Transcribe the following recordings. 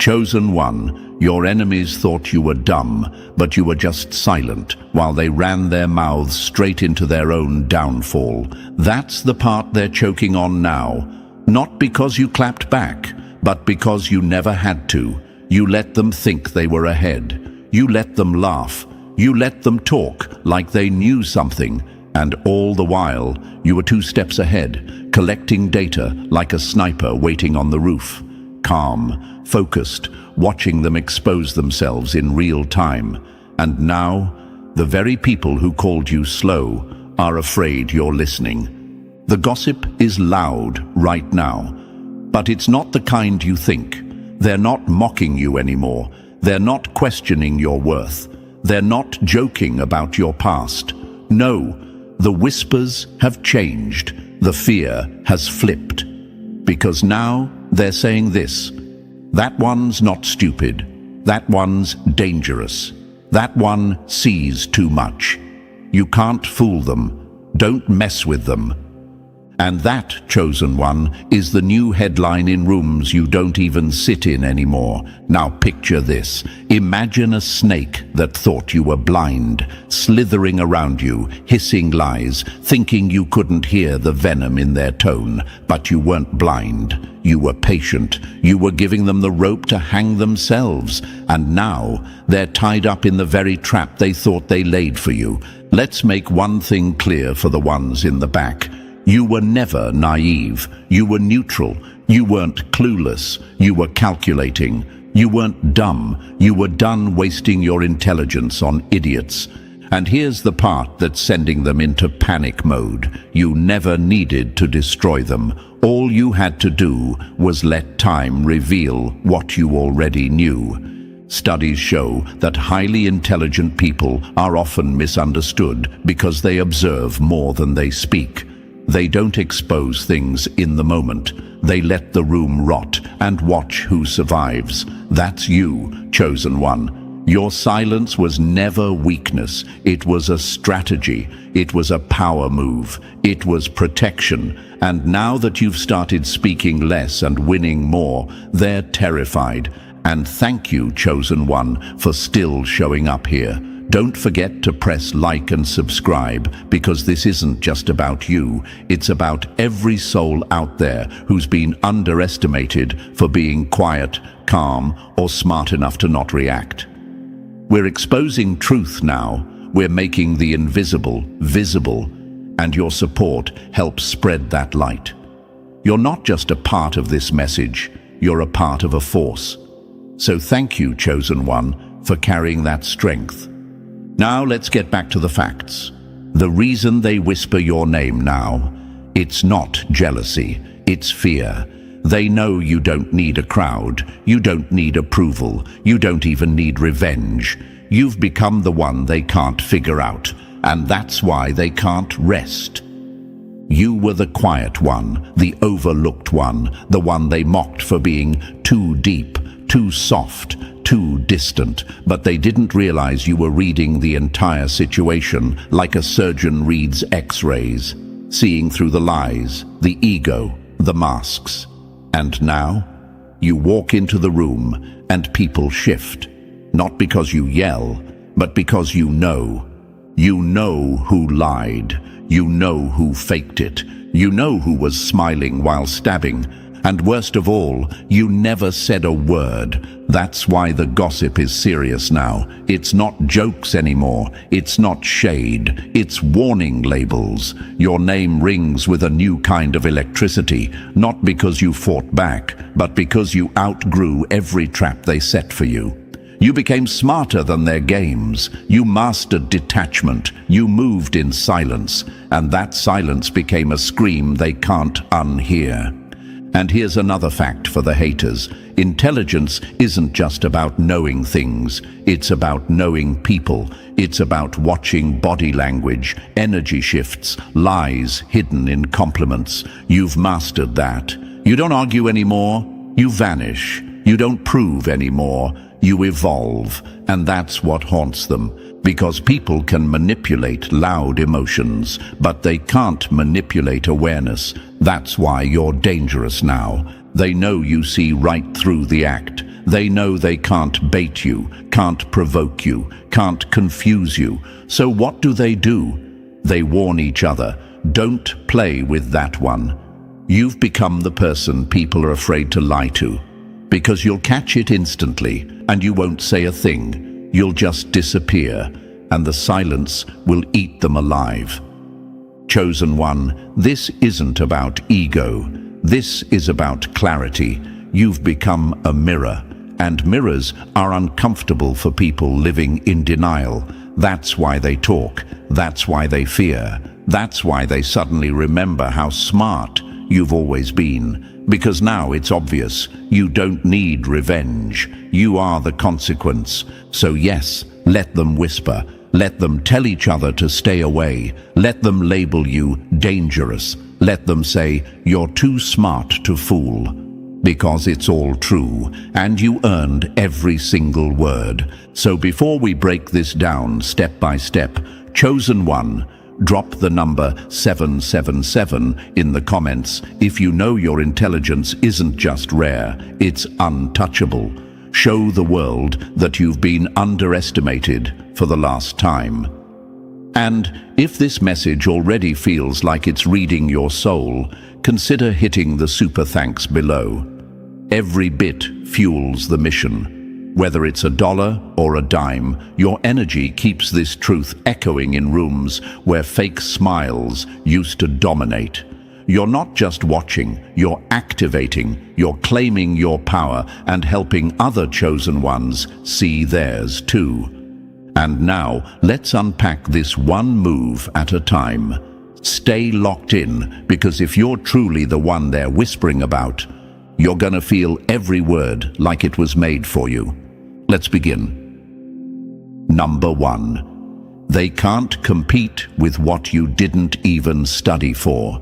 Chosen one, your enemies thought you were dumb, but you were just silent while they ran their mouths straight into their own downfall. That's the part they're choking on now. Not because you clapped back, but because you never had to. You let them think they were ahead. You let them laugh. You let them talk like they knew something. And all the while, you were 2 steps ahead, collecting data like a sniper waiting on the roof. Calm, focused, watching them expose themselves in real time. And now, the very people who called you slow are afraid you're listening. The gossip is loud right now, but it's not the kind you think. They're not mocking you anymore. They're not questioning your worth. They're not joking about your past. No, the whispers have changed. The fear has flipped. Because now they're saying this: that one's not stupid. That one's dangerous. That one sees too much. You can't fool them. Don't mess with them. And that, chosen one, is the new headline in rooms you don't even sit in anymore. Now picture this. Imagine a snake that thought you were blind, slithering around you, hissing lies, thinking you couldn't hear the venom in their tone. But you weren't blind. You were patient. You were giving them the rope to hang themselves. And now they're tied up in the very trap they thought they laid for you. Let's make one thing clear for the ones in the back. You were never naive. You were neutral. You weren't clueless. You were calculating. You weren't dumb. You were done wasting your intelligence on idiots. And here's the part that's sending them into panic mode. You never needed to destroy them. All you had to do was let time reveal what you already knew. Studies show that highly intelligent people are often misunderstood because they observe more than they speak. They don't expose things in the moment. They let the room rot and watch who survives. That's you, chosen one. Your silence was never weakness. It was a strategy. It was a power move. It was protection. And now that you've started speaking less and winning more, they're terrified. And thank you, chosen one, for still showing up here. Don't forget to press like and subscribe, because this isn't just about you. It's about every soul out there who's been underestimated for being quiet, calm, or smart enough to not react. We're exposing truth now. We're making the invisible visible, and your support helps spread that light. You're not just a part of this message, you're a part of a force. So thank you, chosen one, for carrying that strength. Now let's get back to the facts. The reason they whisper your name now, it's not jealousy, it's fear. They know you don't need a crowd, you don't need approval, you don't even need revenge. You've become the one they can't figure out, and that's why they can't rest. You were the quiet one, the overlooked one, the one they mocked for being too deep, too soft, too distant, but they didn't realize you were reading the entire situation like a surgeon reads X-rays, seeing through the lies, the ego, the masks. And now, you walk into the room and people shift, not because you yell, but because you know. You know who lied, you know who faked it, you know who was smiling while stabbing. And worst of all, you never said a word. That's why the gossip is serious now. It's not jokes anymore. It's not shade. It's warning labels. Your name rings with a new kind of electricity, not because you fought back, but because you outgrew every trap they set for you. You became smarter than their games. You mastered detachment. You moved in silence, and that silence became a scream they can't unhear. And here's another fact for the haters. Intelligence isn't just about knowing things. It's about knowing people. It's about watching body language, energy shifts, lies hidden in compliments. You've mastered that. You don't argue anymore. You vanish. You don't prove anymore. You evolve. And that's what haunts them. Because people can manipulate loud emotions, but they can't manipulate awareness. That's why you're dangerous now. They know you see right through the act. They know they can't bait you, can't provoke you, can't confuse you. So what do? They warn each other, don't play with that one. You've become the person people are afraid to lie to, because you'll catch it instantly and you won't say a thing. You'll just disappear, and the silence will eat them alive. Chosen one, this isn't about ego. This is about clarity. You've become a mirror, and mirrors are uncomfortable for people living in denial. That's why they talk. That's why they fear. That's why they suddenly remember how smart you've always been. Because now it's obvious, you don't need revenge. You are the consequence. So yes, let them whisper. Let them tell each other to stay away. Let them label you dangerous. Let them say you're too smart to fool. Because it's all true, and you earned every single word. So before we break this down step by step, chosen one, drop the number 777 in the comments if you know your intelligence isn't just rare, it's untouchable. Show the world that you've been underestimated for the last time. And if this message already feels like it's reading your soul, consider hitting the super thanks below. Every bit fuels the mission. Whether it's $1 or a dime, your energy keeps this truth echoing in rooms where fake smiles used to dominate. You're not just watching, you're activating, you're claiming your power and helping other chosen ones see theirs too. And now, let's unpack this one move at a time. Stay locked in, because if you're truly the one they're whispering about, you're gonna feel every word like it was made for you. Let's begin. Number 1. They can't compete with what you didn't even study for.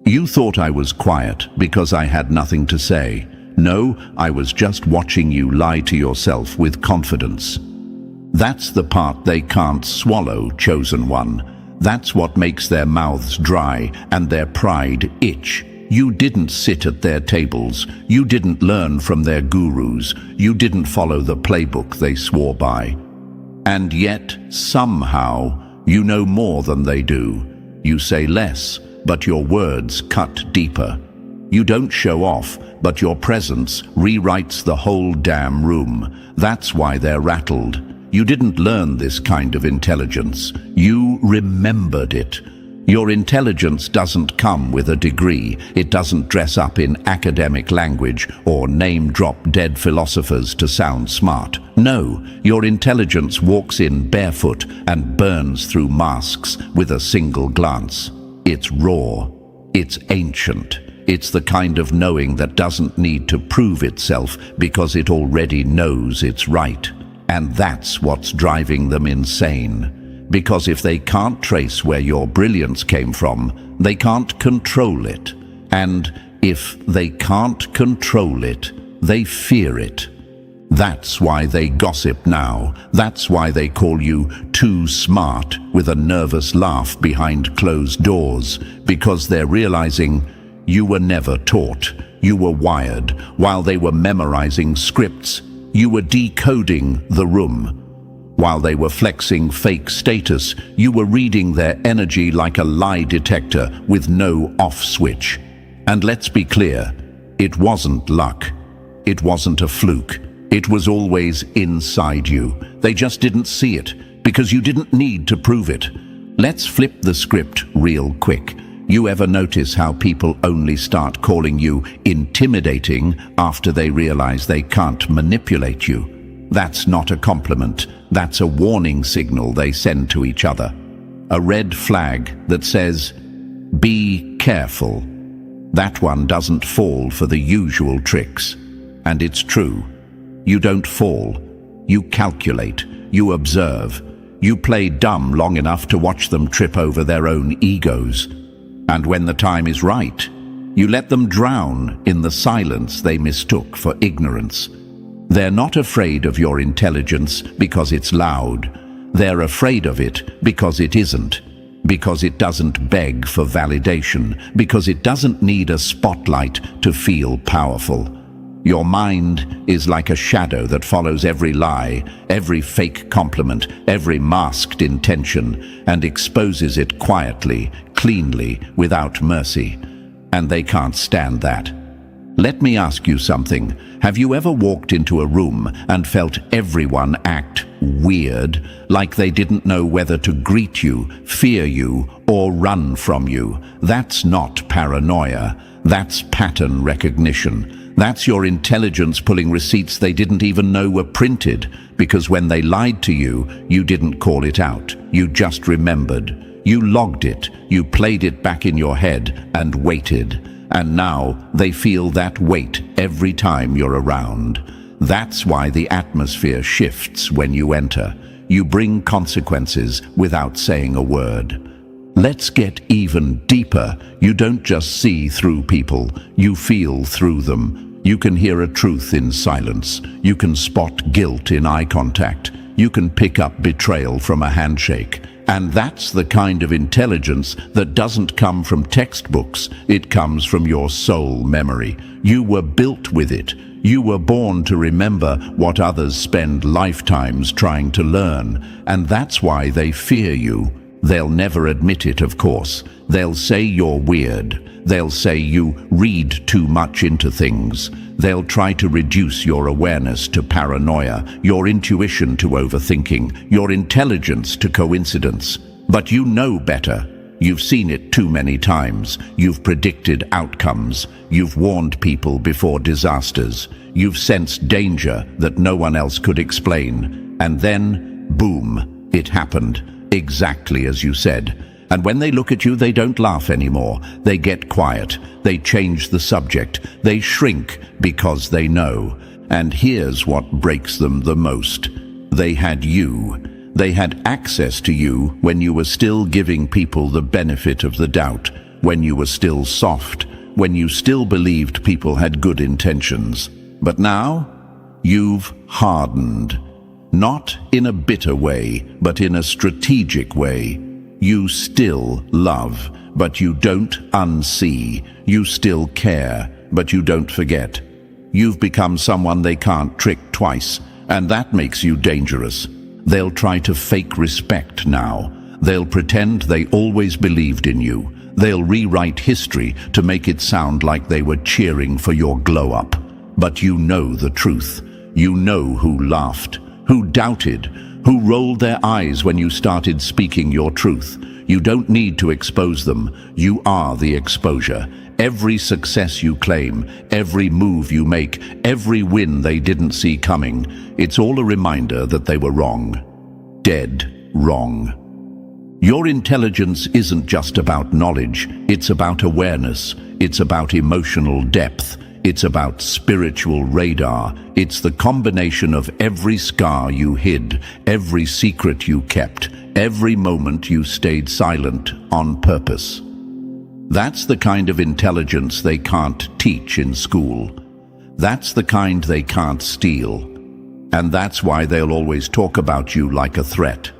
You thought I was quiet because I had nothing to say. No, I was just watching you lie to yourself with confidence. That's the part they can't swallow, chosen one. That's what makes their mouths dry and their pride itch. You didn't sit at their tables. You didn't learn from their gurus. You didn't follow the playbook they swore by. And yet, somehow, you know more than they do. You say less, but your words cut deeper. You don't show off, but your presence rewrites the whole damn room. That's why they're rattled. You didn't learn this kind of intelligence. You remembered it. Your intelligence doesn't come with a degree. It doesn't dress up in academic language or name-drop dead philosophers to sound smart. No, your intelligence walks in barefoot and burns through masks with a single glance. It's raw. It's ancient. It's the kind of knowing that doesn't need to prove itself because it already knows it's right. And that's what's driving them insane. Because if they can't trace where your brilliance came from, they can't control it. And if they can't control it, they fear it. That's why they gossip now. That's why they call you too smart with a nervous laugh behind closed doors. Because they're realizing you were never taught. You were wired. While they were memorizing scripts, you were decoding the room. While they were flexing fake status, you were reading their energy like a lie detector with no off switch. And let's be clear, it wasn't luck. It wasn't a fluke. It was always inside you. They just didn't see it because you didn't need to prove it. Let's flip the script real quick. You ever notice how people only start calling you intimidating after they realize they can't manipulate you? That's not a compliment. That's a warning signal they send to each other. A red flag that says, be careful. That one doesn't fall for the usual tricks. And it's true. You don't fall. You calculate. You observe. You play dumb long enough to watch them trip over their own egos. And when the time is right, you let them drown in the silence they mistook for ignorance. They're not afraid of your intelligence because it's loud. They're afraid of it because it isn't. Because it doesn't beg for validation. Because it doesn't need a spotlight to feel powerful. Your mind is like a shadow that follows every lie, every fake compliment, every masked intention, and exposes it quietly, cleanly, without mercy. And they can't stand that. Let me ask you something. Have you ever walked into a room and felt everyone act weird, like they didn't know whether to greet you, fear you, or run from you? That's not paranoia. That's pattern recognition. That's your intelligence pulling receipts they didn't even know were printed, because when they lied to you, you didn't call it out. You just remembered. You logged it. You played it back in your head and waited. And now they feel that weight every time you're around. That's why the atmosphere shifts when you enter. You bring consequences without saying a word. Let's get even deeper. You don't just see through people, you feel through them. You can hear a truth in silence. You can spot guilt in eye contact. You can pick up betrayal from a handshake. And that's the kind of intelligence that doesn't come from textbooks. It comes from your soul memory. You were built with it. You were born to remember what others spend lifetimes trying to learn. And that's why they fear you. They'll never admit it, of course. They'll say you're weird. They'll say you read too much into things. They'll try to reduce your awareness to paranoia, your intuition to overthinking, your intelligence to coincidence. But you know better. You've seen it too many times. You've predicted outcomes. You've warned people before disasters. You've sensed danger that no one else could explain. And then, boom, it happened. Exactly as you said. And when they look at you, they don't laugh anymore. They get quiet. They change the subject. They shrink because they know. And here's what breaks them the most. They had you. They had access to you when you were still giving people the benefit of the doubt, when you were still soft, when you still believed people had good intentions. But now, you've hardened. Not in a bitter way, but in a strategic way. You still love, but you don't unsee. You still care, but you don't forget. You've become someone they can't trick twice, and that makes you dangerous. They'll try to fake respect now. They'll pretend they always believed in you. They'll rewrite history to make it sound like they were cheering for your glow-up. But you know the truth. You know who laughed, who doubted, who rolled their eyes when you started speaking your truth. You don't need to expose them. You are the exposure. Every success you claim, every move you make, every win they didn't see coming, it's all a reminder that they were wrong. Dead wrong. Your intelligence isn't just about knowledge, it's about awareness, it's about emotional depth, it's about spiritual radar. It's the combination of every scar you hid, every secret you kept, every moment you stayed silent on purpose. That's the kind of intelligence they can't teach in school. That's the kind they can't steal. And that's why they'll always talk about you like a threat.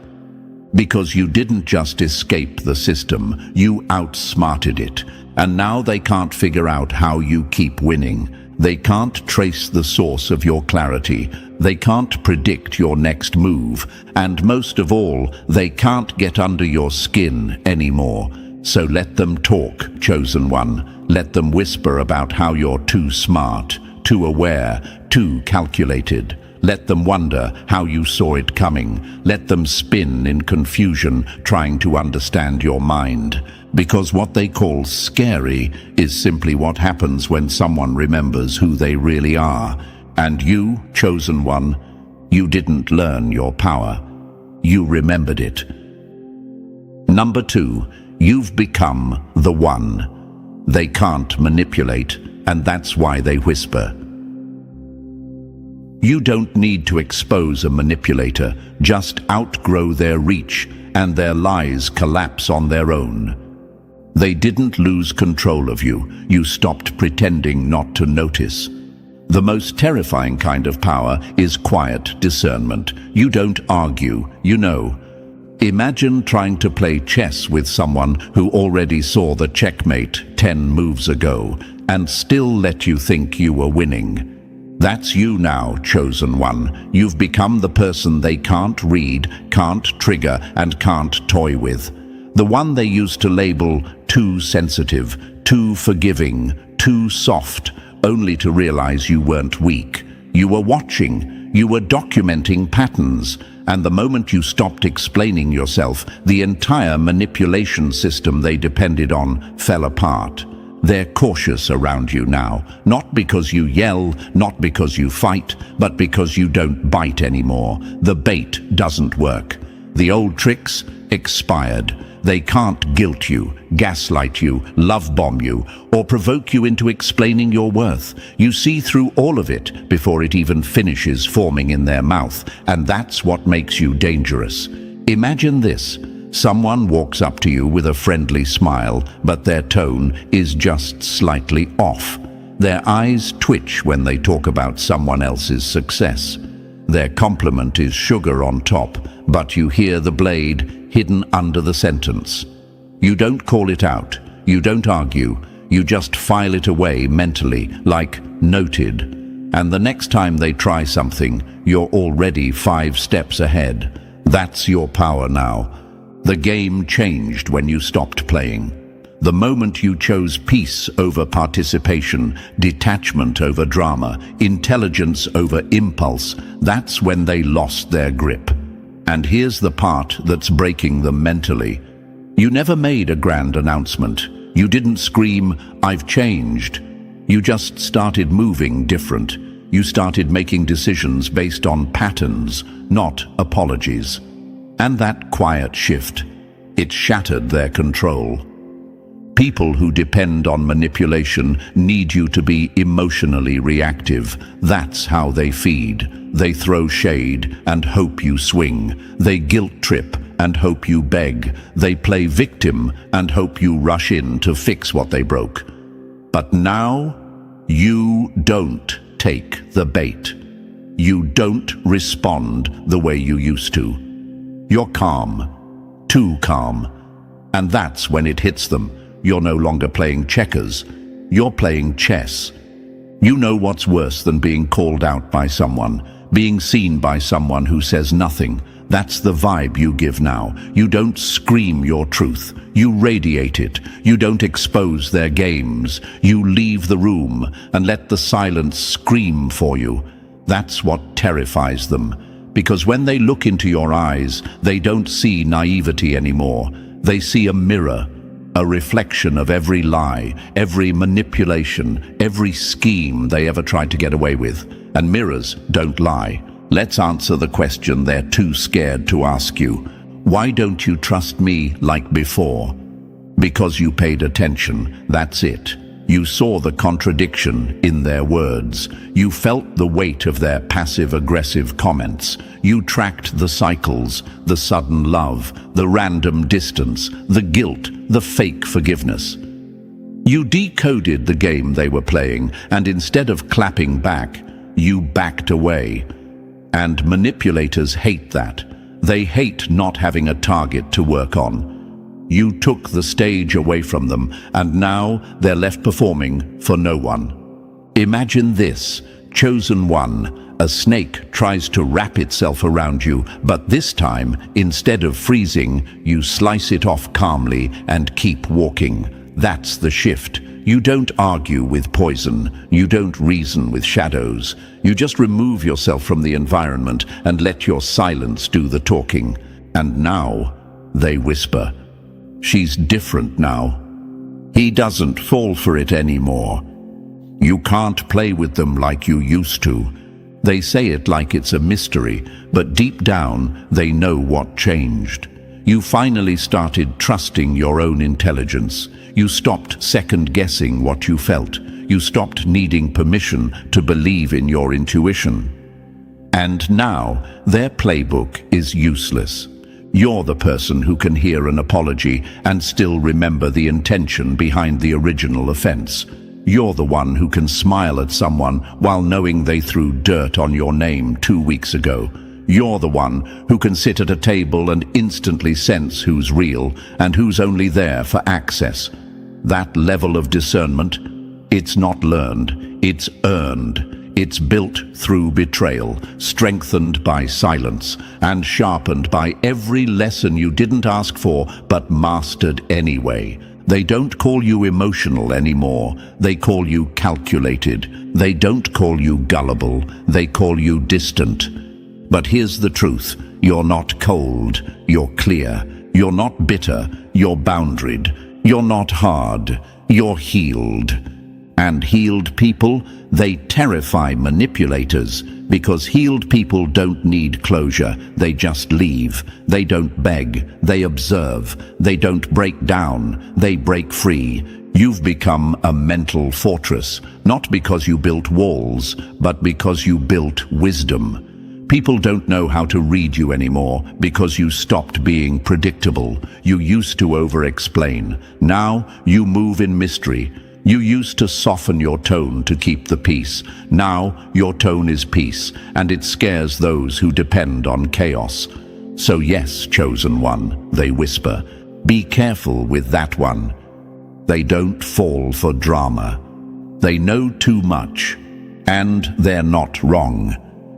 Because you didn't just escape the system, you outsmarted it. And now they can't figure out how you keep winning. They can't trace the source of your clarity. They can't predict your next move. And most of all, they can't get under your skin anymore. So let them talk, chosen one. Let them whisper about how you're too smart, too aware, too calculated. Let them wonder how you saw it coming. Let them spin in confusion, trying to understand your mind. Because what they call scary is simply what happens when someone remembers who they really are. And you, chosen one, you didn't learn your power. You remembered it. Number 2, you've become the one. They can't manipulate, and that's why they whisper. You don't need to expose a manipulator, just outgrow their reach, and their lies collapse on their own. They didn't lose control of you. You stopped pretending not to notice. The most terrifying kind of power is quiet discernment. You don't argue, you know. Imagine trying to play chess with someone who already saw the checkmate 10 moves ago and still let you think you were winning. That's you now, chosen one. You've become the person they can't read, can't trigger, and can't toy with. The one they used to label too sensitive, too forgiving, too soft, only to realize you weren't weak. You were watching, you were documenting patterns, and the moment you stopped explaining yourself, the entire manipulation system they depended on fell apart. They're cautious around you now, not because you yell, not because you fight, but because you don't bite anymore. The bait doesn't work. The old tricks expired. They can't guilt you, gaslight you, love bomb you, or provoke you into explaining your worth. You see through all of it before it even finishes forming in their mouth, and that's what makes you dangerous. Imagine this. Someone walks up to you with a friendly smile, but their tone is just slightly off. Their eyes twitch when they talk about someone else's success. Their compliment is sugar on top, but you hear the blade hidden under the sentence. You don't call it out. You don't argue. You just file it away mentally, like noted. And the next time they try something, you're already 5 steps ahead. That's your power now. The game changed when you stopped playing. The moment you chose peace over participation, detachment over drama, intelligence over impulse, that's when they lost their grip. And here's the part that's breaking them mentally. You never made a grand announcement. You didn't scream, "I've changed." You just started moving different. You started making decisions based on patterns, not apologies. And that quiet shift, it shattered their control. People who depend on manipulation need you to be emotionally reactive. That's how they feed. They throw shade and hope you swing. They guilt trip and hope you beg. They play victim and hope you rush in to fix what they broke. But now, you don't take the bait. You don't respond the way you used to. You're calm, too calm. And that's when it hits them. You're no longer playing checkers. You're playing chess. You know what's worse than being called out by someone, being seen by someone who says nothing. That's the vibe you give now. You don't scream your truth. You radiate it. You don't expose their games. You leave the room and let the silence scream for you. That's what terrifies them. Because when they look into your eyes, they don't see naivety anymore. They see a mirror, a reflection of every lie, every manipulation, every scheme they ever tried to get away with. And mirrors don't lie. Let's answer the question they're too scared to ask you. Why don't you trust me like before? Because you paid attention, that's it. You saw the contradiction in their words. You felt the weight of their passive-aggressive comments. You tracked the cycles, the sudden love, the random distance, the guilt, the fake forgiveness. You decoded the game they were playing, and instead of clapping back, you backed away. And manipulators hate that. They hate not having a target to work on. You took the stage away from them, and now they're left performing for no one. Imagine this, chosen one. A snake tries to wrap itself around you, but this time, instead of freezing, you slice it off calmly and keep walking. That's the shift. You don't argue with poison. You don't reason with shadows. You just remove yourself from the environment and let your silence do the talking. And now, they whisper. She's different now. He doesn't fall for it anymore. You can't play with them like you used to. They say it like it's a mystery, but deep down, they know what changed. You finally started trusting your own intelligence. You stopped second-guessing what you felt. You stopped needing permission to believe in your intuition. And now, their playbook is useless. You're the person who can hear an apology and still remember the intention behind the original offense. You're the one who can smile at someone while knowing they threw dirt on your name 2 weeks ago. You're the one who can sit at a table and instantly sense who's real and who's only there for access. That level of discernment, it's not learned, it's earned. It's built through betrayal, strengthened by silence, and sharpened by every lesson you didn't ask for but mastered anyway. They don't call you emotional anymore. They call you calculated. They don't call you gullible. They call you distant. But here's the truth. You're not cold. You're clear. You're not bitter. You're boundaried. You're not hard. You're healed. And healed people, they terrify manipulators, because healed people don't need closure. They just leave. They don't beg. They observe. They don't break down. They break free. You've become a mental fortress, not because you built walls, but because you built wisdom. People don't know how to read you anymore because you stopped being predictable. You used to over-explain. Now you move in mystery. You used to soften your tone to keep the peace. Now your tone is peace, and it scares those who depend on chaos. So yes, chosen one, they whisper. Be careful with that one. They don't fall for drama. They know too much, and they're not wrong.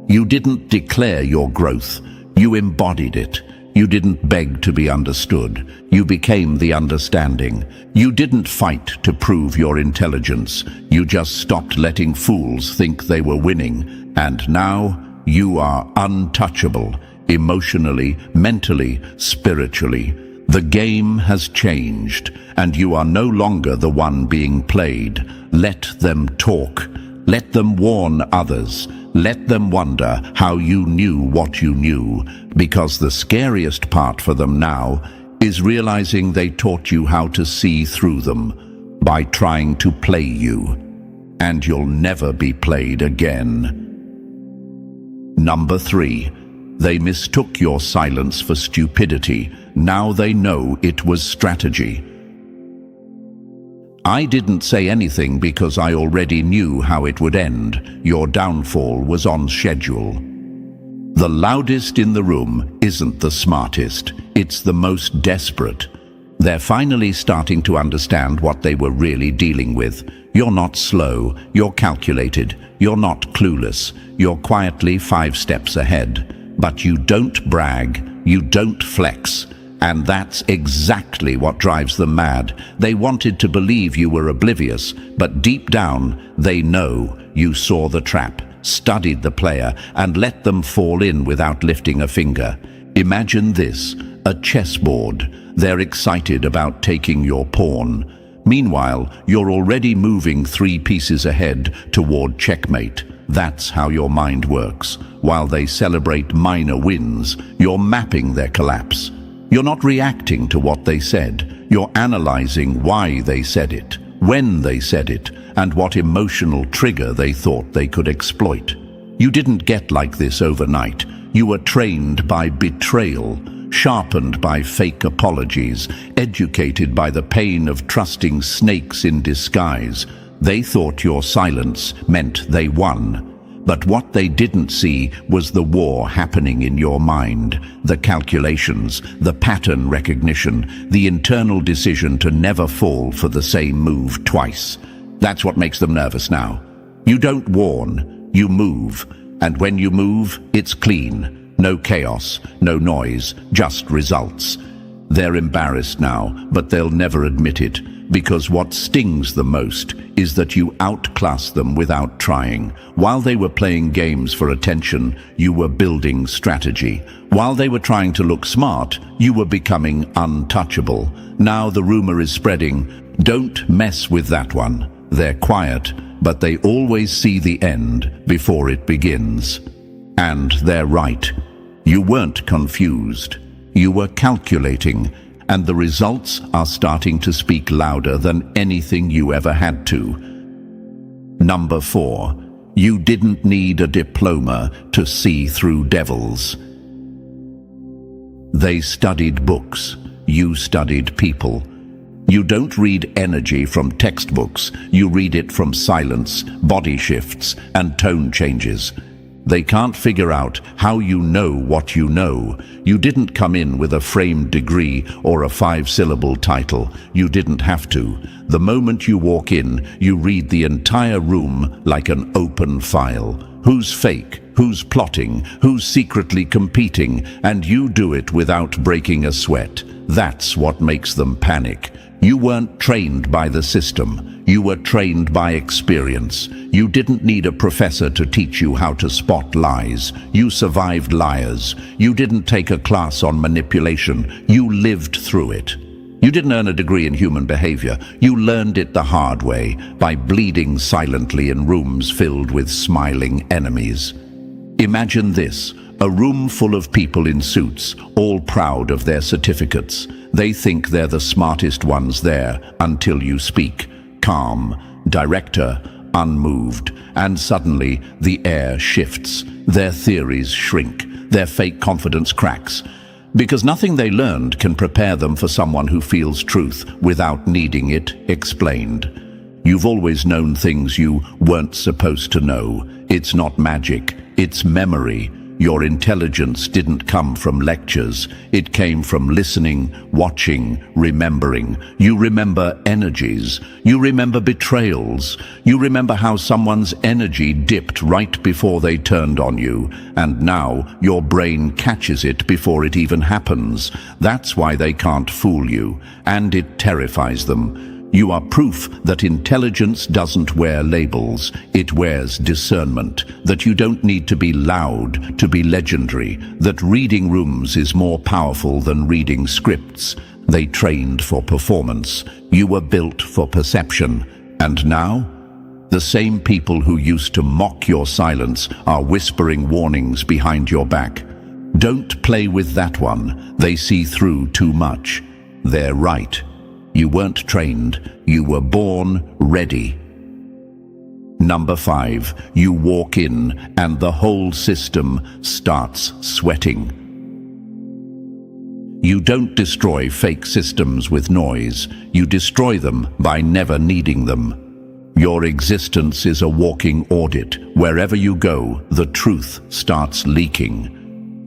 You didn't declare your growth. You embodied it. You didn't beg to be understood. You became the understanding. You didn't fight to prove your intelligence. You just stopped letting fools think they were winning. And now you are untouchable, emotionally, mentally, spiritually. The game has changed, and you are no longer the one being played. Let them talk. Let them warn others. Let them wonder how you knew what you knew, because the scariest part for them now is realizing they taught you how to see through them by trying to play you, and you'll never be played again. Number 3, they mistook your silence for stupidity. Now they know it was strategy. I didn't say anything because I already knew how it would end. Your downfall was on schedule. The loudest in the room isn't the smartest, it's the most desperate. They're finally starting to understand what they were really dealing with. You're not slow, you're calculated, you're not clueless, you're quietly 5 steps ahead. But you don't brag, you don't flex. And that's exactly what drives them mad. They wanted to believe you were oblivious, but deep down, they know you saw the trap, studied the player, and let them fall in without lifting a finger. Imagine this, a chessboard. They're excited about taking your pawn. Meanwhile, you're already moving 3 pieces ahead toward checkmate. That's how your mind works. While they celebrate minor wins, you're mapping their collapse. You're not reacting to what they said. You're analyzing why they said it, when they said it, and what emotional trigger they thought they could exploit. You didn't get like this overnight. You were trained by betrayal, sharpened by fake apologies, educated by the pain of trusting snakes in disguise. They thought your silence meant they won. But what they didn't see was the war happening in your mind, the calculations, the pattern recognition, the internal decision to never fall for the same move twice. That's what makes them nervous now. You don't warn, you move. And when you move, it's clean. No chaos, no noise, just results. They're embarrassed now, but they'll never admit it. Because what stings the most is that you outclass them without trying. While they were playing games for attention, you were building strategy. While they were trying to look smart, you were becoming untouchable. Now the rumor is spreading, don't mess with that one. They're quiet, but they always see the end before it begins. And they're right. You weren't confused. You were calculating. And the results are starting to speak louder than anything you ever had to. Number 4, you didn't need a diploma to see through devils. They studied books, you studied people. You don't read energy from textbooks, you read it from silence, body shifts, and tone changes. They can't figure out how you know what you know. You didn't come in with a framed degree or a 5-syllable title. You didn't have to. The moment you walk in, you read the entire room like an open file. Who's fake? Who's plotting? Who's secretly competing? And you do it without breaking a sweat. That's what makes them panic. You weren't trained by the system. You were trained by experience. You didn't need a professor to teach you how to spot lies. You survived liars. You didn't take a class on manipulation. You lived through it. You didn't earn a degree in human behavior. You learned it the hard way, by bleeding silently in rooms filled with smiling enemies. Imagine this, a room full of people in suits, all proud of their certificates. They think they're the smartest ones there until you speak. Calm, director, unmoved, and suddenly the air shifts. Their theories shrink. Their fake confidence cracks. Because nothing they learned can prepare them for someone who feels truth without needing it explained. You've always known things you weren't supposed to know. It's not magic, it's memory. Your intelligence didn't come from lectures. It came from listening, watching, remembering. You remember energies. You remember betrayals. You remember how someone's energy dipped right before they turned on you. And now your brain catches it before it even happens. That's why they can't fool you. And it terrifies them. You are proof that intelligence doesn't wear labels, it wears discernment, that you don't need to be loud to be legendary, that reading rooms is more powerful than reading scripts. They trained for performance. You were built for perception. And now? The same people who used to mock your silence are whispering warnings behind your back. Don't play with that one. They see through too much. They're right. You weren't trained, you were born ready. Number 5, you walk in and the whole system starts sweating. You don't destroy fake systems with noise, you destroy them by never needing them. Your existence is a walking audit. Wherever you go, the truth starts leaking.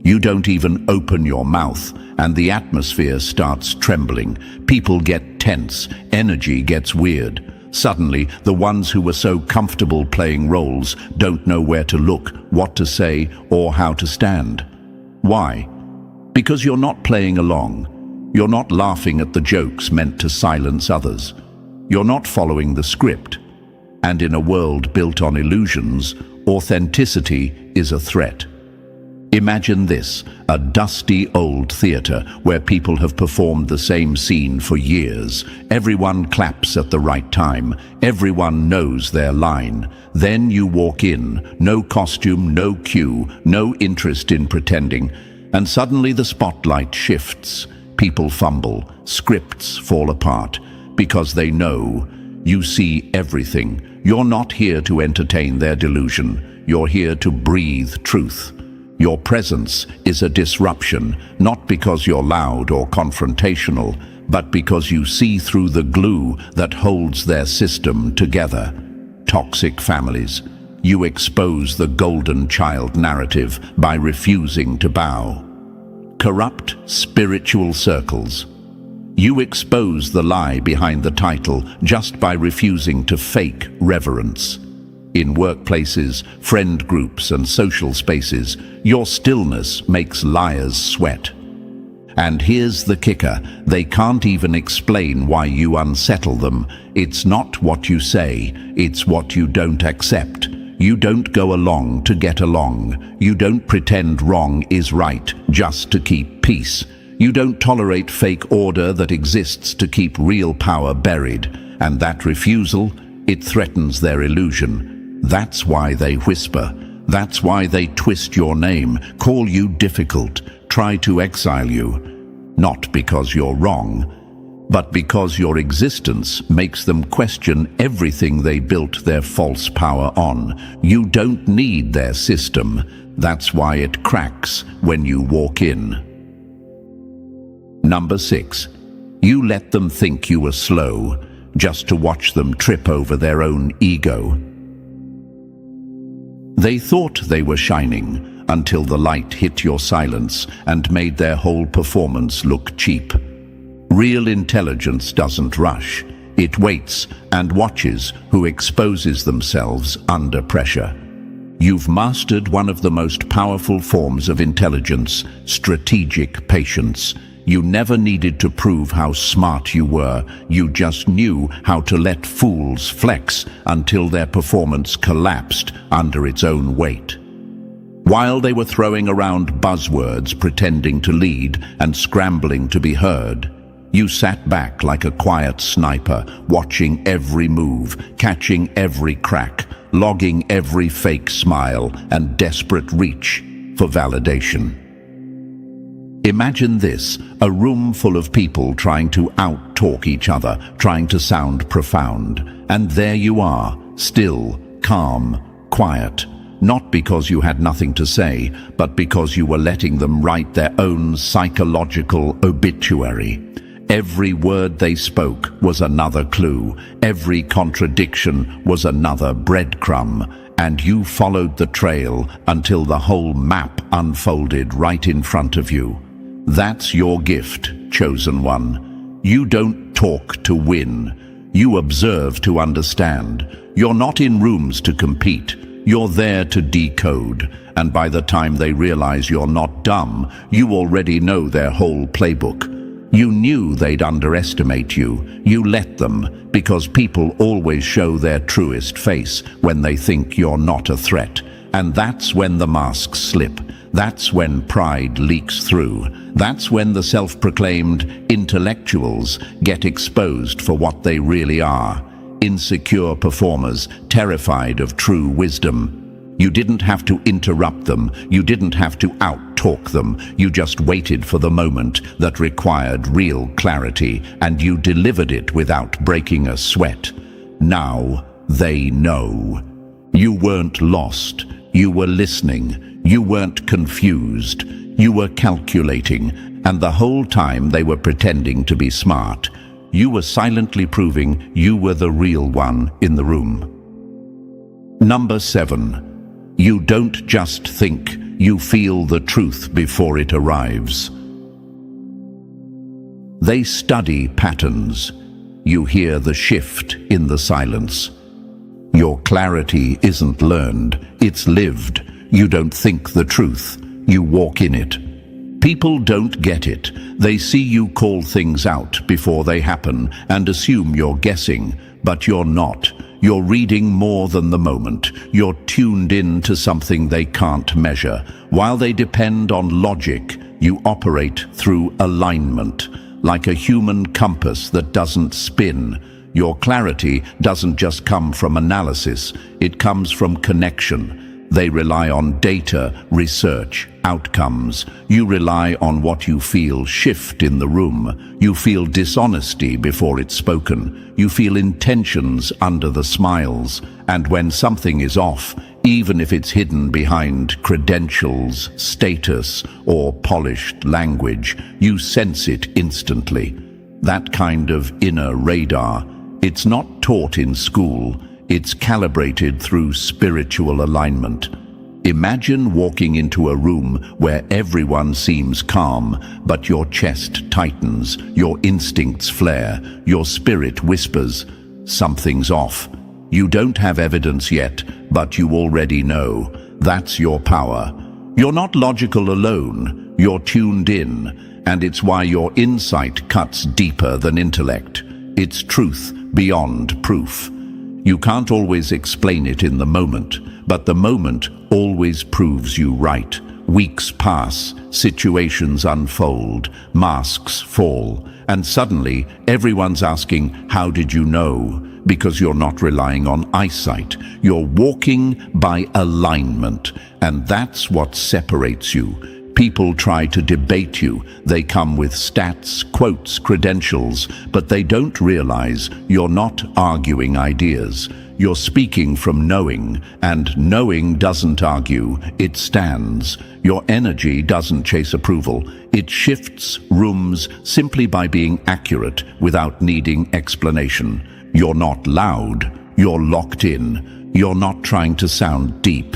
You don't even open your mouth, and the atmosphere starts trembling. People get tense, energy gets weird. Suddenly, the ones who were so comfortable playing roles don't know where to look, what to say, or how to stand. Why? Because you're not playing along. You're not laughing at the jokes meant to silence others. You're not following the script. And in a world built on illusions, authenticity is a threat. Imagine this, a dusty old theater where people have performed the same scene for years. Everyone claps at the right time. Everyone knows their line. Then you walk in, no costume, no cue, no interest in pretending, and suddenly the spotlight shifts. People fumble, scripts fall apart, because they know you see everything. You're not here to entertain their delusion. You're here to breathe truth. Your presence is a disruption, not because you're loud or confrontational, but because you see through the glue that holds their system together. Toxic families. You expose the golden child narrative by refusing to bow. Corrupt spiritual circles. You expose the lie behind the title just by refusing to fake reverence. In workplaces, friend groups, and social spaces, your stillness makes liars sweat. And here's the kicker, they can't even explain why you unsettle them. It's not what you say, it's what you don't accept. You don't go along to get along. You don't pretend wrong is right just to keep peace. You don't tolerate fake order that exists to keep real power buried. And that refusal, it threatens their illusion. That's why they whisper. That's why they twist your name, call you difficult, try to exile you. Not because you're wrong, but because your existence makes them question everything they built their false power on. You don't need their system. That's why it cracks when you walk in. Number 6. You let them think you were slow, just to watch them trip over their own ego. They thought they were shining until the light hit your silence and made their whole performance look cheap. Real intelligence doesn't rush. It waits and watches who exposes themselves under pressure. You've mastered one of the most powerful forms of intelligence, strategic patience. You never needed to prove how smart you were. You just knew how to let fools flex until their performance collapsed under its own weight. While they were throwing around buzzwords, pretending to lead and scrambling to be heard, you sat back like a quiet sniper, watching every move, catching every crack, logging every fake smile and desperate reach for validation. Imagine this, a room full of people trying to out-talk each other, trying to sound profound. And there you are, still, calm, quiet. Not because you had nothing to say, but because you were letting them write their own psychological obituary. Every word they spoke was another clue. Every contradiction was another breadcrumb. And you followed the trail until the whole map unfolded right in front of you. That's your gift, chosen one. You don't talk to win. You observe to understand. You're not in rooms to compete. You're there to decode. And by the time they realize you're not dumb, you already know their whole playbook. You knew they'd underestimate you. You let them, because people always show their truest face when they think you're not a threat. And that's when the masks slip. That's when pride leaks through. That's when the self-proclaimed intellectuals get exposed for what they really are. Insecure performers, terrified of true wisdom. You didn't have to interrupt them. You didn't have to out-talk them. You just waited for the moment that required real clarity, and you delivered it without breaking a sweat. Now they know. You weren't lost. You were listening. You weren't confused. You were calculating, and the whole time they were pretending to be smart. You were silently proving you were the real one in the room. Number 7. You don't just think, you feel the truth before it arrives. They study patterns. You hear the shift in the silence. Your clarity isn't learned, it's lived. You don't think the truth, you walk in it. People don't get it. They see you call things out before they happen and assume you're guessing, but you're not. You're reading more than the moment. You're tuned in to something they can't measure. While they depend on logic, you operate through alignment, like a human compass that doesn't spin. Your clarity doesn't just come from analysis, it comes from connection. They rely on data, research, outcomes. You rely on what you feel shift in the room. You feel dishonesty before it's spoken. You feel intentions under the smiles. And when something is off, even if it's hidden behind credentials, status, or polished language, you sense it instantly. That kind of inner radar, it's not taught in school. It's calibrated through spiritual alignment. Imagine walking into a room where everyone seems calm, but your chest tightens, your instincts flare, your spirit whispers, something's off. You don't have evidence yet, but you already know. That's your power. You're not logical alone, you're tuned in, and it's why your insight cuts deeper than intellect. It's truth beyond proof. You can't always explain it in the moment, but the moment always proves you right. Weeks pass, situations unfold, masks fall, and suddenly everyone's asking, how did you know? Because you're not relying on eyesight. You're walking by alignment, and that's what separates you. People try to debate you. They come with stats, quotes, credentials, but they don't realize you're not arguing ideas. You're speaking from knowing, and knowing doesn't argue, it stands. Your energy doesn't chase approval. It shifts rooms simply by being accurate without needing explanation. You're not loud, you're locked in. You're not trying to sound deep.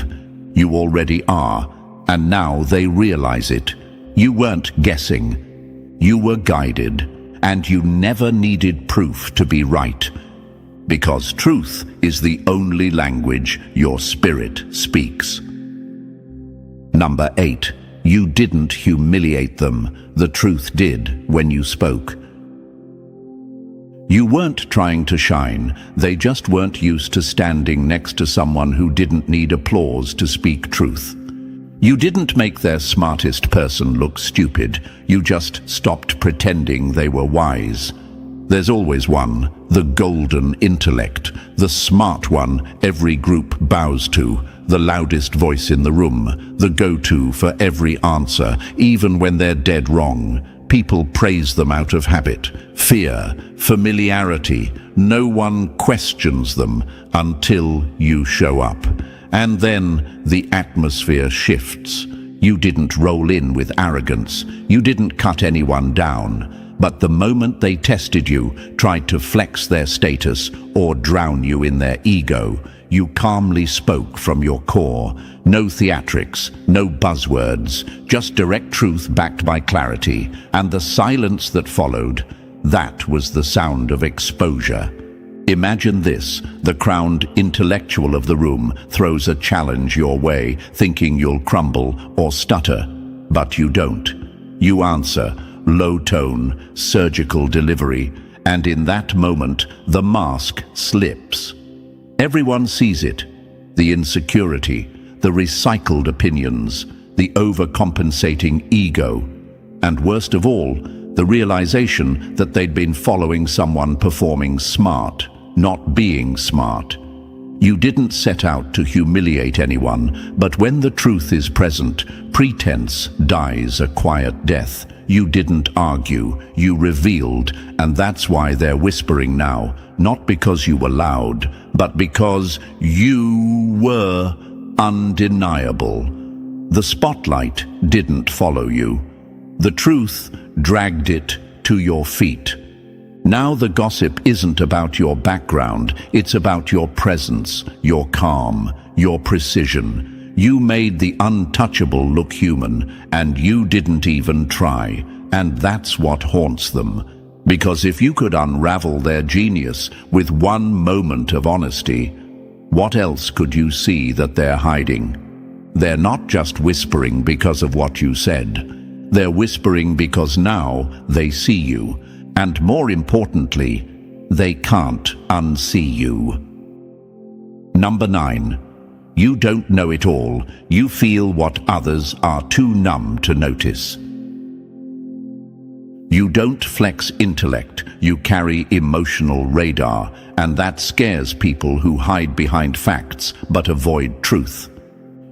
You already are, and now they realize it. You weren't guessing. You were guided, and you never needed proof to be right. Because truth is the only language your spirit speaks. Number 8. You didn't humiliate them. The truth did when you spoke. You weren't trying to shine. They just weren't used to standing next to someone who didn't need applause to speak truth. You didn't make their smartest person look stupid. You just stopped pretending they were wise. There's always one, the golden intellect, the smart one every group bows to, the loudest voice in the room, the go-to for every answer, even when they're dead wrong. People praise them out of habit, fear, familiarity. No one questions them until you show up. And then the atmosphere shifts. You didn't roll in with arrogance. You didn't cut anyone down. But the moment they tested you, tried to flex their status or drown you in their ego, you calmly spoke from your core. No theatrics, no buzzwords, just direct truth backed by clarity. And the silence that followed, that was the sound of exposure. Imagine this: the crowned intellectual of the room throws a challenge your way, thinking you'll crumble or stutter. But you don't. You answer, low tone, surgical delivery, and in that moment, the mask slips. Everyone sees it: the insecurity, the recycled opinions, the overcompensating ego, and worst of all, the realization that they'd been following someone performing smart, not being smart. You didn't set out to humiliate anyone, but when the truth is present, pretense dies a quiet death. You didn't argue, you revealed, and that's why they're whispering now, not because you were loud, but because you were undeniable. The spotlight didn't follow you. The truth dragged it to your feet. Now the gossip isn't about your background, it's about your presence, your calm, your precision. You made the untouchable look human, and you didn't even try. And that's what haunts them. Because if you could unravel their genius with one moment of honesty, what else could you see that they're hiding? They're not just whispering because of what you said. They're whispering because now they see you. And more importantly, they can't unsee you. Number 9. You don't know it all. You feel what others are too numb to notice. You don't flex intellect, you carry emotional radar, and that scares people who hide behind facts but avoid truth.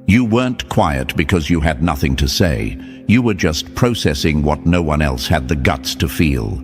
You weren't quiet because you had nothing to say. You were just processing what no one else had the guts to feel.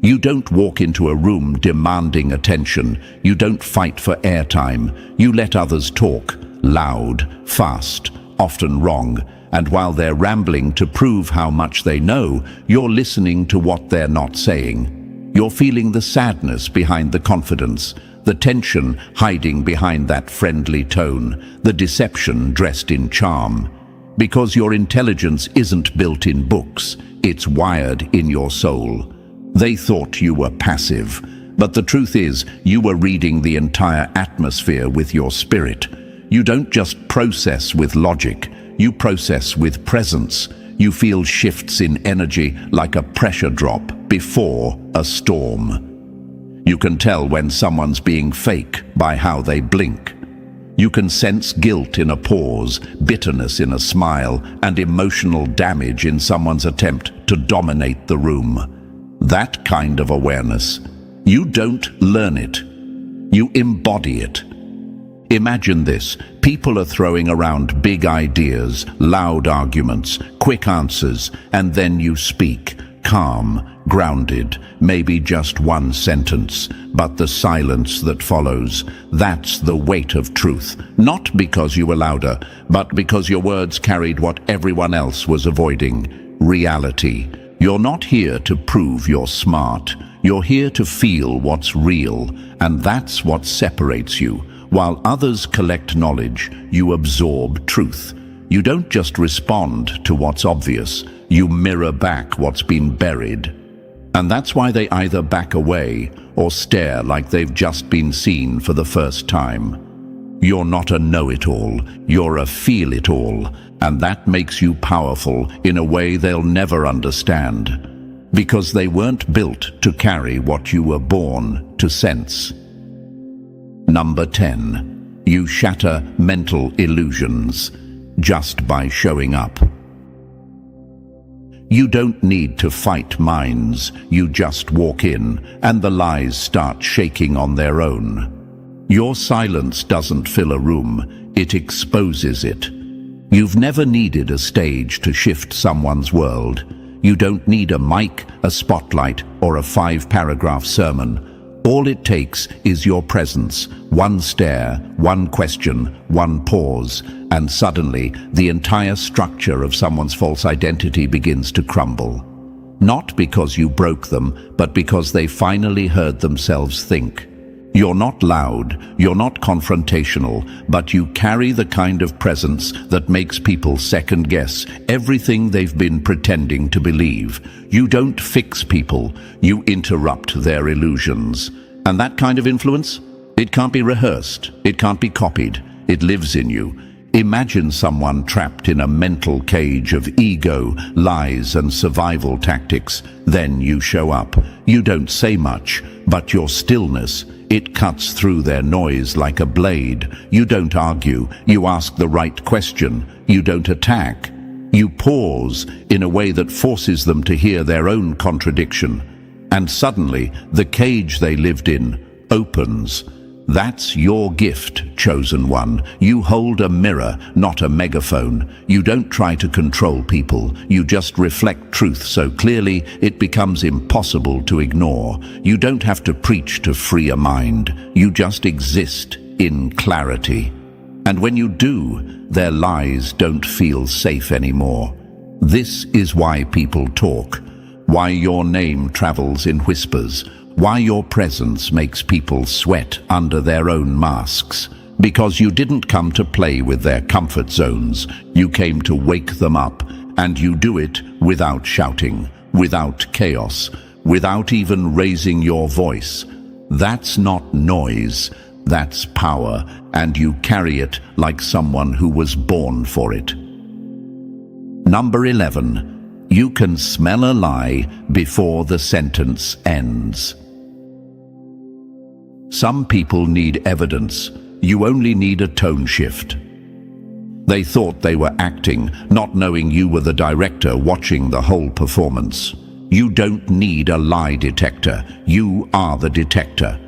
You don't walk into a room demanding attention. You don't fight for airtime. You let others talk, loud, fast, often wrong. And while they're rambling to prove how much they know, you're listening to what they're not saying. You're feeling the sadness behind the confidence, the tension hiding behind that friendly tone, the deception dressed in charm. Because your intelligence isn't built in books, it's wired in your soul. They thought you were passive, but the truth is, you were reading the entire atmosphere with your spirit. You don't just process with logic, you process with presence. You feel shifts in energy like a pressure drop before a storm. You can tell when someone's being fake by how they blink. You can sense guilt in a pause, bitterness in a smile, and emotional damage in someone's attempt to dominate the room. That kind of awareness, you don't learn it, you embody it. Imagine this: people are throwing around big ideas, loud arguments, quick answers, and then you speak, calm, grounded, maybe just one sentence, but the silence that follows, that's the weight of truth. Not because you were louder, but because your words carried what everyone else was avoiding: reality. You're not here to prove you're smart. You're here to feel what's real, and that's what separates you. While others collect knowledge, you absorb truth. You don't just respond to what's obvious, you mirror back what's been buried. And that's why they either back away or stare like they've just been seen for the first time. You're not a know-it-all, you're a feel-it-all, and that makes you powerful in a way they'll never understand, because they weren't built to carry what you were born to sense. Number 10. You shatter mental illusions just by showing up. You don't need to fight minds, you just walk in, and the lies start shaking on their own. Your silence doesn't fill a room, it exposes it. You've never needed a stage to shift someone's world. You don't need a mic, a spotlight, or a 5-paragraph sermon. All it takes is your presence, one stare, one question, one pause, and suddenly the entire structure of someone's false identity begins to crumble. Not because you broke them, but because they finally heard themselves think. You're not loud, you're not confrontational, but you carry the kind of presence that makes people second-guess everything they've been pretending to believe. You don't fix people, you interrupt their illusions. And that kind of influence? It can't be rehearsed, it can't be copied, it lives in you. Imagine someone trapped in a mental cage of ego, lies, and survival tactics. Then you show up. You don't say much, but your stillness, it cuts through their noise like a blade. You don't argue, you ask the right question. You don't attack. You pause in a way that forces them to hear their own contradiction. And suddenly, the cage they lived in opens. That's your gift, chosen one. You hold a mirror, not a megaphone. You don't try to control people. You just reflect truth so clearly it becomes impossible to ignore. You don't have to preach to free a mind. You just exist in clarity. And when you do, their lies don't feel safe anymore. This is why people talk, why your name travels in whispers, why your presence makes people sweat under their own masks. Because you didn't come to play with their comfort zones, you came to wake them up, and you do it without shouting, without chaos, without even raising your voice. That's not noise, that's power, and you carry it like someone who was born for it. Number 11. You can smell a lie before the sentence ends. Some people need evidence. You only need a tone shift. They thought they were acting, not knowing you were the director watching the whole performance. You don't need a lie detector. You are the detector.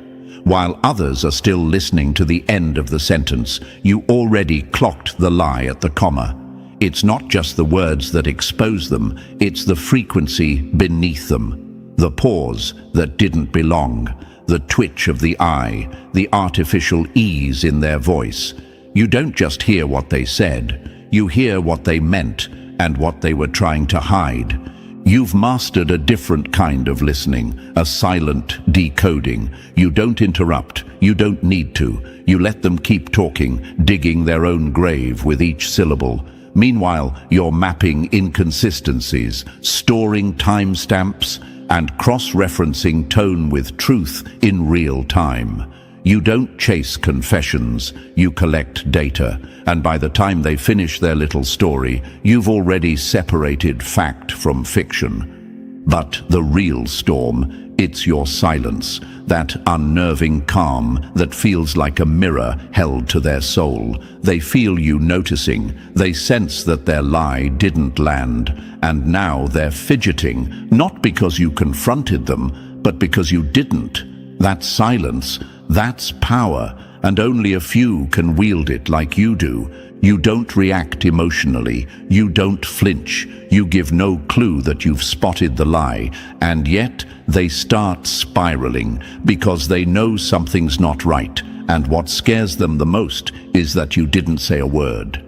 While others are still listening to the end of the sentence, you already clocked the lie at the comma. It's not just the words that expose them, it's the frequency beneath them. The pause that didn't belong, the twitch of the eye, the artificial ease in their voice. You don't just hear what they said, you hear what they meant and what they were trying to hide. You've mastered a different kind of listening, a silent decoding. You don't interrupt, you don't need to. You let them keep talking, digging their own grave with each syllable. Meanwhile, you're mapping inconsistencies, storing timestamps, and cross-referencing tone with truth in real time. You don't chase confessions, you collect data, and by the time they finish their little story, you've already separated fact from fiction. But the real storm, it's your silence, that unnerving calm that feels like a mirror held to their soul. They feel you noticing, they sense that their lie didn't land, and now they're fidgeting, not because you confronted them, but because you didn't. That silence, that's power, and only a few can wield it like you do. You don't react emotionally, you don't flinch, you give no clue that you've spotted the lie, and yet they start spiraling because they know something's not right, and what scares them the most is that you didn't say a word.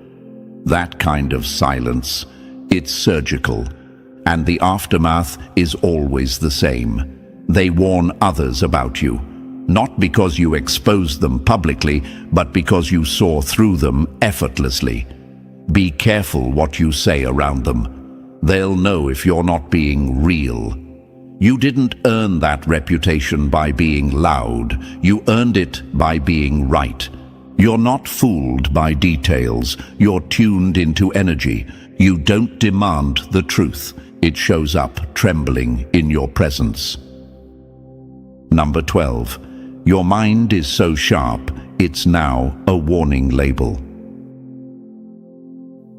That kind of silence, it's surgical, and the aftermath is always the same. They warn others about you. not because you exposed them publicly, but because you saw through them effortlessly. Be careful what you say around them. They'll know if you're not being real. You didn't earn that reputation by being loud. You earned it by being right. You're not fooled by details. You're tuned into energy. You don't demand the truth. It shows up trembling in your presence. Number 12. Your mind is so sharp, it's now a warning label.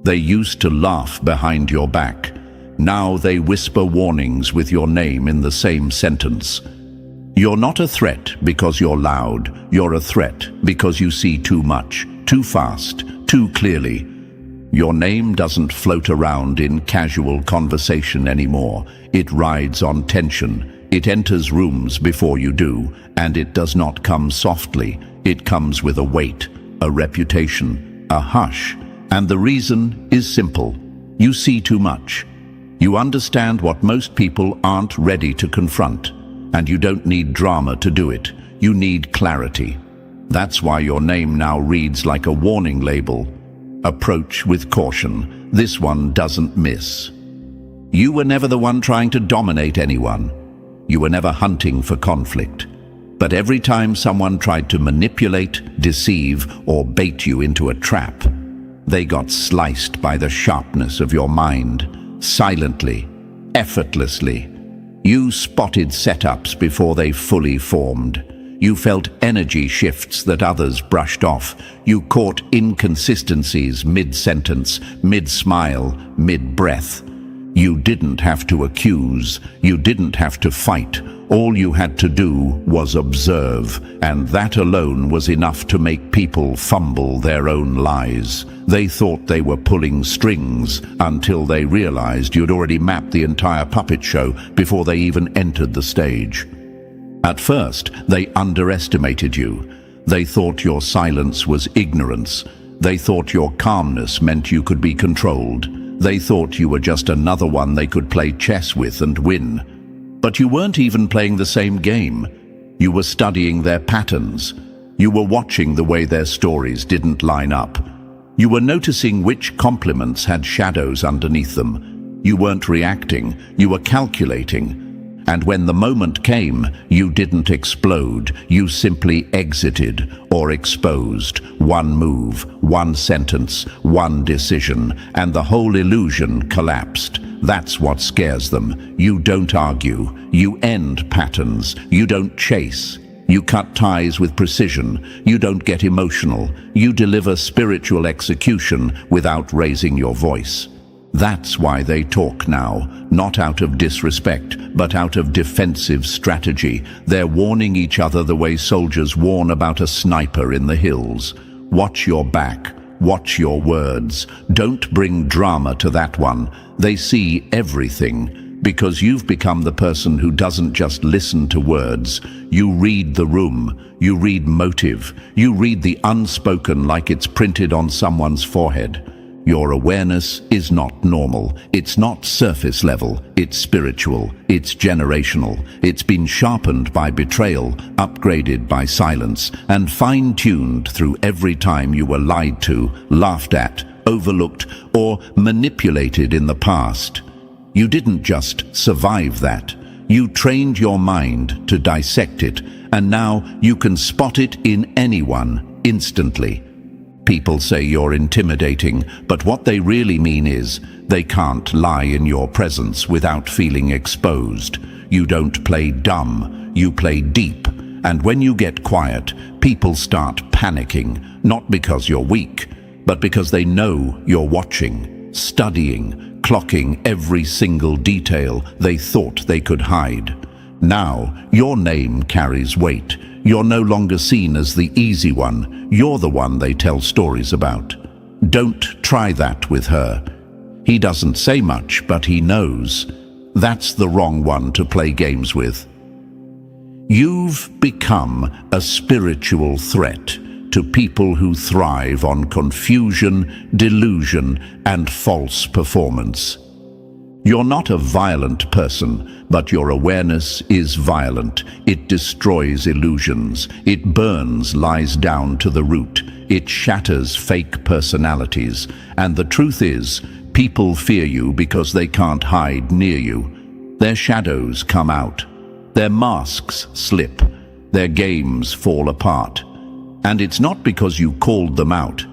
They used to laugh behind your back. Now they whisper warnings with your name in the same sentence. You're not a threat because you're loud. You're a threat because you see too much, too fast, too clearly. Your name doesn't float around in casual conversation anymore. It rides on tension. It enters rooms before you do, and it does not come softly. It comes with a weight, a reputation, a hush. And the reason is simple. You see too much. You understand what most people aren't ready to confront. And you don't need drama to do it. You need clarity. That's why your name now reads like a warning label. Approach with caution. This one doesn't miss. You were never the one trying to dominate anyone. You were never hunting for conflict. But every time someone tried to manipulate, deceive, or bait you into a trap, they got sliced by the sharpness of your mind, silently, effortlessly. You spotted setups before they fully formed. You felt energy shifts that others brushed off. You caught inconsistencies mid-sentence, mid-smile, mid-breath. You didn't have to accuse. You didn't have to fight. All you had to do was observe, and that alone was enough to make people fumble their own lies. They thought they were pulling strings until they realized you'd already mapped the entire puppet show before they even entered the stage. At first, they underestimated you. They thought your silence was ignorance. They thought your calmness meant you could be controlled. They thought you were just another one they could play chess with and win. But you weren't even playing the same game. You were studying their patterns. You were watching the way their stories didn't line up. You were noticing which compliments had shadows underneath them. You weren't reacting. You were calculating. And when the moment came, you didn't explode. You simply exited or exposed. One move, one sentence, one decision, and the whole illusion collapsed. That's what scares them. You don't argue. You end patterns. You don't chase. You cut ties with precision. You don't get emotional. You deliver spiritual execution without raising your voice. That's why they talk now, not out of disrespect, but out of defensive strategy. They're warning each other the way soldiers warn about a sniper in the hills. Watch your back. Watch your words. Don't bring drama to that one. They see everything, because you've become the person who doesn't just listen to words. You read the room. You read motive. You read the unspoken like it's printed on someone's forehead. Your awareness is not normal. It's not surface level. It's spiritual. It's generational. It's been sharpened by betrayal, upgraded by silence, and fine-tuned through every time you were lied to, laughed at, overlooked, or manipulated in the past. You didn't just survive that. You trained your mind to dissect it, and now you can spot it in anyone instantly. People say you're intimidating, but what they really mean is they can't lie in your presence without feeling exposed. You don't play dumb, you play deep. And when you get quiet, people start panicking, not because you're weak, but because they know you're watching, studying, clocking every single detail they thought they could hide. Now, your name carries weight. You're no longer seen as the easy one. You're the one they tell stories about. Don't try that with her. He doesn't say much, but he knows. That's the wrong one to play games with. You've become a spiritual threat to people who thrive on confusion, delusion, and false performance. You're not a violent person, but your awareness is violent. It destroys illusions. It burns lies down to the root. It shatters fake personalities. And the truth is, people fear you because they can't hide near you. Their shadows come out. Their masks slip. Their games fall apart. And it's not because you called them out.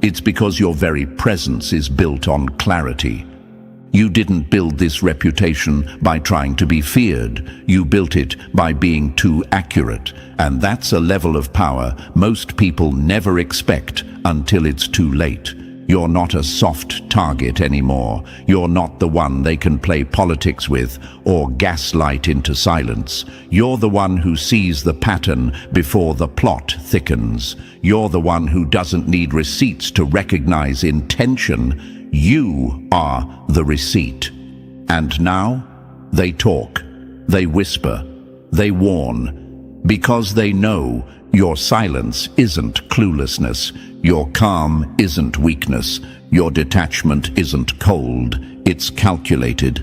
It's because your very presence is built on clarity. You didn't build this reputation by trying to be feared. You built it by being too accurate. And that's a level of power most people never expect until it's too late. You're not a soft target anymore. You're not the one they can play politics with or gaslight into silence. You're the one who sees the pattern before the plot thickens. You're the one who doesn't need receipts to recognize intention. You are the receipt. And now, they talk, they whisper, they warn, because they know your silence isn't cluelessness, your calm isn't weakness, your detachment isn't cold, it's calculated.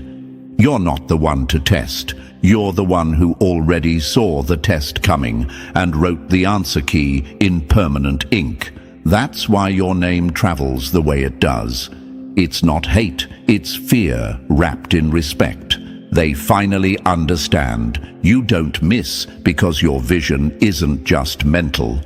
You're not the one to test. You're the one who already saw the test coming and wrote the answer key in permanent ink. That's why your name travels the way it does. It's not hate, it's fear wrapped in respect. They finally understand. You don't miss because your vision isn't just mental.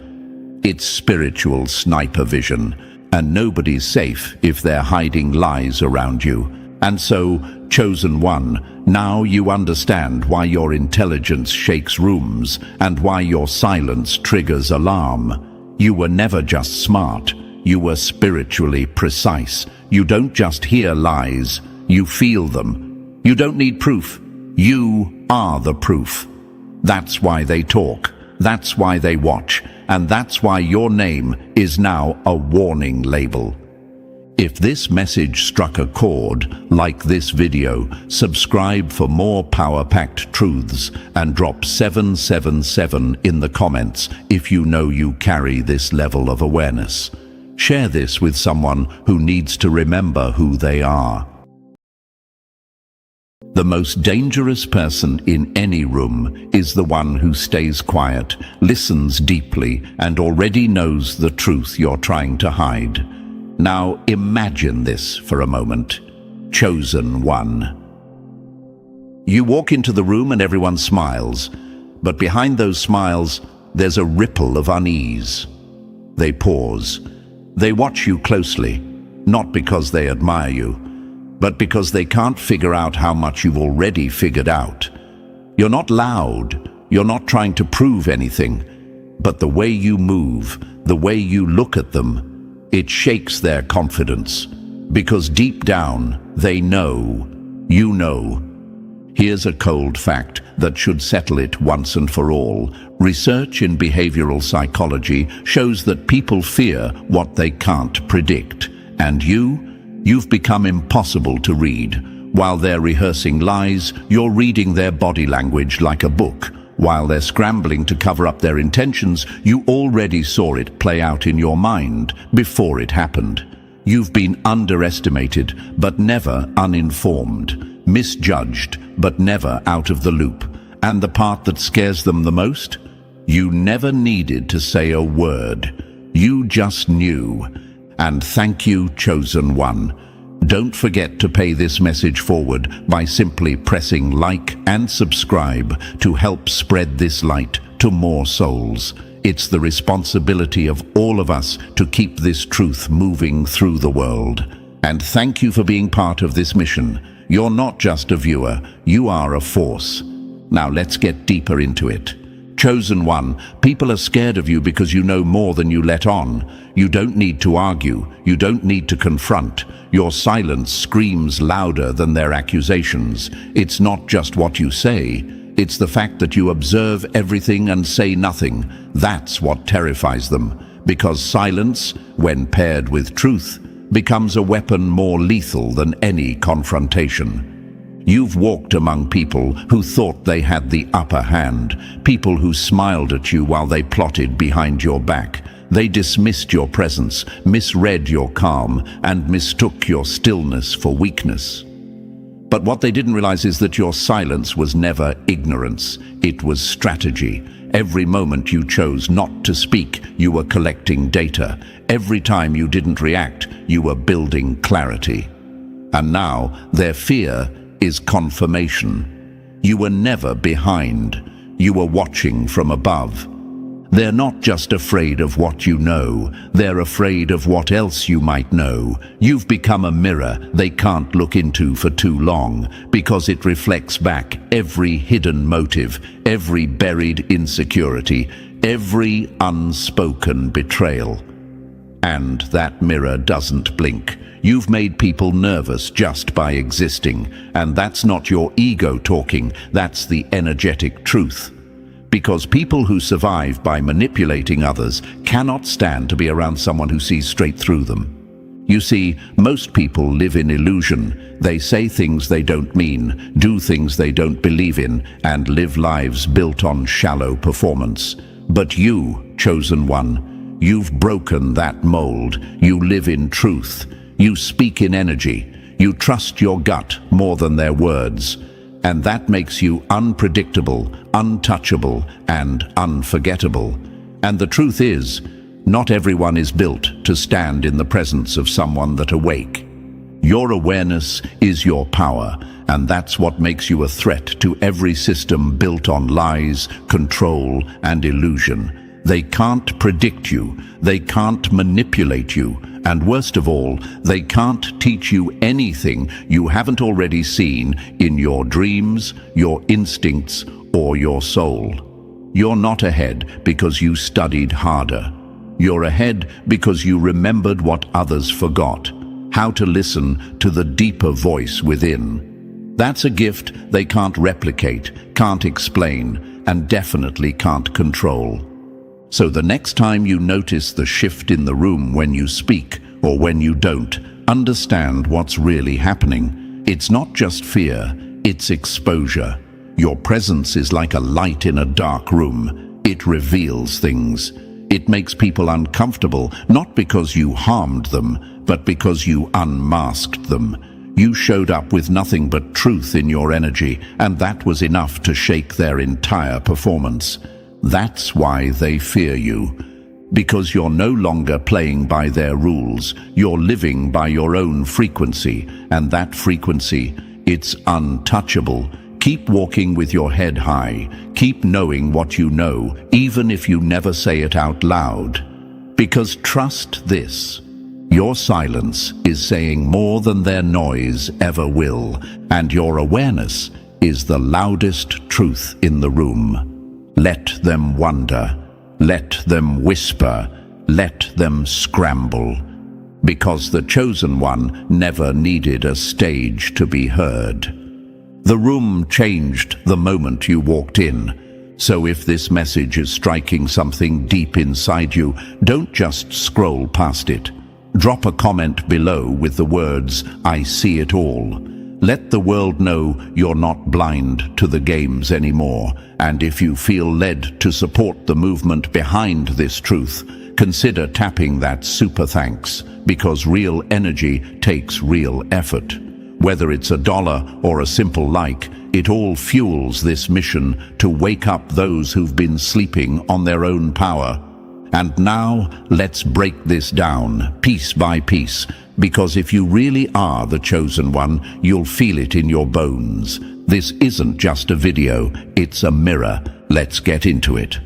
It's spiritual sniper vision, and nobody's safe if they're hiding lies around you. And so, chosen one, now you understand why your intelligence shakes rooms and why your silence triggers alarm. You were never just smart, you were spiritually precise. You don't just hear lies, you feel them. You don't need proof. You are the proof. That's why they talk. That's why they watch. And that's why your name is now a warning label. If this message struck a chord, like this video, subscribe for more power-packed truths and drop 777 in the comments if you know you carry this level of awareness. Share this with someone who needs to remember who they are. The most dangerous person in any room is the one who stays quiet, listens deeply, and already knows the truth you're trying to hide. Now imagine this for a moment. Chosen one. You walk into the room and everyone smiles, but behind those smiles, there's a ripple of unease. They pause. They watch you closely, not because they admire you, but because they can't figure out how much you've already figured out. You're not loud, you're not trying to prove anything, but the way you move, the way you look at them, it shakes their confidence, because deep down, they know, you know. Here's a cold fact that should settle it once and for all. Research in behavioral psychology shows that people fear what they can't predict, and You've become impossible to read. While they're rehearsing lies, you're reading their body language like a book. While they're scrambling to cover up their intentions, you already saw it play out in your mind before it happened. You've been underestimated, but never uninformed. Misjudged, but never out of the loop. And the part that scares them the most? You never needed to say a word. You just knew. And thank you, chosen one. Don't forget to pay this message forward by simply pressing like and subscribe to help spread this light to more souls. It's the responsibility of all of us to keep this truth moving through the world. And thank you for being part of this mission. You're not just a viewer, you are a force. Now let's get deeper into it. Chosen one, people are scared of you because you know more than you let on. You don't need to argue. You don't need to confront. Your silence screams louder than their accusations. It's not just what you say. It's the fact that you observe everything and say nothing. That's what terrifies them. Because silence, when paired with truth, becomes a weapon more lethal than any confrontation. You've walked among people who thought they had the upper hand, people who smiled at you while they plotted behind your back. They dismissed your presence, misread your calm, and mistook your stillness for weakness. But what they didn't realize is that your silence was never ignorance. It was strategy. Every moment you chose not to speak, you were collecting data. Every time you didn't react, you were building clarity. And now, their fear is confirmation. You were never behind. You were watching from above. They're not just afraid of what you know, they're afraid of what else you might know. You've become a mirror they can't look into for too long, because it reflects back every hidden motive, every buried insecurity, every unspoken betrayal. And that mirror doesn't blink. You've made people nervous just by existing, and that's not your ego talking, that's the energetic truth. Because people who survive by manipulating others cannot stand to be around someone who sees straight through them. You see, most people live in illusion. They say things they don't mean, do things they don't believe in, and live lives built on shallow performance. But you, chosen one, you've broken that mold. You live in truth. You speak in energy. You trust your gut more than their words. And that makes you unpredictable, untouchable, and unforgettable. And the truth is, not everyone is built to stand in the presence of someone that awake. Your awareness is your power, and that's what makes you a threat to every system built on lies, control, and illusion. They can't predict you, they can't manipulate you, and worst of all, they can't teach you anything you haven't already seen in your dreams, your instincts, or your soul. You're not ahead because you studied harder. You're ahead because you remembered what others forgot, how to listen to the deeper voice within. That's a gift they can't replicate, can't explain, and definitely can't control. So the next time you notice the shift in the room when you speak, or when you don't, understand what's really happening. It's not just fear, it's exposure. Your presence is like a light in a dark room. It reveals things. It makes people uncomfortable, not because you harmed them, but because you unmasked them. You showed up with nothing but truth in your energy, and that was enough to shake their entire performance. That's why they fear you. Because you're no longer playing by their rules, you're living by your own frequency, and that frequency, it's untouchable. Keep walking with your head high. Keep knowing what you know, even if you never say it out loud. Because trust this, your silence is saying more than their noise ever will, and your awareness is the loudest truth in the room. Let them wonder, let them whisper, let them scramble, because the chosen one never needed a stage to be heard. The room changed the moment you walked in, so if this message is striking something deep inside you, don't just scroll past it. Drop a comment below with the words, "I see it all." Let the world know you're not blind to the games anymore. And if you feel led to support the movement behind this truth, consider tapping that super thanks, because real energy takes real effort. Whether it's $1 or a simple like, it all fuels this mission to wake up those who've been sleeping on their own power. And now, let's break this down, piece by piece, because if you really are the chosen one, you'll feel it in your bones. This isn't just a video, it's a mirror. Let's get into it.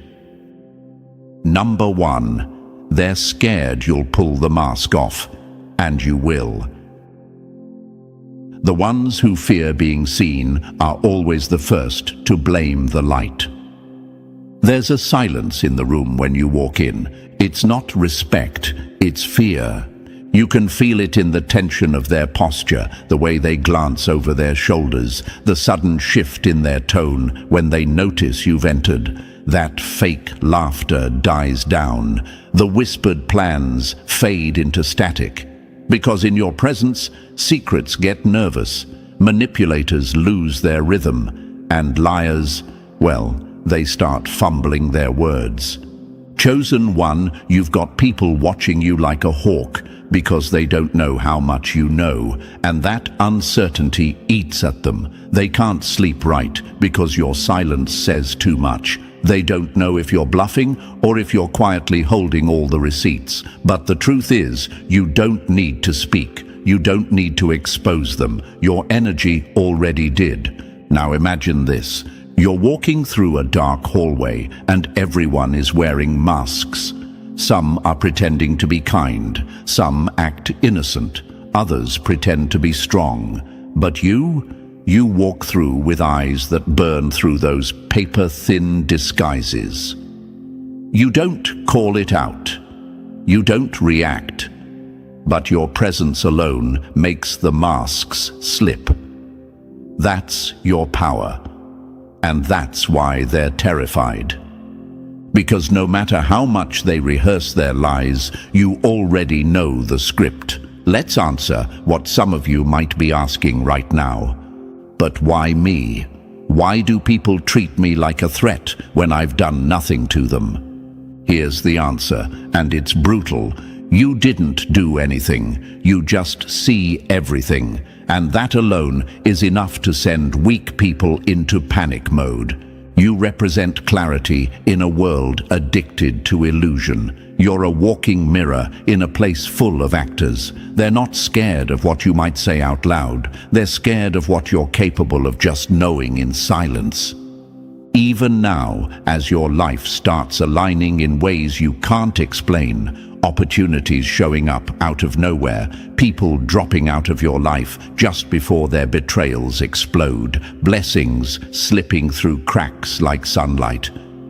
Number 1, they're scared you'll pull the mask off, and you will. The ones who fear being seen are always the first to blame the light. There's a silence in the room when you walk in. It's not respect, it's fear. You can feel it in the tension of their posture, the way they glance over their shoulders, the sudden shift in their tone when they notice you've entered. That fake laughter dies down. The whispered plans fade into static. Because in your presence, secrets get nervous, manipulators lose their rhythm, and liars, well, they start fumbling their words. Chosen one, you've got people watching you like a hawk, because they don't know how much you know, and that uncertainty eats at them. They can't sleep right because your silence says too much. They don't know if you're bluffing or if you're quietly holding all the receipts. But the truth is, you don't need to speak. You don't need to expose them. Your energy already did. Now imagine this. You're walking through a dark hallway and everyone is wearing masks. Some are pretending to be kind, some act innocent, others pretend to be strong. But you walk through with eyes that burn through those paper-thin disguises. You don't call it out. You don't react. But your presence alone makes the masks slip. That's your power. And that's why they're terrified. Because no matter how much they rehearse their lies, you already know the script. Let's answer what some of you might be asking right now. But why me? Why do people treat me like a threat when I've done nothing to them? Here's the answer, and it's brutal. You didn't do anything. You just see everything. And that alone is enough to send weak people into panic mode. You represent clarity in a world addicted to illusion. You're a walking mirror in a place full of actors. They're not scared of what you might say out loud. They're scared of what you're capable of just knowing in silence. Even now, as your life starts aligning in ways you can't explain, opportunities showing up out of nowhere, people dropping out of your life just before their betrayals explode, blessings slipping through cracks like sunlight.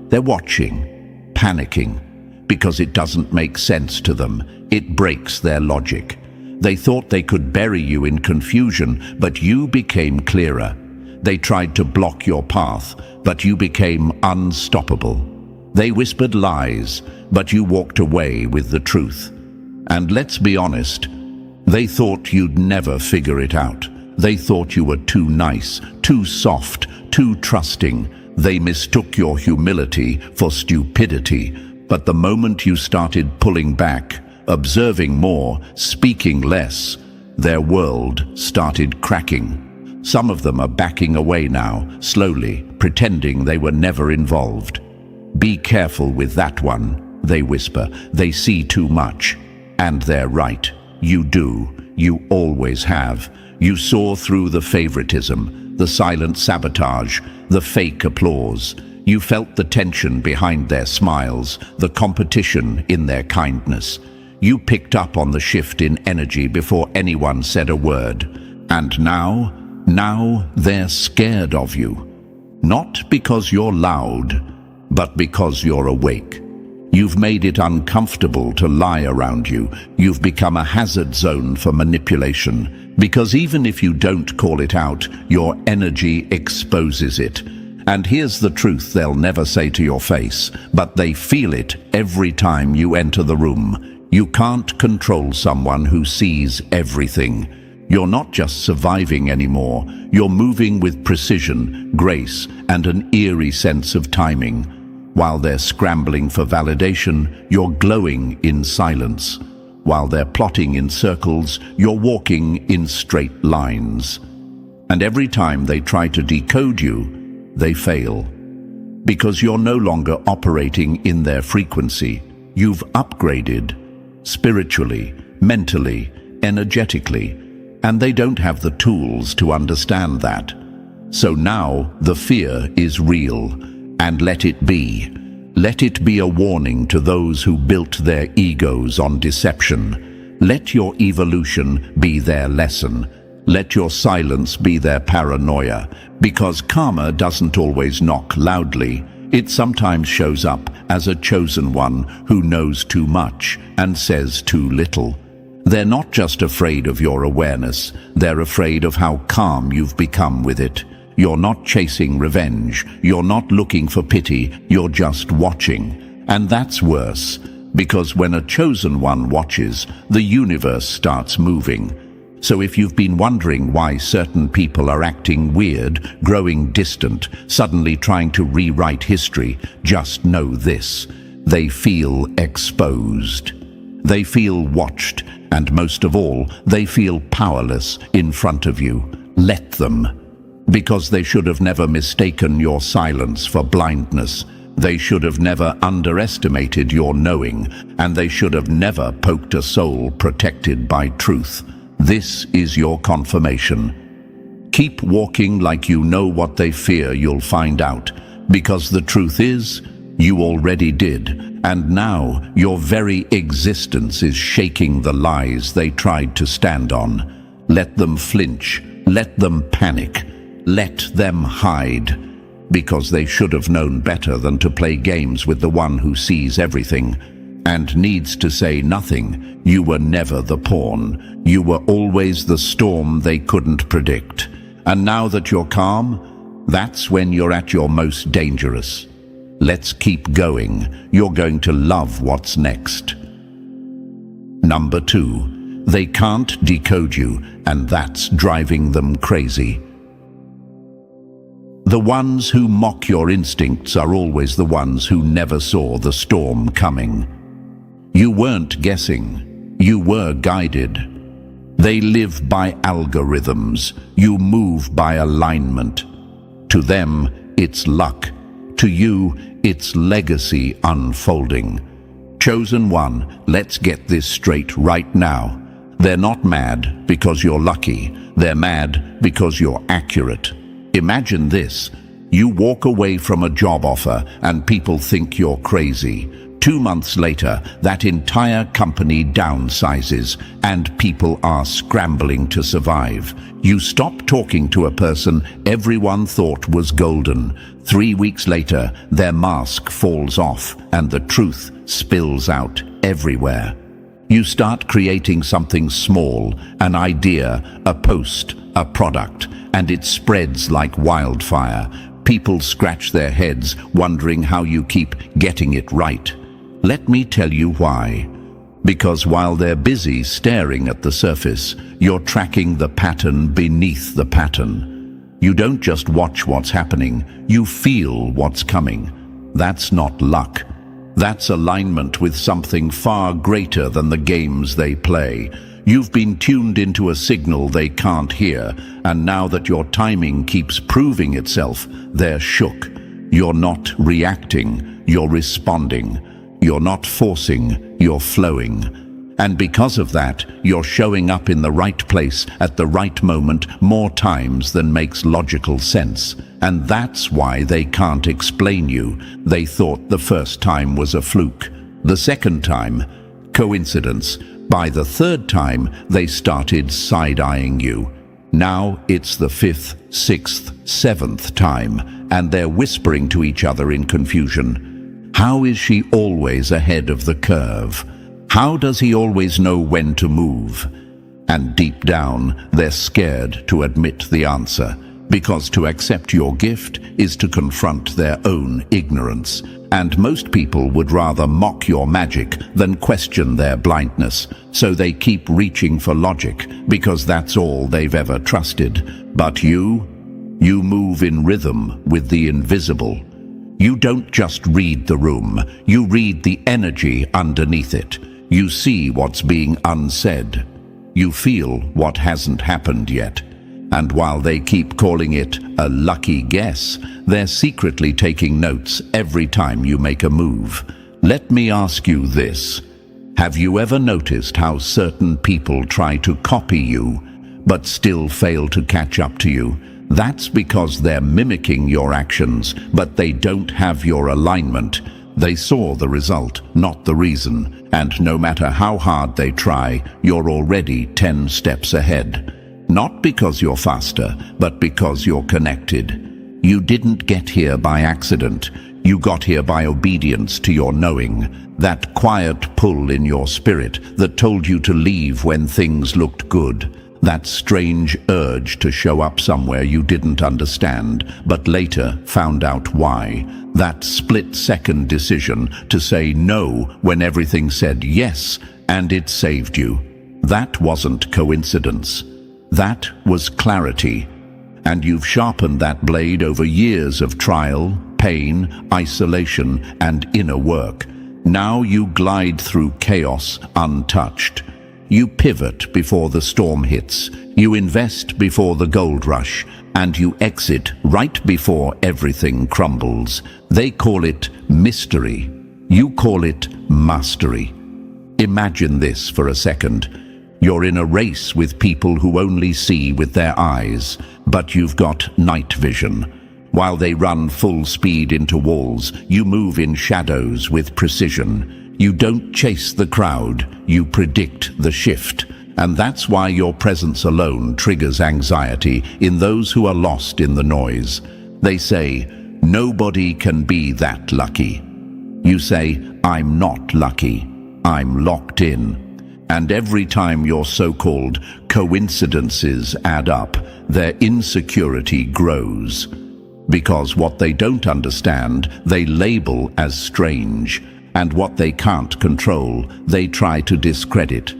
They're watching, panicking, because it doesn't make sense to them. It breaks their logic. They thought they could bury you in confusion, but you became clearer. They tried to block your path, but you became unstoppable. They whispered lies, but you walked away with the truth. And let's be honest, they thought you'd never figure it out. They thought you were too nice, too soft, too trusting. They mistook your humility for stupidity. But the moment you started pulling back, observing more, speaking less, their world started cracking. Some of them are backing away now, slowly, pretending they were never involved. Be careful with that one, they whisper. They see too much. And they're right. You do. You always have. You saw through the favoritism, the silent sabotage, the fake applause. You felt the tension behind their smiles, the competition in their kindness. You picked up on the shift in energy before anyone said a word. And now they're scared of you. Not because you're loud, but because you're awake. You've made it uncomfortable to lie around you. You've become a hazard zone for manipulation. Because even if you don't call it out, your energy exposes it. And here's the truth they'll never say to your face, but they feel it every time you enter the room. You can't control someone who sees everything. You're not just surviving anymore. You're moving with precision, grace, and an eerie sense of timing. While they're scrambling for validation, you're glowing in silence. While they're plotting in circles, you're walking in straight lines. And every time they try to decode you, they fail. Because you're no longer operating in their frequency. You've upgraded, spiritually, mentally, energetically, and they don't have the tools to understand that. So now the fear is real, and let it be. Let it be a warning to those who built their egos on deception. Let your evolution be their lesson. Let your silence be their paranoia, because karma doesn't always knock loudly. It sometimes shows up as a chosen one who knows too much and says too little. They're not just afraid of your awareness, they're afraid of how calm you've become with it. You're not chasing revenge, you're not looking for pity, you're just watching. And that's worse, because when a chosen one watches, the universe starts moving. So if you've been wondering why certain people are acting weird, growing distant, suddenly trying to rewrite history, just know this: they feel exposed. They feel watched, And most of all, they feel powerless in front of you. Let them. Because they should have never mistaken your silence for blindness. They should have never underestimated your knowing, and they should have never poked a soul protected by truth. This is your confirmation. Keep walking like you know what they fear you'll find out, because the truth is, you already did, and now your very existence is shaking the lies they tried to stand on. Let them flinch, let them panic, let them hide, because they should have known better than to play games with the one who sees everything and needs to say nothing. You were never the pawn. You were always the storm they couldn't predict. And now that you're calm, that's when you're at your most dangerous. Let's keep going. You're going to love what's next. Number 2, they can't decode you, and that's driving them crazy. The ones who mock your instincts are always the ones who never saw the storm coming. You weren't guessing. You were guided. They live by algorithms. You move by alignment. To them, it's luck. To you, it's legacy unfolding. Chosen one, let's get this straight right now. They're not mad because you're lucky. They're mad because you're accurate. Imagine this. You walk away from a job offer and people think you're crazy. 2 months later, that entire company downsizes and people are scrambling to survive. You stop talking to a person everyone thought was golden. 3 weeks later, their mask falls off and the truth spills out everywhere. You start creating something small, an idea, a post, a product, and it spreads like wildfire. People scratch their heads, wondering how you keep getting it right. Let me tell you why. Because while they're busy staring at the surface, you're tracking the pattern beneath the pattern. You don't just watch what's happening, you feel what's coming. That's not luck. That's alignment with something far greater than the games they play. You've been tuned into a signal they can't hear, and now that your timing keeps proving itself, they're shook. You're not reacting, you're responding. You're not forcing, you're flowing. And because of that, you're showing up in the right place at the right moment more times than makes logical sense. And that's why they can't explain you. They thought the first time was a fluke. The second time, coincidence. By the third time, they started side-eyeing you. Now it's the 5th, 6th, 7th time, and they're whispering to each other in confusion. How is she always ahead of the curve? How does he always know when to move? And deep down, they're scared to admit the answer, because to accept your gift is to confront their own ignorance. And most people would rather mock your magic than question their blindness, so they keep reaching for logic, because that's all they've ever trusted. But you move in rhythm with the invisible. You don't just read the room, you read the energy underneath it. You see what's being unsaid. You feel what hasn't happened yet. And while they keep calling it a lucky guess, they're secretly taking notes every time you make a move. Let me ask you this. Have you ever noticed how certain people try to copy you, but still fail to catch up to you? That's because they're mimicking your actions, but they don't have your alignment. They saw the result, not the reason, and no matter how hard they try, you're already 10 steps ahead. Not because you're faster, but because you're connected. You didn't get here by accident. You got here by obedience to your knowing, that quiet pull in your spirit that told you to leave when things looked good. That strange urge to show up somewhere you didn't understand, but later found out why. That split-second decision to say no when everything said yes, and it saved you. That wasn't coincidence. That was clarity. And you've sharpened that blade over years of trial, pain, isolation, and inner work. Now you glide through chaos untouched. You pivot before the storm hits. You invest before the gold rush. And you exit right before everything crumbles. They call it mystery. You call it mastery. Imagine this for a second. You're in a race with people who only see with their eyes, but you've got night vision. While they run full speed into walls, you move in shadows with precision. You don't chase the crowd, you predict the shift. And that's why your presence alone triggers anxiety in those who are lost in the noise. They say, nobody can be that lucky. You say, I'm not lucky. I'm locked in. And every time your so-called coincidences add up, their insecurity grows. Because what they don't understand, they label as strange. And what they can't control, they try to discredit.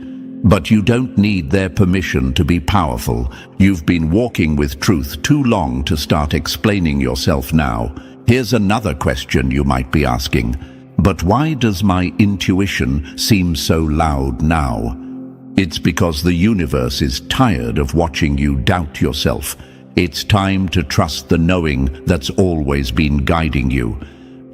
But you don't need their permission to be powerful. You've been walking with truth too long to start explaining yourself now. Here's another question you might be asking. But why does my intuition seem so loud now? It's because the universe is tired of watching you doubt yourself. It's time to trust the knowing that's always been guiding you.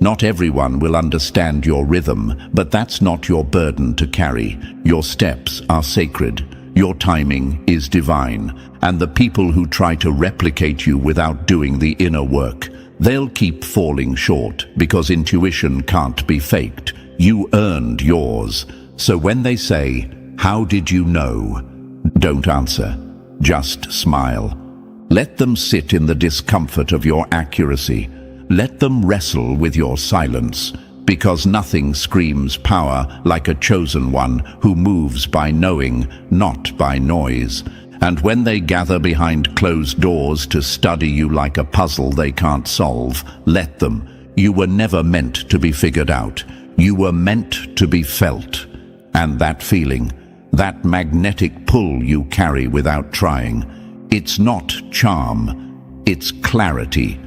Not everyone will understand your rhythm, but that's not your burden to carry. Your steps are sacred. Your timing is divine. And the people who try to replicate you without doing the inner work, they'll keep falling short because intuition can't be faked. You earned yours. So when they say, "How did you know?" don't answer. Just smile. Let them sit in the discomfort of your accuracy. Let them wrestle with your silence, because nothing screams power like a chosen one who moves by knowing, not by noise. And when they gather behind closed doors to study you like a puzzle they can't solve, let them. You were never meant to be figured out. You were meant to be felt. And that feeling, that magnetic pull you carry without trying, it's not charm, it's clarity.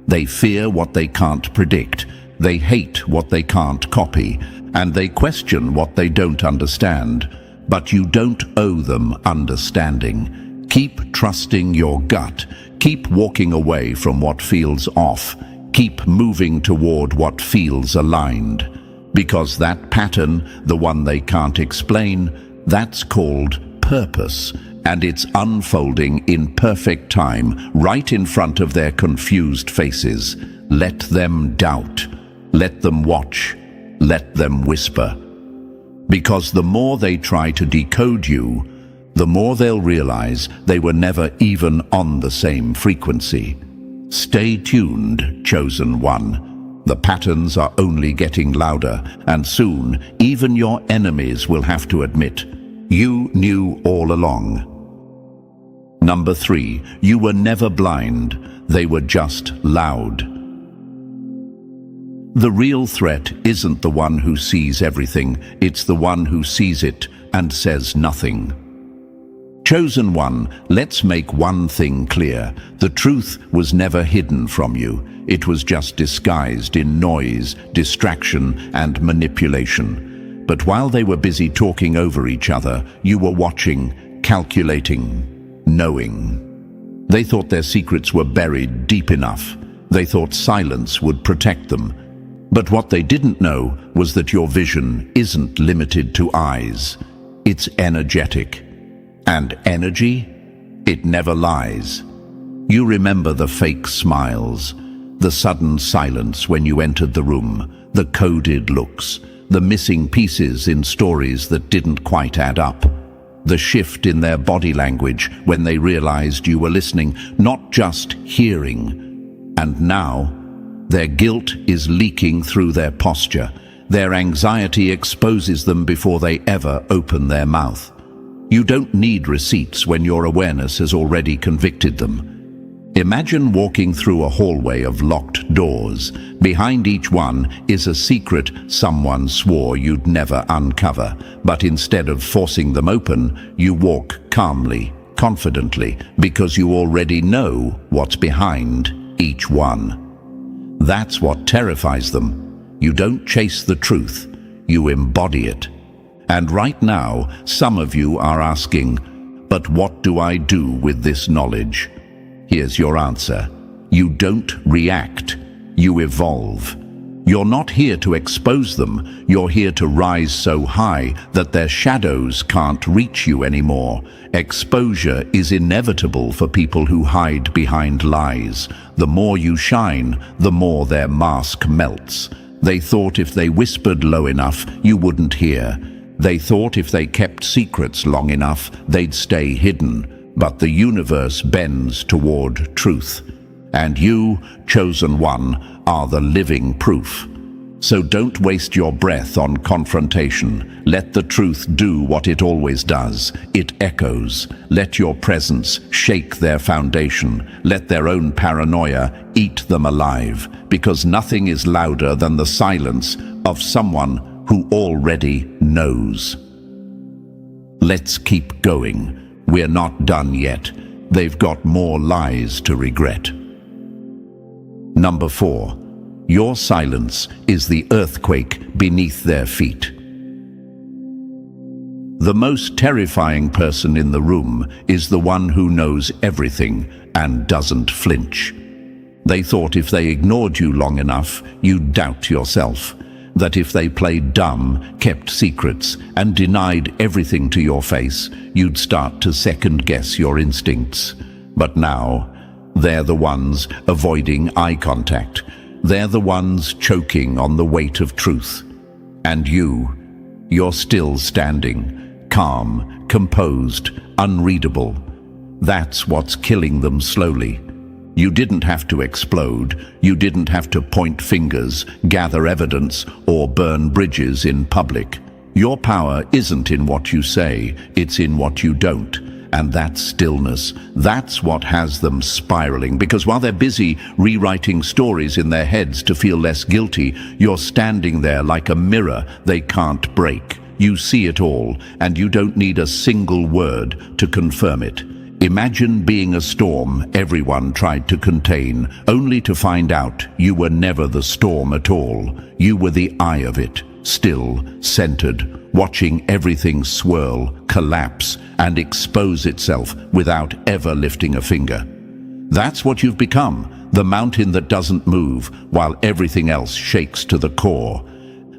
They fear what they can't predict, they hate what they can't copy, and they question what they don't understand. But you don't owe them understanding. Keep trusting your gut. Keep walking away from what feels off. Keep moving toward what feels aligned. Because that pattern, the one they can't explain, that's called purpose. And it's unfolding in perfect time, right in front of their confused faces. Let them doubt. Let them watch. Let them whisper. Because the more they try to decode you, the more they'll realize they were never even on the same frequency. Stay tuned, chosen one. The patterns are only getting louder, and soon even your enemies will have to admit, you knew all along. Number 3, you were never blind, they were just loud. The real threat isn't the one who sees everything, it's the one who sees it and says nothing. Chosen one, let's make one thing clear. The truth was never hidden from you. It was just disguised in noise, distraction, and manipulation. But while they were busy talking over each other, you were watching, calculating, knowing. They thought their secrets were buried deep enough. They thought silence would protect them. But what they didn't know was that your vision isn't limited to eyes. It's energetic. And energy, it never lies. You remember the fake smiles, the sudden silence when you entered the room, the coded looks, the missing pieces in stories that didn't quite add up, the shift in their body language when they realized you were listening, not just hearing. And now, their guilt is leaking through their posture. Their anxiety exposes them before they ever open their mouth. You don't need receipts when your awareness has already convicted them. Imagine walking through a hallway of locked doors. Behind each one is a secret someone swore you'd never uncover. But instead of forcing them open, you walk calmly, confidently, because you already know what's behind each one. That's what terrifies them. You don't chase the truth, you embody it. And right now, some of you are asking, but what do I do with this knowledge? Here's your answer. You don't react, you evolve. You're not here to expose them, you're here to rise so high that their shadows can't reach you anymore. Exposure is inevitable for people who hide behind lies. The more you shine, the more their mask melts. They thought if they whispered low enough, you wouldn't hear. They thought if they kept secrets long enough, they'd stay hidden. But the universe bends toward truth. And you, chosen one, are the living proof. So don't waste your breath on confrontation. Let the truth do what it always does. It echoes. Let your presence shake their foundation. Let their own paranoia eat them alive. Because nothing is louder than the silence of someone who already knows. Let's keep going. We're not done yet. They've got more lies to regret. Number 4. Your silence is the earthquake beneath their feet. The most terrifying person in the room is the one who knows everything and doesn't flinch. They thought if they ignored you long enough, you'd doubt yourself. That if they played dumb, kept secrets, and denied everything to your face, you'd start to second-guess your instincts. But now, they're the ones avoiding eye contact. They're the ones choking on the weight of truth. And you're still standing, calm, composed, unreadable. That's what's killing them slowly. You didn't have to explode. You didn't have to point fingers, gather evidence, or burn bridges in public. Your power isn't in what you say, it's in what you don't. And that stillness, that's what has them spiraling, because while they're busy rewriting stories in their heads to feel less guilty, you're standing there like a mirror they can't break. You see it all, and you don't need a single word to confirm it. Imagine being a storm everyone tried to contain, only to find out you were never the storm at all. You were the eye of it, still, centered, watching everything swirl, collapse, and expose itself without ever lifting a finger. That's what you've become, the mountain that doesn't move while everything else shakes to the core.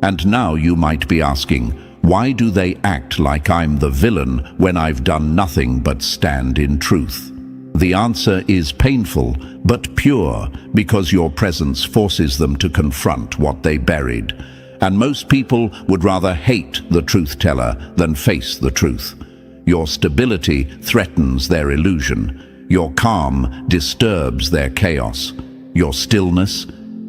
And now you might be asking, why do they act like I'm the villain when I've done nothing but stand in truth? The answer is painful, but pure, because your presence forces them to confront what they buried. And most people would rather hate the truth teller than face the truth. Your stability threatens their illusion. Your calm disturbs their chaos. Your stillness,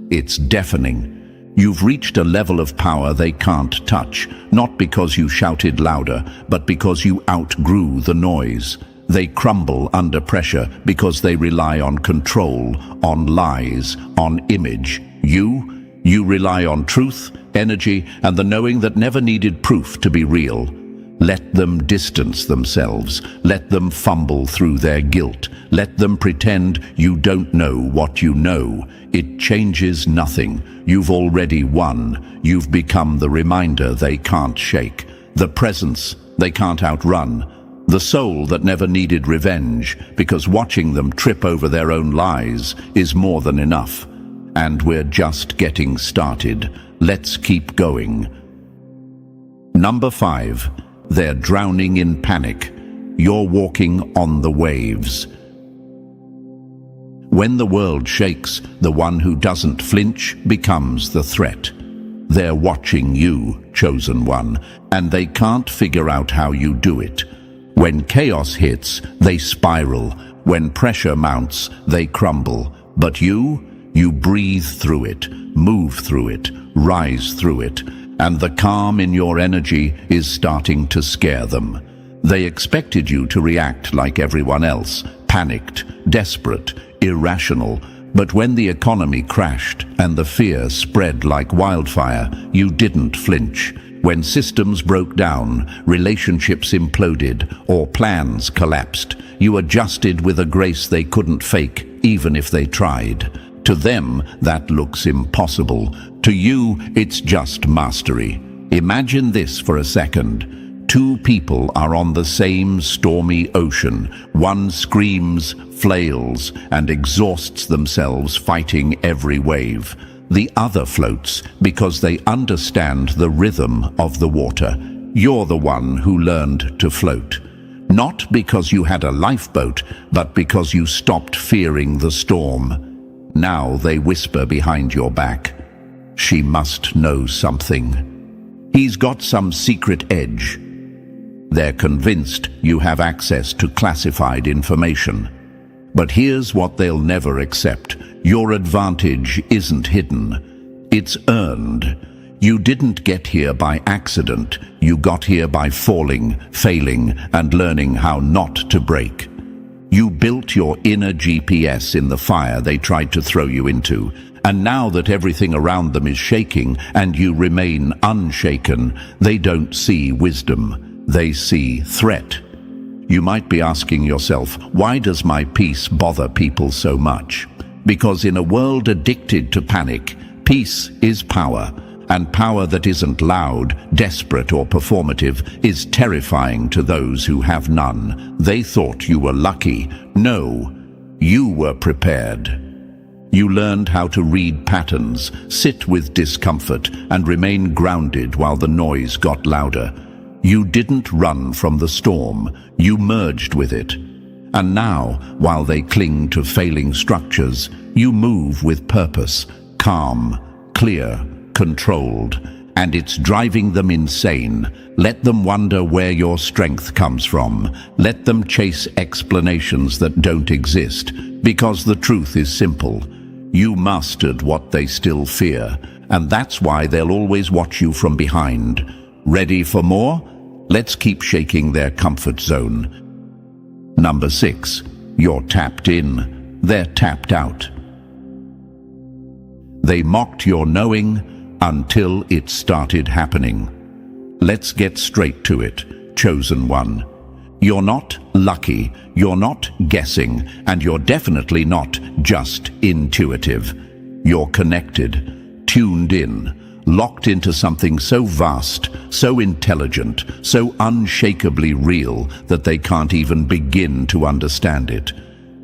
it's deafening. You've reached a level of power they can't touch, not because you shouted louder, but because you outgrew the noise. They crumble under pressure because they rely on control, on lies, on image. You rely on truth, energy, and the knowing that never needed proof to be real. Let them distance themselves. Let them fumble through their guilt. Let them pretend you don't know what you know. It changes nothing. You've already won. You've become the reminder they can't shake, the presence they can't outrun, the soul that never needed revenge, because watching them trip over their own lies is more than enough. And we're just getting started. Let's keep going. Number 5. They're drowning in panic. You're walking on the waves. When the world shakes, the one who doesn't flinch becomes the threat. They're watching you, chosen one, and they can't figure out how you do it. When chaos hits, they spiral. When pressure mounts, they crumble. But you breathe through it, move through it, rise through it, and the calm in your energy is starting to scare them. They expected you to react like everyone else, panicked, desperate, irrational. But when the economy crashed and the fear spread like wildfire, you didn't flinch. When systems broke down, relationships imploded, or plans collapsed, you adjusted with a grace they couldn't fake, even if they tried. To them, that looks impossible. To you, it's just mastery. Imagine this for a second. Two people are on the same stormy ocean. One screams, flails, and exhausts themselves fighting every wave. The other floats because they understand the rhythm of the water. You're the one who learned to float. Not because you had a lifeboat, but because you stopped fearing the storm. Now they whisper behind your back, "She must know something. He's got some secret edge." They're convinced you have access to classified information. But here's what they'll never accept. Your advantage isn't hidden. It's earned. You didn't get here by accident. You got here by falling, failing, and learning how not to break. You built your inner GPS in the fire they tried to throw you into. And now that everything around them is shaking and you remain unshaken, they don't see wisdom. They see threat. You might be asking yourself, why does my peace bother people so much? Because in a world addicted to panic, peace is power. And power that isn't loud, desperate, or performative is terrifying to those who have none. They thought you were lucky. No, you were prepared. You learned how to read patterns, sit with discomfort, and remain grounded while the noise got louder. You didn't run from the storm. You merged with it. And now, while they cling to failing structures, you move with purpose, calm, clear, controlled, and it's driving them insane. Let them wonder where your strength comes from. Let them chase explanations that don't exist, because the truth is simple. You mastered what they still fear, and that's why they'll always watch you from behind. Ready for more? Let's keep shaking their comfort zone. Number 6. You're tapped in. They're tapped out. They mocked your knowing until it started happening. Let's get straight to it, chosen one. You're not lucky, you're not guessing, and you're definitely not just intuitive. You're connected, tuned in, locked into something so vast, so intelligent, so unshakably real that they can't even begin to understand it.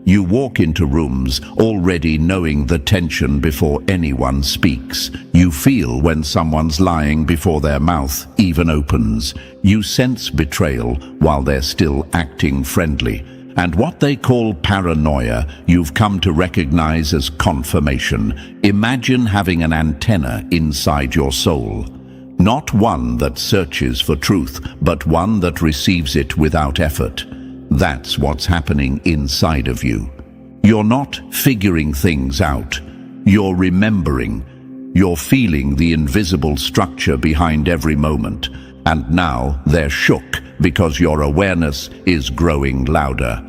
You walk into rooms already knowing the tension before anyone speaks. You feel when someone's lying before their mouth even opens. You sense betrayal while they're still acting friendly. And what they call paranoia, you've come to recognize as confirmation. Imagine having an antenna inside your soul. Not one that searches for truth, but one that receives it without effort. That's what's happening inside of you. You're not figuring things out. You're remembering. You're feeling the invisible structure behind every moment. And now they're shook because your awareness is growing louder.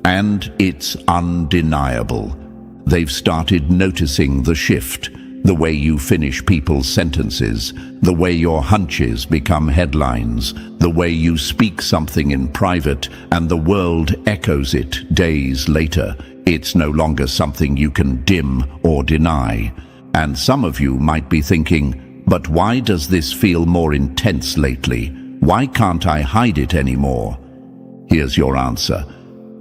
And it's undeniable. They've started noticing the shift. The way you finish people's sentences, the way your hunches become headlines, the way you speak something in private and the world echoes it days later. It's no longer something you can dim or deny. And some of you might be thinking, but why does this feel more intense lately? Why can't I hide it anymore? Here's your answer.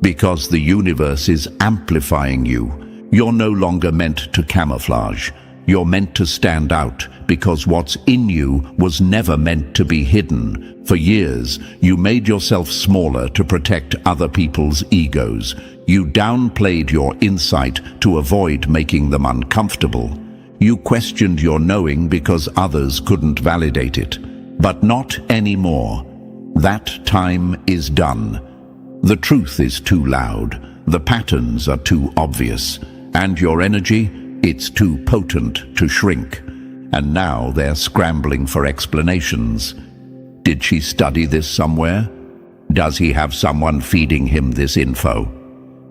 Because the universe is amplifying you. You're no longer meant to camouflage. You're meant to stand out because what's in you was never meant to be hidden. For years, you made yourself smaller to protect other people's egos. You downplayed your insight to avoid making them uncomfortable. You questioned your knowing because others couldn't validate it. But not anymore. That time is done. The truth is too loud. The patterns are too obvious. And your energy? It's too potent to shrink. And now they're scrambling for explanations. Did she study this somewhere? Does he have someone feeding him this info?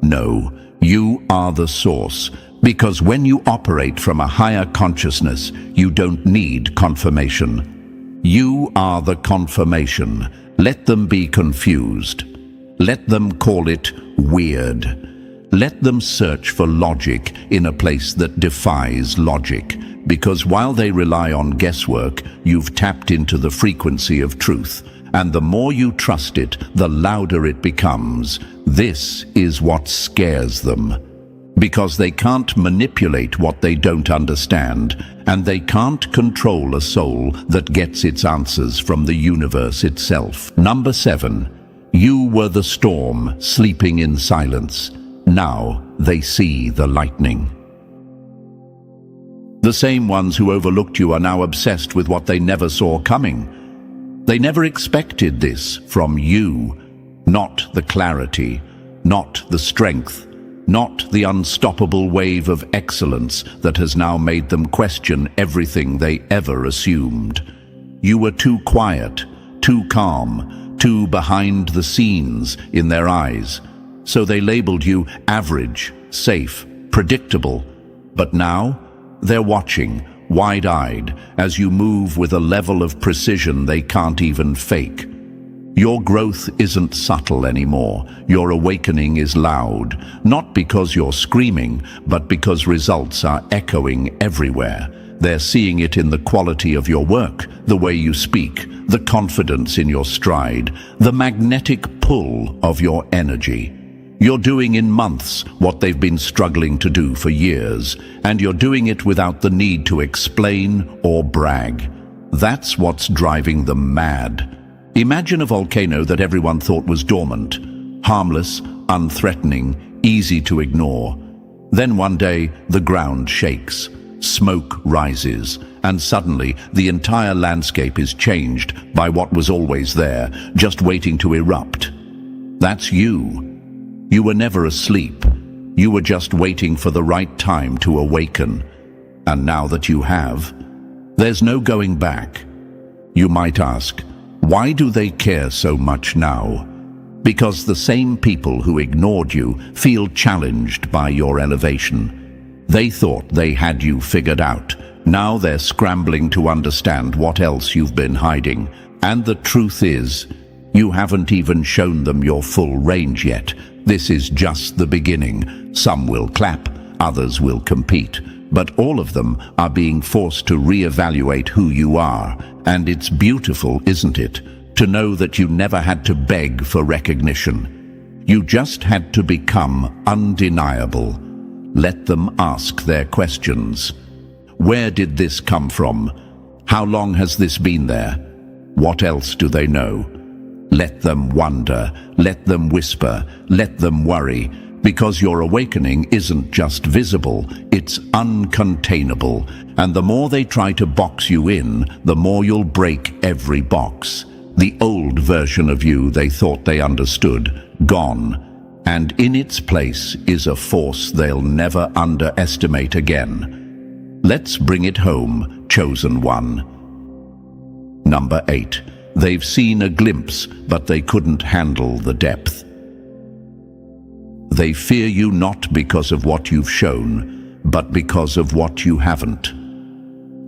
No, you are the source. Because when you operate from a higher consciousness, you don't need confirmation. You are the confirmation. Let them be confused. Let them call it weird. Let them search for logic in a place that defies logic, because while they rely on guesswork, you've tapped into the frequency of truth. And the more you trust it, the louder it becomes. This is what scares them. Because they can't manipulate what they don't understand, and they can't control a soul that gets its answers from the universe itself. Number 7. You were the storm, sleeping in silence. Now they see the lightning. The same ones who overlooked you are now obsessed with what they never saw coming. They never expected this from you. Not the clarity, not the strength, not the unstoppable wave of excellence that has now made them question everything they ever assumed. You were too quiet, too calm, too behind the scenes in their eyes. So they labeled you average, safe, predictable. But now, they're watching, wide-eyed, as you move with a level of precision they can't even fake. Your growth isn't subtle anymore. Your awakening is loud, not because you're screaming, but because results are echoing everywhere. They're seeing it in the quality of your work, the way you speak, the confidence in your stride, the magnetic pull of your energy. You're doing in months what they've been struggling to do for years, and you're doing it without the need to explain or brag. That's what's driving them mad. Imagine a volcano that everyone thought was dormant, harmless, unthreatening, easy to ignore. Then one day, the ground shakes, smoke rises, and suddenly the entire landscape is changed by what was always there, just waiting to erupt. That's you. You were never asleep. You were just waiting for the right time to awaken. And now that you have, there's no going back. You might ask, why do they care so much now? Because the same people who ignored you feel challenged by your elevation. They thought they had you figured out. Now they're scrambling to understand what else you've been hiding. And the truth is, you haven't even shown them your full range yet. This is just the beginning. Some will clap, others will compete. But all of them are being forced to reevaluate who you are. And it's beautiful, isn't it, to know that you never had to beg for recognition. You just had to become undeniable. Let them ask their questions. Where did this come from? How long has this been there? What else do they know? Let them wonder, let them whisper, let them worry, because your awakening isn't just visible, it's uncontainable. And the more they try to box you in, the more you'll break every box. The old version of you they thought they understood, gone. And in its place is a force they'll never underestimate again. Let's bring it home, chosen one. Number 8. They've seen a glimpse, but they couldn't handle the depth. They fear you not because of what you've shown, but because of what you haven't.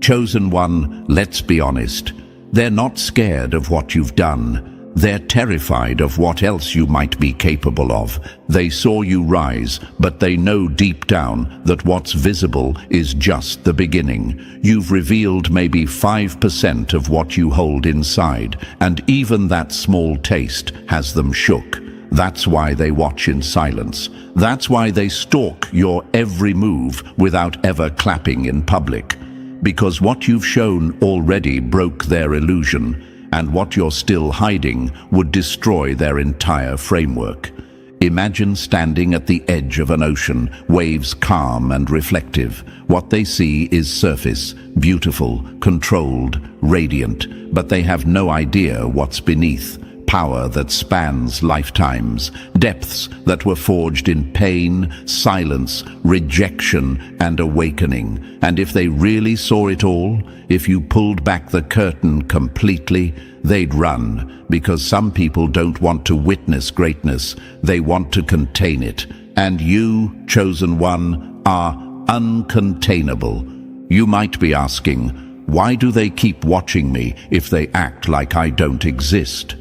Chosen one, let's be honest. They're not scared of what you've done. They're terrified of what else you might be capable of. They saw you rise, but they know deep down that what's visible is just the beginning. You've revealed maybe 5% of what you hold inside, and even that small taste has them shook. That's why they watch in silence. That's why they stalk your every move without ever clapping in public. Because what you've shown already broke their illusion, and what you're still hiding would destroy their entire framework. Imagine standing at the edge of an ocean, waves calm and reflective. What they see is surface, beautiful, controlled, radiant, but they have no idea what's beneath. Power that spans lifetimes, depths that were forged in pain, silence, rejection, and awakening. And if they really saw it all, if you pulled back the curtain completely, they'd run, because some people don't want to witness greatness, they want to contain it. And you, chosen one, are uncontainable. You might be asking, why do they keep watching me if they act like I don't exist?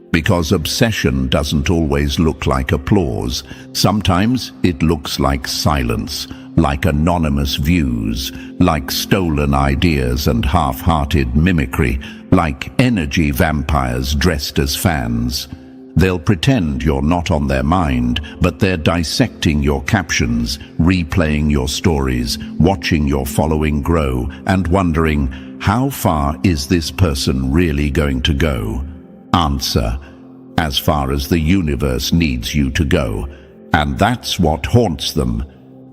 Because obsession doesn't always look like applause. Sometimes it looks like silence. like anonymous views, like stolen ideas and half-hearted mimicry, like energy vampires dressed as fans. They'll pretend you're not on their mind, but they're dissecting your captions, replaying your stories, watching your following grow, and wondering, how far is this person really going to go? Answer: as far as the universe needs you to go. And that's what haunts them.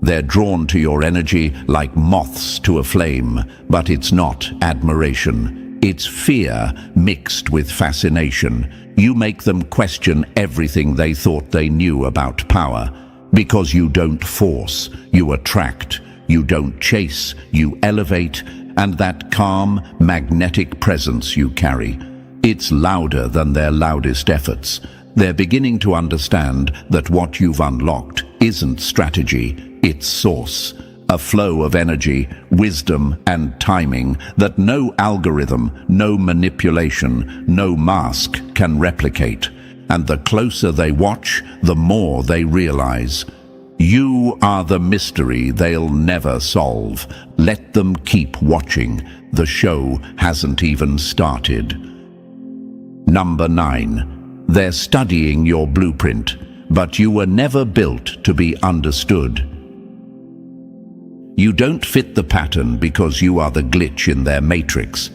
They're drawn to your energy like moths to a flame, but it's not admiration. It's fear mixed with fascination. You make them question everything they thought they knew about power. Because you don't force, you attract. You don't chase, you elevate. And that calm, magnetic presence you carry, it's louder than their loudest efforts. They're beginning to understand that what you've unlocked isn't strategy, it's source. A flow of energy, wisdom, and timing that no algorithm, no manipulation, no mask can replicate. And the closer they watch, the more they realize. You are the mystery they'll never solve. Let them keep watching. The show hasn't even started. Number 9. They're studying your blueprint, but you were never built to be understood. You don't fit the pattern because you are the glitch in their matrix.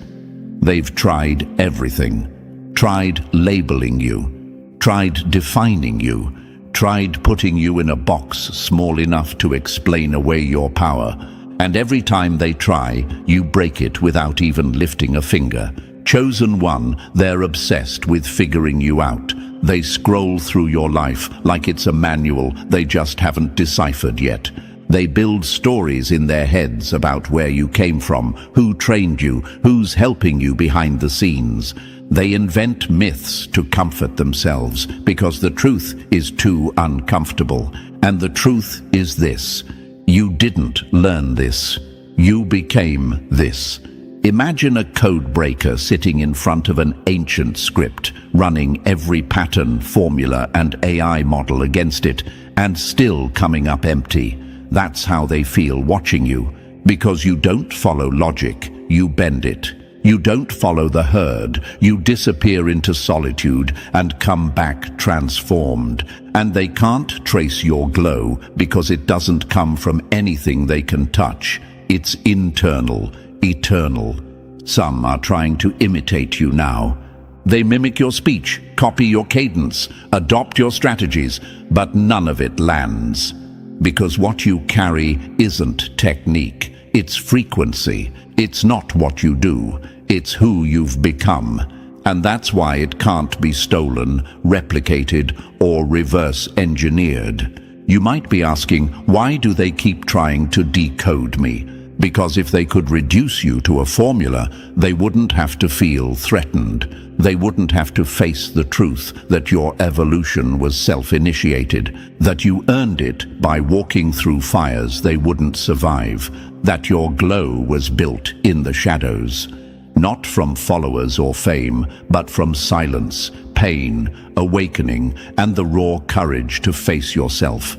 They've tried everything. Tried labeling you. Tried defining you. Tried putting you in a box small enough to explain away your power. And every time they try, you break it without even lifting a finger. Chosen one, they're obsessed with figuring you out. They scroll through your life like it's a manual they just haven't deciphered yet. They build stories in their heads about where you came from, who trained you, who's helping you behind the scenes. They invent myths to comfort themselves because the truth is too uncomfortable. And the truth is this: you didn't learn this. You became this. Imagine a code breaker sitting in front of an ancient script, running every pattern, formula, and AI model against it, and still coming up empty. That's how they feel watching you. Because you don't follow logic, you bend it. You don't follow the herd, you disappear into solitude and come back transformed. And they can't trace your glow because it doesn't come from anything they can touch. It's internal, eternal. Some are trying to imitate you now. They mimic your speech, copy your cadence, adopt your strategies, but none of it lands. Because what you carry isn't technique, it's frequency. It's not what you do, it's who you've become. And that's why it can't be stolen, replicated, or reverse engineered. You might be asking, why do they keep trying to decode me? Because if they could reduce you to a formula, they wouldn't have to feel threatened. They wouldn't have to face the truth that your evolution was self-initiated, that you earned it by walking through fires they wouldn't survive, that your glow was built in the shadows. Not from followers or fame, but from silence, pain, awakening, and the raw courage to face yourself.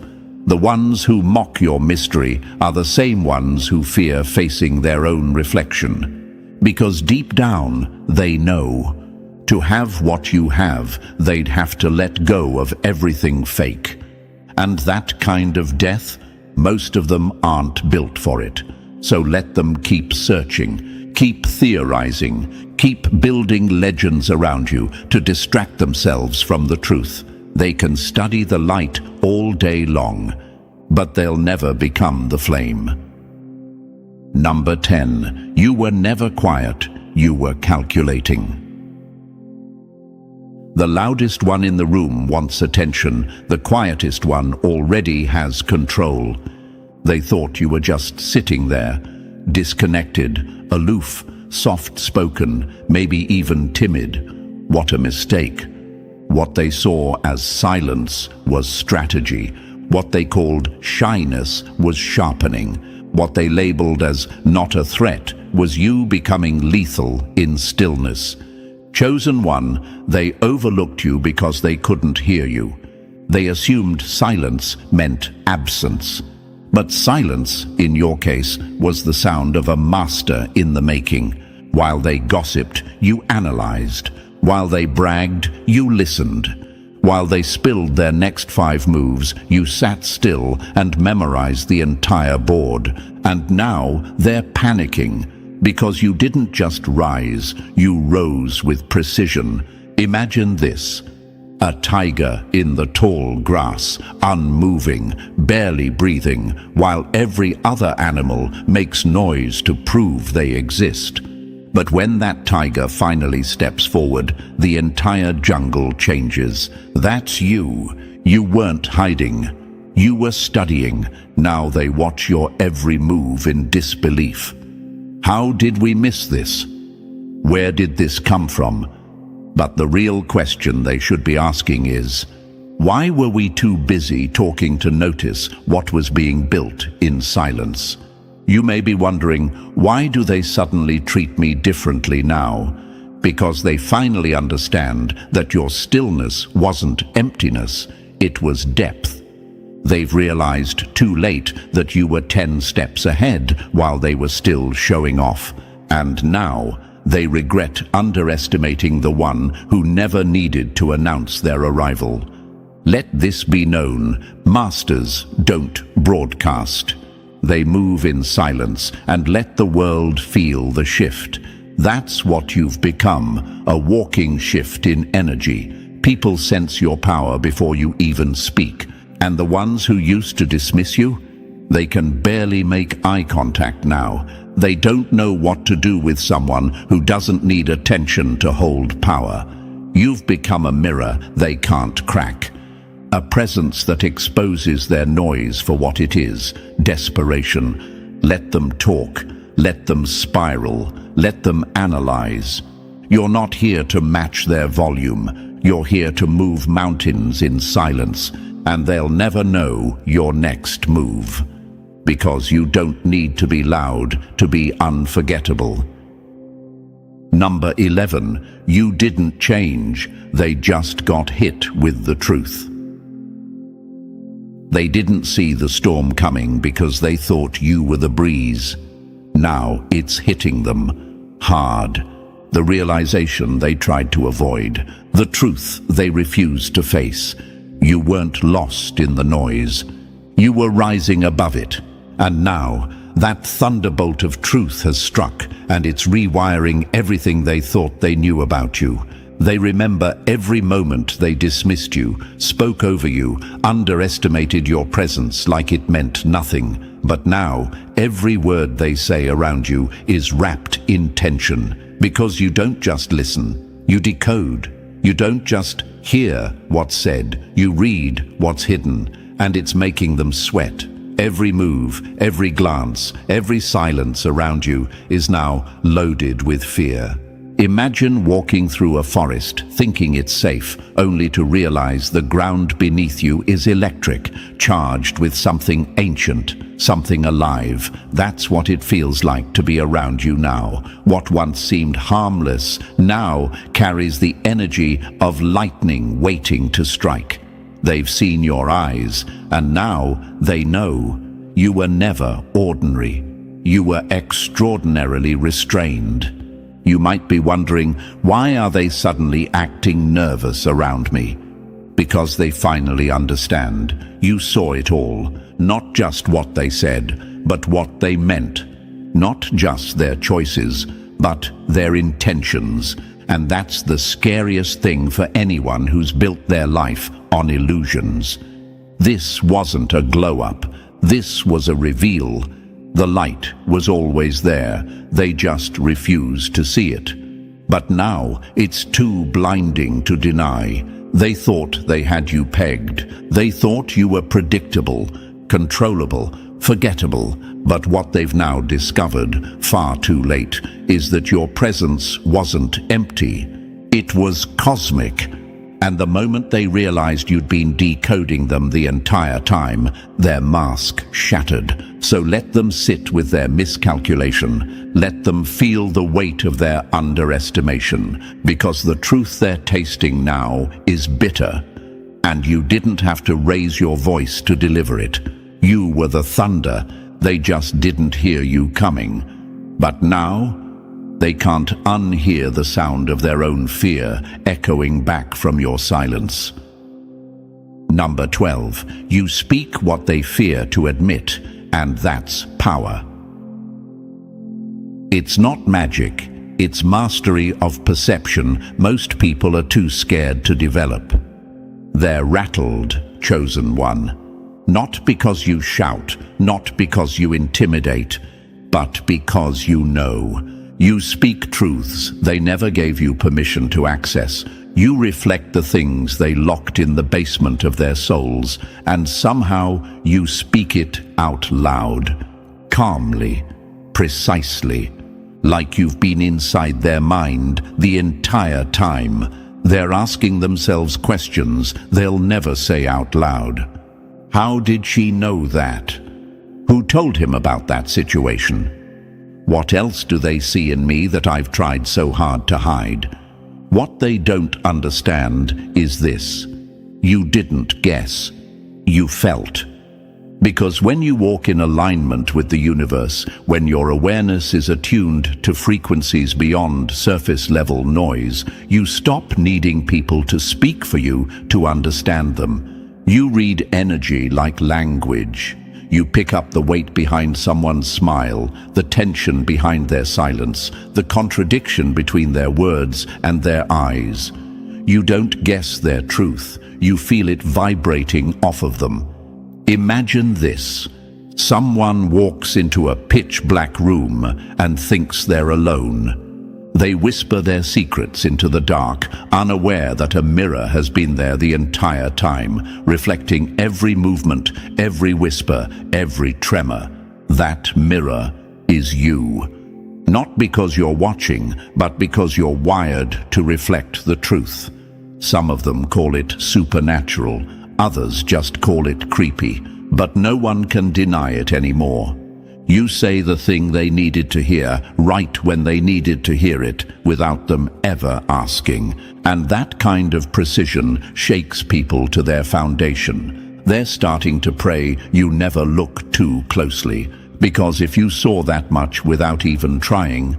The ones who mock your mystery are the same ones who fear facing their own reflection. Because deep down, they know. To have what you have, they'd have to let go of everything fake. And that kind of death, most of them aren't built for it. So let them keep searching, keep theorizing, keep building legends around you to distract themselves from the truth. They can study the light all day long, but they'll never become the flame. Number 10. You were never quiet, you were calculating. The loudest one in the room wants attention. The quietest one already has control. They thought you were just sitting there, disconnected, aloof, soft-spoken, maybe even timid. What a mistake. What they saw as silence was strategy. What they called shyness was sharpening. What they labeled as not a threat was you becoming lethal in stillness. Chosen one, they overlooked you because they couldn't hear you. They assumed silence meant absence. But silence, in your case, was the sound of a master in the making. While they gossiped, you analyzed. While they bragged, you listened. While they spilled their next 5 moves, you sat still and memorized the entire board. And now they're panicking, because you didn't just rise, you rose with precision. Imagine this: a tiger in the tall grass, unmoving, barely breathing, while every other animal makes noise to prove they exist. But when that tiger finally steps forward, the entire jungle changes. That's you. You weren't hiding. You were studying. Now they watch your every move in disbelief. How did we miss this? Where did this come from? But the real question they should be asking is, why were we too busy talking to notice what was being built in silence? You may be wondering, why do they suddenly treat me differently now? Because they finally understand that your stillness wasn't emptiness, it was depth. They've realized too late that you were 10 steps ahead while they were still showing off. And now they regret underestimating the one who never needed to announce their arrival. Let this be known: masters don't broadcast. They move in silence and let the world feel the shift. That's what you've become, a walking shift in energy. People sense your power before you even speak. And the ones who used to dismiss you, they can barely make eye contact now. They don't know what to do with someone who doesn't need attention to hold power. You've become a mirror they can't crack. A presence that exposes their noise for what it is: desperation. Let them talk. Let them spiral. Let them analyze. You're not here to match their volume. You're here to move mountains in silence, and they'll never know your next move. Because you don't need to be loud to be unforgettable. Number 11, you didn't change. They just got hit with the truth. They didn't see the storm coming because they thought you were the breeze. Now it's hitting them hard. The realization they tried to avoid, the truth they refused to face. You weren't lost in the noise. You were rising above it. And now that thunderbolt of truth has struck, and it's rewiring everything they thought they knew about you. They remember every moment they dismissed you, spoke over you, underestimated your presence like it meant nothing. But now, every word they say around you is wrapped in tension, because you don't just listen, you decode. You don't just hear what's said, you read what's hidden, and it's making them sweat. Every move, every glance, every silence around you is now loaded with fear. Imagine walking through a forest, thinking it's safe, only to realize the ground beneath you is electric, charged with something ancient, something alive. That's what it feels like to be around you now. What once seemed harmless now carries the energy of lightning waiting to strike. They've seen your eyes, and now they know you were never ordinary. You were extraordinarily restrained. You might be wondering, why are they suddenly acting nervous around me? Because they finally understand. You saw it all, not just what they said, but what they meant. Not just their choices, but their intentions. And that's the scariest thing for anyone who's built their life on illusions. This wasn't a glow-up. This was a reveal. The light was always there. They just refused to see it. But now it's too blinding to deny. They thought they had you pegged. They thought you were predictable, controllable, forgettable. But what they've now discovered, far too late, is that your presence wasn't empty. It was cosmic. And the moment they realized you'd been decoding them the entire time, their mask shattered. So let them sit with their miscalculation. Let them feel the weight of their underestimation, because the truth they're tasting now is bitter. And you didn't have to raise your voice to deliver it. You were the thunder. They just didn't hear you coming. But now, they can't unhear the sound of their own fear echoing back from your silence. Number 12. You speak what they fear to admit, and that's power. It's not magic. It's mastery of perception most people are too scared to develop. They're rattled, chosen one. Not because you shout, not because you intimidate, but because you know. You speak truths they never gave you permission to access. You reflect the things they locked in the basement of their souls, and somehow you speak it out loud, calmly, precisely, like you've been inside their mind the entire time. They're asking themselves questions they'll never say out loud. How did she know that? Who told him about that situation? What else do they see in me that I've tried so hard to hide? What they don't understand is this: you didn't guess, you felt. Because when you walk in alignment with the universe, when your awareness is attuned to frequencies beyond surface-level noise, you stop needing people to speak for you to understand them. You read energy like language. You pick up the weight behind someone's smile, the tension behind their silence, the contradiction between their words and their eyes. You don't guess their truth. You feel it vibrating off of them. Imagine this. Someone walks into a pitch-black room and thinks they're alone. They whisper their secrets into the dark, unaware that a mirror has been there the entire time, reflecting every movement, every whisper, every tremor. That mirror is you. Not because you're watching, but because you're wired to reflect the truth. Some of them call it supernatural, others just call it creepy, but no one can deny it anymore. You say the thing they needed to hear right when they needed to hear it without them ever asking. And that kind of precision shakes people to their foundation. They're starting to pray you never look too closely, because if you saw that much without even trying,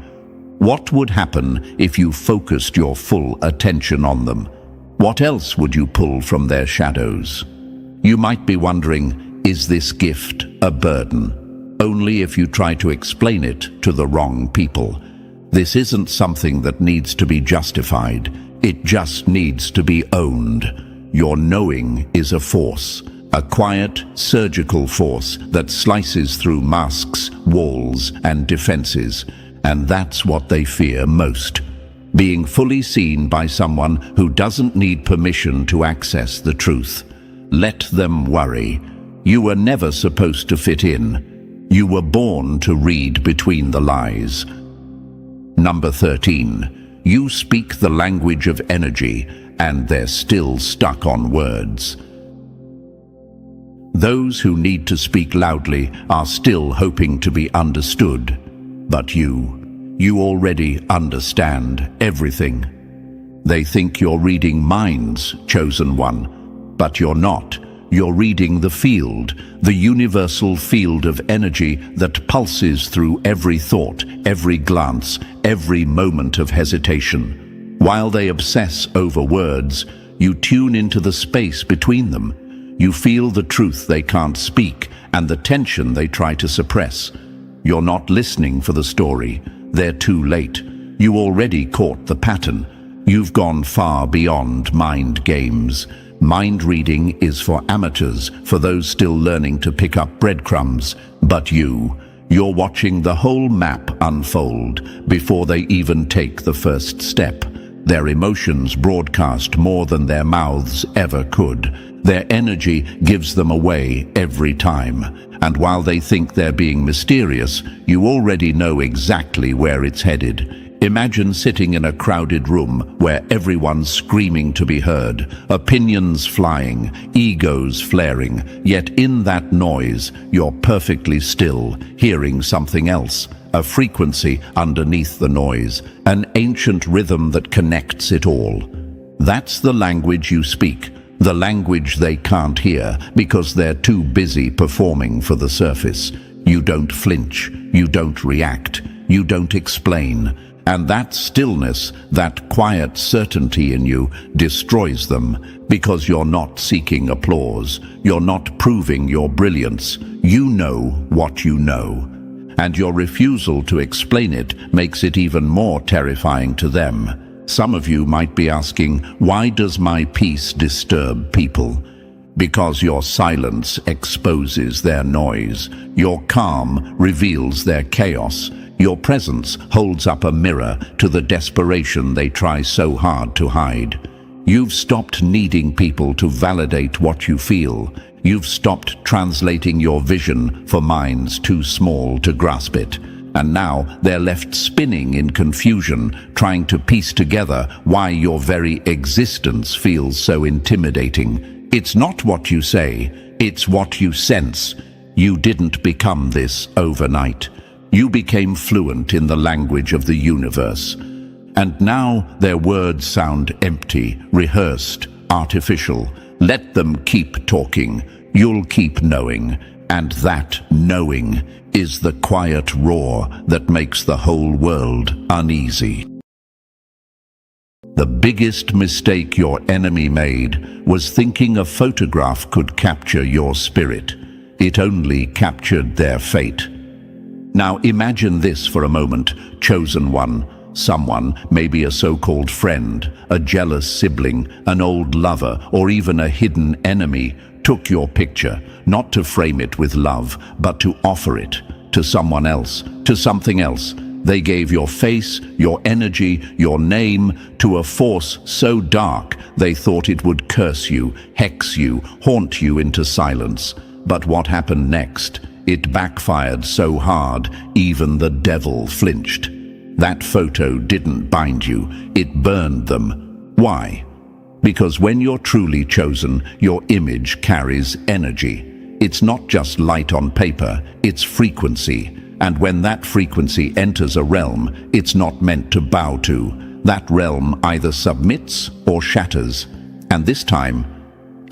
what would happen if you focused your full attention on them? What else would you pull from their shadows? You might be wondering, is this gift a burden? Only if you try to explain it to the wrong people. This isn't something that needs to be justified. It just needs to be owned. Your knowing is a force, a quiet, surgical force that slices through masks, walls, and defenses. And that's what they fear most. Being fully seen by someone who doesn't need permission to access the truth. Let them worry. You were never supposed to fit in. You were born to read between the lies. Number 13. You speak the language of energy, and they're still stuck on words. Those who need to speak loudly are still hoping to be understood. But you already understand everything. They think you're reading minds, chosen one, but you're not. You're reading the field, the universal field of energy that pulses through every thought, every glance, every moment of hesitation. While they obsess over words, you tune into the space between them. You feel the truth they can't speak and the tension they try to suppress. You're not listening for the story. They're too late. You already caught the pattern. You've gone far beyond mind games. Mind reading is for amateurs, for those still learning to pick up breadcrumbs. But you're watching the whole map unfold before they even take the first step. Their emotions broadcast more than their mouths ever could. Their energy gives them away every time. And while they think they're being mysterious, you already know exactly where it's headed. Imagine sitting in a crowded room where everyone's screaming to be heard, opinions flying, egos flaring, yet in that noise, you're perfectly still, hearing something else, a frequency underneath the noise, an ancient rhythm that connects it all. That's the language you speak, the language they can't hear because they're too busy performing for the surface. You don't flinch, you don't react, you don't explain. And that stillness, that quiet certainty in you destroys them because you're not seeking applause. You're not proving your brilliance. You know what you know. And your refusal to explain it makes it even more terrifying to them. Some of you might be asking, why does my peace disturb people? Because your silence exposes their noise. Your calm reveals their chaos. Your presence holds up a mirror to the desperation they try so hard to hide. You've stopped needing people to validate what you feel. You've stopped translating your vision for minds too small to grasp it. And now they're left spinning in confusion, trying to piece together why your very existence feels so intimidating. It's not what you say, it's what you sense. You didn't become this overnight. You became fluent in the language of the universe. And now their words sound empty, rehearsed, artificial. Let them keep talking. You'll keep knowing. And that knowing is the quiet roar that makes the whole world uneasy. The biggest mistake your enemy made was thinking a photograph could capture your spirit. It only captured their fate. Now imagine this for a moment, chosen one. Someone, maybe a so-called friend, a jealous sibling, an old lover, or even a hidden enemy, took your picture, not to frame it with love, but to offer it to someone else, to something else. They gave your face, your energy, your name to a force so dark they thought it would curse you, hex you, haunt you into silence. But what happened next? It backfired so hard, even the devil flinched. That photo didn't bind you, it burned them. Why? Because when you're truly chosen, your image carries energy. It's not just light on paper, it's frequency. And when that frequency enters a realm, it's not meant to bow to. That realm either submits or shatters. And this time,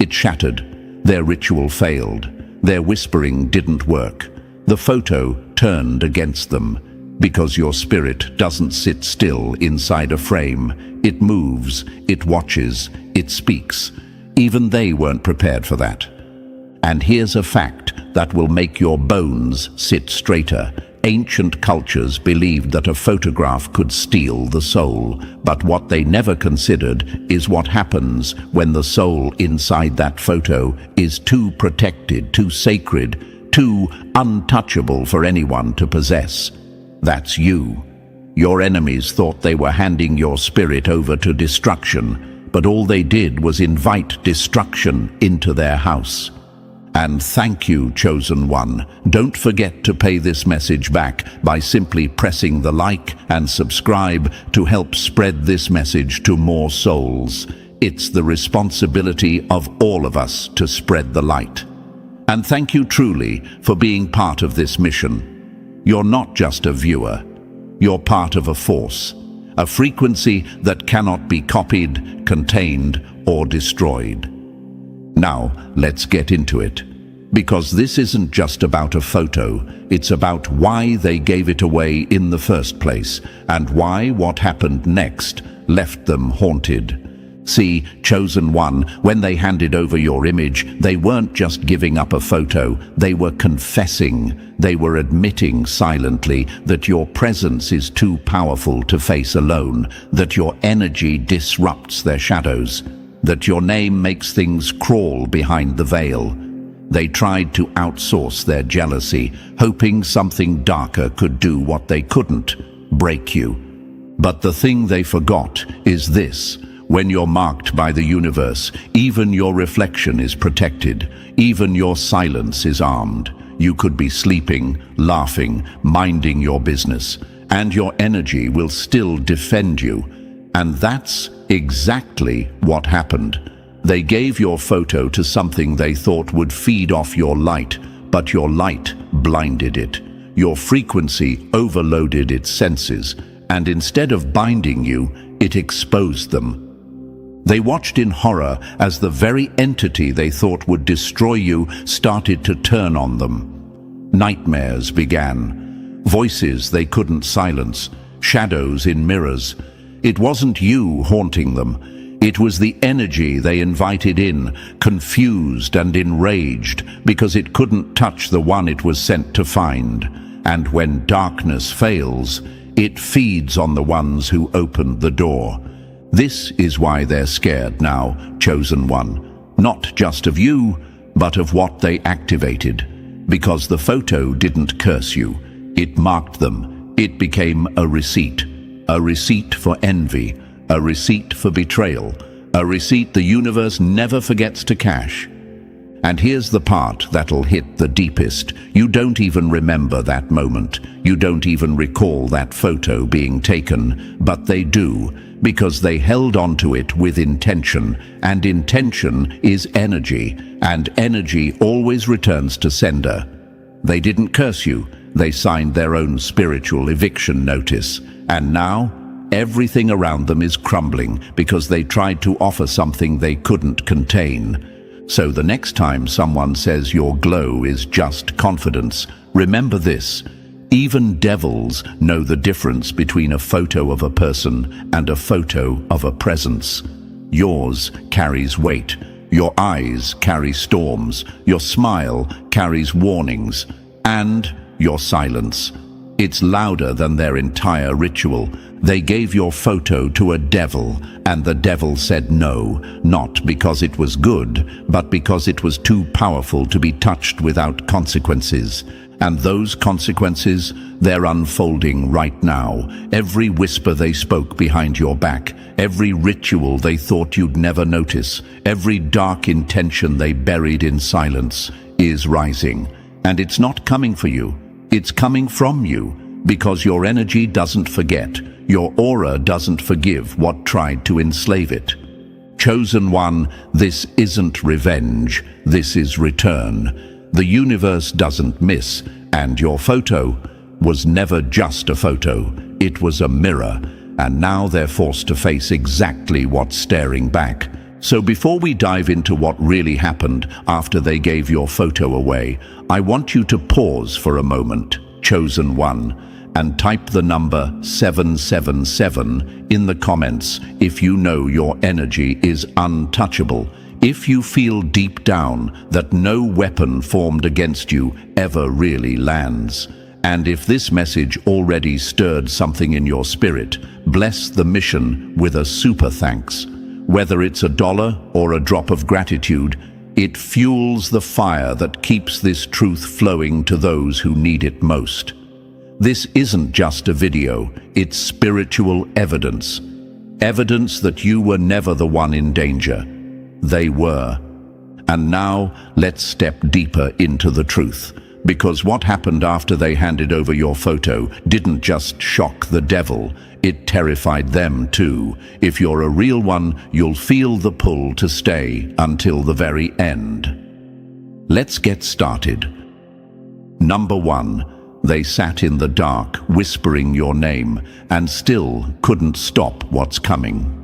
it shattered. Their ritual failed. Their whispering didn't work. The photo turned against them. Because your spirit doesn't sit still inside a frame. It moves, it watches, it speaks. Even they weren't prepared for that. And here's a fact that will make your bones sit straighter. Ancient cultures believed that a photograph could steal the soul, but what they never considered is what happens when the soul inside that photo is too protected, too sacred, too untouchable for anyone to possess. That's you. Your enemies thought they were handing your spirit over to destruction, but all they did was invite destruction into their house. And thank you, chosen one. Don't forget to pay this message back by simply pressing the like and subscribe to help spread this message to more souls. It's the responsibility of all of us to spread the light. And thank you truly for being part of this mission. You're not just a viewer. You're part of a force, a frequency that cannot be copied, contained, or destroyed. Now, let's get into it. Because this isn't just about a photo, it's about why they gave it away in the first place, and why what happened next left them haunted. See, chosen one, when they handed over your image, they weren't just giving up a photo, they were confessing. They were admitting silently that your presence is too powerful to face alone, that your energy disrupts their shadows, that your name makes things crawl behind the veil. They tried to outsource their jealousy, hoping something darker could do what they couldn't, break you. But the thing they forgot is this: when you're marked by the universe, even your reflection is protected, even your silence is armed. You could be sleeping, laughing, minding your business, and your energy will still defend you. And that's exactly what happened. They gave your photo to something they thought would feed off your light, but your light blinded it. Your frequency overloaded its senses, and instead of binding you, it exposed them. They watched in horror as the very entity they thought would destroy you started to turn on them. Nightmares began. Voices they couldn't silence. Shadows in mirrors. It wasn't you haunting them. It was the energy they invited in, confused and enraged because it couldn't touch the one it was sent to find. And when darkness fails, it feeds on the ones who opened the door. This is why they're scared now, chosen one. Not just of you, but of what they activated. Because the photo didn't curse you. It marked them. It became a receipt. A receipt for envy. A receipt for betrayal. A receipt the universe never forgets to cash. And here's the part that'll hit the deepest. You don't even remember that moment. You don't even recall that photo being taken. But they do, because they held onto it with intention. And intention is energy. And energy always returns to sender. They didn't curse you. They signed their own spiritual eviction notice. And now, everything around them is crumbling because they tried to offer something they couldn't contain. So the next time someone says your glow is just confidence, remember this. Even devils know the difference between a photo of a person and a photo of a presence. Yours carries weight. Your eyes carry storms. Your smile carries warnings. And your silence. It's louder than their entire ritual. They gave your photo to a devil, and the devil said no, not because it was good, but because it was too powerful to be touched without consequences. And those consequences, they're unfolding right now. Every whisper they spoke behind your back, every ritual they thought you'd never notice, every dark intention they buried in silence is rising. And it's not coming for you. It's coming from you, because your energy doesn't forget. Your aura doesn't forgive what tried to enslave it. Chosen one, this isn't revenge. This is return. The universe doesn't miss, and your photo was never just a photo. It was a mirror, and now they're forced to face exactly what's staring back. So before we dive into what really happened after they gave your photo away, I want you to pause for a moment, chosen one, and type the number 777 in the comments if you know your energy is untouchable, if you feel deep down that no weapon formed against you ever really lands. And if this message already stirred something in your spirit, bless the mission with a super thanks. Whether it's $1 or a drop of gratitude, it fuels the fire that keeps this truth flowing to those who need it most. This isn't just a video, it's spiritual evidence. Evidence that you were never the one in danger. They were. And now, let's step deeper into the truth. Because what happened after they handed over your photo didn't just shock the devil, it terrified them too. If you're a real one, you'll feel the pull to stay until the very end. Let's get started. Number 1, they sat in the dark, whispering your name, and still couldn't stop what's coming.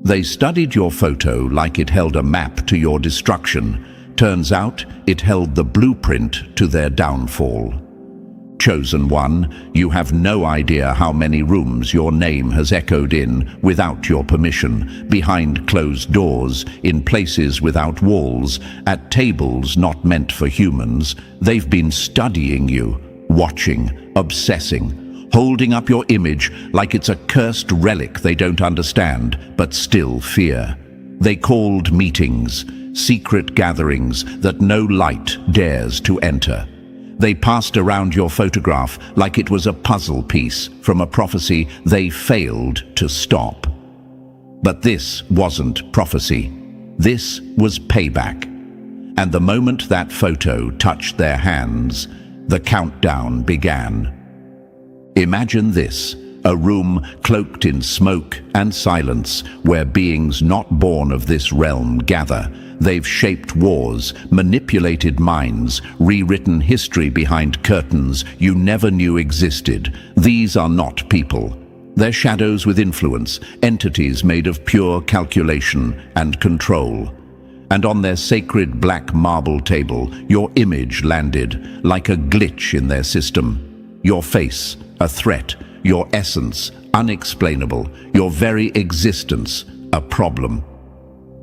They studied your photo like it held a map to your destruction. Turns out, it held the blueprint to their downfall. Chosen one, you have no idea how many rooms your name has echoed in without your permission, behind closed doors, in places without walls, at tables not meant for humans. They've been studying you, watching, obsessing, holding up your image like it's a cursed relic they don't understand, but still fear. They called meetings, secret gatherings that no light dares to enter. They passed around your photograph like it was a puzzle piece from a prophecy they failed to stop. But this wasn't prophecy. This was payback. And the moment that photo touched their hands, the countdown began. Imagine this. A room cloaked in smoke and silence where beings not born of this realm gather. They've shaped wars, manipulated minds, rewritten history behind curtains you never knew existed. These are not people. They're shadows with influence, entities made of pure calculation and control. And on their sacred black marble table, your image landed like a glitch in their system. Your face, a threat. Your essence, unexplainable. Your very existence, a problem.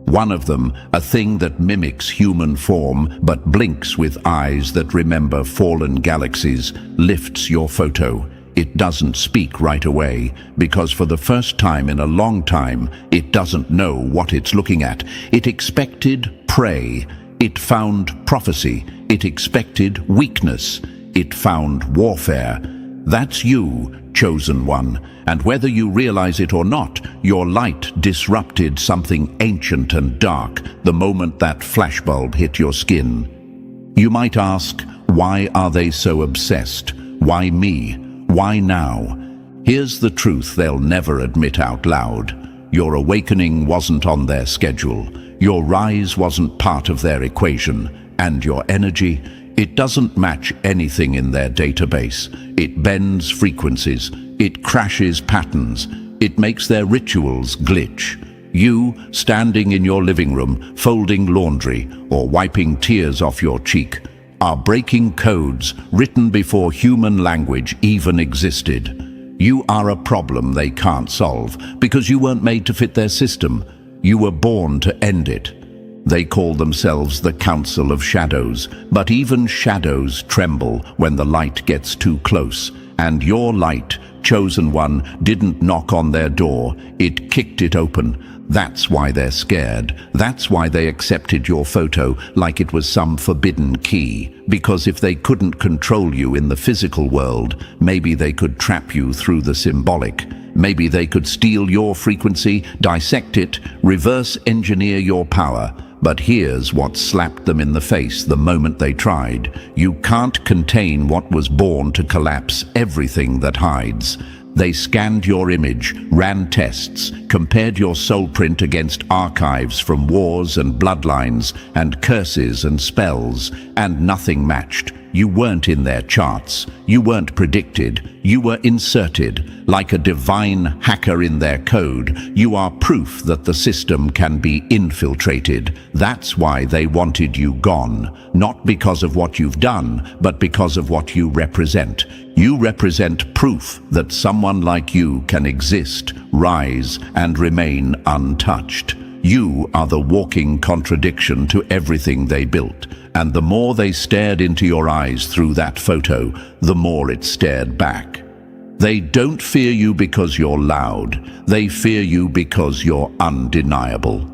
One of them, a thing that mimics human form but blinks with eyes that remember fallen galaxies, lifts your photo. It doesn't speak right away, because for the first time in a long time, it doesn't know what it's looking at. It expected prey. It found prophecy. It expected weakness. It found warfare. That's you, chosen one, and whether you realize it or not, your light disrupted something ancient and dark the moment that flashbulb hit your skin. You might ask, why are they so obsessed? Why me? Why now? Here's the truth they'll never admit out loud. Your awakening wasn't on their schedule. Your rise wasn't part of their equation. And your energy, it doesn't match anything in their database. It bends frequencies. It crashes patterns. It makes their rituals glitch. You, standing in your living room, folding laundry or wiping tears off your cheek, are breaking codes written before human language even existed. You are a problem they can't solve because you weren't made to fit their system. You were born to end it. They call themselves the Council of Shadows, but even shadows tremble when the light gets too close. And your light, chosen one, didn't knock on their door, it kicked it open. That's why they're scared. That's why they accepted your photo like it was some forbidden key. Because if they couldn't control you in the physical world, maybe they could trap you through the symbolic. Maybe they could steal your frequency, dissect it, reverse engineer your power. But here's what slapped them in the face the moment they tried. You can't contain what was born to collapse everything that hides. They scanned your image, ran tests, compared your soul print against archives from wars and bloodlines and curses and spells, and nothing matched. You weren't in their charts. You weren't predicted. You were inserted. Like a divine hacker in their code, you are proof that the system can be infiltrated. That's why they wanted you gone. Not because of what you've done, but because of what you represent. You represent proof that someone like you can exist, rise, and remain untouched. You are the walking contradiction to everything they built. And the more they stared into your eyes through that photo, the more it stared back. They don't fear you because you're loud. They fear you because you're undeniable.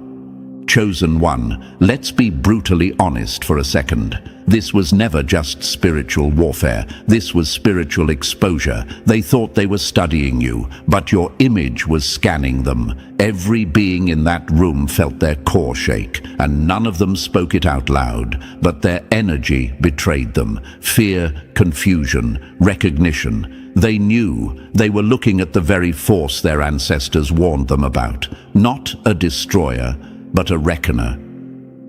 Chosen one, let's be brutally honest for a second. This was never just spiritual warfare. This was spiritual exposure. They thought they were studying you, but your image was scanning them. Every being in that room felt their core shake, and none of them spoke it out loud, but their energy betrayed them. Fear, confusion, recognition. They knew they were looking at the very force their ancestors warned them about. Not a destroyer, but a reckoner.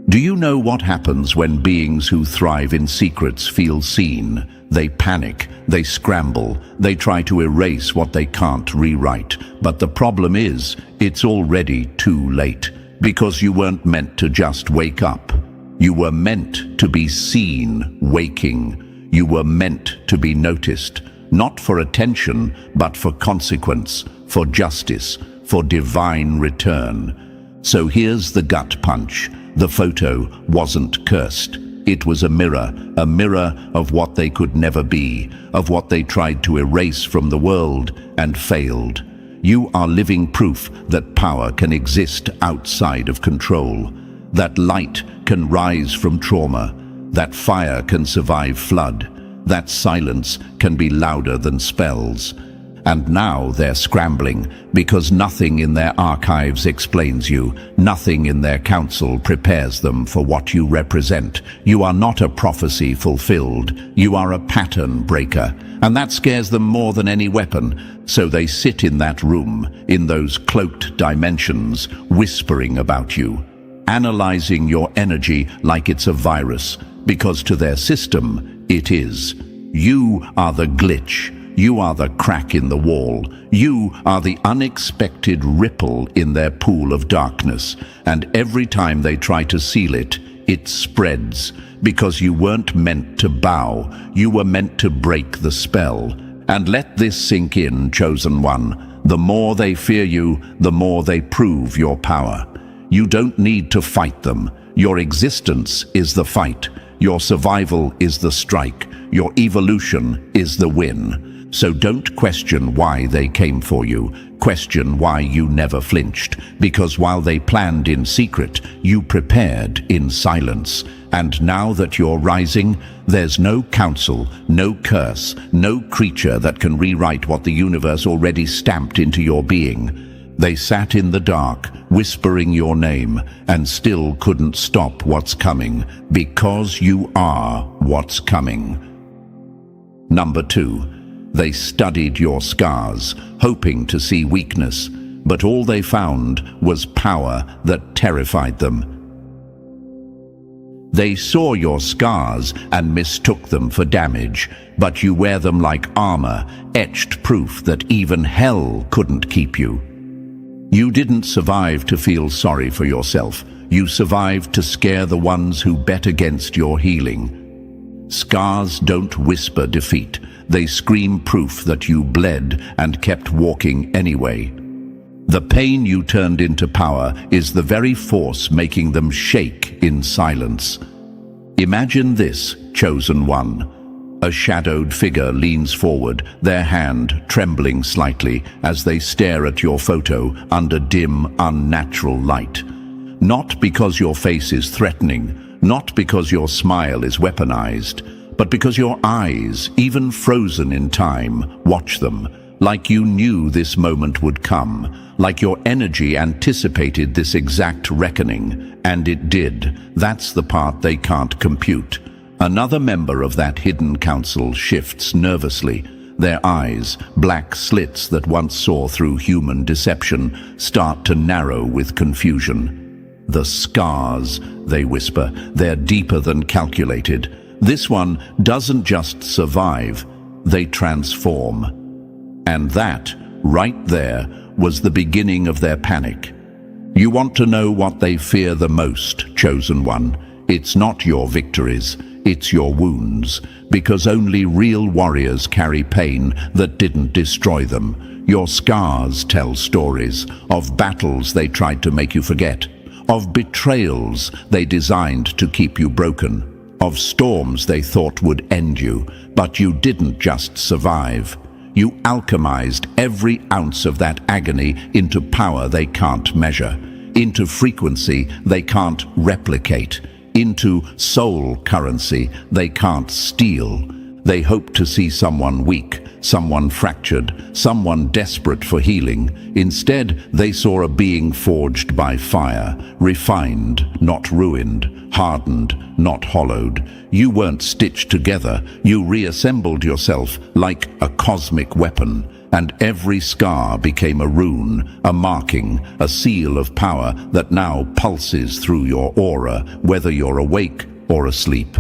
Do you know what happens when beings who thrive in secrets feel seen? They panic, they scramble, they try to erase what they can't rewrite. But the problem is, it's already too late, because you weren't meant to just wake up. You were meant to be seen waking. You were meant to be noticed, not for attention, but for consequence, for justice, for divine return. So here's the gut punch. The photo wasn't cursed. It was a mirror of what they could never be, of what they tried to erase from the world and failed. You are living proof that power can exist outside of control, that light can rise from trauma, that fire can survive flood, that silence can be louder than spells. And now they're scrambling because nothing in their archives explains you. Nothing in their council prepares them for what you represent. You are not a prophecy fulfilled. You are a pattern breaker. And that scares them more than any weapon. So they sit in that room, in those cloaked dimensions, whispering about you, analyzing your energy like it's a virus, because to their system, it is. You are the glitch. you are the crack in the wall. You are the unexpected ripple in their pool of darkness. And every time they try to seal it, it spreads. Because you weren't meant to bow. You were meant to break the spell. And let this sink in, chosen one. The more they fear you, the more they prove your power. You don't need to fight them. Your existence is the fight. Your survival is the strike. Your evolution is the win. So don't question why they came for you. Question why you never flinched. Because while they planned in secret, you prepared in silence. And now that you're rising, there's no counsel, no curse, no creature that can rewrite what the universe already stamped into your being. They sat in the dark, whispering your name, and still couldn't stop what's coming, because you are what's coming. Number 2, they studied your scars, hoping to see weakness, but all they found was power that terrified them. They saw your scars and mistook them for damage, but you wear them like armor, etched proof that even hell couldn't keep you. You didn't survive to feel sorry for yourself. You survived to scare the ones who bet against your healing. Scars don't whisper defeat. They scream proof that you bled and kept walking anyway. The pain you turned into power is the very force making them shake in silence. Imagine this, chosen one. A shadowed figure leans forward, their hand trembling slightly as they stare at your photo under dim, unnatural light. Not because your face is threatening, not because your smile is weaponized, but because your eyes, even frozen in time, watch them, like you knew this moment would come, like your energy anticipated this exact reckoning, and it did. That's the part they can't compute. Another member of that hidden council shifts nervously. Their eyes, black slits that once saw through human deception, start to narrow with confusion. The scars, they whisper, they're deeper than calculated. This one doesn't just survive, they transform. And that, right there, was the beginning of their panic. You want to know what they fear the most, chosen one? It's not your victories. It's your wounds, because only real warriors carry pain that didn't destroy them. Your scars tell stories of battles they tried to make you forget, of betrayals they designed to keep you broken, of storms they thought would end you, but you didn't just survive. You alchemized every ounce of that agony into power they can't measure, into frequency they can't replicate, into soul currency they can't steal. They hope to see someone weak, someone fractured, someone desperate for healing. Instead, they saw a being forged by fire, refined, not ruined, hardened, not hollowed. You weren't stitched together. You reassembled yourself like a cosmic weapon. And every scar became a rune, a marking, a seal of power that now pulses through your aura, whether you're awake or asleep.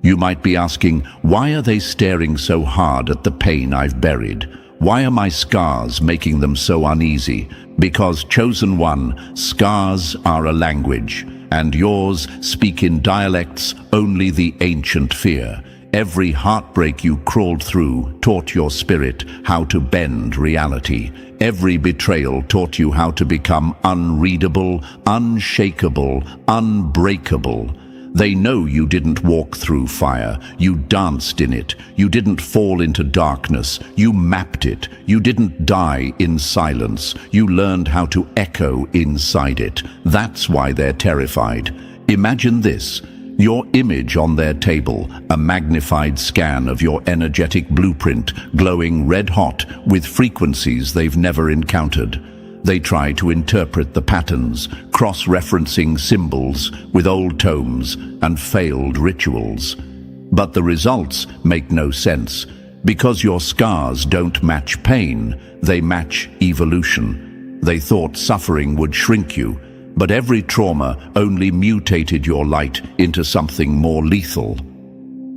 You might be asking, why are they staring so hard at the pain I've buried? Why are my scars making them so uneasy? Because, chosen one, scars are a language, and yours speak in dialects only the ancient fear. Every heartbreak you crawled through taught your spirit how to bend reality. Every betrayal taught you how to become unreadable, unshakable, unbreakable. They know you didn't walk through fire. You danced in it. You didn't fall into darkness. You mapped it. You didn't die in silence. You learned how to echo inside it. That's why they're terrified. Imagine this. Your image on their table, a magnified scan of your energetic blueprint, glowing red-hot with frequencies they've never encountered. They try to interpret the patterns, cross-referencing symbols with old tomes and failed rituals. But the results make no sense, because your scars don't match pain, they match evolution. They thought suffering would shrink you, but every trauma only mutated your light into something more lethal.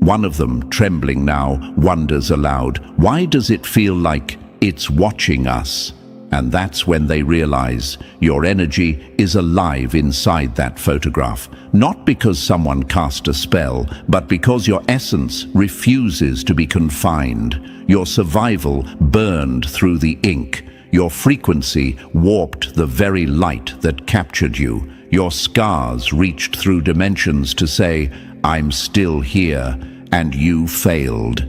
One of them, trembling now, wonders aloud, why does it feel like it's watching us? And that's when they realize your energy is alive inside that photograph. Not because someone cast a spell, but because your essence refuses to be confined. Your survival burned through the ink. Your frequency warped the very light that captured you. Your scars reached through dimensions to say, I'm still here, and you failed.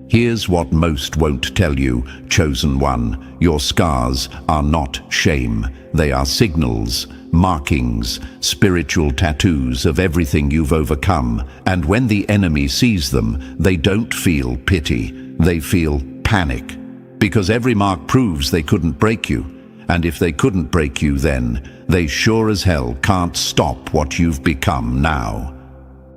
Here's what most won't tell you, chosen one. Your scars are not shame. They are signals, markings, spiritual tattoos of everything you've overcome. And when the enemy sees them, they don't feel pity. They feel panic. Because every mark proves they couldn't break you. And if they couldn't break you then, they sure as hell can't stop what you've become now.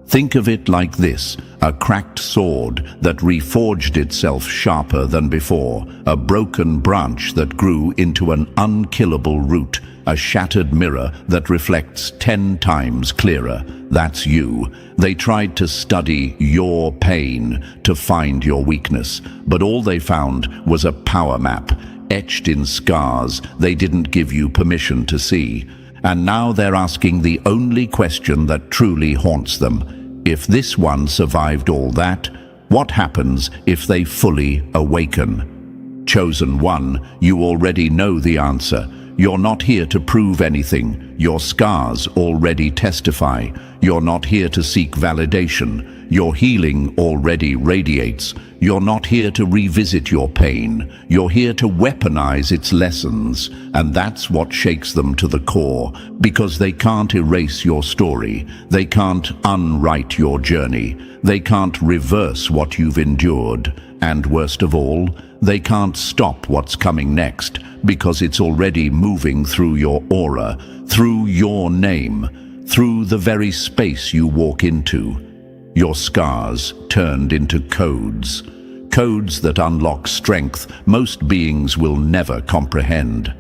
Think of it like this, a cracked sword that reforged itself sharper than before, a broken branch that grew into an unkillable root, a shattered mirror that reflects 10 times clearer. That's you. They tried to study your pain, to find your weakness, but all they found was a power map, etched in scars they didn't give you permission to see. And now they're asking the only question that truly haunts them. If this one survived all that, what happens if they fully awaken? Chosen one, you already know the answer. You're not here to prove anything. Your scars already testify. You're not here to seek validation. Your healing already radiates. You're not here to revisit your pain. You're here to weaponize its lessons. And that's what shakes them to the core, because they can't erase your story. They can't unwrite your journey. They can't reverse what you've endured. And worst of all, they can't stop what's coming next, because it's already moving through your aura, through your name, through the very space you walk into. Your scars turned into codes. Codes that unlock strength most beings will never comprehend.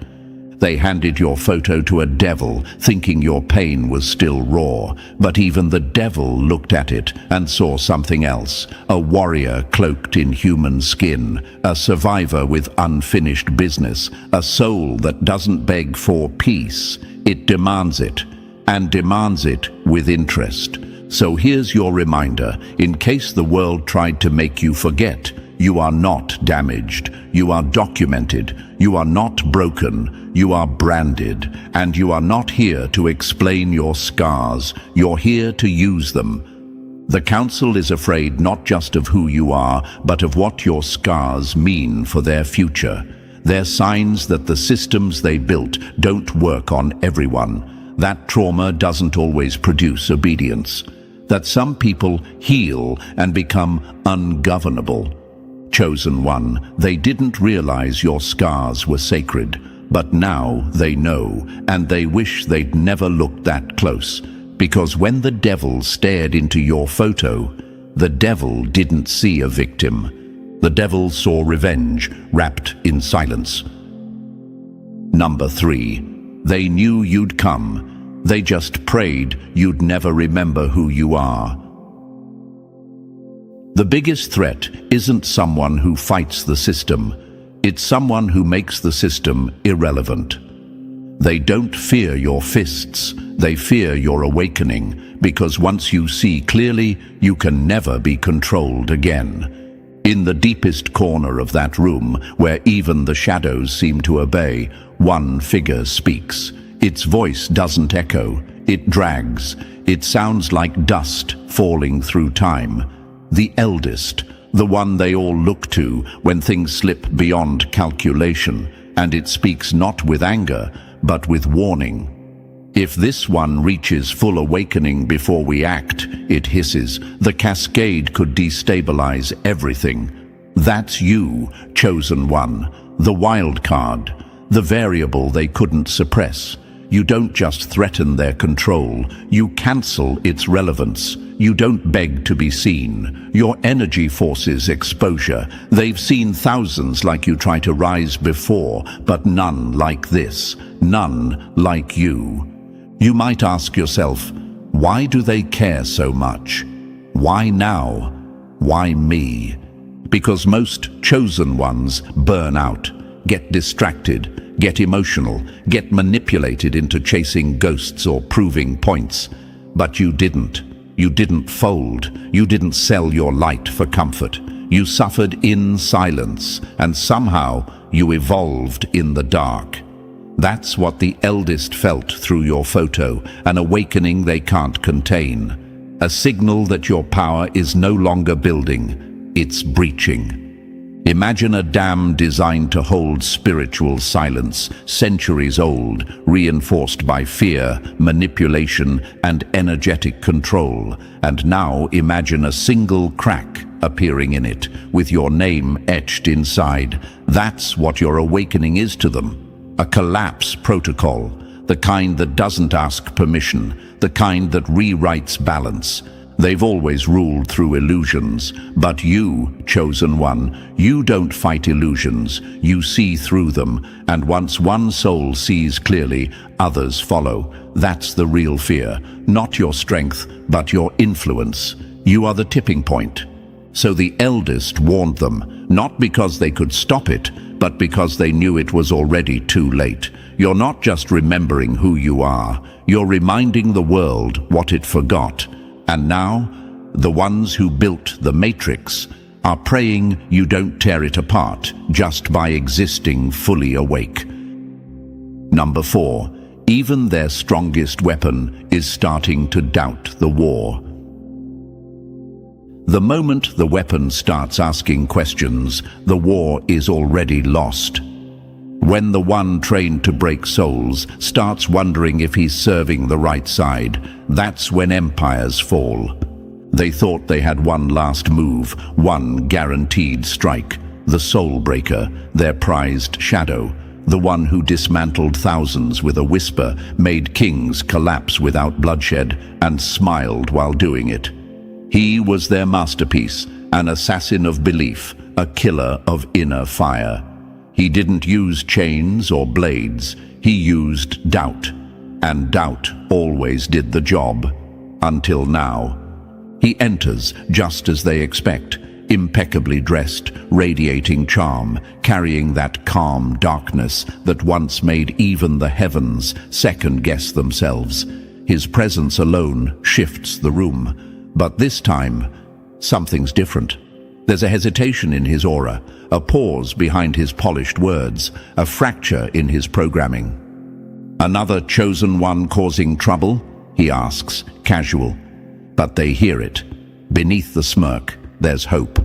They handed your photo to a devil, thinking your pain was still raw. But even the devil looked at it and saw something else. A warrior cloaked in human skin, a survivor with unfinished business, a soul that doesn't beg for peace. It demands it, and demands it with interest. So here's your reminder, in case the world tried to make you forget. You are not damaged. You are documented. You are not broken. You are branded. And you are not here to explain your scars. You're here to use them. The council is afraid not just of who you are, but of what your scars mean for their future. They're signs that the systems they built don't work on everyone. That trauma doesn't always produce obedience. That some people heal and become ungovernable. Chosen one, they didn't realize your scars were sacred, but now they know, and they wish they'd never looked that close, because when the devil stared into your photo, the devil didn't see a victim. The devil saw revenge wrapped in silence. Number 3, they knew you'd come. They just prayed you'd never remember who you are. The biggest threat isn't someone who fights the system. It's someone who makes the system irrelevant. They don't fear your fists. They fear your awakening, because once you see clearly, you can never be controlled again. In the deepest corner of that room, where even the shadows seem to obey, one figure speaks. Its voice doesn't echo. It drags. It sounds like dust falling through time. The eldest, the one they all look to when things slip beyond calculation, and it speaks not with anger, but with warning. If this one reaches full awakening before we act, it hisses, the cascade could destabilize everything. That's you, chosen one, the wild card, the variable they couldn't suppress. You don't just threaten their control, you cancel its relevance. You don't beg to be seen. Your energy forces exposure. They've seen thousands like you try to rise before, but none like this. None like you. You might ask yourself, why do they care so much? Why now? Why me? Because most chosen ones burn out, get distracted, get emotional, get manipulated into chasing ghosts or proving points. But you didn't. You didn't fold. You didn't sell your light for comfort. You suffered in silence, and somehow you evolved in the dark. That's what the eldest felt through your photo, an awakening they can't contain. A signal that your power is no longer building, it's breaching. Imagine a dam designed to hold spiritual silence, centuries old, reinforced by fear, manipulation, and energetic control. And now imagine a single crack appearing in it, with your name etched inside. That's what your awakening is to them. A collapse protocol, the kind that doesn't ask permission, the kind that rewrites balance. They've always ruled through illusions, but you, chosen one, you don't fight illusions, you see through them, and once one soul sees clearly, others follow. That's the real fear, not your strength, but your influence. You are the tipping point. So the eldest warned them, not because they could stop it, but because they knew it was already too late. You're not just remembering who you are, you're reminding the world what it forgot. And now, the ones who built the Matrix are praying you don't tear it apart just by existing fully awake. Number 4, even their strongest weapon is starting to doubt the war. The moment the weapon starts asking questions, the war is already lost. When the one trained to break souls starts wondering if he's serving the right side, that's when empires fall. They thought they had one last move, one guaranteed strike, the soul breaker, their prized shadow, the one who dismantled thousands with a whisper, made kings collapse without bloodshed, and smiled while doing it. He was their masterpiece, an assassin of belief, a killer of inner fire. He didn't use chains or blades, he used doubt. And doubt always did the job, until now. He enters just as they expect, impeccably dressed, radiating charm, carrying that calm darkness that once made even the heavens second-guess themselves. His presence alone shifts the room, but this time, something's different. There's a hesitation in his aura, a pause behind his polished words, a fracture in his programming. "Another chosen one causing trouble?" he asks, casual. But they hear it. Beneath the smirk, there's hope.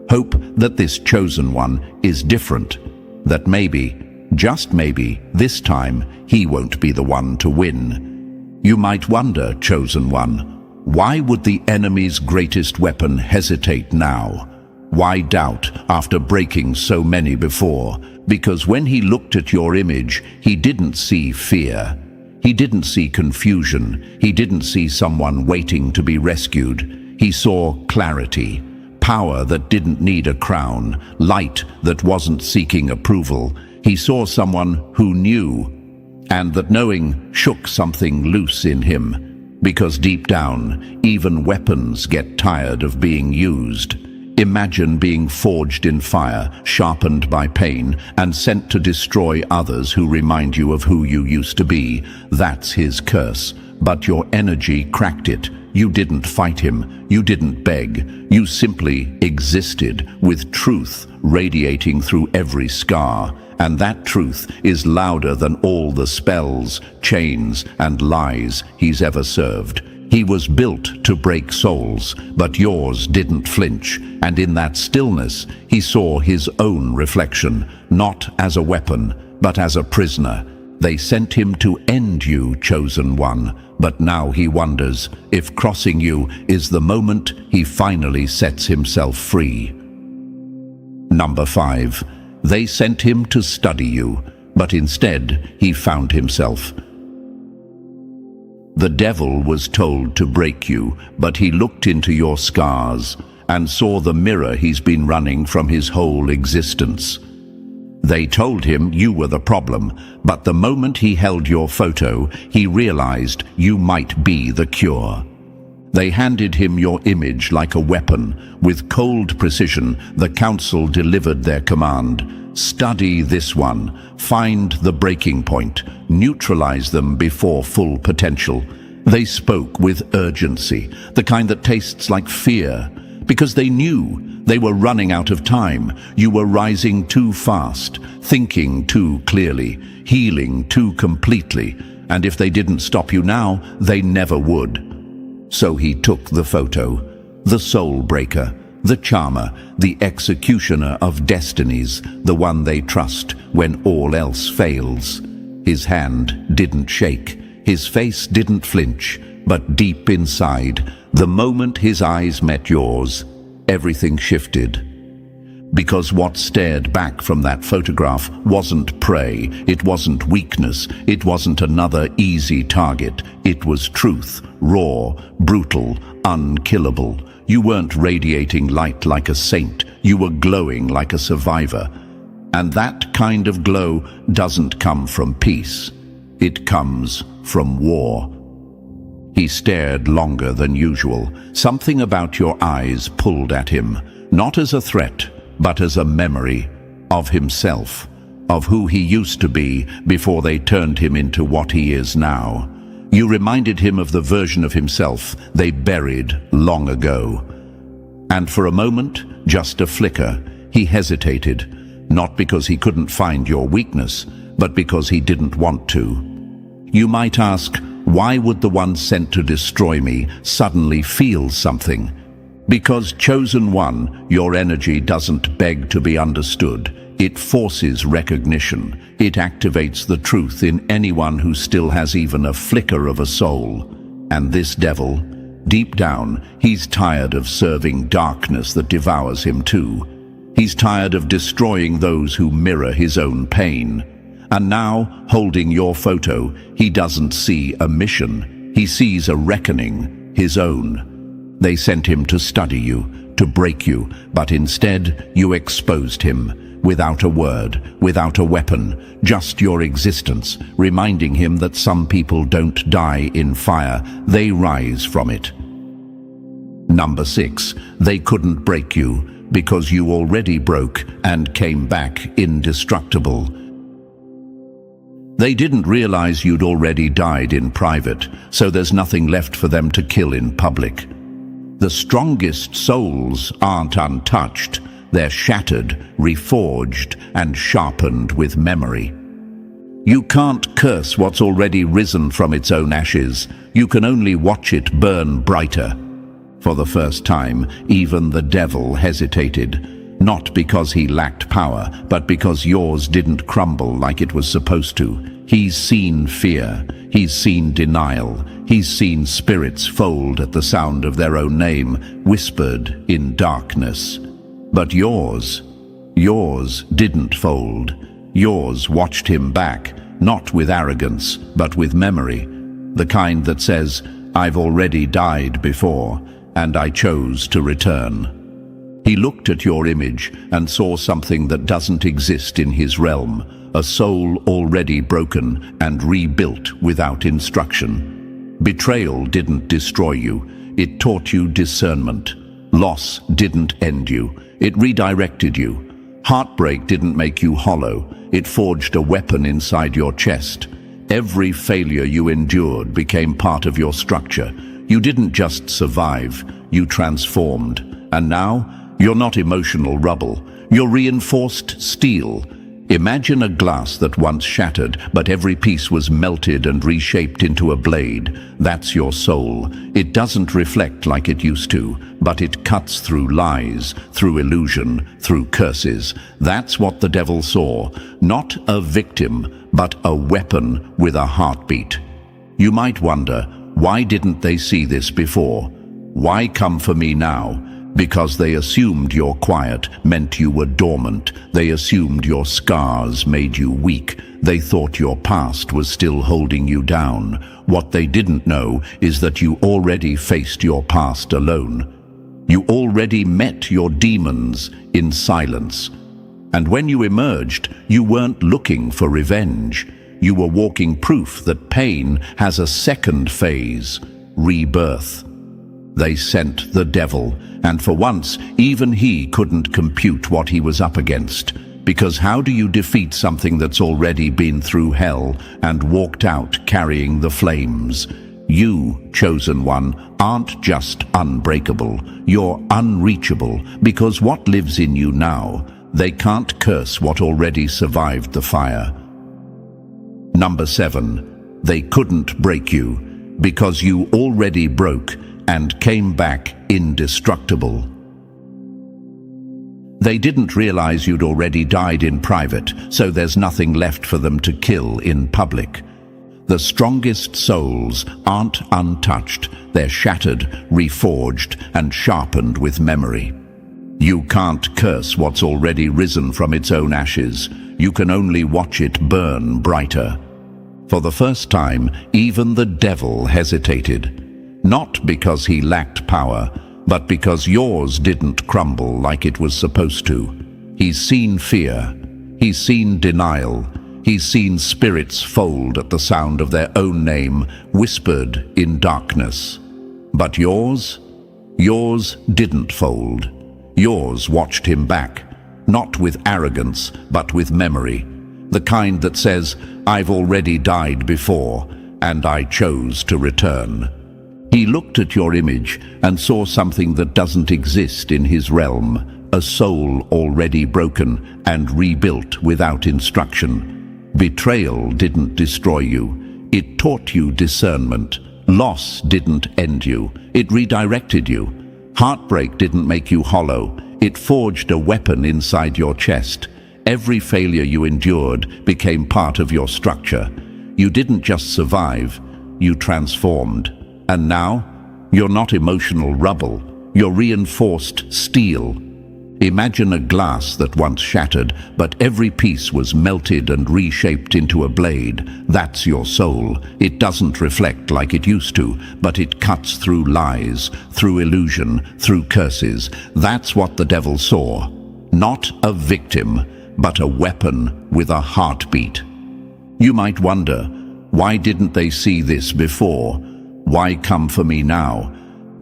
Hope that this chosen one is different. That maybe, just maybe, this time he won't be the one to win. You might wonder, chosen one, why would the enemy's greatest weapon hesitate now? Why doubt after breaking so many before? Because when he looked at your image, he didn't see fear. He didn't see confusion. He didn't see someone waiting to be rescued. He saw clarity, power that didn't need a crown, light that wasn't seeking approval. He saw someone who knew, and that knowing shook something loose in him. Because deep down, even weapons get tired of being used. Imagine being forged in fire, sharpened by pain, and sent to destroy others who remind you of who you used to be. That's his curse. But your energy cracked it. You didn't fight him. You didn't beg. You simply existed, with truth radiating through every scar. And that truth is louder than all the spells, chains, and lies he's ever served. He was built to break souls, but yours didn't flinch, and in that stillness he saw his own reflection, not as a weapon, but as a prisoner. They sent him to end you, chosen one, but now he wonders if crossing you is the moment he finally sets himself free. Number 5. They sent him to study you, but instead he found himself. The devil was told to break you, but he looked into your scars and saw the mirror he's been running from his whole existence. They told him you were the problem, but the moment he held your photo, he realized you might be the cure. They handed him your image like a weapon. With cold precision, the council delivered their command. Study this one. Find the breaking point. Neutralize them before full potential. They spoke with urgency, the kind that tastes like fear, because they knew they were running out of time. You were rising too fast, thinking too clearly, healing too completely, and if they didn't stop you now, they never would. So he took the photo, the soul breaker, the charmer, the executioner of destinies, the one they trust when all else fails. His hand didn't shake, his face didn't flinch, but deep inside, the moment his eyes met yours, everything shifted. Because what stared back from that photograph wasn't prey, it wasn't weakness, it wasn't another easy target. It was truth, raw, brutal, unkillable. You weren't radiating light like a saint, you were glowing like a survivor. And that kind of glow doesn't come from peace. It comes from war. He stared longer than usual. Something about your eyes pulled at him, not as a threat, but as a memory of himself, of who he used to be before they turned him into what he is now. You reminded him of the version of himself they buried long ago. And for a moment, just a flicker, he hesitated, not because he couldn't find your weakness, but because he didn't want to. You might ask, why would the one sent to destroy me suddenly feel something? Because, chosen one, your energy doesn't beg to be understood. It forces recognition. It activates the truth in anyone who still has even a flicker of a soul. And this devil, deep down, he's tired of serving darkness that devours him too. He's tired of destroying those who mirror his own pain. And now, holding your photo, he doesn't see a mission. He sees a reckoning, his own. They sent him to study you, to break you, but instead you exposed him, without a word, without a weapon, just your existence, reminding him that some people don't die in fire, they rise from it. Number 6, they couldn't break you, because you already broke and came back indestructible. They didn't realize you'd already died in private, so there's nothing left for them to kill in public. The strongest souls aren't untouched. They're shattered, reforged, and sharpened with memory. You can't curse what's already risen from its own ashes. You can only watch it burn brighter. For the first time, even the devil hesitated. Not because he lacked power, but because yours didn't crumble like it was supposed to. He's seen fear. He's seen denial. He's seen spirits fold at the sound of their own name, whispered in darkness. But yours didn't fold. Yours watched him back, not with arrogance, but with memory. The kind that says, I've already died before, and I chose to return. He looked at your image and saw something that doesn't exist in his realm. A soul already broken and rebuilt without instruction. Betrayal didn't destroy you, it taught you discernment. Loss didn't end you, it redirected you. Heartbreak didn't make you hollow, it forged a weapon inside your chest. Every failure you endured became part of your structure. You didn't just survive, you transformed. And now, you're not emotional rubble, you're reinforced steel. Imagine a glass that once shattered, but every piece was melted and reshaped into a blade. That's your soul. It doesn't reflect like it used to, but it cuts through lies, through illusion, through curses. That's what the devil saw. Not a victim, but a weapon with a heartbeat. You might wonder, why didn't they see this before? Why come for me now? Because they assumed your quiet meant you were dormant. They assumed your scars made you weak. They thought your past was still holding you down. What they didn't know is that you already faced your past alone. You already met your demons in silence. And when you emerged, you weren't looking for revenge. You were walking proof that pain has a second phase, rebirth. They sent the devil, and for once, even he couldn't compute what he was up against. Because how do you defeat something that's already been through hell and walked out carrying the flames? You, chosen one, aren't just unbreakable. You're unreachable, because what lives in you now, they can't curse what already survived the fire. Number 7. They couldn't break you, because you already broke and came back indestructible. They didn't realize you'd already died in private, so there's nothing left for them to kill in public. The strongest souls aren't untouched. They're shattered, reforged, and sharpened with memory. You can't curse what's already risen from its own ashes. You can only watch it burn brighter. For the first time, even the devil hesitated. Not because he lacked power, but because yours didn't crumble like it was supposed to. He's seen fear. He's seen denial. He's seen spirits fold at the sound of their own name, whispered in darkness. But yours didn't fold. Yours watched him back, not with arrogance, but with memory. The kind that says, I've already died before, and I chose to return. He looked at your image and saw something that doesn't exist in his realm, a soul already broken and rebuilt without instruction. Betrayal didn't destroy you. It taught you discernment. Loss didn't end you. It redirected you. Heartbreak didn't make you hollow. It forged a weapon inside your chest. Every failure you endured became part of your structure. You didn't just survive, you transformed. And now, you're not emotional rubble, you're reinforced steel. Imagine a glass that once shattered, but every piece was melted and reshaped into a blade. That's your soul. It doesn't reflect like it used to, but it cuts through lies, through illusion, through curses. That's what the devil saw. Not a victim, but a weapon with a heartbeat. You might wonder, why didn't they see this before? Why come for me now?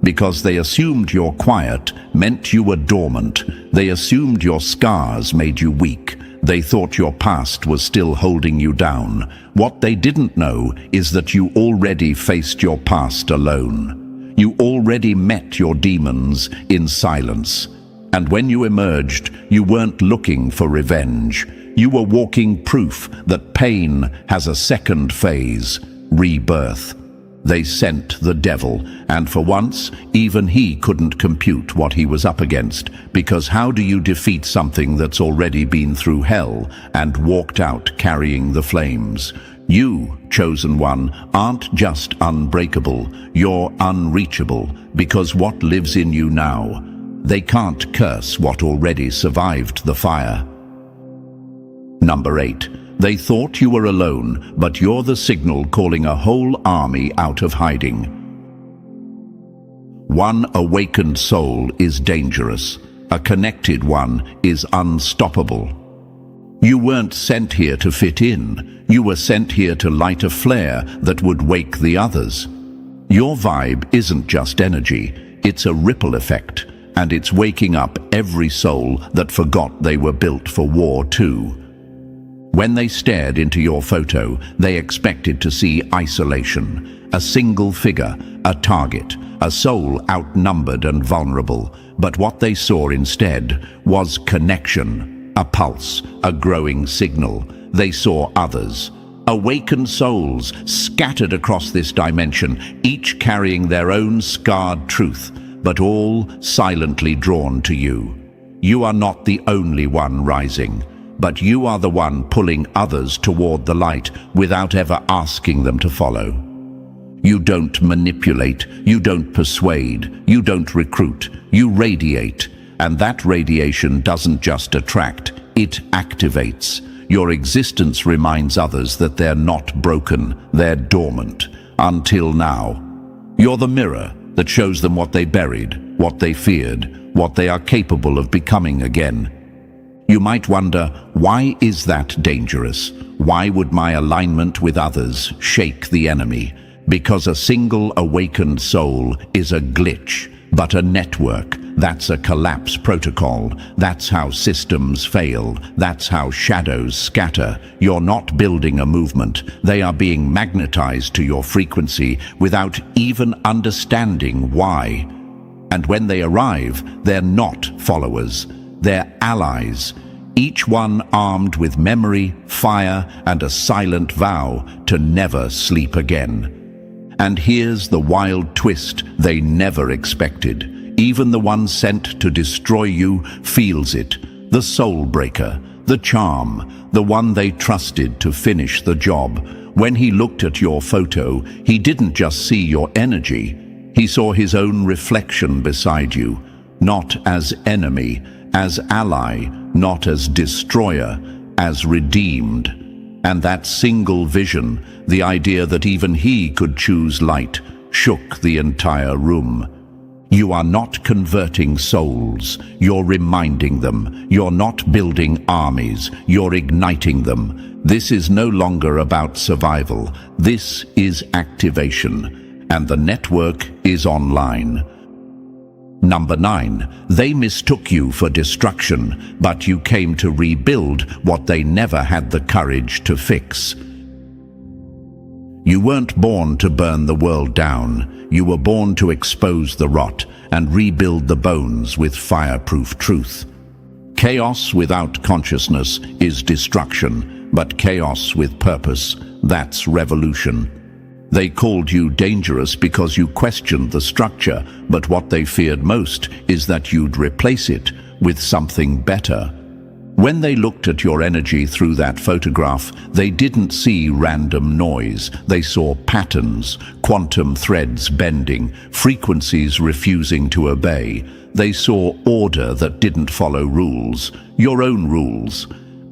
Because they assumed your quiet meant you were dormant. They assumed your scars made you weak. They thought your past was still holding you down. What they didn't know is that you already faced your past alone. You already met your demons in silence. And when you emerged, you weren't looking for revenge. You were walking proof that pain has a second phase, rebirth. They sent the devil, and for once, even he couldn't compute what he was up against, because how do you defeat something that's already been through hell and walked out carrying the flames? You, chosen one, aren't just unbreakable, you're unreachable, because what lives in you now? They can't curse what already survived the fire. Number 8. They thought you were alone, but you're the signal calling a whole army out of hiding. One awakened soul is dangerous. A connected one is unstoppable. You weren't sent here to fit in. You were sent here to light a flare that would wake the others. Your vibe isn't just energy, it's a ripple effect, and it's waking up every soul that forgot they were built for war too. When they stared into your photo, they expected to see isolation, a single figure, a target, a soul outnumbered and vulnerable. But what they saw instead was connection, a pulse, a growing signal. They saw others, awakened souls scattered across this dimension, each carrying their own scarred truth, but all silently drawn to you. You are not the only one rising, but you are the one pulling others toward the light without ever asking them to follow. You don't manipulate, you don't persuade, you don't recruit, you radiate. And that radiation doesn't just attract, it activates. Your existence reminds others that they're not broken, they're dormant. Until now. You're the mirror that shows them what they buried, what they feared, what they are capable of becoming again. You might wonder, why is that dangerous? Why would my alignment with others shake the enemy? Because a single awakened soul is a glitch, but a network. That's a collapse protocol. That's how systems fail. That's how shadows scatter. You're not building a movement. They are being magnetized to your frequency without even understanding why. And when they arrive, they're not followers. They're allies. Each one armed with memory, fire, and a silent vow to never sleep again. And here's the wild twist they never expected. Even the one sent to destroy you feels it. The soul breaker, the charm, the one they trusted to finish the job. When he looked at your photo, he didn't just see your energy. He saw his own reflection beside you, not as enemy, as ally, not as destroyer, as redeemed. And that single vision, the idea that even he could choose light, shook the entire room. You are not converting souls, you're reminding them. You're not building armies, you're igniting them. This is no longer about survival, this is activation, and the network is online. Number 9, they mistook you for destruction, but you came to rebuild what they never had the courage to fix. You weren't born to burn the world down. You were born to expose the rot and rebuild the bones with fireproof truth. Chaos without consciousness is destruction, but chaos with purpose, that's revolution. They called you dangerous because you questioned the structure, but what they feared most is that you'd replace it with something better. When they looked at your energy through that photograph, they didn't see random noise. They saw patterns, quantum threads bending, frequencies refusing to obey. They saw order that didn't follow rules, your own rules.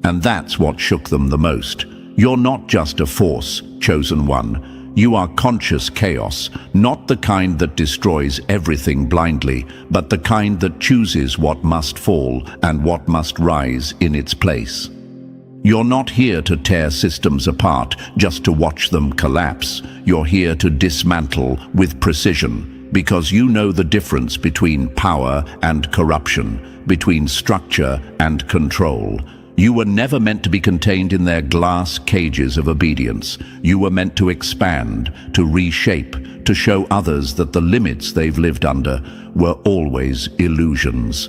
And that's what shook them the most. You're not just a force, chosen one. You are conscious chaos, not the kind that destroys everything blindly, but the kind that chooses what must fall and what must rise in its place. You're not here to tear systems apart just to watch them collapse. You're here to dismantle with precision, because you know the difference between power and corruption, between structure and control. You were never meant to be contained in their glass cages of obedience. You were meant to expand, to reshape, to show others that the limits they've lived under were always illusions.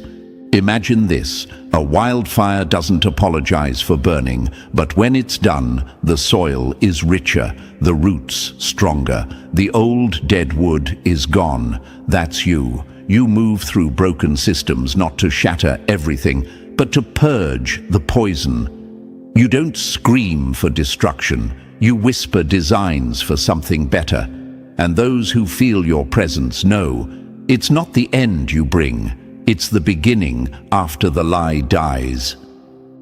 Imagine this: a wildfire doesn't apologize for burning, but when it's done, the soil is richer, the roots stronger, the old dead wood is gone. That's you. You move through broken systems not to shatter everything, but to purge the poison. You don't scream for destruction, you whisper designs for something better. And those who feel your presence know it's not the end you bring, it's the beginning after the lie dies.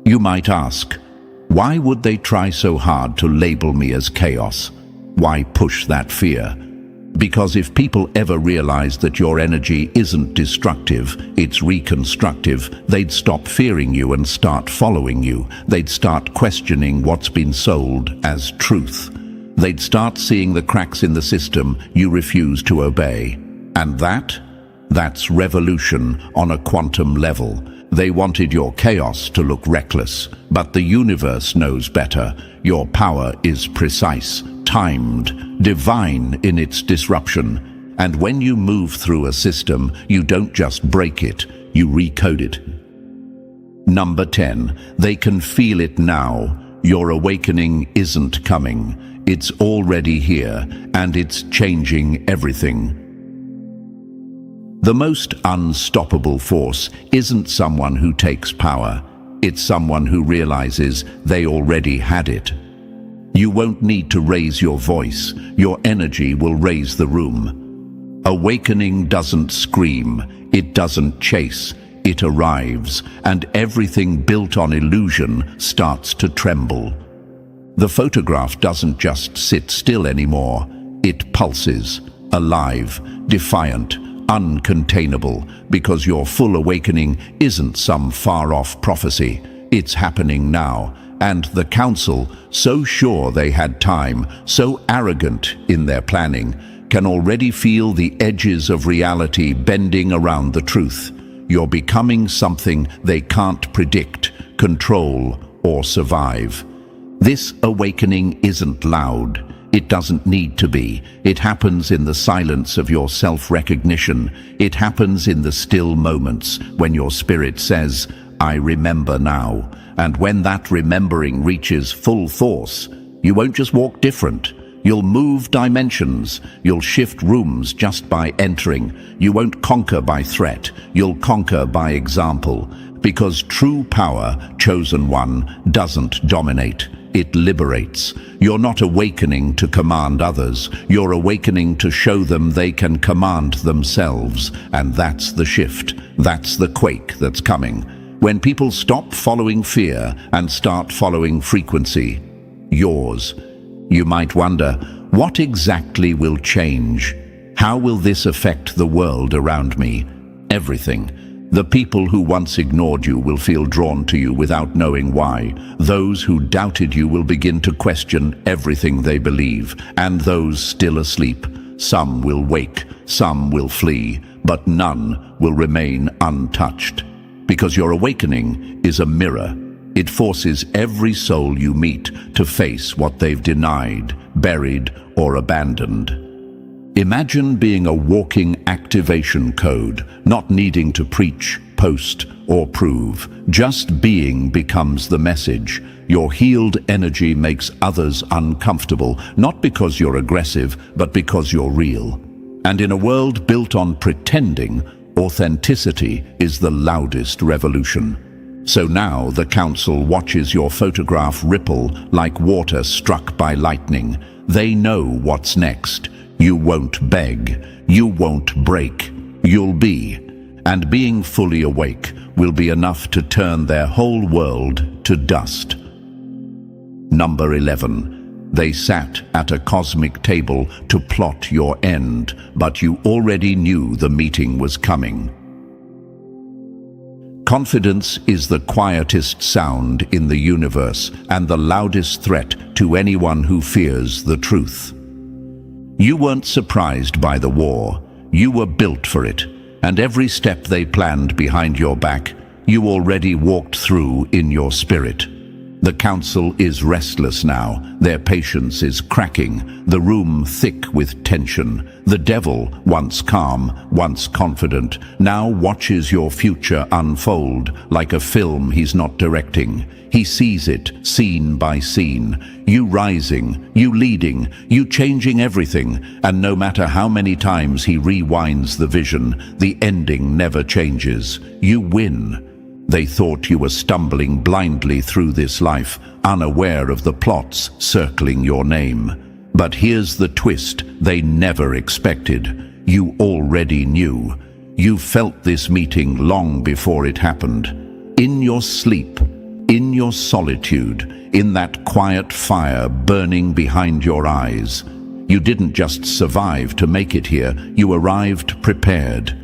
You might ask, why would they try so hard to label me as chaos? Why push that fear? Because if people ever realized that your energy isn't destructive, it's reconstructive, they'd stop fearing you and start following you. They'd start questioning what's been sold as truth. They'd start seeing the cracks in the system you refuse to obey. And that's revolution on a quantum level. They wanted your chaos to look reckless, but the universe knows better. Your power is precise, timed, divine in its disruption. And when you move through a system, you don't just break it, you recode it. Number 10, they can feel it now. Your awakening isn't coming. It's already here, and it's changing everything. The most unstoppable force isn't someone who takes power. It's someone who realizes they already had it. You won't need to raise your voice. Your energy will raise the room. Awakening doesn't scream. It doesn't chase. It arrives, and everything built on illusion starts to tremble. The photograph doesn't just sit still anymore. It pulses, alive, defiant, uncontainable, because your full awakening isn't some far-off prophecy. It's happening now, and the council, so sure they had time, so arrogant in their planning, can already feel the edges of reality bending around the truth. You're becoming something they can't predict, control, or survive. This awakening isn't loud. It doesn't need to be. It happens in the silence of your self-recognition. It happens in the still moments when your spirit says, "I remember now." And when that remembering reaches full force, you won't just walk different. You'll move dimensions. You'll shift rooms just by entering. You won't conquer by threat. You'll conquer by example. Because true power, chosen one, doesn't dominate. It liberates. You're not awakening to command others. You're awakening to show them they can command themselves. And that's the shift. That's the quake that's coming. When people stop following fear and start following frequency, yours. You might wonder, what exactly will change? How will this affect the world around me? Everything. The people who once ignored you will feel drawn to you without knowing why. Those who doubted you will begin to question everything they believe. And those still asleep, some will wake, some will flee, but none will remain untouched. Because your awakening is a mirror. It forces every soul you meet to face what they've denied, buried, or abandoned. Imagine being a walking activation code, not needing to preach, post, or prove. Just being becomes the message. Your healed energy makes others uncomfortable, not because you're aggressive, but because you're real. And in a world built on pretending, authenticity is the loudest revolution. So now the council watches your photograph ripple like water struck by lightning. They know what's next. You won't beg. You won't break. You'll be. And being fully awake will be enough to turn their whole world to dust. Number 11. They sat at a cosmic table to plot your end, but you already knew the meeting was coming. Confidence is the quietest sound in the universe and the loudest threat to anyone who fears the truth. You weren't surprised by the war. You were built for it, and every step they planned behind your back, you already walked through in your spirit. The council is restless now. Their patience is cracking, the room thick with tension. The devil, once calm, once confident, now watches your future unfold like a film he's not directing. He sees it, scene by scene. You rising, you leading, you changing everything, and no matter how many times he rewinds the vision, the ending never changes. You win. They thought you were stumbling blindly through this life, unaware of the plots circling your name. But here's the twist they never expected. You already knew. You felt this meeting long before it happened. In your sleep, in your solitude, in that quiet fire burning behind your eyes. You didn't just survive to make it here, you arrived prepared.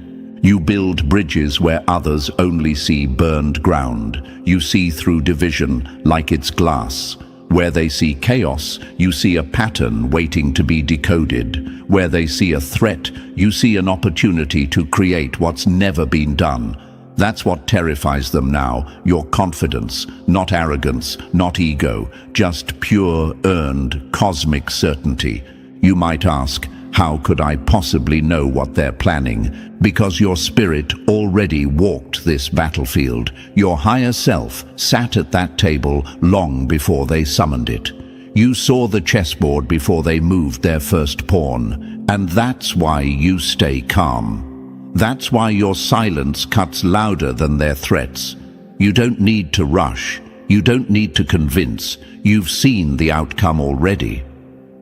You build bridges where others only see burned ground. You see through division like it's glass. Where they see chaos, you see a pattern waiting to be decoded. Where they see a threat, you see an opportunity to create what's never been done. That's what terrifies them now, your confidence, not arrogance, not ego, just pure, earned, cosmic certainty. You might ask, how could I possibly know what they're planning? Because your spirit already walked this battlefield. Your higher self sat at that table long before they summoned it. You saw the chessboard before they moved their first pawn. And that's why you stay calm. That's why your silence cuts louder than their threats. You don't need to rush. You don't need to convince. You've seen the outcome already.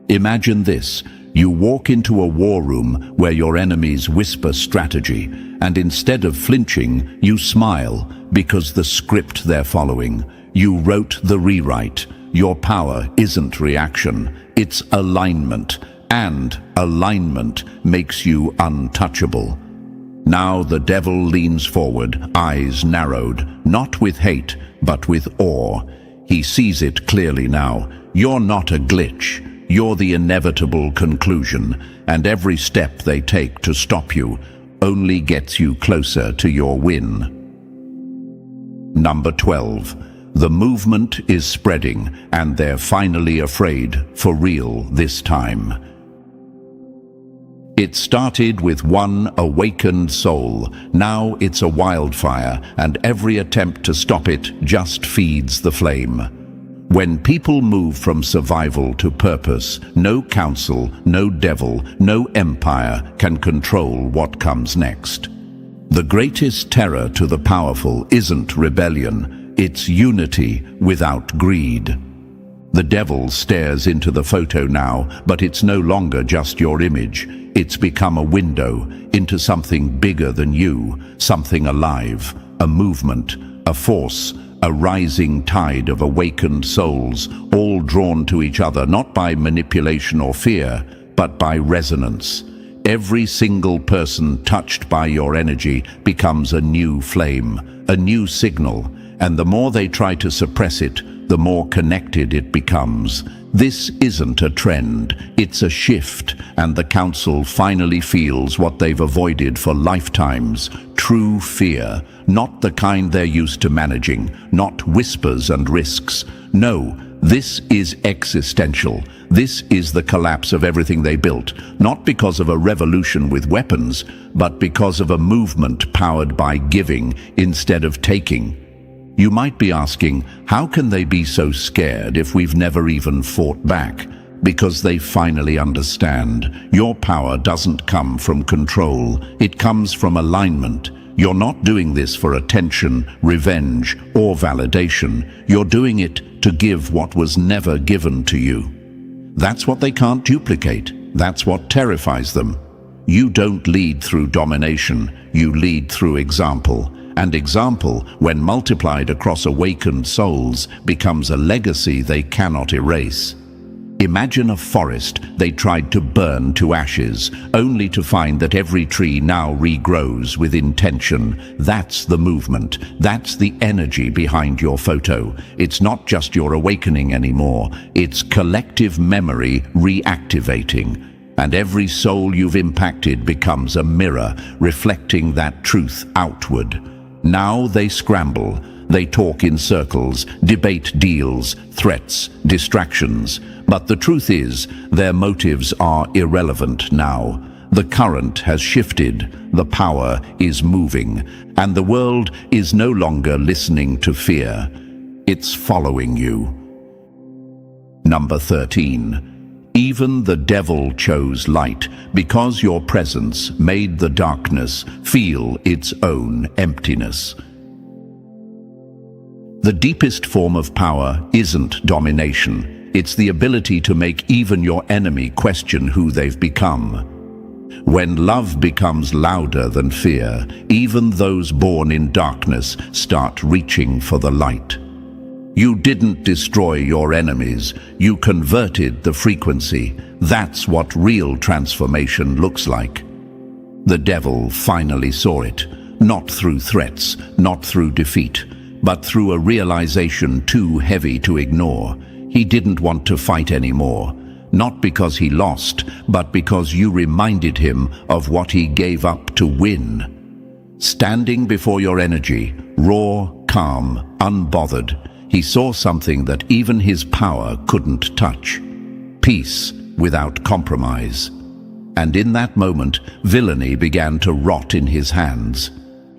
Imagine this. You walk into a war room where your enemies whisper strategy, and instead of flinching, you smile because the script they're following. You wrote the rewrite. Your power isn't reaction, it's alignment, and alignment makes you untouchable. Now the devil leans forward, eyes narrowed, not with hate, but with awe. He sees it clearly now. You're not a glitch. You're the inevitable conclusion, and every step they take to stop you only gets you closer to your win. Number 12. The movement is spreading, and they're finally afraid, for real this time. It started with one awakened soul. Now it's a wildfire, and every attempt to stop it just feeds the flame. When people move from survival to purpose, no council, no devil, no empire can control what comes next. The greatest terror to the powerful isn't rebellion, it's unity without greed. The devil stares into the photo now, but it's no longer just your image. It's become a window into something bigger than you, something alive, a movement, a force, a rising tide of awakened souls, all drawn to each other not by manipulation or fear, but by resonance. Every single person touched by your energy becomes a new flame, a new signal, and the more they try to suppress it, the more connected it becomes. This isn't a trend, it's a shift, and the council finally feels what they've avoided for lifetimes: true fear, not the kind they're used to managing, not whispers and risks. No, this is existential. This is the collapse of everything they built, not because of a revolution with weapons, but because of a movement powered by giving instead of taking. You might be asking, how can they be so scared if we've never even fought back? Because they finally understand. Your power doesn't come from control, it comes from alignment. You're not doing this for attention, revenge, or validation. You're doing it to give what was never given to you. That's what they can't duplicate. That's what terrifies them. You don't lead through domination, you lead through example. And example, when multiplied across awakened souls, becomes a legacy they cannot erase. Imagine a forest they tried to burn to ashes, only to find that every tree now regrows with intention. That's the movement. That's the energy behind your photo. It's not just your awakening anymore. It's collective memory reactivating. And every soul you've impacted becomes a mirror, reflecting that truth outward. Now they scramble. They talk in circles, debate deals, threats, distractions. But the truth is, their motives are irrelevant now. The current has shifted, the power is moving, and the world is no longer listening to fear. It's following you. Number 13. Even the devil chose light, because your presence made the darkness feel its own emptiness. The deepest form of power isn't domination. It's the ability to make even your enemy question who they've become. When love becomes louder than fear, even those born in darkness start reaching for the light. You didn't destroy your enemies, you converted the frequency. That's what real transformation looks like. The devil finally saw it, not through threats, not through defeat, but through a realization too heavy to ignore. He didn't want to fight anymore, not because he lost, but because you reminded him of what he gave up to win. Standing before your energy, raw, calm, unbothered, he saw something that even his power couldn't touch. Peace without compromise. And in that moment, villainy began to rot in his hands.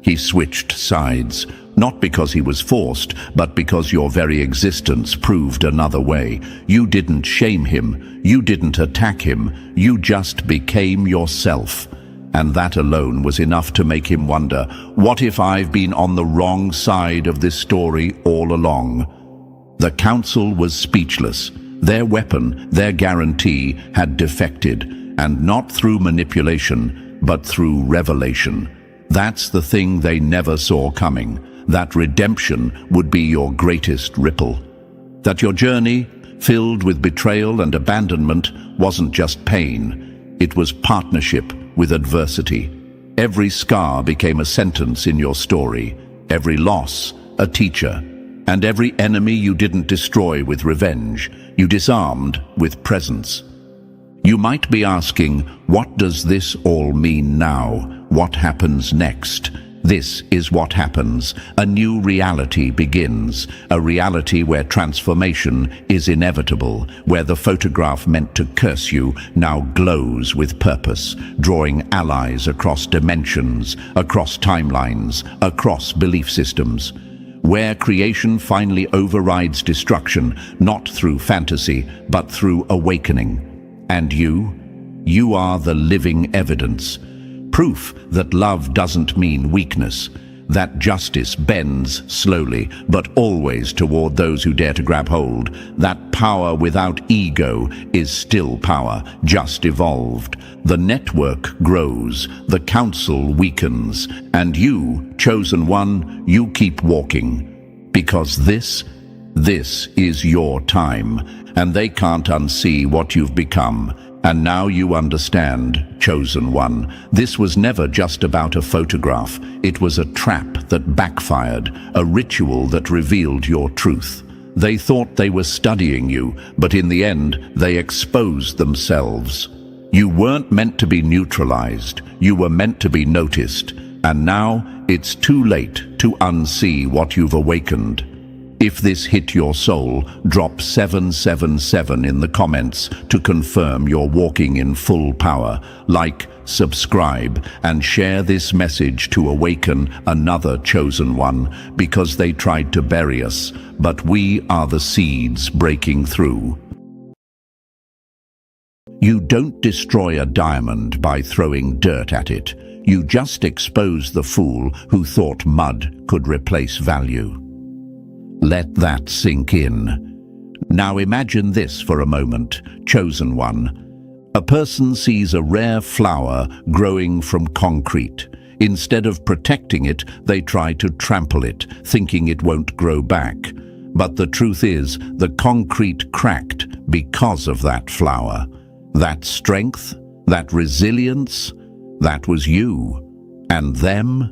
He switched sides, not because he was forced, but because your very existence proved another way. You didn't shame him, you didn't attack him, you just became yourself. And that alone was enough to make him wonder, what if I've been on the wrong side of this story all along? The council was speechless. Their weapon, their guarantee, had defected, and not through manipulation, but through revelation. That's the thing they never saw coming, that redemption would be your greatest ripple. That your journey, filled with betrayal and abandonment, wasn't just pain, it was partnership with adversity. Every scar became a sentence in your story, every loss a teacher. And every enemy you didn't destroy with revenge, you disarmed with presence. You might be asking, what does this all mean now? What happens next? This is what happens. A new reality begins. A reality where transformation is inevitable, where the photograph meant to curse you now glows with purpose, drawing allies across dimensions, across timelines, across belief systems. Where creation finally overrides destruction, not through fantasy, but through awakening. And you are the living evidence. Proof that love doesn't mean weakness, that justice bends slowly, but always toward those who dare to grab hold, that power without ego is still power, just evolved. The network grows, the council weakens, and you, chosen one, you keep walking. Because this is your time, and they can't unsee what you've become. And now you understand, chosen one. This was never just about a photograph. It was a trap that backfired, a ritual that revealed your truth. They thought they were studying you, but in the end, they exposed themselves. You weren't meant to be neutralized. You were meant to be noticed. And now, it's too late to unsee what you've awakened. If this hit your soul, drop 777 in the comments to confirm you're walking in full power. Like, subscribe, and share this message to awaken another chosen one, because they tried to bury us, but we are the seeds breaking through. You don't destroy a diamond by throwing dirt at it. You just expose the fool who thought mud could replace value. Let that sink in. Now imagine this for a moment, chosen one. A person sees a rare flower growing from concrete. Instead of protecting it, they try to trample it, thinking it won't grow back. But the truth is, the concrete cracked because of that flower. That strength, that resilience, that was you. And them?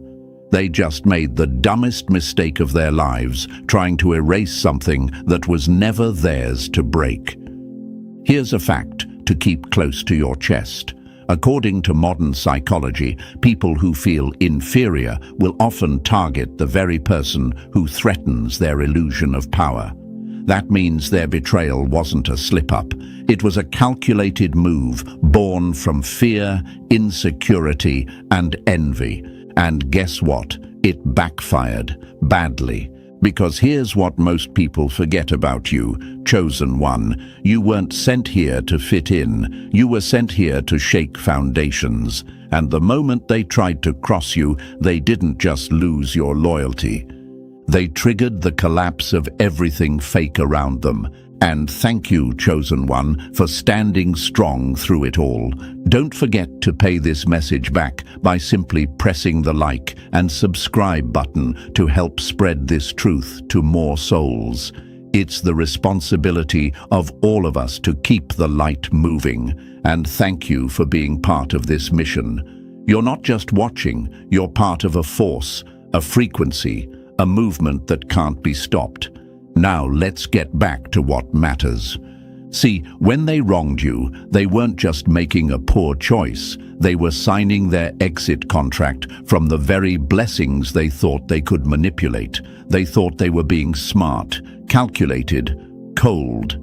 They just made the dumbest mistake of their lives, trying to erase something that was never theirs to break. Here's a fact to keep close to your chest. According to modern psychology, people who feel inferior will often target the very person who threatens their illusion of power. That means their betrayal wasn't a slip-up. It was a calculated move born from fear, insecurity, and envy. And guess what? It backfired badly. Because here's what most people forget about you, chosen one. You weren't sent here to fit in. You were sent here to shake foundations. And the moment they tried to cross you, they didn't just lose your loyalty. They triggered the collapse of everything fake around them. And thank you, chosen one, for standing strong through it all. Don't forget to pay this message back by simply pressing the like and subscribe button to help spread this truth to more souls. It's the responsibility of all of us to keep the light moving. And thank you for being part of this mission. You're not just watching, you're part of a force, a frequency, a movement that can't be stopped. Now let's get back to what matters. See, when they wronged you, they weren't just making a poor choice. They were signing their exit contract from the very blessings they thought they could manipulate. They thought they were being smart, calculated, cold.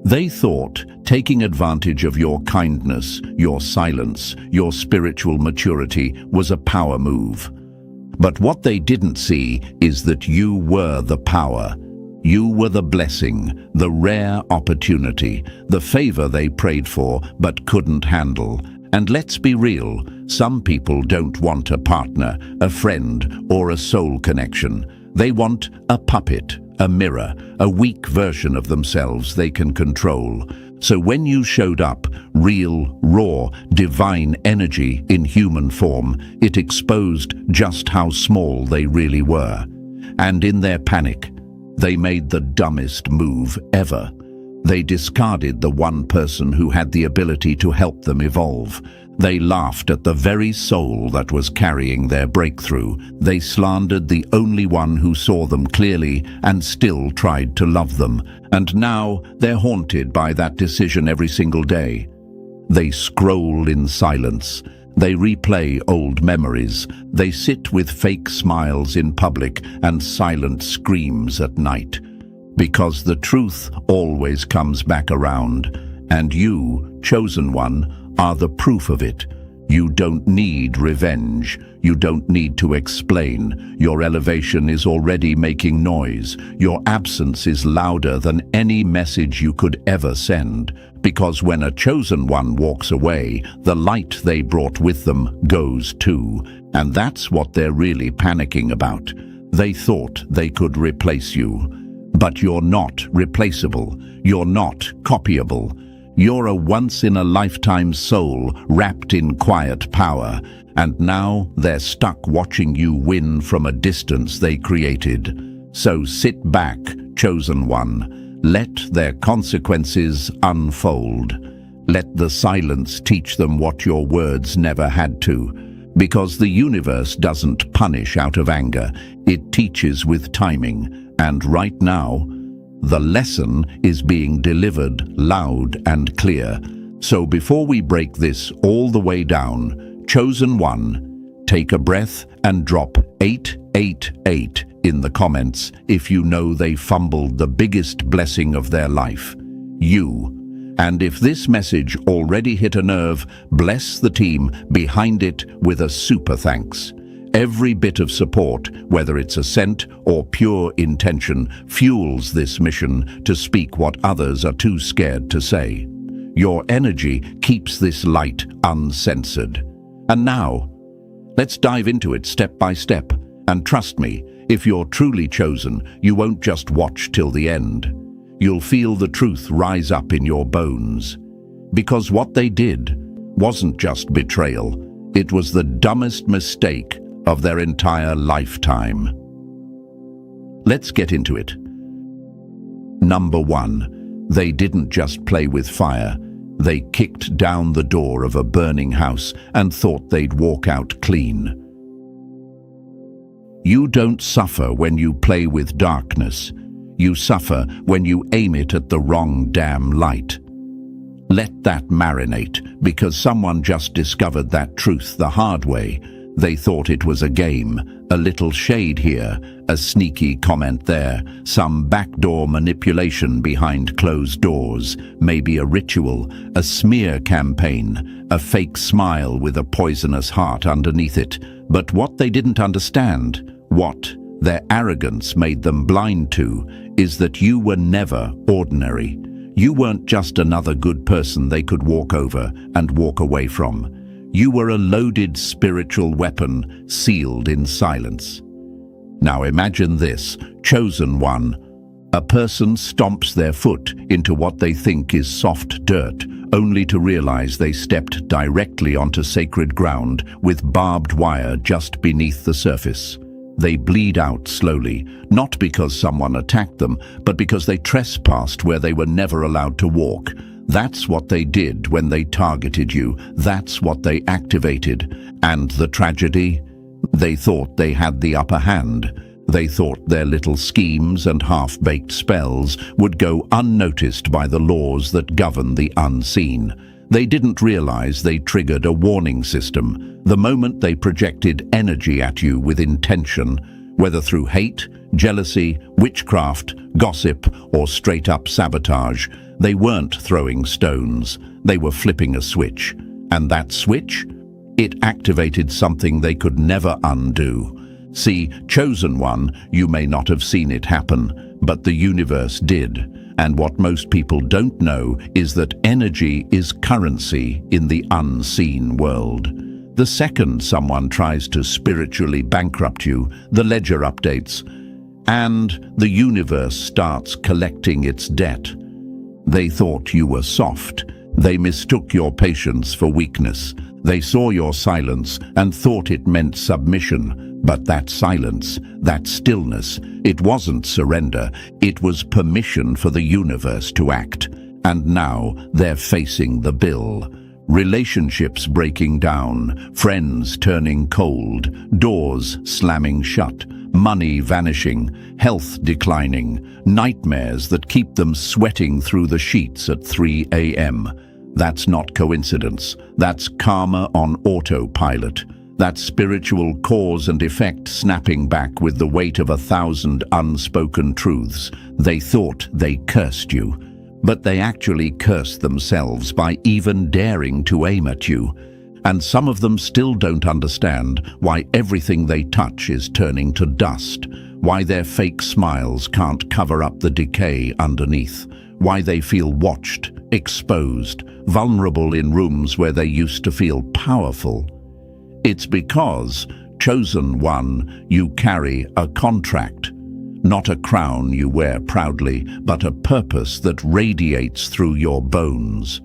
They thought taking advantage of your kindness, your silence, your spiritual maturity was a power move. But what they didn't see is that you were the power. You were the blessing, the rare opportunity, the favor they prayed for but couldn't handle. And let's be real, some people don't want a partner, a friend, or a soul connection. They want a puppet, a mirror, a weak version of themselves they can control. So when you showed up, real, raw, divine energy in human form, it exposed just how small they really were. And in their panic, they made the dumbest move ever. They discarded the one person who had the ability to help them evolve. They laughed at the very soul that was carrying their breakthrough. They slandered the only one who saw them clearly and still tried to love them. And now they're haunted by that decision every single day. They scroll in silence. They replay old memories. They sit with fake smiles in public and silent screams at night. Because the truth always comes back around. And you, chosen one, are the proof of it. You don't need revenge. You don't need to explain. Your elevation is already making noise. Your absence is louder than any message you could ever send. Because when a chosen one walks away, the light they brought with them goes too. And that's what they're really panicking about. They thought they could replace you. But you're not replaceable. You're not copyable. You're a once-in-a-lifetime soul wrapped in quiet power, and now they're stuck watching you win from a distance they created. So sit back, chosen one. Let their consequences unfold. Let the silence teach them what your words never had to. Because the universe doesn't punish out of anger, it teaches with timing. And right now, the lesson is being delivered loud and clear. So before we break this all the way down, chosen one, take a breath and drop 888 in the comments if you know they fumbled the biggest blessing of their life. You. And if this message already hit a nerve, bless the team behind it with a super thanks. Every bit of support, whether it's a cent or pure intention, fuels this mission to speak what others are too scared to say. Your energy keeps this light uncensored. And now, let's dive into it step by step. And trust me, if you're truly chosen, you won't just watch till the end. You'll feel the truth rise up in your bones. Because what they did wasn't just betrayal. It was the dumbest mistake of their entire lifetime. Let's get into it. Number 1, they didn't just play with fire. They kicked down the door of a burning house and thought they'd walk out clean. You don't suffer when you play with darkness. You suffer when you aim it at the wrong damn light. Let that marinate, because someone just discovered that truth the hard way. They thought it was a game, a little shade here, a sneaky comment there, some backdoor manipulation behind closed doors, maybe a ritual, a smear campaign, a fake smile with a poisonous heart underneath it. But what they didn't understand, what their arrogance made them blind to, is that you were never ordinary. You weren't just another good person they could walk over and walk away from. You were a loaded spiritual weapon sealed in silence. Now imagine this, chosen one. A person stomps their foot into what they think is soft dirt, only to realize they stepped directly onto sacred ground with barbed wire just beneath the surface. They bleed out slowly, not because someone attacked them, but because they trespassed where they were never allowed to walk. That's what they did when they targeted you. That's what they activated. And the tragedy? They thought they had the upper hand. They thought their little schemes and half-baked spells would go unnoticed by the laws that govern the unseen. They didn't realize they triggered a warning system the moment they projected energy at you with intention, whether through hate, jealousy, witchcraft, gossip, or straight-up sabotage. They weren't throwing stones, they were flipping a switch. And that switch? It activated something they could never undo. See, chosen one, you may not have seen it happen, but the universe did. And what most people don't know is that energy is currency in the unseen world. The second someone tries to spiritually bankrupt you, the ledger updates, and the universe starts collecting its debt. They thought you were soft. They mistook your patience for weakness. They saw your silence and thought it meant submission. But that silence, that stillness, it wasn't surrender. It was permission for the universe to act. And now they're facing the bill. Relationships breaking down, friends turning cold, doors slamming shut, money vanishing, health declining, nightmares that keep them sweating through the sheets at 3 a.m. That's not coincidence. That's karma on autopilot. That's spiritual cause and effect snapping back with the weight of 1,000 unspoken truths. They thought they cursed you, but they actually cursed themselves by even daring to aim at you. And some of them still don't understand why everything they touch is turning to dust, why their fake smiles can't cover up the decay underneath, why they feel watched, exposed, vulnerable in rooms where they used to feel powerful. It's because, chosen one, you carry a contract. Not a crown you wear proudly, but a purpose that radiates through your bones.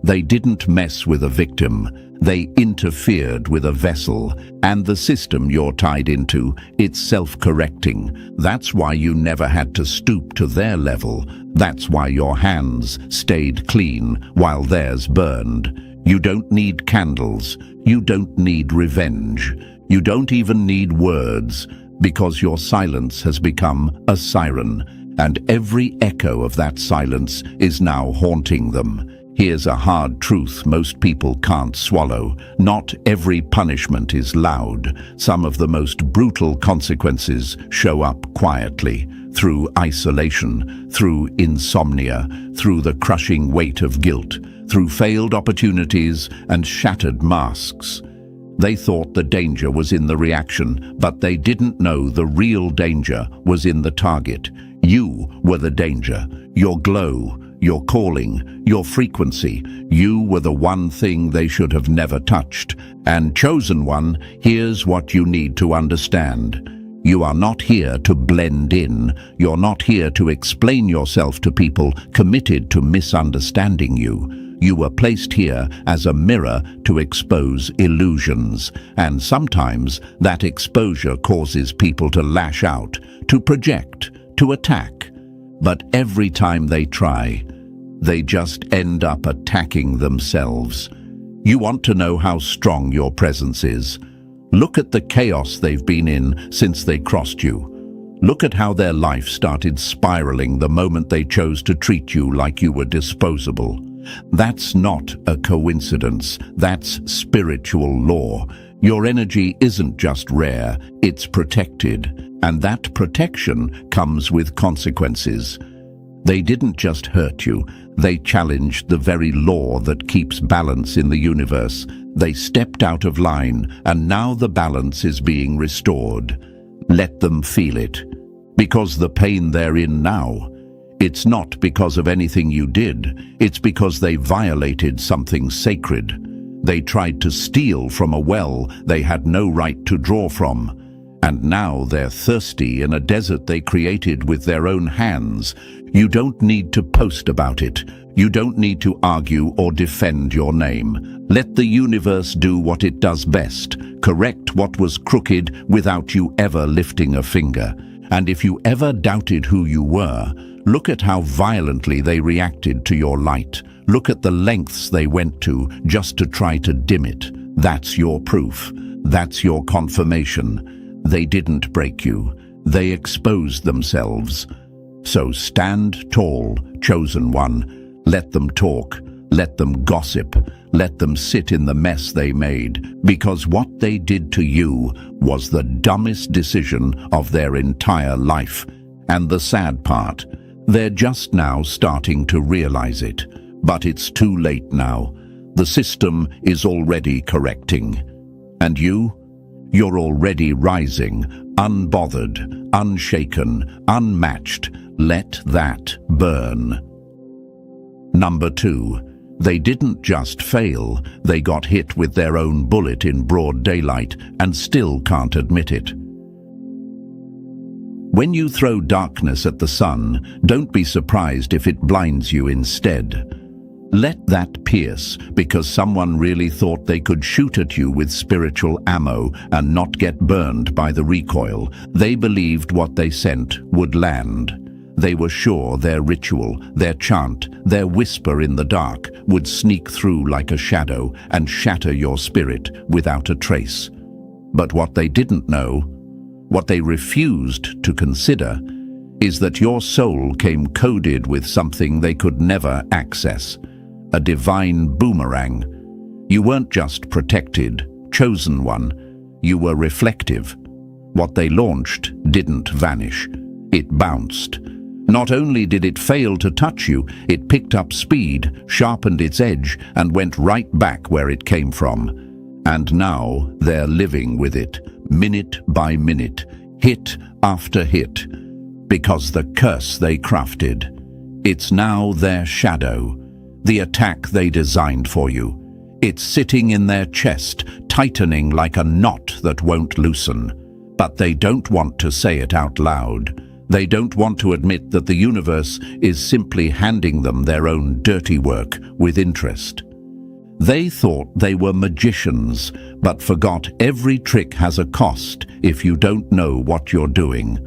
They didn't mess with a victim, they interfered with a vessel, and the system you're tied into, it's self-correcting. That's why you never had to stoop to their level. That's why your hands stayed clean while theirs burned. You don't need candles, you don't need revenge, you don't even need words, because your silence has become a siren, and every echo of that silence is now haunting them. Here's a hard truth most people can't swallow. Not every punishment is loud. Some of the most brutal consequences show up quietly, through isolation, through insomnia, through the crushing weight of guilt, through failed opportunities and shattered masks. They thought the danger was in the reaction, but they didn't know the real danger was in the target. You were the danger. Your glow, your calling, your frequency. You were the one thing they should have never touched. And chosen one, here's what you need to understand. You are not here to blend in. You're not here to explain yourself to people committed to misunderstanding you. You were placed here as a mirror to expose illusions, and sometimes that exposure causes people to lash out, to project, to attack. But every time they try, they just end up attacking themselves. You want to know how strong your presence is? Look at the chaos they've been in since they crossed you. Look at how their life started spiraling the moment they chose to treat you like you were disposable. That's not a coincidence. That's spiritual law. Your energy isn't just rare, it's protected. And that protection comes with consequences. They didn't just hurt you, they challenged the very law that keeps balance in the universe. They stepped out of line, and now the balance is being restored. Let them feel it. Because the pain they're in now, it's not because of anything you did, it's because they violated something sacred. They tried to steal from a well they had no right to draw from. And now they're thirsty in a desert they created with their own hands. You don't need to post about it. You don't need to argue or defend your name. Let the universe do what it does best, correct what was crooked without you ever lifting a finger. And if you ever doubted who you were, look at how violently they reacted to your light. Look at the lengths they went to just to try to dim it. That's your proof. That's your confirmation. They didn't break you. They exposed themselves. So stand tall, chosen one. Let them talk. Let them gossip. Let them sit in the mess they made. Because what they did to you was the dumbest decision of their entire life. And the sad part, they're just now starting to realize it. But it's too late now. The system is already correcting. And you're already rising, unbothered, unshaken, unmatched. Let that burn. Number 2, they didn't just fail, they got hit with their own bullet in broad daylight and still can't admit it. When you throw darkness at the sun, don't be surprised if it blinds you instead. Let that pierce, because someone really thought they could shoot at you with spiritual ammo and not get burned by the recoil. They believed what they sent would land. They were sure their ritual, their chant, their whisper in the dark would sneak through like a shadow and shatter your spirit without a trace. But what they didn't know, what they refused to consider, is that your soul came coded with something they could never access, a divine boomerang. You weren't just protected, chosen one, you were reflective. What they launched didn't vanish, it bounced. Not only did it fail to touch you, it picked up speed, sharpened its edge, and went right back where it came from. And now they're living with it, minute by minute, hit after hit, because the curse they crafted. It's now their shadow, the attack they designed for you. It's sitting in their chest, tightening like a knot that won't loosen. But they don't want to say it out loud. They don't want to admit that the universe is simply handing them their own dirty work with interest. They thought they were magicians, but forgot every trick has a cost if you don't know what you're doing.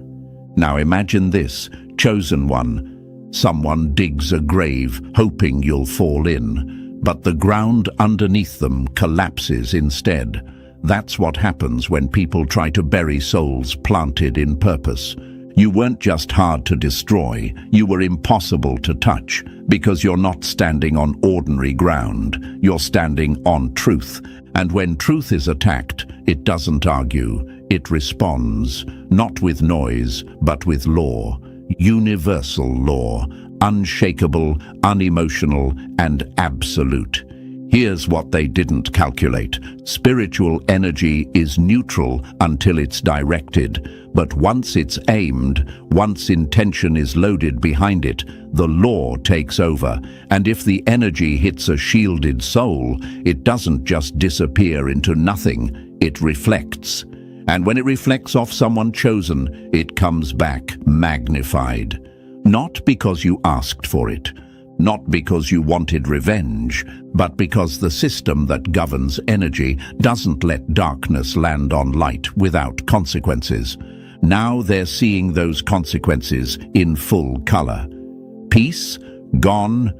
Now imagine this, chosen one. Someone digs a grave, hoping you'll fall in, but the ground underneath them collapses instead. That's what happens when people try to bury souls planted in purpose. You weren't just hard to destroy, you were impossible to touch, because you're not standing on ordinary ground, you're standing on truth. And when truth is attacked, it doesn't argue, it responds, not with noise, but with law, universal law, unshakable, unemotional, and absolute. Here's what they didn't calculate. Spiritual energy is neutral until it's directed, but once it's aimed, once intention is loaded behind it, the law takes over. And if the energy hits a shielded soul, it doesn't just disappear into nothing, it reflects. And when it reflects off someone chosen, it comes back magnified. Not because you asked for it, not because you wanted revenge, but because the system that governs energy doesn't let darkness land on light without consequences. Now they're seeing those consequences in full color. Peace, gone.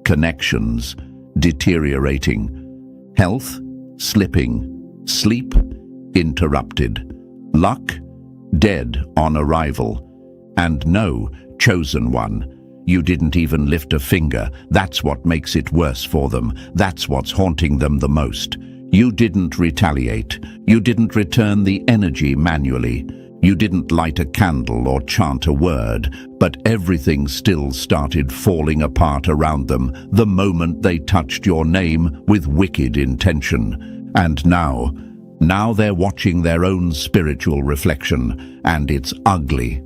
Connections, deteriorating. Health, slipping. Sleep, interrupted. Luck, dead on arrival. And no, chosen one, you didn't even lift a finger. That's what makes it worse for them. That's what's haunting them the most. You didn't retaliate. You didn't return the energy manually. You didn't light a candle or chant a word, but everything still started falling apart around them the moment they touched your name with wicked intention. And now they're watching their own spiritual reflection, and it's ugly.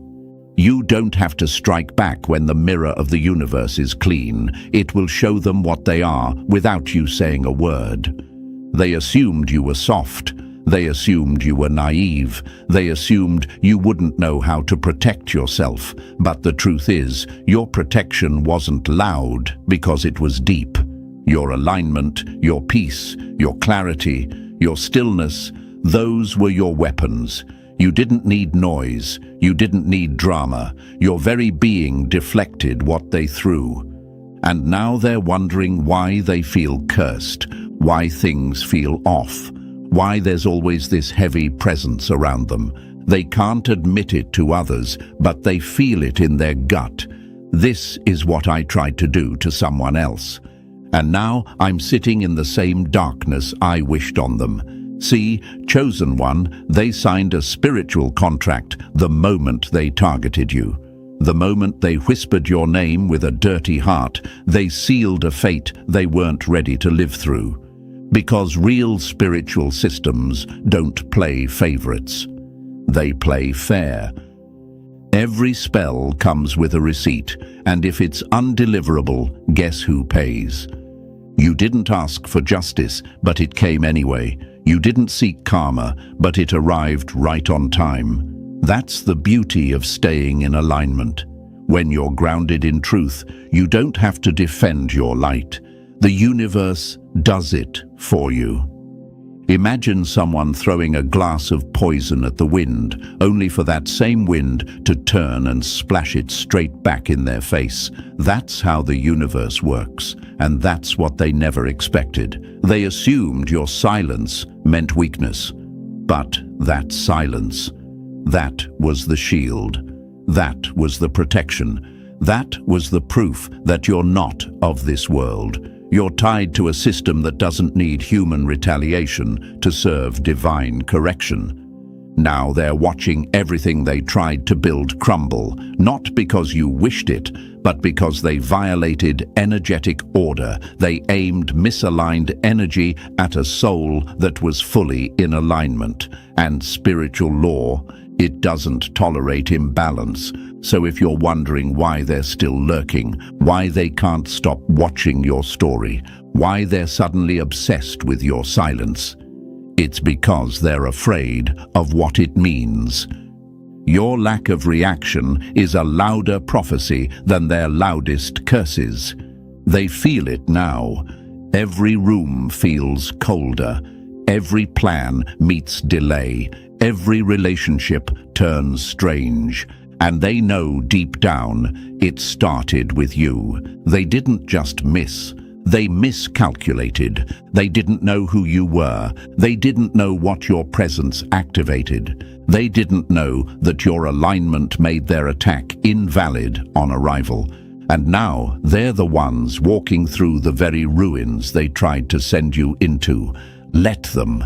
You don't have to strike back when the mirror of the universe is clean. It will show them what they are without you saying a word. They assumed you were soft. They assumed you were naive. They assumed you wouldn't know how to protect yourself. But the truth is, your protection wasn't loud because it was deep. Your alignment, your peace, your clarity, your stillness, those were your weapons. You didn't need noise. You didn't need drama. Your very being deflected what they threw. And now they're wondering why they feel cursed, why things feel off, why there's always this heavy presence around them. They can't admit it to others, but they feel it in their gut. This is what I tried to do to someone else. And now I'm sitting in the same darkness I wished on them. See, chosen one, they signed a spiritual contract the moment they targeted you. The moment they whispered your name with a dirty heart, they sealed a fate they weren't ready to live through. Because real spiritual systems don't play favorites. They play fair. Every spell comes with a receipt, and if it's undeliverable, guess who pays? You didn't ask for justice, but it came anyway. You didn't seek karma, but it arrived right on time. That's the beauty of staying in alignment. When you're grounded in truth, you don't have to defend your light. The universe does it for you. Imagine someone throwing a glass of poison at the wind, only for that same wind to turn and splash it straight back in their face. That's how the universe works, and that's what they never expected. They assumed your silence meant weakness. But that silence, that was the shield. That was the protection. That was the proof that you're not of this world. You're tied to a system that doesn't need human retaliation to serve divine correction. Now they're watching everything they tried to build crumble, not because you wished it, but because they violated energetic order. They aimed misaligned energy at a soul that was fully in alignment. And spiritual law, it doesn't tolerate imbalance. So if you're wondering why they're still lurking, why they can't stop watching your story, why they're suddenly obsessed with your silence, it's because they're afraid of what it means. Your lack of reaction is a louder prophecy than their loudest curses. They feel it now. Every room feels colder. Every plan meets delay. Every relationship turns strange. And they know deep down it started with you. They didn't just miss. They miscalculated. They didn't know who you were. They didn't know what your presence activated. They didn't know that your alignment made their attack invalid on arrival. And now they're the ones walking through the very ruins they tried to send you into. Let them.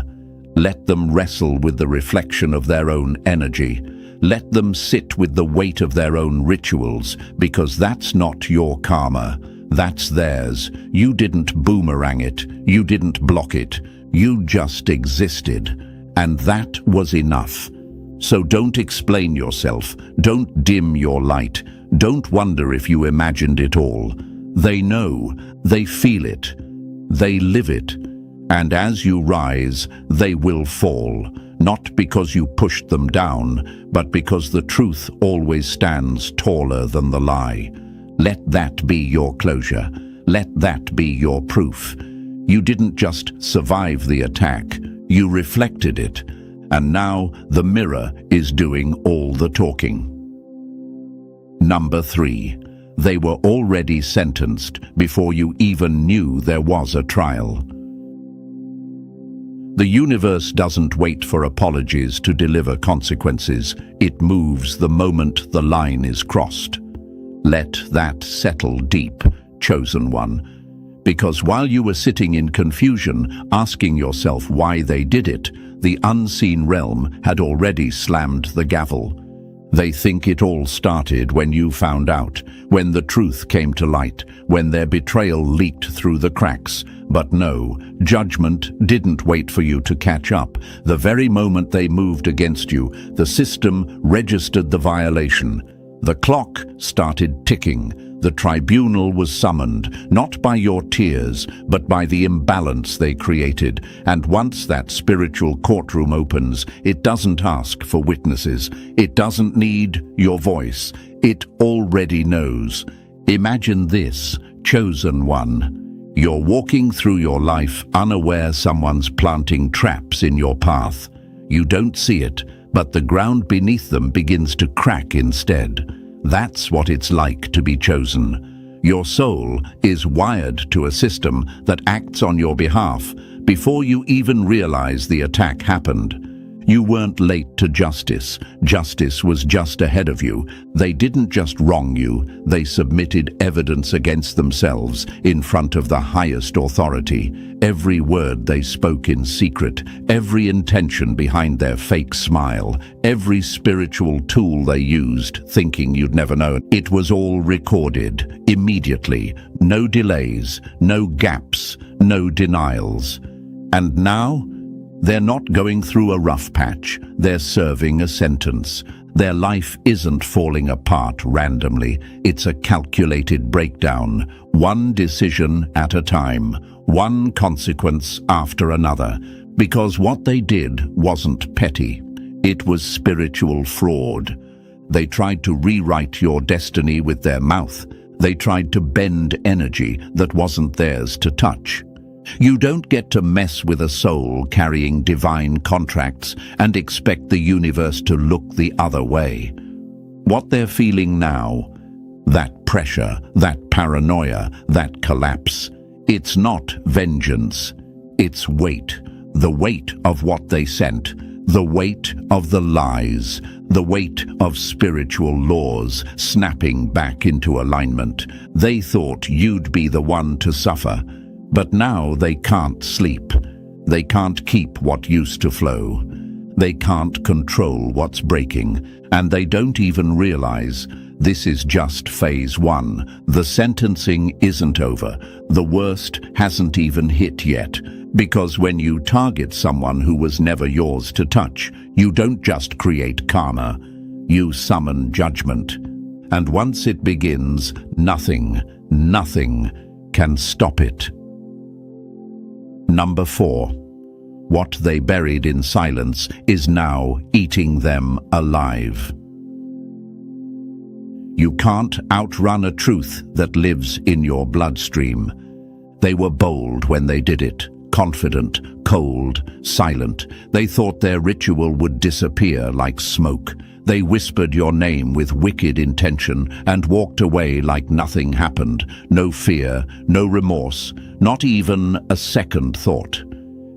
Let them wrestle with the reflection of their own energy. Let them sit with the weight of their own rituals, because that's not your karma. That's theirs. You didn't boomerang it. You didn't block it. You just existed. And that was enough. So don't explain yourself. Don't dim your light. Don't wonder if you imagined it all. They know. They feel it. They live it. And as you rise, they will fall. Not because you pushed them down, but because the truth always stands taller than the lie. Let that be your closure. Let that be your proof. You didn't just survive the attack, you reflected it. And now the mirror is doing all the talking. Number 3. They were already sentenced before you even knew there was a trial. The universe doesn't wait for apologies to deliver consequences. It moves the moment the line is crossed. Let that settle deep, chosen one. Because while you were sitting in confusion, asking yourself why they did it, the unseen realm had already slammed the gavel. They think it all started when you found out, when the truth came to light, when their betrayal leaked through the cracks. But no, judgment didn't wait for you to catch up. The very moment they moved against you, the system registered the violation. The clock started ticking. The tribunal was summoned, not by your tears, but by the imbalance they created. And once that spiritual courtroom opens, it doesn't ask for witnesses. It doesn't need your voice. It already knows. Imagine this, chosen one. You're walking through your life unaware someone's planting traps in your path. You don't see it, but the ground beneath them begins to crack instead. That's what it's like to be chosen. Your soul is wired to a system that acts on your behalf before you even realize the attack happened. You weren't late to justice. Justice was just ahead of you. They didn't just wrong you. They submitted evidence against themselves in front of the highest authority. Every word they spoke in secret, every intention behind their fake smile, every spiritual tool they used, thinking you'd never know, it was all recorded, immediately. No delays, no gaps, no denials. And now, they're not going through a rough patch, they're serving a sentence. Their life isn't falling apart randomly, it's a calculated breakdown, one decision at a time, one consequence after another. Because what they did wasn't petty, it was spiritual fraud. They tried to rewrite your destiny with their mouth. They tried to bend energy that wasn't theirs to touch. You don't get to mess with a soul carrying divine contracts and expect the universe to look the other way. What they're feeling now, that pressure, that paranoia, that collapse, it's not vengeance, it's weight. The weight of what they sent, the weight of the lies, the weight of spiritual laws snapping back into alignment. They thought you'd be the one to suffer, but now they can't sleep. They can't keep what used to flow. They can't control what's breaking, and they don't even realize this is just phase one. The sentencing isn't over. The worst hasn't even hit yet. Because when you target someone who was never yours to touch, you don't just create karma, you summon judgment. And once it begins, nothing can stop it. Number 4. What they buried in silence is now eating them alive. You can't outrun a truth that lives in your bloodstream. They were bold when they did it. Confident, cold, silent. They thought their ritual would disappear like smoke. They whispered your name with wicked intention and walked away like nothing happened. No fear, no remorse, not even a second thought.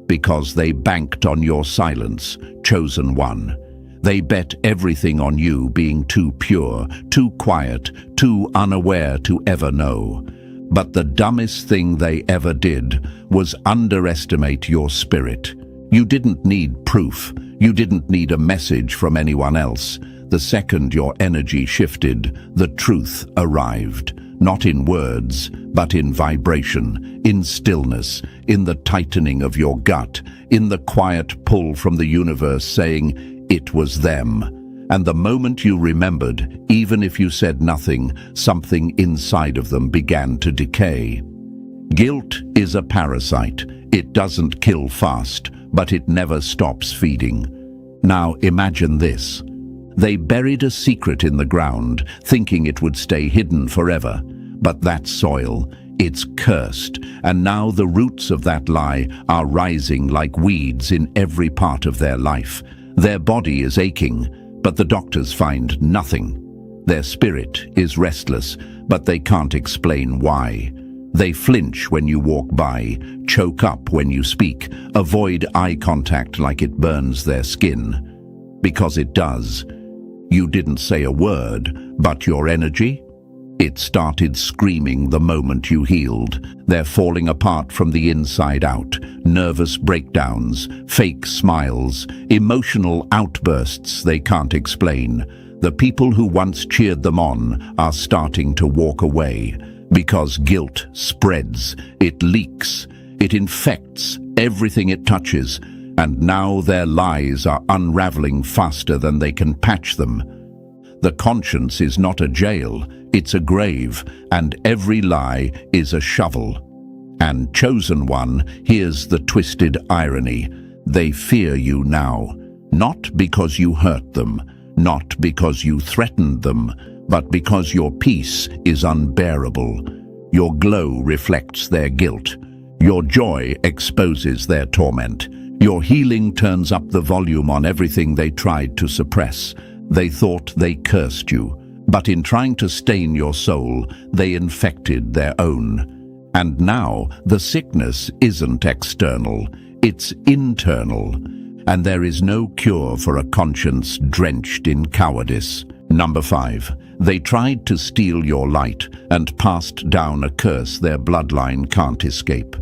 Because they banked on your silence, chosen one. They bet everything on you being too pure, too quiet, too unaware to ever know. But the dumbest thing they ever did was underestimate your spirit. You didn't need proof. You didn't need a message from anyone else. The second your energy shifted, the truth arrived. Not in words, but in vibration, in stillness, in the tightening of your gut, in the quiet pull from the universe saying, it was them. And the moment you remembered, even if you said nothing, something inside of them began to decay. Guilt is a parasite. It doesn't kill fast, but it never stops feeding. Now imagine this. They buried a secret in the ground, thinking it would stay hidden forever. But that soil, it's cursed, and now the roots of that lie are rising like weeds in every part of their life. Their body is aching, but the doctors find nothing. Their spirit is restless, but they can't explain why. They flinch when you walk by, choke up when you speak, avoid eye contact like it burns their skin. Because it does. You didn't say a word, but your energy? It started screaming the moment you healed. They're falling apart from the inside out. Nervous breakdowns, fake smiles, emotional outbursts they can't explain. The people who once cheered them on are starting to walk away. Because guilt spreads, it leaks, it infects everything it touches. And now their lies are unraveling faster than they can patch them. The conscience is not a jail, it's a grave, and every lie is a shovel. And chosen one, here's the twisted irony. They fear you now, not because you hurt them, not because you threatened them, but because your peace is unbearable. Your glow reflects their guilt. Your joy exposes their torment. Your healing turns up the volume on everything they tried to suppress. They thought they cursed you, but in trying to stain your soul, they infected their own. And now the sickness isn't external, it's internal. And there is no cure for a conscience drenched in cowardice. Number 5. They tried to steal your light and passed down a curse their bloodline can't escape.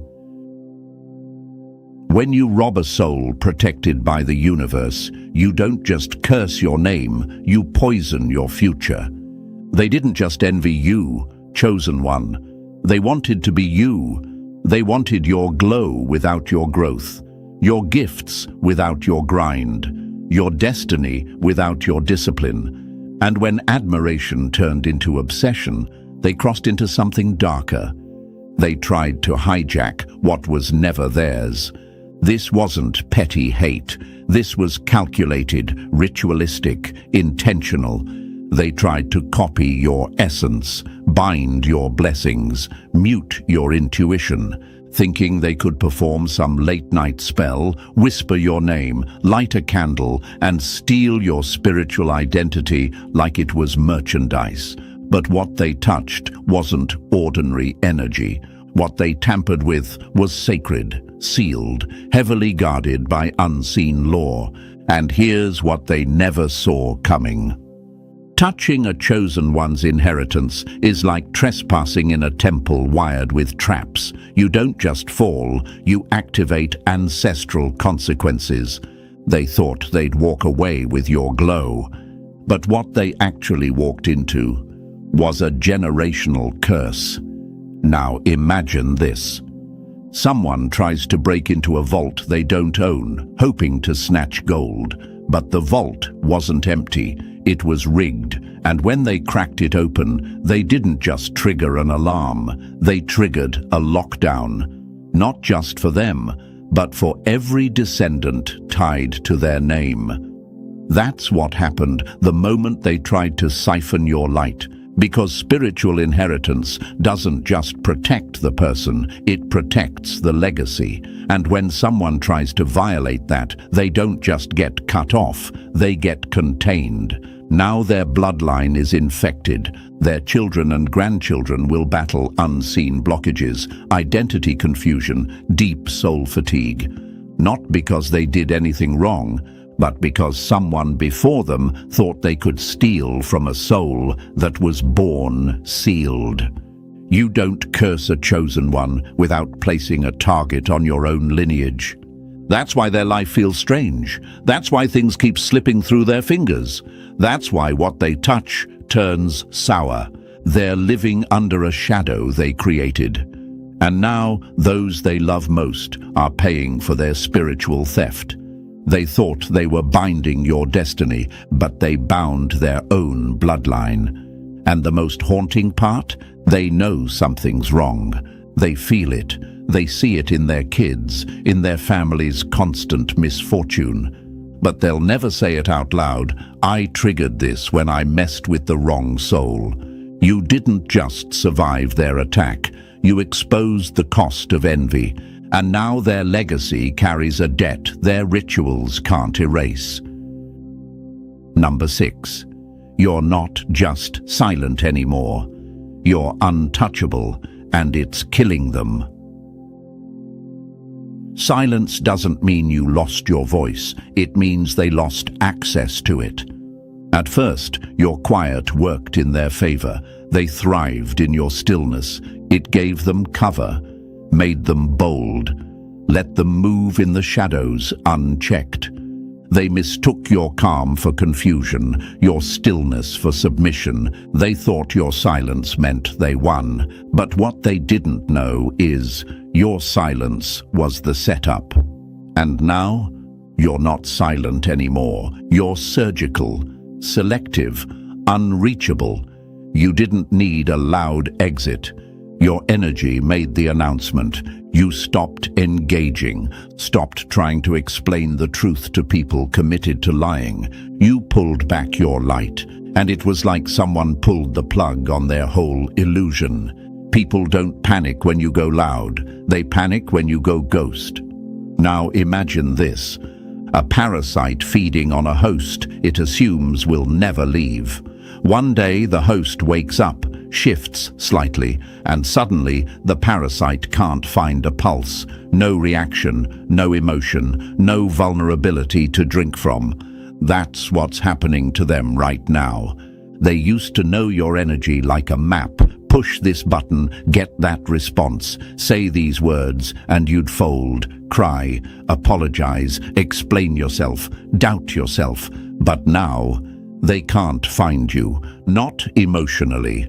When you rob a soul protected by the universe, you don't just curse your name, you poison your future. They didn't just envy you, chosen one. They wanted to be you. They wanted your glow without your growth, your gifts without your grind, your destiny without your discipline. And when admiration turned into obsession, they crossed into something darker. They tried to hijack what was never theirs. This wasn't petty hate. This was calculated, ritualistic, intentional. They tried to copy your essence, bind your blessings, mute your intuition. thinking they could perform some late-night spell, whisper your name, light a candle, and steal your spiritual identity like it was merchandise. But what they touched wasn't ordinary energy. What they tampered with was sacred, sealed, heavily guarded by unseen law. And here's what they never saw coming. Touching a chosen one's inheritance is like trespassing in a temple wired with traps. You don't just fall, you activate ancestral consequences. They thought they'd walk away with your glow. But what they actually walked into was a generational curse. Now imagine this. Someone tries to break into a vault they don't own, hoping to snatch gold. But the vault wasn't empty. It was rigged, and when they cracked it open, they didn't just trigger an alarm. They triggered a lockdown, not just for them, but for every descendant tied to their name. That's what happened the moment they tried to siphon your light. Because spiritual inheritance doesn't just protect the person, it protects the legacy. And when someone tries to violate that, they don't just get cut off, they get contained. Now their bloodline is infected. Their children and grandchildren will battle unseen blockages, identity confusion, deep soul fatigue. Not because they did anything wrong, but because someone before them thought they could steal from a soul that was born sealed. You don't curse a chosen one without placing a target on your own lineage. That's why their life feels strange. That's why things keep slipping through their fingers. That's why what they touch turns sour. They're living under a shadow they created. And now those they love most are paying for their spiritual theft. They thought they were binding your destiny, but they bound their own bloodline. And the most haunting part? They know something's wrong. They feel it. They see it in their kids, in their family's constant misfortune. But they'll never say it out loud. I triggered this when I messed with the wrong soul. You didn't just survive their attack. You exposed the cost of envy. And now their legacy carries a debt their rituals can't erase. Number 6. You're not just silent anymore. You're untouchable, and it's killing them. Silence doesn't mean you lost your voice. It means they lost access to it. At first, your quiet worked in their favor. They thrived in your stillness. It gave them cover, made them bold, let them move in the shadows unchecked. They mistook your calm for confusion, your stillness for submission. They thought your silence meant they won. But what they didn't know is your silence was the setup. And now, you're not silent anymore. You're surgical, selective, unreachable. You didn't need a loud exit. Your energy made the announcement. You stopped engaging, stopped trying to explain the truth to people committed to lying. You pulled back your light, and it was like someone pulled the plug on their whole illusion. People don't panic when you go loud. They panic when you go ghost. Now imagine this. A parasite feeding on a host it assumes will never leave. One day the host wakes up, shifts slightly, and suddenly the parasite can't find a pulse, no reaction, no emotion, no vulnerability to drink from. That's what's happening to them right now. They used to know your energy like a map. Push this button, get that response, say these words, and you'd fold, cry, apologize, explain yourself, doubt yourself. But now, they can't find you, not emotionally,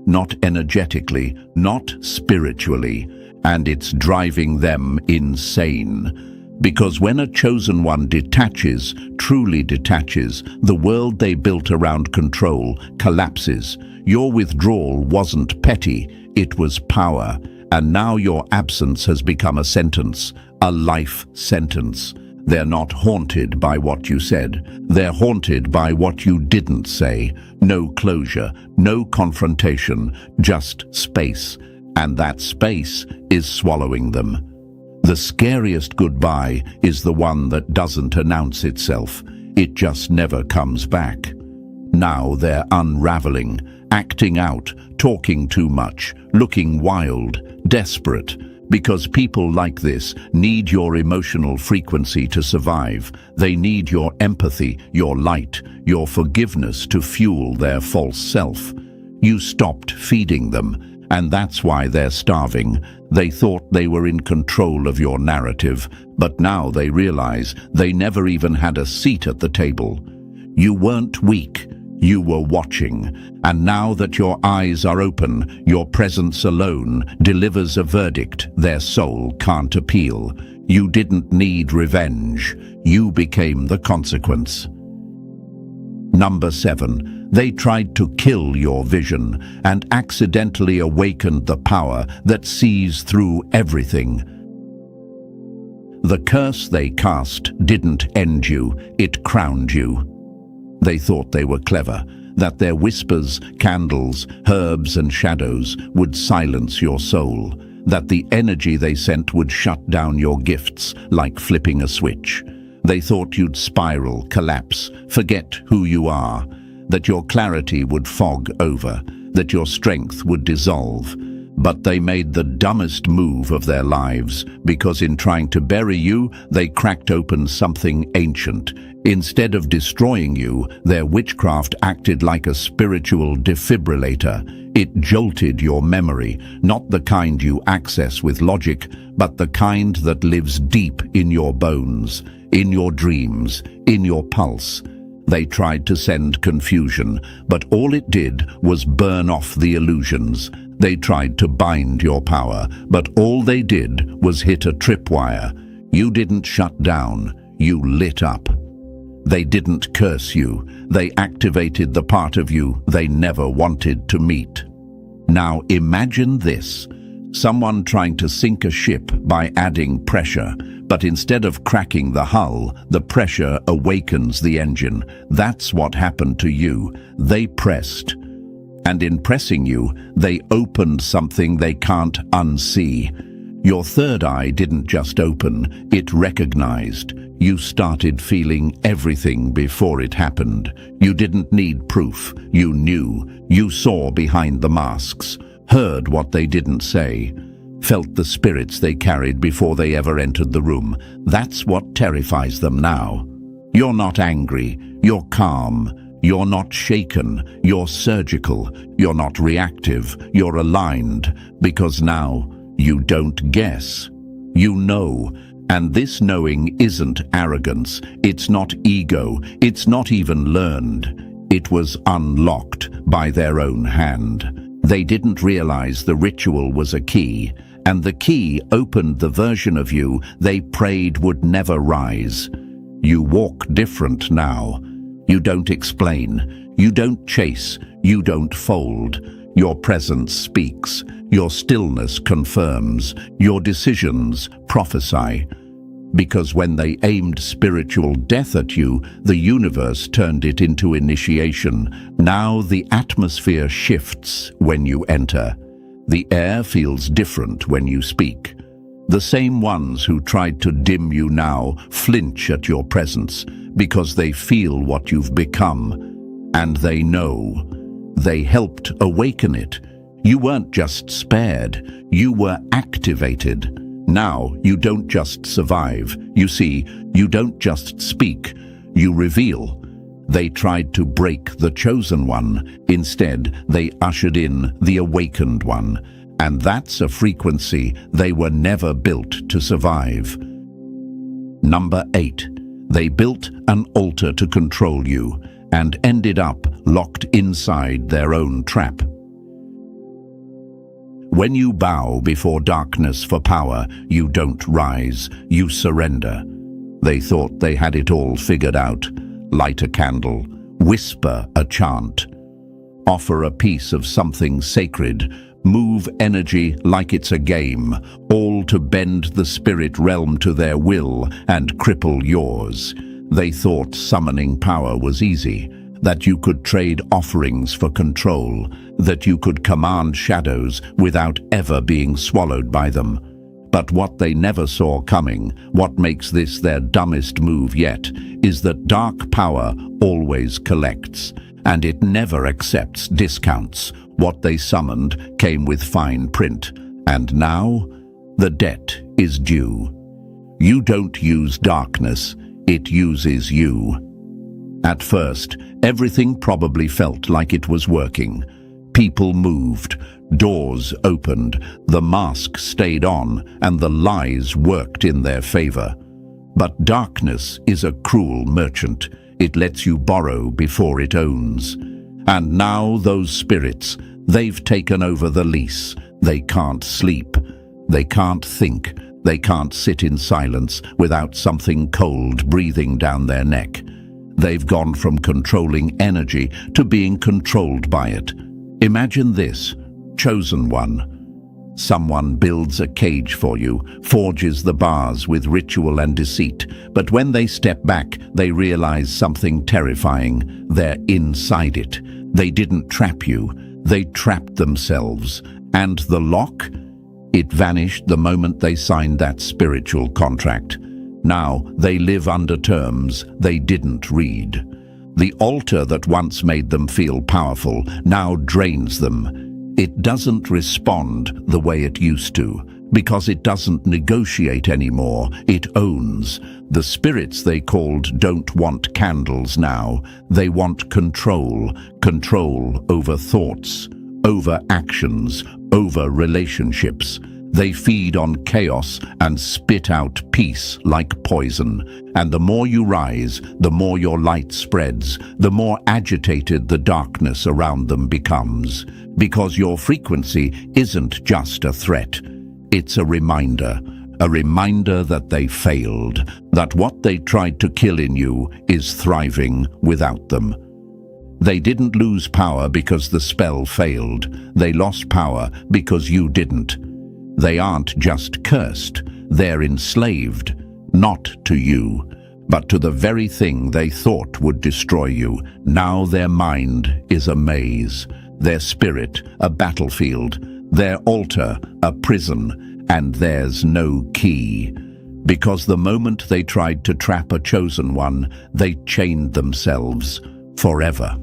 not energetically, not spiritually, and it's driving them insane. Because when a chosen one detaches, truly detaches, the world they built around control collapses. Your withdrawal wasn't petty, it was power, and now your absence has become a sentence, a life sentence. They're not haunted by what you said. They're haunted by what you didn't say. No closure, no confrontation, just space. and that space is swallowing them. The scariest goodbye is the one that doesn't announce itself. It just never comes back. Now they're unraveling, acting out, talking too much, looking wild, desperate, because people like this need your emotional frequency to survive. They need your empathy, your light, your forgiveness to fuel their false self. You stopped feeding them, and that's why they're starving. They thought they were in control of your narrative, but now they realize they never even had a seat at the table. You weren't weak. You were watching, and now that your eyes are open, your presence alone delivers a verdict their soul can't appeal. You didn't need revenge. You became the consequence. Number 7. They tried to kill your vision and accidentally awakened the power that sees through everything. The curse they cast didn't end you, it crowned you. They thought they were clever, that their whispers, candles, herbs and shadows would silence your soul, that the energy they sent would shut down your gifts like flipping a switch. They thought you'd spiral, collapse, forget who you are, that your clarity would fog over, that your strength would dissolve. But they made the dumbest move of their lives, because in trying to bury you, they cracked open something ancient. Instead of destroying you, their witchcraft acted like a spiritual defibrillator. It jolted your memory, not the kind you access with logic, but the kind that lives deep in your bones, in your dreams, in your pulse. They tried to send confusion, but all it did was burn off the illusions. They tried to bind your power, but all they did was hit a tripwire. You didn't shut down, you lit up. They didn't curse you, they activated the part of you they never wanted to meet. Now imagine this. Someone trying to sink a ship by adding pressure, but instead of cracking the hull, the pressure awakens the engine. That's what happened to you. They pressed. And in pressing you, they opened something they can't unsee. Your third eye didn't just open, it recognized. You started feeling everything before it happened. You didn't need proof. You knew. You saw behind the masks, heard what they didn't say, felt the spirits they carried before they ever entered the room. That's what terrifies them now. You're not angry. You're calm. You're not shaken, you're surgical, you're not reactive, you're aligned, because now you don't guess. You know, and this knowing isn't arrogance, it's not ego, it's not even learned. It was unlocked by their own hand. They didn't realize the ritual was a key, and the key opened the version of you they prayed would never rise. You walk different now. You don't explain, you don't chase, you don't fold. Your presence speaks, your stillness confirms, your decisions prophesy. Because when they aimed spiritual death at you, the universe turned it into initiation. Now the atmosphere shifts when you enter. The air feels different when you speak. The same ones who tried to dim you now flinch at your presence, because they feel what you've become, and they know. They helped awaken it. You weren't just spared, you were activated. Now you don't just survive. You see, you don't just speak, you reveal. They tried to break the chosen one. Instead, they ushered in the awakened one. And that's a frequency they were never built to survive. Number 8. They built an altar to control you and ended up locked inside their own trap. When you bow before darkness for power, you don't rise, you surrender. They thought they had it all figured out. Light a candle, whisper a chant, offer a piece of something sacred, move energy like it's a game, all to bend the spirit realm to their will and cripple yours. They thought summoning power was easy. that you could trade offerings for control, that you could command shadows without ever being swallowed by them. But what they never saw coming, what makes this their dumbest move yet, is that dark power always collects, and it never accepts discounts. What they summoned came with fine print, and now the debt is due. You don't use darkness, it uses you. At first, everything probably felt like it was working. People moved, doors opened, the mask stayed on, and the lies worked in their favor. But darkness is a cruel merchant. It lets you borrow before it owns. And now those spirits, they've taken over the lease. They can't sleep. They can't think. They can't sit in silence without something cold breathing down their neck. They've gone from controlling energy to being controlled by it. Imagine this, chosen one. Someone builds a cage for you, forges the bars with ritual and deceit, but when they step back, they realize something terrifying. They're inside it. They didn't trap you, they trapped themselves. And the lock? It vanished the moment they signed that spiritual contract. Now they live under terms they didn't read. The altar that once made them feel powerful now drains them. It doesn't respond the way it used to, because it doesn't negotiate anymore, it owns. The spirits they called don't want candles now. They want control. Control over thoughts, over actions, over relationships. They feed on chaos and spit out peace like poison. And the more you rise, the more your light spreads, the more agitated the darkness around them becomes. Because your frequency isn't just a threat. It's a reminder that they failed, that what they tried to kill in you is thriving without them. They didn't lose power because the spell failed. They lost power because you didn't. They aren't just cursed, they're enslaved, not to you, but to the very thing they thought would destroy you. Now their mind is a maze, their spirit a battlefield, their altar a prison, and there's no key. Because the moment they tried to trap a chosen one, they chained themselves forever.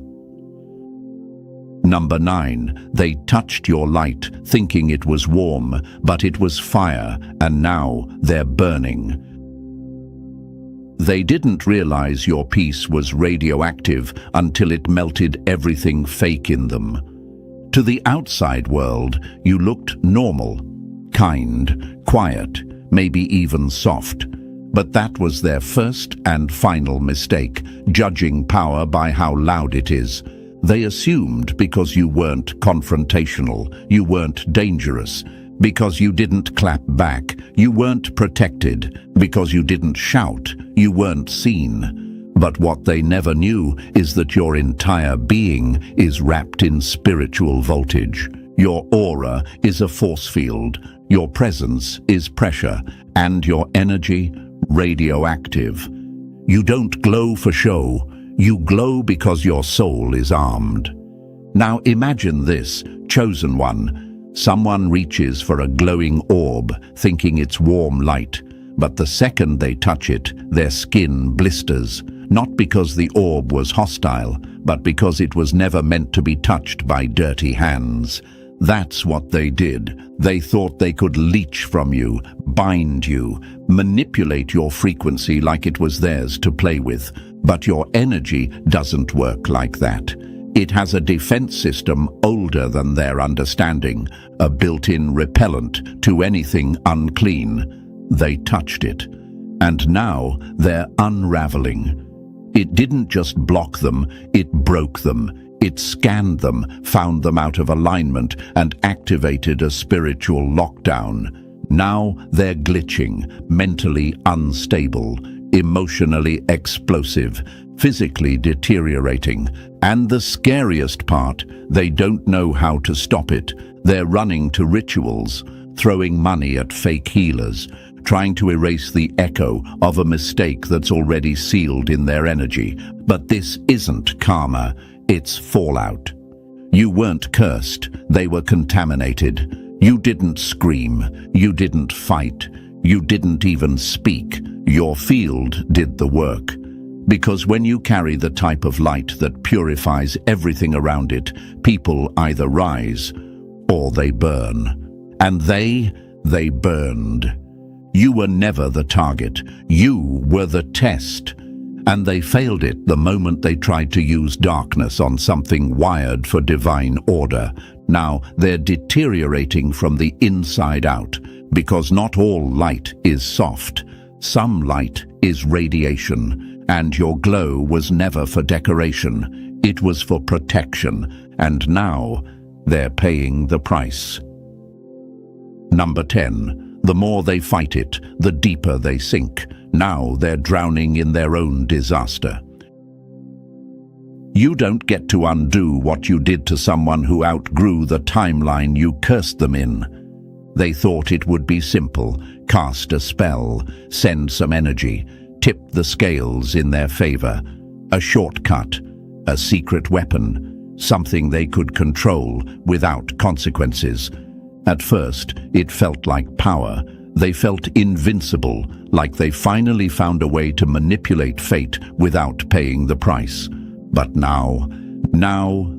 Number 9, they touched your light, thinking it was warm, but it was fire, and now they're burning. They didn't realize your peace was radioactive until it melted everything fake in them. To the outside world, you looked normal, kind, quiet, maybe even soft. But that was their first and final mistake, judging power by how loud it is. They assumed because you weren't confrontational, you weren't dangerous. Because you didn't clap back, you weren't protected. Because you didn't shout, you weren't seen. But what they never knew is that your entire being is wrapped in spiritual voltage. Your aura is a force field, your presence is pressure, and your energy, radioactive. You don't glow for show. You glow because your soul is armed. Now imagine this, chosen one. Someone reaches for a glowing orb, thinking it's warm light. But the second they touch it, their skin blisters. Not because the orb was hostile, but because it was never meant to be touched by dirty hands. That's what they did. They thought they could leech from you, bind you, manipulate your frequency like it was theirs to play with. But your energy doesn't work like that. It has a defense system older than their understanding, a built-in repellent to anything unclean. They touched it. And now they're unraveling. It didn't just block them, it broke them. It scanned them, found them out of alignment, and activated a spiritual lockdown. Now they're glitching, mentally unstable, emotionally explosive, physically deteriorating. And the scariest part, they don't know how to stop it. They're running to rituals, throwing money at fake healers, trying to erase the echo of a mistake that's already sealed in their energy. But this isn't karma, it's fallout. You weren't cursed, they were contaminated. You didn't scream, you didn't fight, you didn't even speak. Your field did the work. Because when you carry the type of light that purifies everything around it, people either rise or they burn. And they burned. You were never the target. You were the test. And they failed it the moment they tried to use darkness on something wired for divine order. Now they're deteriorating from the inside out, because not all light is soft. Some light is radiation, and your glow was never for decoration. It was for protection, and now they're paying the price. Number 10. The more they fight it, the deeper they sink. Now they're drowning in their own disaster. You don't get to undo what you did to someone who outgrew the timeline you cursed them in. They thought it would be simple: cast a spell, send some energy, tip the scales in their favor. A shortcut, a secret weapon, something they could control without consequences. At first, it felt like power. They felt invincible, like they finally found a way to manipulate fate without paying the price. But now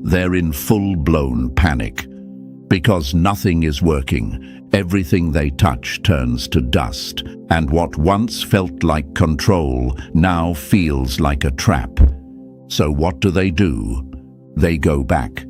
they're in full-blown panic. Because nothing is working, everything they touch turns to dust, and what once felt like control now feels like a trap. So what do? They go back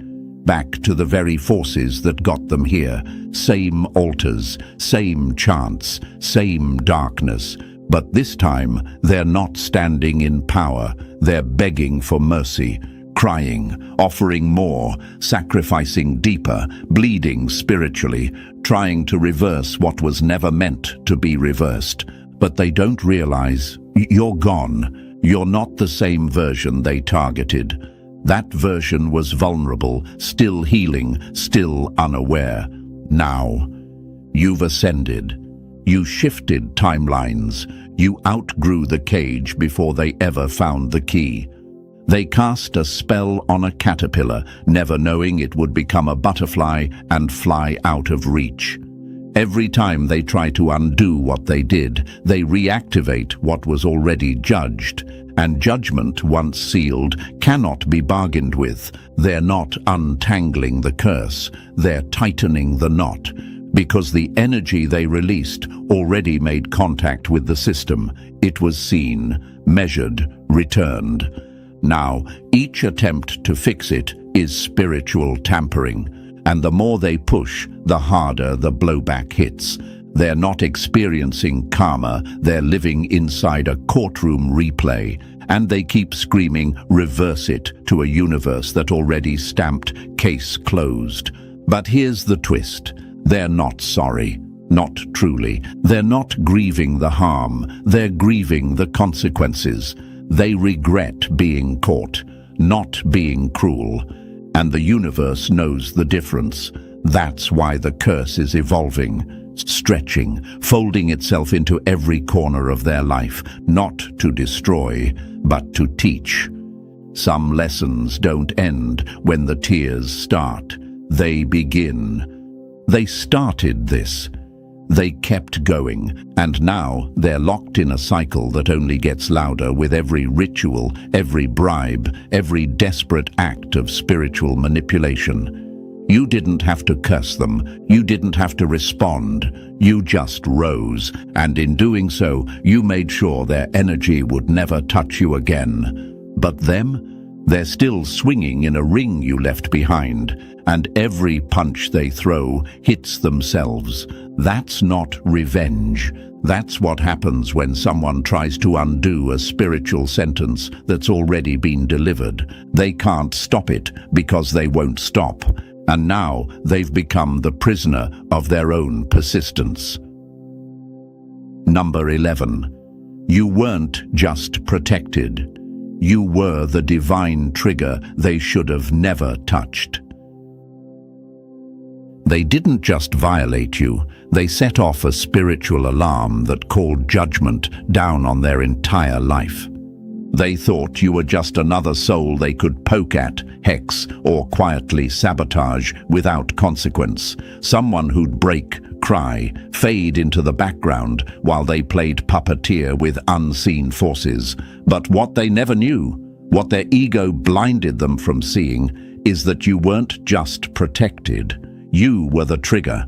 to the very forces that got them here. Same altars, same chants, same darkness. But this time, they're not standing in power. They're begging for mercy, crying, offering more, sacrificing deeper, bleeding spiritually, trying to reverse what was never meant to be reversed. But they don't realize you're gone. You're not the same version they targeted. That version was vulnerable, still healing, still unaware. Now, you've ascended. You shifted timelines. You outgrew the cage before they ever found the key. They cast a spell on a caterpillar, never knowing it would become a butterfly and fly out of reach. Every time they try to undo what they did, they reactivate what was already judged. And judgment, once sealed, cannot be bargained with. They're not untangling the curse, they're tightening the knot. Because the energy they released already made contact with the system. It was seen, measured, returned. Now, each attempt to fix it is spiritual tampering, and the more they push, the harder the blowback hits. They're not experiencing karma, they're living inside a courtroom replay, and they keep screaming, "Reverse it," to a universe that already stamped "case closed." But here's the twist. They're not sorry. Not truly. They're not grieving the harm. They're grieving the consequences. They regret being caught, not being cruel. And the universe knows the difference. That's why the curse is evolving, stretching, folding itself into every corner of their life, not to destroy, but to teach. Some lessons don't end when the tears start. They begin. They started this. They kept going, and now they're locked in a cycle that only gets louder with every ritual, every bribe, every desperate act of spiritual manipulation. You didn't have to curse them. You didn't have to respond. You just rose, and in doing so, you made sure their energy would never touch you again. But them? They're still swinging in a ring you left behind, and every punch they throw hits themselves. That's not revenge. That's what happens when someone tries to undo a spiritual sentence that's already been delivered. They can't stop it because they won't stop. And now they've become the prisoner of their own persistence. Number 11. You weren't just protected. You were the divine trigger they should have never touched. They didn't just violate you, they set off a spiritual alarm that called judgment down on their entire life. They thought you were just another soul they could poke at, hex, or quietly sabotage without consequence. Someone who'd break, cry, fade into the background while they played puppeteer with unseen forces. But what they never knew, what their ego blinded them from seeing, is that you weren't just protected. You were the trigger.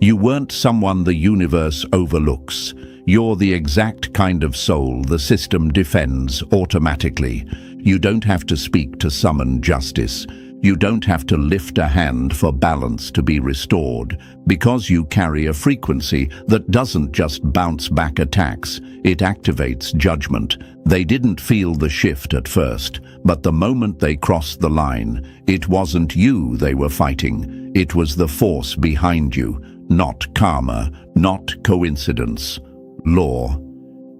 You weren't someone the universe overlooks. You're the exact kind of soul the system defends automatically. You don't have to speak to summon justice. You don't have to lift a hand for balance to be restored, because you carry a frequency that doesn't just bounce back attacks, it activates judgment. They didn't feel the shift at first, but the moment they crossed the line, it wasn't you they were fighting. It was the force behind you, not karma, not coincidence. Law.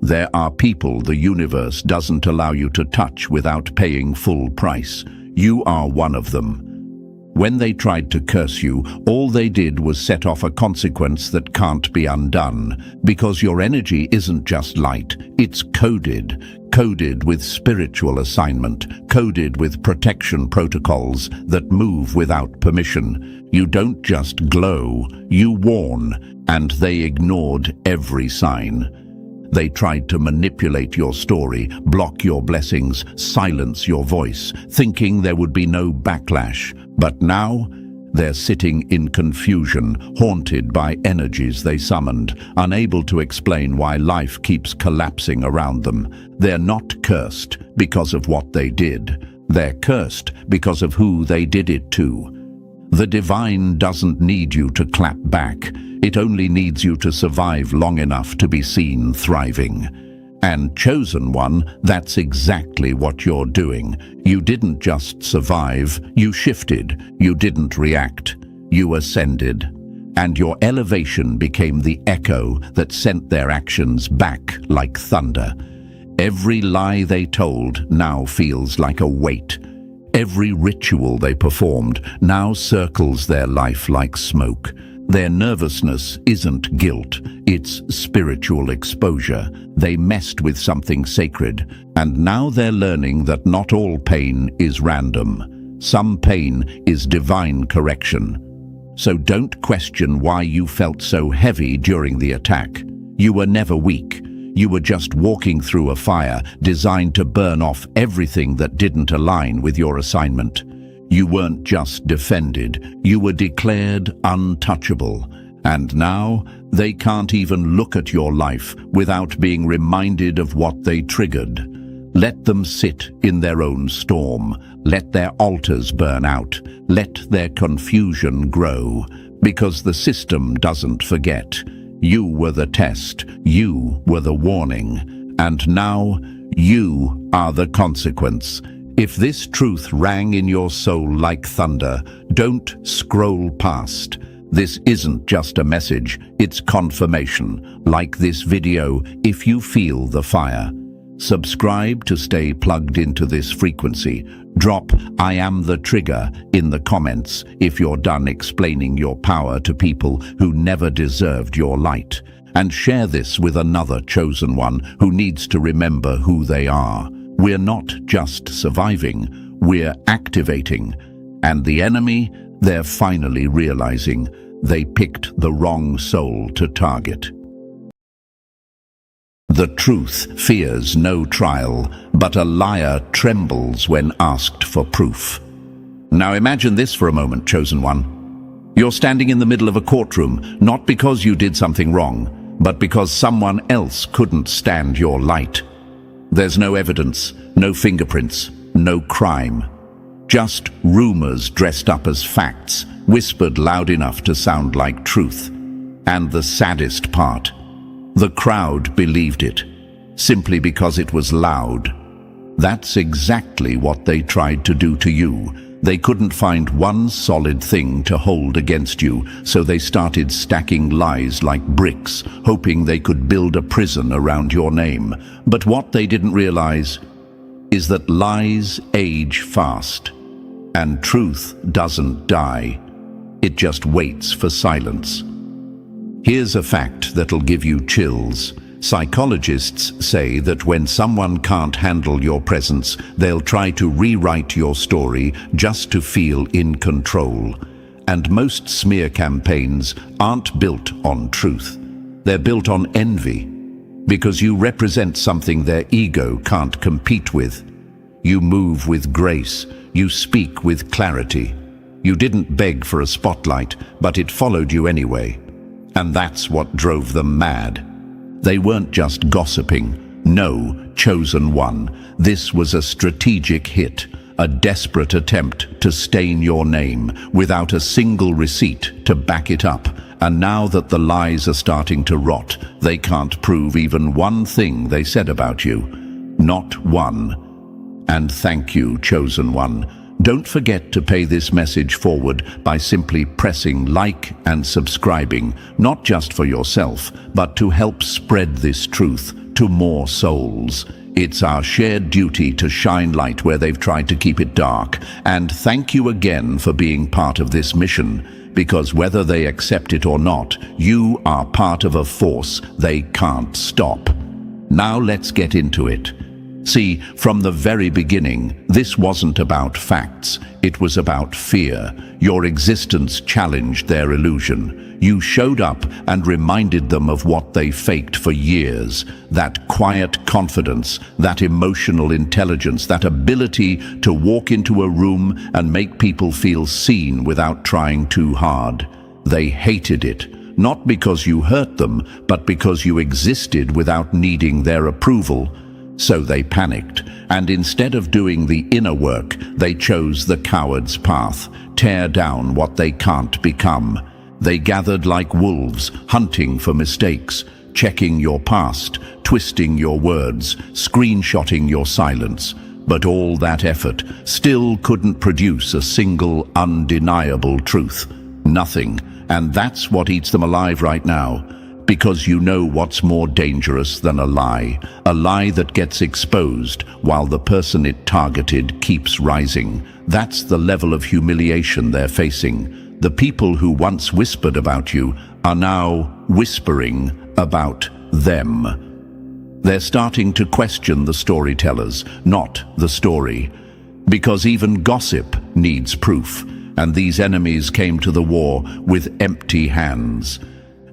There are people the universe doesn't allow you to touch without paying full price. You are one of them. When they tried to curse you, all they did was set off a consequence that can't be undone, because your energy isn't just light, it's coded with spiritual assignment, coded with protection protocols that move without permission. You don't just glow, you warn, and they ignored every sign. They tried to manipulate your story, block your blessings, silence your voice, thinking there would be no backlash. But now, they're sitting in confusion, haunted by energies they summoned, unable to explain why life keeps collapsing around them. They're not cursed because of what they did. They're cursed because of who they did it to. The divine doesn't need you to clap back. It only needs you to survive long enough to be seen thriving. And chosen one, that's exactly what you're doing. You didn't just survive, you shifted. You didn't react, you ascended. And your elevation became the echo that sent their actions back like thunder. Every lie they told now feels like a weight. Every ritual they performed now circles their life like smoke. Their nervousness isn't guilt, it's spiritual exposure. They messed with something sacred, and now they're learning that not all pain is random. Some pain is divine correction. So don't question why you felt so heavy during the attack. You were never weak. You were just walking through a fire designed to burn off everything that didn't align with your assignment. You weren't just defended, you were declared untouchable. And now, they can't even look at your life without being reminded of what they triggered. Let them sit in their own storm. Let their altars burn out. Let their confusion grow. Because the system doesn't forget. You were the test. You were the warning. And now, you are the consequence. If this truth rang in your soul like thunder, don't scroll past. This isn't just a message, it's confirmation. Like this video if you feel the fire. Subscribe to stay plugged into this frequency. Drop "I am the trigger" in the comments if you're done explaining your power to people who never deserved your light. And share this with another chosen one who needs to remember who they are. We're not just surviving, we're activating. And the enemy, they're finally realizing they picked the wrong soul to target. The truth fears no trial, but a liar trembles when asked for proof. Now imagine this for a moment, chosen one. You're standing in the middle of a courtroom, not because you did something wrong, but because someone else couldn't stand your light. There's no evidence, no fingerprints, no crime. Just rumors dressed up as facts, whispered loud enough to sound like truth. And the saddest part, the crowd believed it, simply because it was loud. That's exactly what they tried to do to you. They couldn't find one solid thing to hold against you, so they started stacking lies like bricks, hoping they could build a prison around your name. But what they didn't realize is that lies age fast, and truth doesn't die. It just waits for silence. Here's a fact that'll give you chills. Psychologists say that when someone can't handle your presence, they'll try to rewrite your story just to feel in control. And most smear campaigns aren't built on truth. They're built on envy, because you represent something their ego can't compete with. You move with grace. You speak with clarity. You didn't beg for a spotlight, but it followed you anyway. And that's what drove them mad. They weren't just gossiping. No, chosen one. This was a strategic hit, a desperate attempt to stain your name without a single receipt to back it up. And now that the lies are starting to rot, they can't prove even one thing they said about you. Not one. And thank you, chosen one. Don't forget to pay this message forward by simply pressing like and subscribing, not just for yourself, but to help spread this truth to more souls. It's our shared duty to shine light where they've tried to keep it dark. And thank you again for being part of this mission, because whether they accept it or not, you are part of a force they can't stop. Now let's get into it. See, from the very beginning, this wasn't about facts. It was about fear. Your existence challenged their illusion. You showed up and reminded them of what they faked for years. That quiet confidence, that emotional intelligence, that ability to walk into a room and make people feel seen without trying too hard. They hated it, not because you hurt them, but because you existed without needing their approval. So they panicked, and instead of doing the inner work, they chose the coward's path, tear down what they can't become. They gathered like wolves, hunting for mistakes, checking your past, twisting your words, screenshotting your silence. But all that effort still couldn't produce a single undeniable truth. Nothing. And that's what eats them alive right now. Because you know what's more dangerous than a lie that gets exposed while the person it targeted keeps rising. That's the level of humiliation they're facing. The people who once whispered about you are now whispering about them. They're starting to question the storytellers, not the story. Because even gossip needs proof, and these enemies came to the war with empty hands.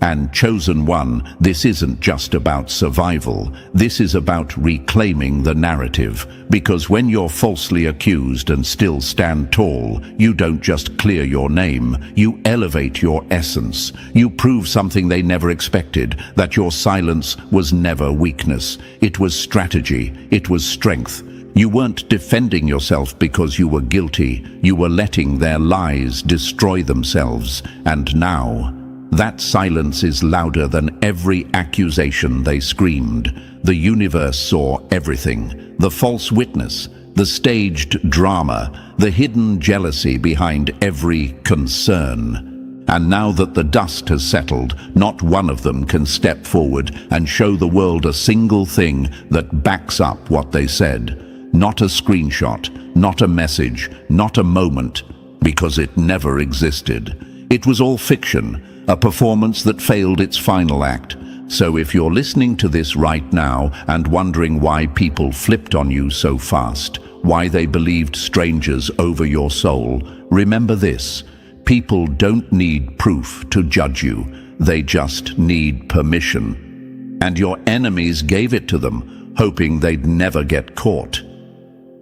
And chosen one, this isn't just about survival. This is about reclaiming the narrative. Because when you're falsely accused and still stand tall, you don't just clear your name, you elevate your essence. You prove something they never expected, that your silence was never weakness. It was strategy. It was strength. You weren't defending yourself because you were guilty. You were letting their lies destroy themselves. And now, that silence is louder than every accusation they screamed. The universe saw everything. The false witness, the staged drama, the hidden jealousy behind every concern. And now that the dust has settled, not one of them can step forward and show the world a single thing that backs up what they said. Not a screenshot, not a message, not a moment, because it never existed. It was all fiction. A performance that failed its final act. So if you're listening to this right now and wondering why people flipped on you so fast, why they believed strangers over your soul, remember this: people don't need proof to judge you. They just need permission. And your enemies gave it to them, hoping they'd never get caught.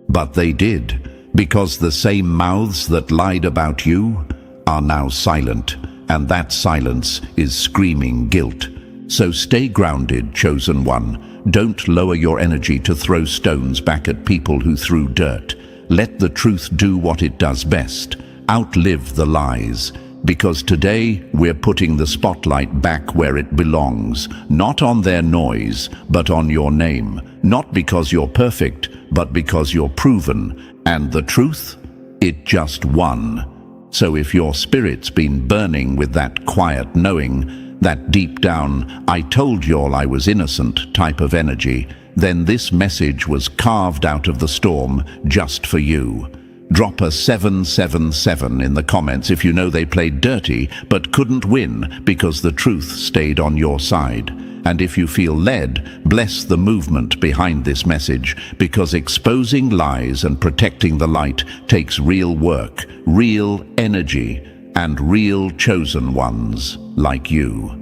But they did, because the same mouths that lied about you are now silent. And that silence is screaming guilt. So stay grounded, chosen one. Don't lower your energy to throw stones back at people who threw dirt. Let the truth do what it does best. Outlive the lies. Because today we're putting the spotlight back where it belongs. Not on their noise, but on your name. Not because you're perfect, but because you're proven. And the truth? It just won. So if your spirit's been burning with that quiet knowing, that deep down, I told y'all I was innocent type of energy, then this message was carved out of the storm just for you. Drop a 777 in the comments if you know they played dirty but couldn't win because the truth stayed on your side. And if you feel led, bless the movement behind this message, because exposing lies and protecting the light takes real work, real energy, and real chosen ones like you.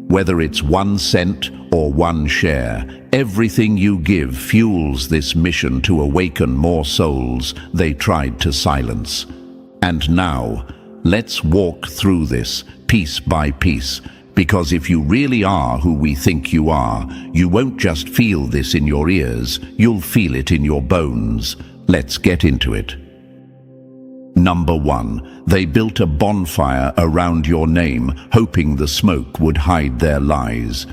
Whether it's 1 cent or 1 share, everything you give fuels this mission to awaken more souls they tried to silence. And now, let's walk through this piece by piece, because if you really are who we think you are, you won't just feel this in your ears, you'll feel it in your bones. Let's get into it. Number 1, they built a bonfire around your name, hoping the smoke would hide their lies.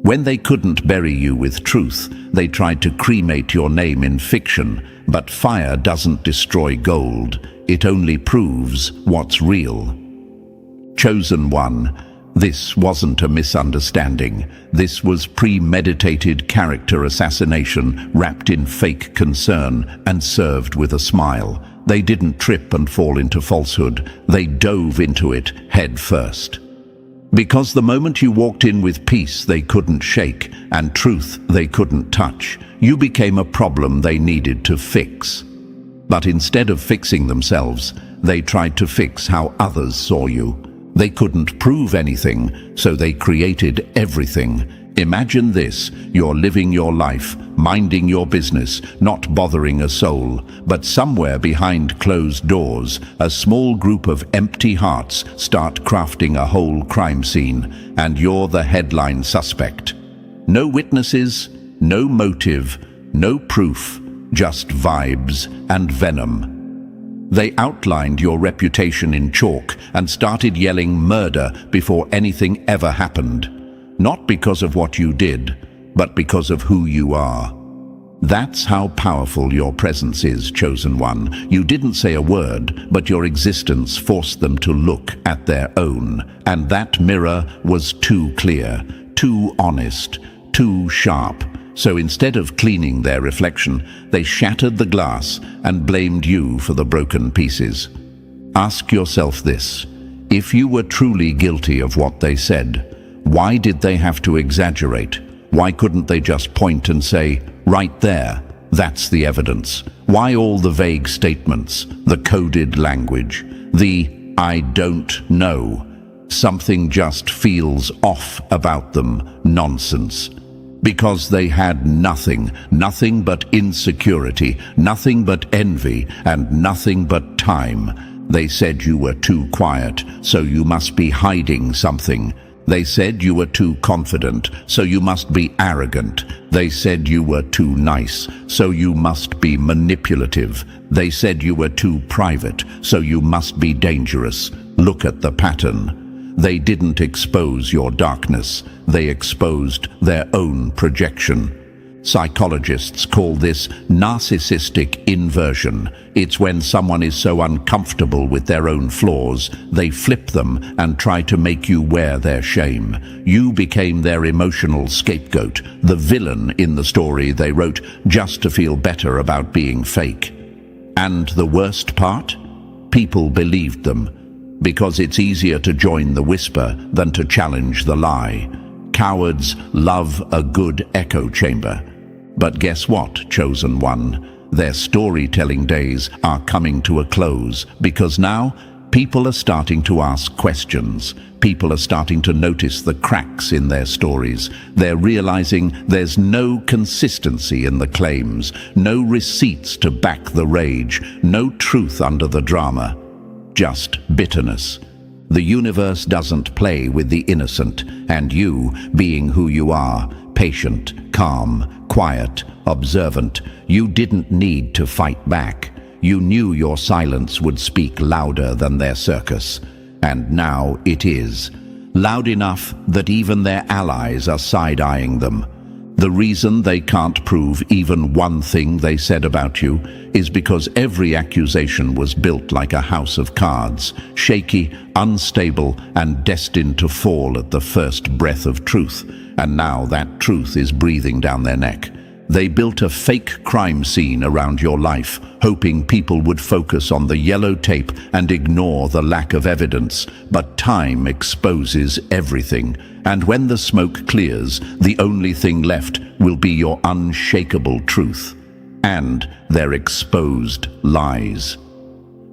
When they couldn't bury you with truth, they tried to cremate your name in fiction, but fire doesn't destroy gold, it only proves what's real. Chosen one, this wasn't a misunderstanding. This was premeditated character assassination wrapped in fake concern and served with a smile. They didn't trip and fall into falsehood. They dove into it head first. Because the moment you walked in with peace they couldn't shake and truth they couldn't touch, you became a problem they needed to fix. But instead of fixing themselves, they tried to fix how others saw you. They couldn't prove anything, so they created everything. Imagine this: you're living your life, minding your business, not bothering a soul, but somewhere behind closed doors, a small group of empty hearts start crafting a whole crime scene, and you're the headline suspect. No witnesses, no motive, no proof, just vibes and venom. They outlined your reputation in chalk and started yelling murder before anything ever happened. Not because of what you did, but because of who you are. That's how powerful your presence is, chosen one. You didn't say a word, but your existence forced them to look at their own. And that mirror was too clear, too honest, too sharp. So instead of cleaning their reflection, they shattered the glass and blamed you for the broken pieces. Ask yourself this: if you were truly guilty of what they said, why did they have to exaggerate? Why couldn't they just point and say, right there, that's the evidence? Why all the vague statements, the coded language, the "I don't know"? Something just feels off about them nonsense. Because they had nothing, nothing but insecurity, nothing but envy, and nothing but time. They said you were too quiet, so you must be hiding something. They said you were too confident, so you must be arrogant. They said you were too nice, so you must be manipulative. They said you were too private, so you must be dangerous. Look at the pattern. They didn't expose your darkness, they exposed their own projection. Psychologists call this narcissistic inversion. It's when someone is so uncomfortable with their own flaws, they flip them and try to make you wear their shame. You became their emotional scapegoat, the villain in the story they wrote just to feel better about being fake. And the worst part? People believed them. Because it's easier to join the whisper than to challenge the lie. Cowards love a good echo chamber. But guess what, chosen one? Their storytelling days are coming to a close, because now people are starting to ask questions. People are starting to notice the cracks in their stories. They're realizing there's no consistency in the claims, no receipts to back the rage, no truth under the drama. Just bitterness. The universe doesn't play with the innocent, and you, being who you are, patient, calm, quiet, observant, you didn't need to fight back. You knew your silence would speak louder than their circus. And now it is. Loud enough that even their allies are side-eyeing them. The reason they can't prove even one thing they said about you is because every accusation was built like a house of cards, shaky, unstable, and destined to fall at the first breath of truth. And now that truth is breathing down their neck. They built a fake crime scene around your life, hoping people would focus on the yellow tape and ignore the lack of evidence. But time exposes everything, and when the smoke clears, the only thing left will be your unshakable truth and their exposed lies.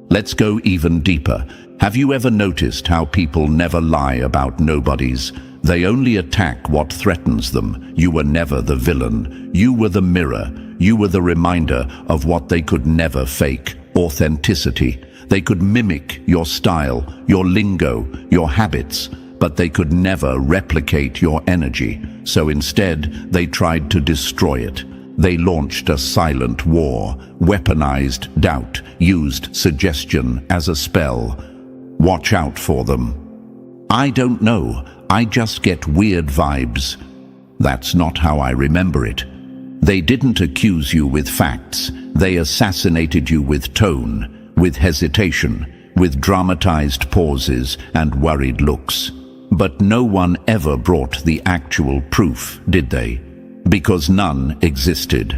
Let's go even deeper. Have you ever noticed how people never lie about nobodies? They only attack what threatens them. You were never the villain. You were the mirror. You were the reminder of what they could never fake: authenticity. They could mimic your style, your lingo, your habits, but they could never replicate your energy. So instead, they tried to destroy it. They launched a silent war, weaponized doubt, used suggestion as a spell. Watch out for them. I don't know. I just get weird vibes. That's not how I remember it. They didn't accuse you with facts. They assassinated you with tone, with hesitation, with dramatized pauses and worried looks. But no one ever brought the actual proof, did they? Because none existed.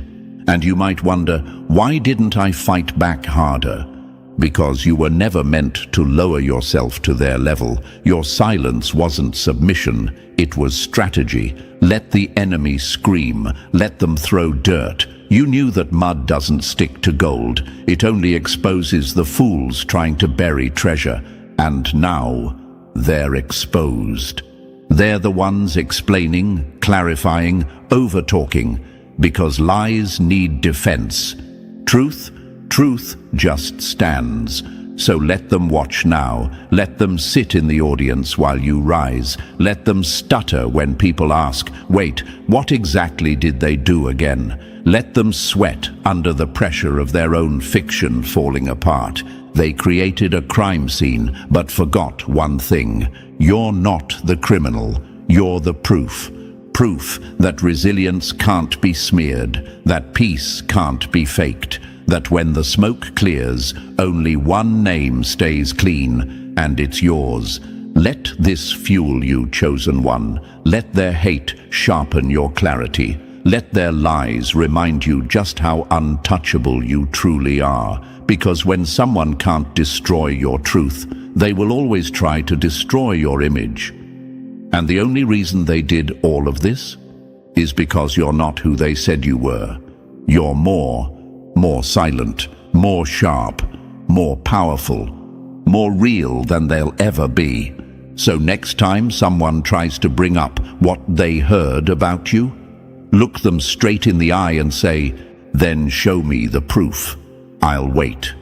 And you might wonder, why didn't I fight back harder? Because you were never meant to lower yourself to their level. Your silence wasn't submission, it was strategy. Let the enemy scream, let them throw dirt. You knew that mud doesn't stick to gold. It only exposes the fools trying to bury treasure. And now, they're exposed. They're the ones explaining, clarifying, over-talking, because lies need defense. Truth just stands. So let them watch now. Let them sit in the audience while you rise. Let them stutter when people ask, wait, what exactly did they do again? Let them sweat under the pressure of their own fiction falling apart. They created a crime scene, but forgot one thing. You're not the criminal. You're the proof. Proof that resilience can't be smeared, that peace can't be faked, that when the smoke clears, only one name stays clean, and it's yours. Let this fuel you, chosen one. Let their hate sharpen your clarity. Let their lies remind you just how untouchable you truly are. Because when someone can't destroy your truth, they will always try to destroy your image. And the only reason they did all of this is because you're not who they said you were. You're more silent, more sharp, more powerful, more real than they'll ever be. So next time someone tries to bring up what they heard about you, look them straight in the eye and say, then show me the proof. I'll wait.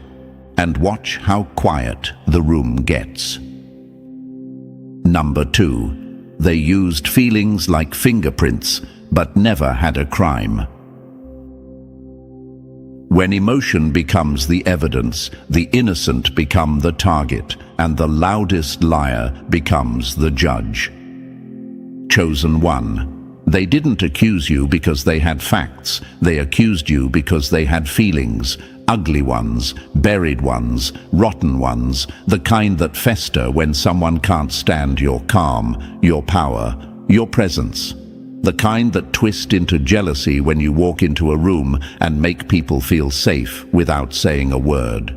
And watch how quiet the room gets. Number 2. They used feelings like fingerprints, but never had a crime. When emotion becomes the evidence, the innocent become the target, and the loudest liar becomes the judge. Chosen one. They didn't accuse you because they had facts. They accused you because they had feelings. Ugly ones, buried ones, rotten ones, the kind that fester when someone can't stand your calm, your power, your presence. The kind that twist into jealousy when you walk into a room and make people feel safe without saying a word.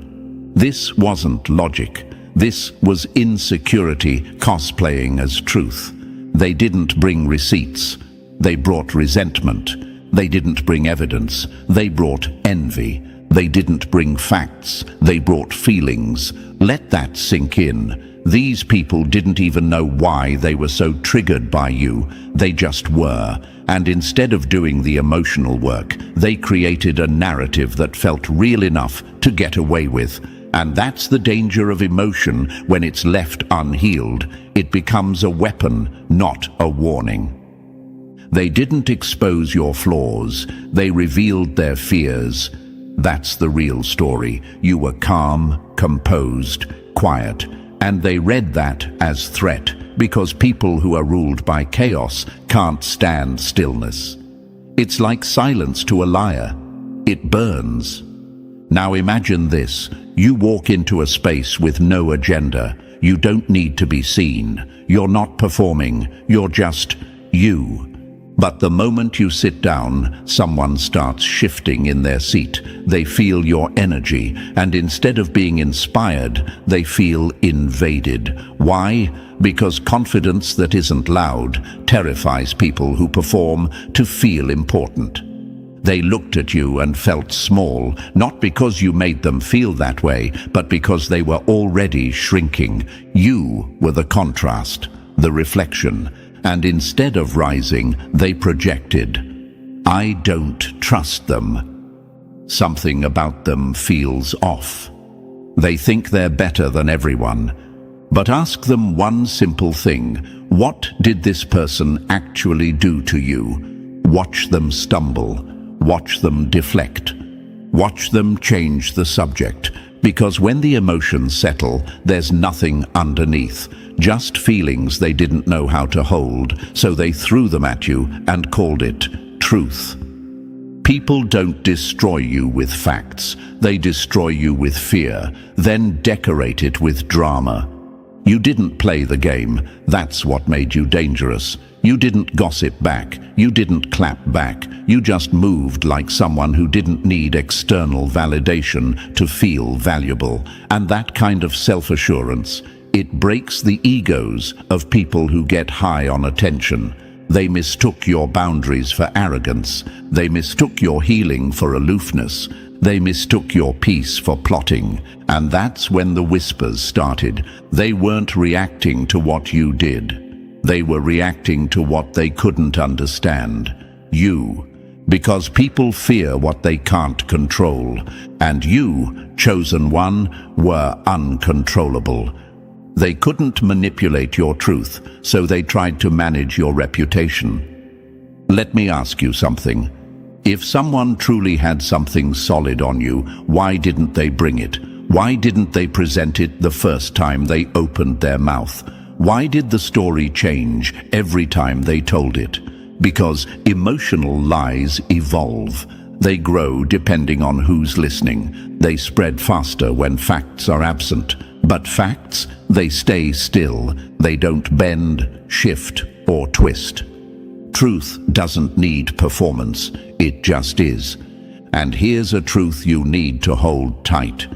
This wasn't logic. This was insecurity cosplaying as truth. They didn't bring receipts. They brought resentment. They didn't bring evidence. They brought envy. They didn't bring facts. They brought feelings. Let that sink in. These people didn't even know why they were so triggered by you. They just were. And instead of doing the emotional work, they created a narrative that felt real enough to get away with. And that's the danger of emotion when it's left unhealed. It becomes a weapon, not a warning. They didn't expose your flaws. They revealed their fears. That's the real story. You were calm, composed, quiet, and they read that as threat because people who are ruled by chaos can't stand stillness. It's like silence to a liar. It burns. Now imagine this. You walk into a space with no agenda. You don't need to be seen. You're not performing. You're just you. But the moment you sit down, someone starts shifting in their seat. They feel your energy, and instead of being inspired, they feel invaded. Why? Because confidence that isn't loud terrifies people who perform to feel important. They looked at you and felt small, not because you made them feel that way, but because they were already shrinking. You were the contrast, the reflection. And instead of rising, they projected. I don't trust them. Something about them feels off. They think they're better than everyone. But ask them one simple thing. What did this person actually do to you? Watch them stumble. Watch them deflect. Watch them change the subject. Because when the emotions settle, there's nothing underneath. Just feelings they didn't know how to hold, so they threw them at you and called it truth. People don't destroy you with facts. They destroy you with fear, then decorate it with drama. You didn't play the game. That's what made you dangerous. You didn't gossip back. You didn't clap back. You just moved like someone who didn't need external validation to feel valuable. And that kind of self-assurance, it breaks the egos of people who get high on attention. They mistook your boundaries for arrogance. They mistook your healing for aloofness. They mistook your peace for plotting. And that's when the whispers started. They weren't reacting to what you did. They were reacting to what they couldn't understand. You. Because people fear what they can't control. And you, chosen one, were uncontrollable. They couldn't manipulate your truth, so they tried to manage your reputation. Let me ask you something. If someone truly had something solid on you, why didn't they bring it? Why didn't they present it the first time they opened their mouth? Why did the story change every time they told it? Because emotional lies evolve. They grow depending on who's listening. They spread faster when facts are absent. But facts, they stay still. They don't bend, shift, or twist. Truth doesn't need performance. It just is. And here's a truth you need to hold tight.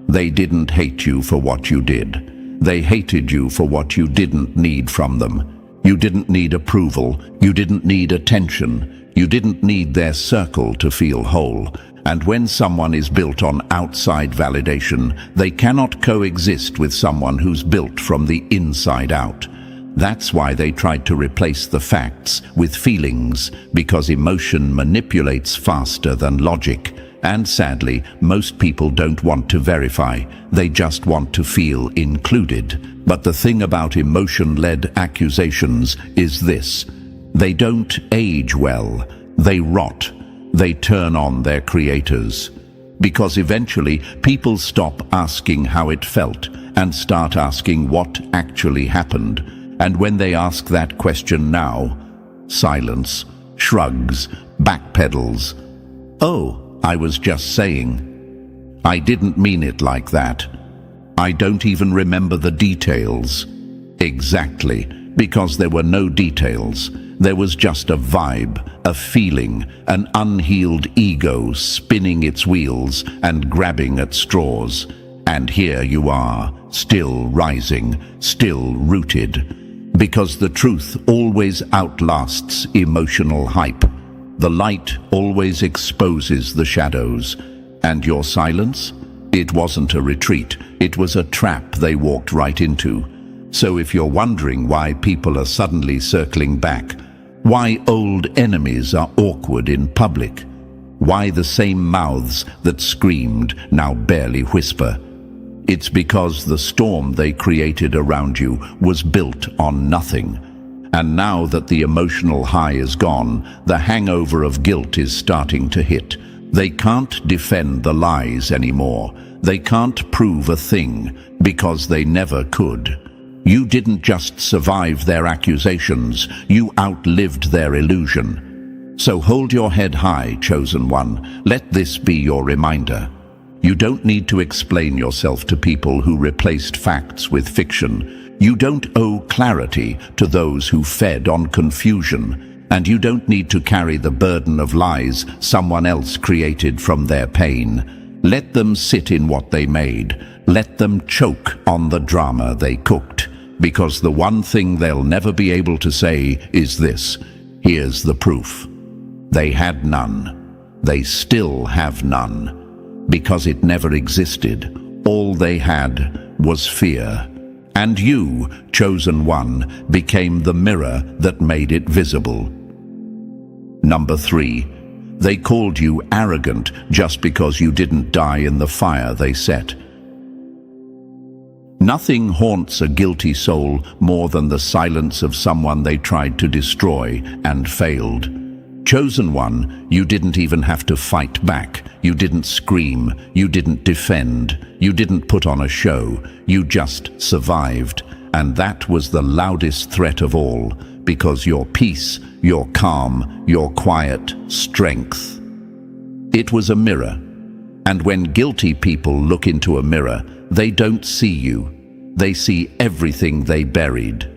They didn't hate you for what you did. They hated you for what you didn't need from them. You didn't need approval. You didn't need attention. You didn't need their circle to feel whole. And when someone is built on outside validation, they cannot coexist with someone who's built from the inside out. That's why they tried to replace the facts with feelings, because emotion manipulates faster than logic. And sadly, most people don't want to verify. They just want to feel included. But the thing about emotion-led accusations is this. They don't age well. They rot. They turn on their creators. Because eventually, people stop asking how it felt and start asking what actually happened. And when they ask that question now, silence, shrugs, backpedals. Oh, I was just saying. I didn't mean it like that. I don't even remember the details. Exactly, because there were no details. There was just a vibe, a feeling, an unhealed ego spinning its wheels and grabbing at straws. And here you are, still rising, still rooted. Because the truth always outlasts emotional hype. The light always exposes the shadows. And your silence? It wasn't a retreat. It was a trap they walked right into. So if you're wondering why people are suddenly circling back, why old enemies are awkward in public, why the same mouths that screamed now barely whisper, it's because the storm they created around you was built on nothing. And now that the emotional high is gone, the hangover of guilt is starting to hit. They can't defend the lies anymore. They can't prove a thing because they never could. You didn't just survive their accusations, you outlived their illusion. So hold your head high, chosen one. Let this be your reminder. You don't need to explain yourself to people who replaced facts with fiction. You don't owe clarity to those who fed on confusion. and you don't need to carry the burden of lies someone else created from their pain. Let them sit in what they made. Let them choke on the drama they cooked. Because the one thing they'll never be able to say is this: here's the proof. They had none. They still have none. Because it never existed. All they had was fear. And you, chosen one, became the mirror that made it visible. Number 3. They called you arrogant just because you didn't die in the fire they set. Nothing haunts a guilty soul more than the silence of someone they tried to destroy and failed. Chosen one, you didn't even have to fight back. You didn't scream. You didn't defend. You didn't put on a show. You just survived. And that was the loudest threat of all, because your peace, your calm, your quiet strength. It was a mirror. And when guilty people look into a mirror, they don't see you. They see everything they buried.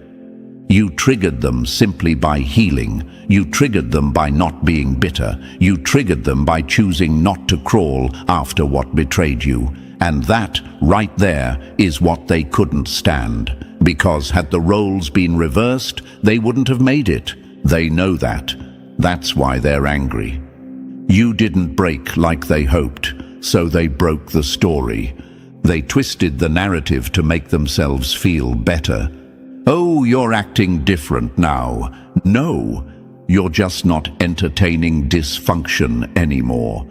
You triggered them simply by healing. You triggered them by not being bitter. You triggered them by choosing not to crawl after what betrayed you. And that, right there, is what they couldn't stand. Because had the roles been reversed, they wouldn't have made it. They know that. That's why they're angry. You didn't break like they hoped, so they broke the story. They twisted the narrative to make themselves feel better. Oh, you're acting different now. No, you're just not entertaining dysfunction anymore.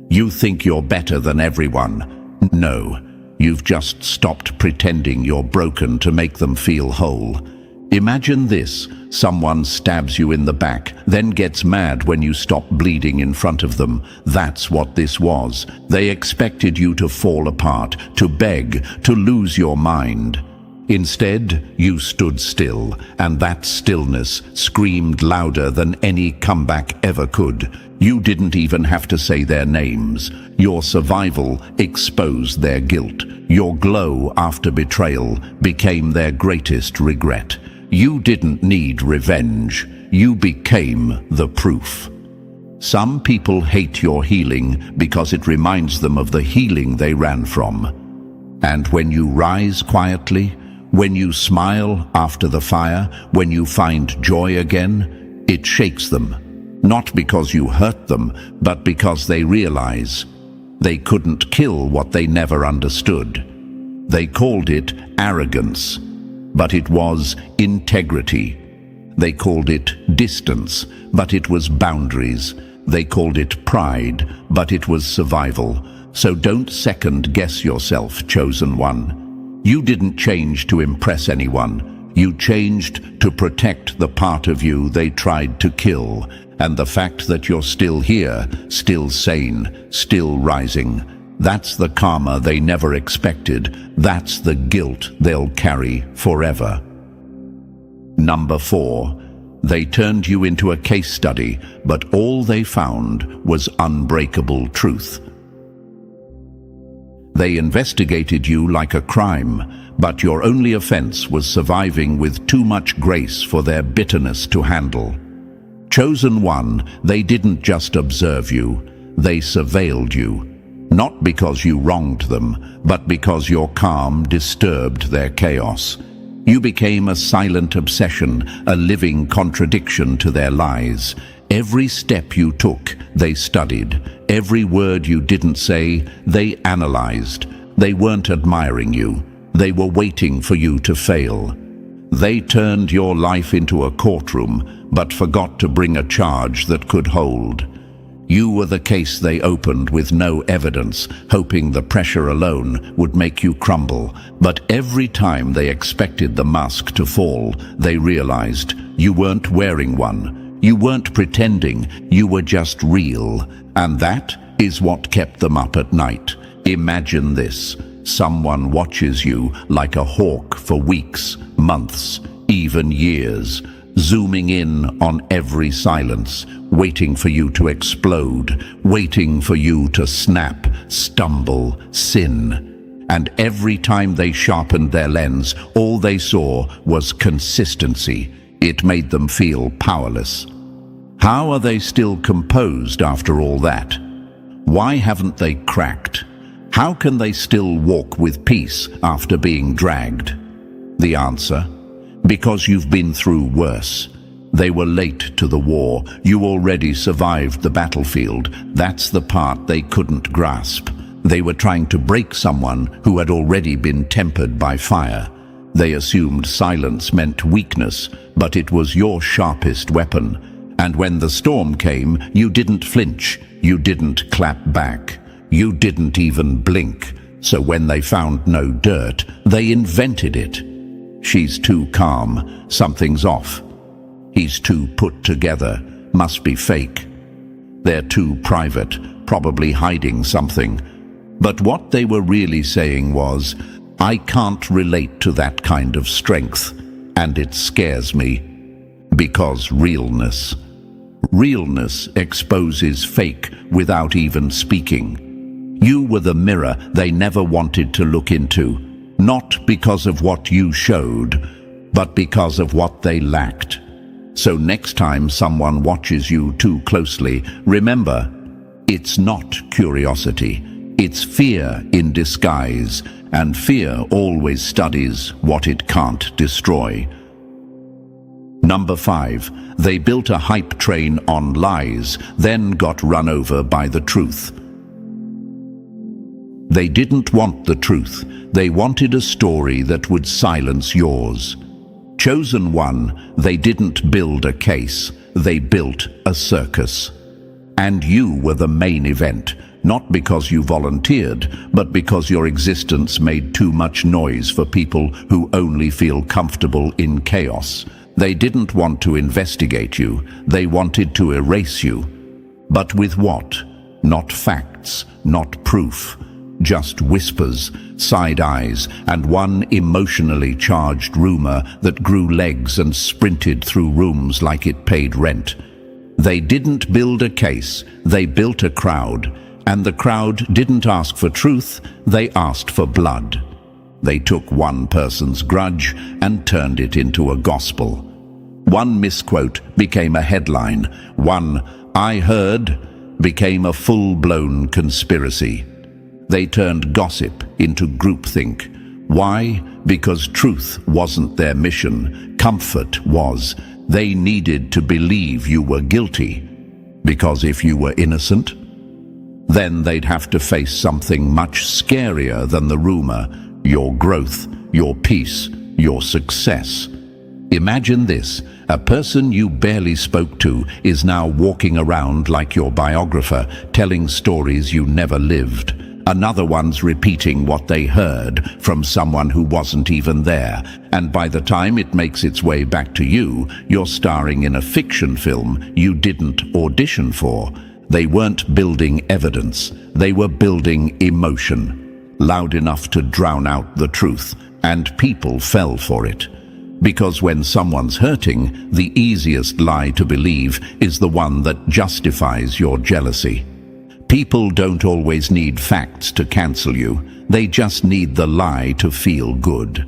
You think you're better than everyone. No, you've just stopped pretending you're broken to make them feel whole. Imagine this: someone stabs you in the back, then gets mad when you stop bleeding in front of them. That's what this was. They expected you to fall apart, to beg, to lose your mind. Instead, you stood still, and that stillness screamed louder than any comeback ever could. You didn't even have to say their names. Your survival exposed their guilt. Your glow after betrayal became their greatest regret. You didn't need revenge. You became the proof. Some people hate your healing because it reminds them of the healing they ran from. And when you rise quietly, when you smile after the fire, when you find joy again, it shakes them. Not because you hurt them, but because they realize they couldn't kill what they never understood. They called it arrogance, but it was integrity. They called it distance, but it was boundaries. They called it pride, but it was survival. So don't second-guess yourself, chosen one. You didn't change to impress anyone. You changed to protect the part of you they tried to kill. And the fact that you're still here, still sane, still rising, that's the karma they never expected. That's the guilt they'll carry forever. Number 4. They turned you into a case study, but all they found was unbreakable truth. They investigated you like a crime, but your only offense was surviving with too much grace for their bitterness to handle. Chosen one, they didn't just observe you, they surveilled you. Not because you wronged them, but because your calm disturbed their chaos. You became a silent obsession, a living contradiction to their lies. Every step you took, they studied. Every word you didn't say, they analyzed. They weren't admiring you. They were waiting for you to fail. They turned your life into a courtroom, but forgot to bring a charge that could hold. You were the case they opened with no evidence, hoping the pressure alone would make you crumble. But every time they expected the mask to fall, they realized you weren't wearing one. You weren't pretending, you were just real. And that is what kept them up at night. Imagine this: someone watches you like a hawk for weeks, months, even years, zooming in on every silence, waiting for you to explode, waiting for you to snap, stumble, sin. And every time they sharpened their lens, all they saw was consistency. It made them feel powerless. How are they still composed after all that? Why haven't they cracked? How can they still walk with peace after being dragged? The answer: because you've been through worse. They were late to the war. You already survived the battlefield. That's the part they couldn't grasp. They were trying to break someone who had already been tempered by fire. They assumed silence meant weakness, but it was your sharpest weapon. And when the storm came, you didn't flinch. You didn't clap back. You didn't even blink. So when they found no dirt, they invented it. She's too calm. Something's off. He's too put together. Must be fake. They're too private, probably hiding something. But what they were really saying was, I can't relate to that kind of strength, and it scares me. Because realness exposes fake without even speaking. You were the mirror they never wanted to look into, not because of what you showed, but because of what they lacked. So next time someone watches you too closely, remember, it's not curiosity. It's fear in disguise, and fear always studies what it can't destroy. Number 5, they built a hype train on lies, then got run over by the truth. They didn't want the truth. They wanted a story that would silence yours. Chosen one, they didn't build a case. They built a circus. And you were the main event. Not because you volunteered, but because your existence made too much noise for people who only feel comfortable in chaos. They didn't want to investigate you. They wanted to erase you. But with what? Not facts, not proof. Just whispers, side eyes, and one emotionally charged rumor that grew legs and sprinted through rooms like it paid rent. They didn't build a case. They built a crowd. And the crowd didn't ask for truth, they asked for blood. They took one person's grudge and turned it into a gospel. One misquote became a headline. One "I heard" became a full-blown conspiracy. They turned gossip into groupthink. Why? Because truth wasn't their mission. Comfort was. They needed to believe you were guilty. Because if you were innocent, then they'd have to face something much scarier than the rumor: your growth, your peace, your success. Imagine this: a person you barely spoke to is now walking around like your biographer, telling stories you never lived. Another one's repeating what they heard from someone who wasn't even there. And by the time it makes its way back to you, you're starring in a fiction film you didn't audition for. They weren't building evidence, they were building emotion, loud enough to drown out the truth, and people fell for it. Because when someone's hurting, the easiest lie to believe is the one that justifies your jealousy. People don't always need facts to cancel you, they just need the lie to feel good.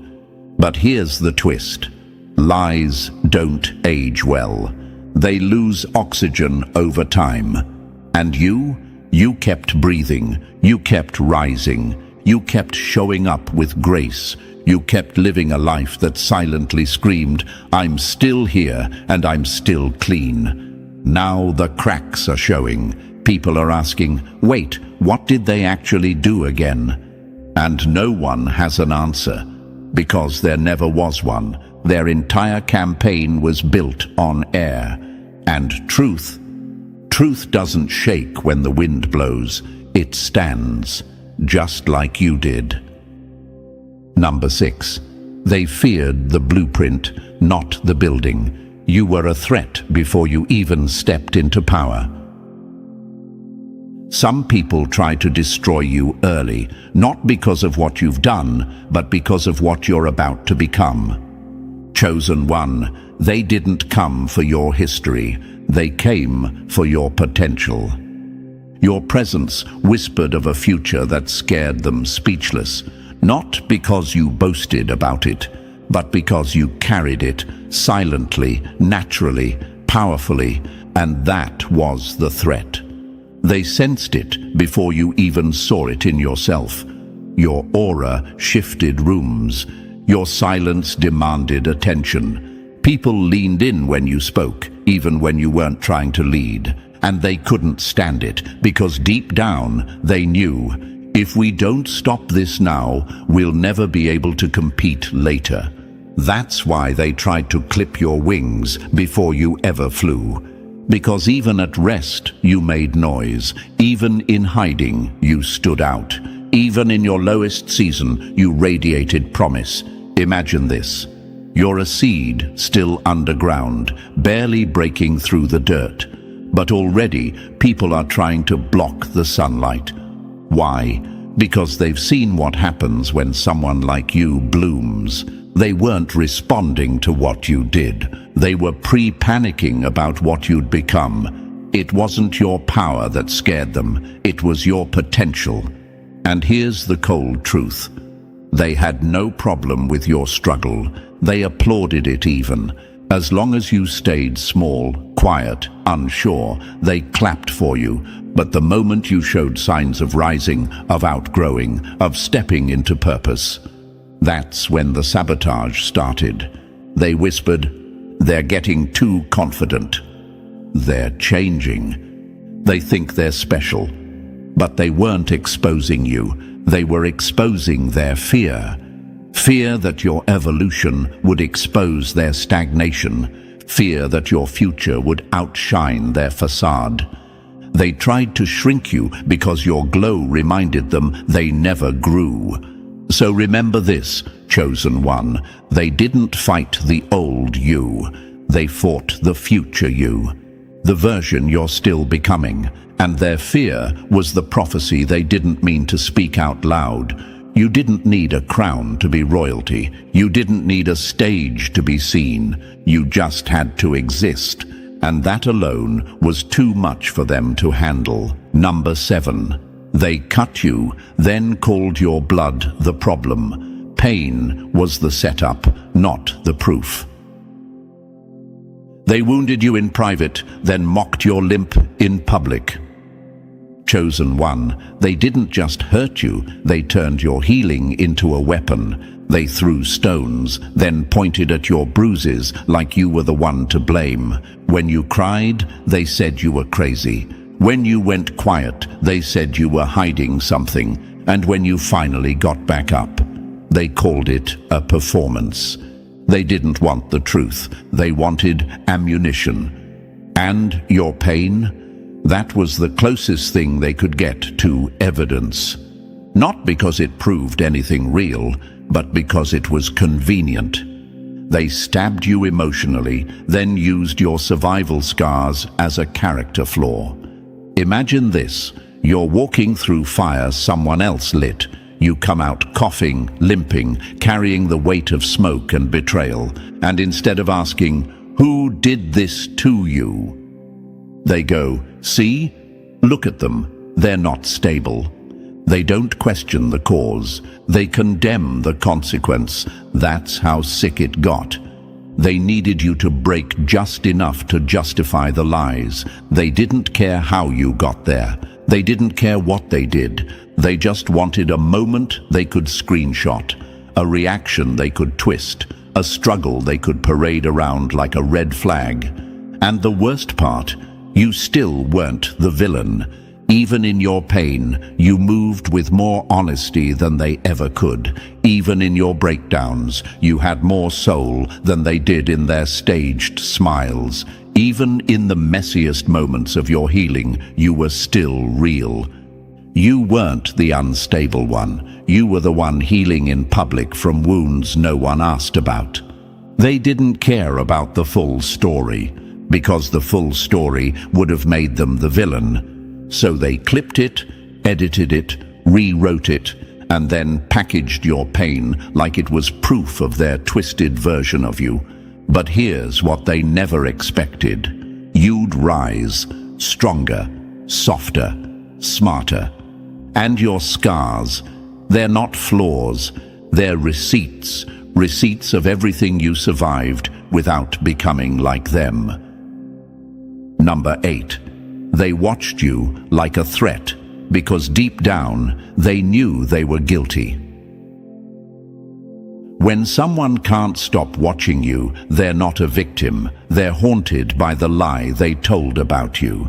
But here's the twist: lies don't age well. They lose oxygen over time. And you kept breathing, you kept rising, you kept showing up with grace, you kept living a life that silently screamed, I'm still here and I'm still clean. Now the cracks are showing. People are asking, wait, what did they actually do again? And no one has an answer, because there never was one. Their entire campaign was built on air. And truth doesn't shake when the wind blows. It stands, just like you did. Number 6. They feared the blueprint, not the building. You were a threat before you even stepped into power. Some people try to destroy you early, not because of what you've done, but because of what you're about to become. Chosen one, they didn't come for your history. They came for your potential. Your presence whispered of a future that scared them speechless, not because you boasted about it, but because you carried it silently, naturally, powerfully, and that was the threat. They sensed it before you even saw it in yourself. Your aura shifted rooms. Your silence demanded attention. People leaned in when you spoke, even when you weren't trying to lead. And they couldn't stand it, because deep down they knew, if we don't stop this now, we'll never be able to compete later. That's why they tried to clip your wings before you ever flew. Because even at rest, you made noise. Even in hiding, you stood out. Even in your lowest season, you radiated promise. Imagine this. You're a seed still underground, barely breaking through the dirt. But already, people are trying to block the sunlight. Why? Because they've seen what happens when someone like you blooms. They weren't responding to what you did. They were pre-panicking about what you'd become. It wasn't your power that scared them. It was your potential. And here's the cold truth. They had no problem with your struggle. They applauded it even. As long as you stayed small, quiet, unsure, they clapped for you. But the moment you showed signs of rising, of outgrowing, of stepping into purpose, that's when the sabotage started. They whispered, "They're getting too confident. They're changing. They think they're special." But they weren't exposing you. They were exposing their fear. Fear that your evolution would expose their stagnation. Fear that your future would outshine their facade. They tried to shrink you because your glow reminded them they never grew. So remember this, chosen one. They didn't fight the old you. They fought the future you, the version you're still becoming. And their fear was the prophecy they didn't mean to speak out loud. You didn't need a crown to be royalty. You didn't need a stage to be seen. You just had to exist. And that alone was too much for them to handle. Number 7. They cut you, then called your blood the problem. Pain was the setup, not the proof. They wounded you in private, then mocked your limp in public. Chosen one, they didn't just hurt you, they turned your healing into a weapon. They threw stones, then pointed at your bruises like you were the one to blame. When you cried, they said you were crazy. When you went quiet, they said you were hiding something. And when you finally got back up, they called it a performance. They didn't want the truth. They wanted ammunition. And your pain? That was the closest thing they could get to evidence. Not because it proved anything real, but because it was convenient. They stabbed you emotionally, then used your survival scars as a character flaw. Imagine this. You're walking through fire someone else lit. You come out coughing, limping, carrying the weight of smoke and betrayal. And instead of asking, "Who did this to you?" they go, "See? Look at them. They're not stable." They don't question the cause. They condemn the consequence. That's how sick it got. They needed you to break just enough to justify the lies. They didn't care how you got there. They didn't care what they did. They just wanted a moment they could screenshot, a reaction they could twist, a struggle they could parade around like a red flag. And the worst part, you still weren't the villain. Even in your pain, you moved with more honesty than they ever could. Even in your breakdowns, you had more soul than they did in their staged smiles. Even in the messiest moments of your healing, you were still real. You weren't the unstable one. You were the one healing in public from wounds no one asked about. They didn't care about the full story, because the full story would have made them the villain. So they clipped it, edited it, rewrote it, and then packaged your pain like it was proof of their twisted version of you. But here's what they never expected. You'd rise, stronger, softer, smarter. And your scars, they're not flaws, they're receipts, receipts of everything you survived without becoming like them. Number 8. They watched you like a threat because deep down they knew they were guilty. When someone can't stop watching you, they're not a victim. They're haunted by the lie they told about you.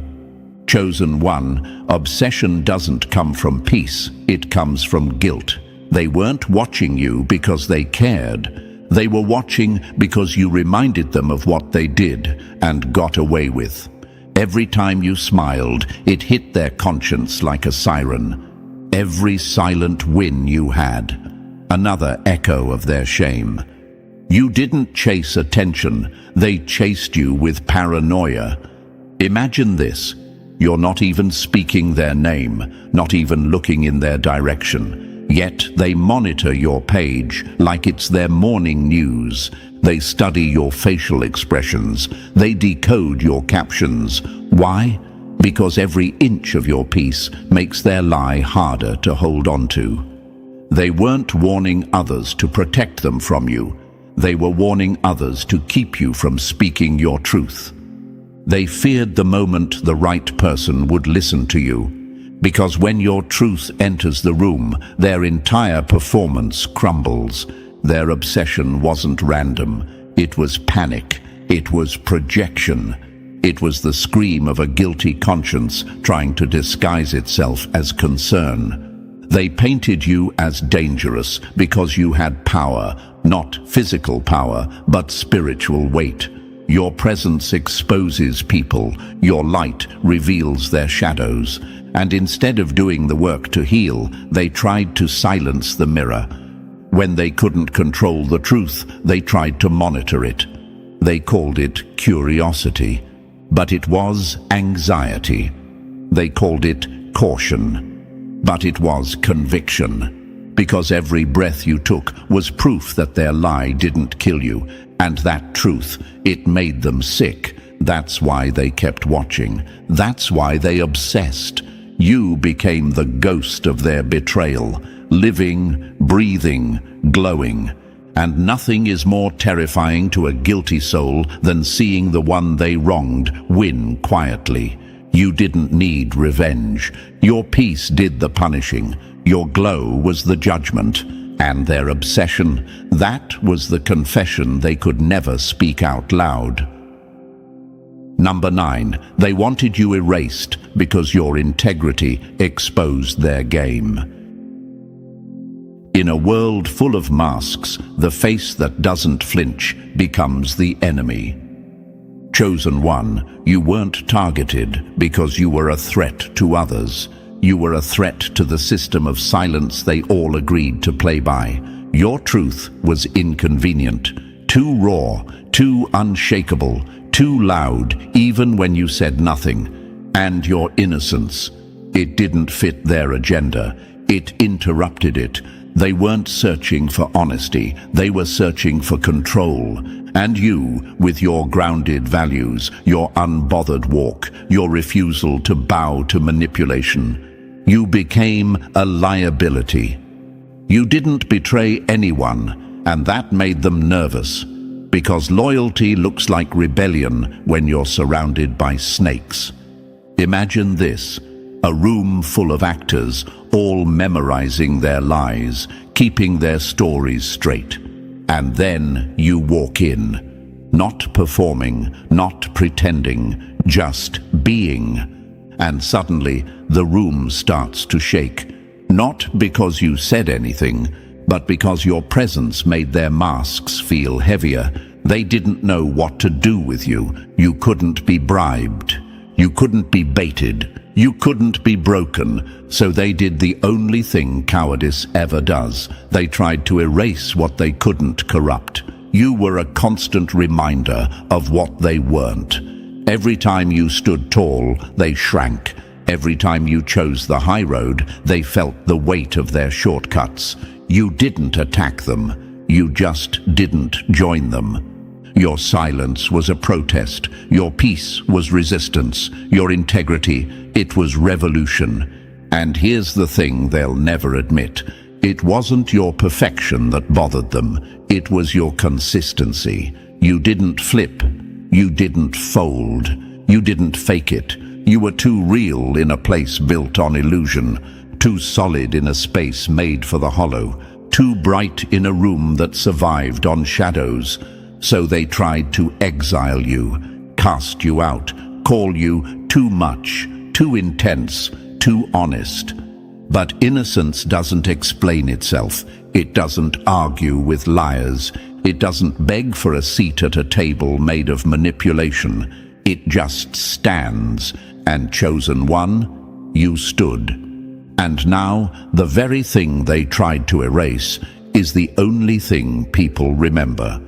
Chosen one, obsession doesn't come from peace, it comes from guilt. They weren't watching you because they cared. They were watching because you reminded them of what they did and got away with. Every time you smiled, it hit their conscience like a siren. Every silent win you had, another echo of their shame. You didn't chase attention, they chased you with paranoia. Imagine this. You're not even speaking their name, not even looking in their direction. Yet they monitor your page like it's their morning news. They study your facial expressions. They decode your captions. Why? Because every inch of your peace makes their lie harder to hold on to. They weren't warning others to protect them from you. They were warning others to keep you from speaking your truth. They feared the moment the right person would listen to you, because when your truth enters the room, their entire performance crumbles. Their obsession wasn't random. It was panic. It was projection. It was the scream of a guilty conscience trying to disguise itself as concern. They painted you as dangerous because you had power, not physical power, but spiritual weight. Your presence exposes people, your light reveals their shadows, and instead of doing the work to heal, they tried to silence the mirror. When they couldn't control the truth, they tried to monitor it. They called it curiosity, but it was anxiety. They called it caution, but it was conviction, because every breath you took was proof that their lie didn't kill you. And that truth, it made them sick. That's why they kept watching. That's why they obsessed. You became the ghost of their betrayal, living, breathing, glowing. And nothing is more terrifying to a guilty soul than seeing the one they wronged win quietly. You didn't need revenge. Your peace did the punishing. Your glow was the judgment. And their obsession, that was the confession they could never speak out loud. Number 9, they wanted you erased because your integrity exposed their game. In a world full of masks, the face that doesn't flinch becomes the enemy. Chosen one, you weren't targeted because you were a threat to others. You were a threat to the system of silence they all agreed to play by. Your truth was inconvenient, too raw, too unshakable, too loud, even when you said nothing. And your innocence, it didn't fit their agenda. It interrupted it. They weren't searching for honesty. They were searching for control. And you, with your grounded values, your unbothered walk, your refusal to bow to manipulation, you became a liability. You didn't betray anyone, and that made them nervous, because loyalty looks like rebellion when you're surrounded by snakes. Imagine this, a room full of actors, all memorizing their lies, keeping their stories straight. And then you walk in, not performing, not pretending, just being. And suddenly, the room starts to shake, not because you said anything, but because your presence made their masks feel heavier. They didn't know what to do with you. You couldn't be bribed. You couldn't be baited. You couldn't be broken. So they did the only thing cowardice ever does. They tried to erase what they couldn't corrupt. You were a constant reminder of what they weren't. Every time you stood tall, they shrank. Every time you chose the high road, they felt the weight of their shortcuts. You didn't attack them. You just didn't join them. Your silence was a protest. Your peace was resistance. Your integrity, it was revolution. And here's the thing they'll never admit. It wasn't your perfection that bothered them. It was your consistency. You didn't flip. You didn't fold. You didn't fake it. You were too real in a place built on illusion, too solid in a space made for the hollow, too bright in a room that survived on shadows. So they tried to exile you, cast you out, call you too much, too intense, too honest. But innocence doesn't explain itself. It doesn't argue with liars. It doesn't beg for a seat at a table made of manipulation. It just stands. And chosen one, you stood. And now, the very thing they tried to erase is the only thing people remember.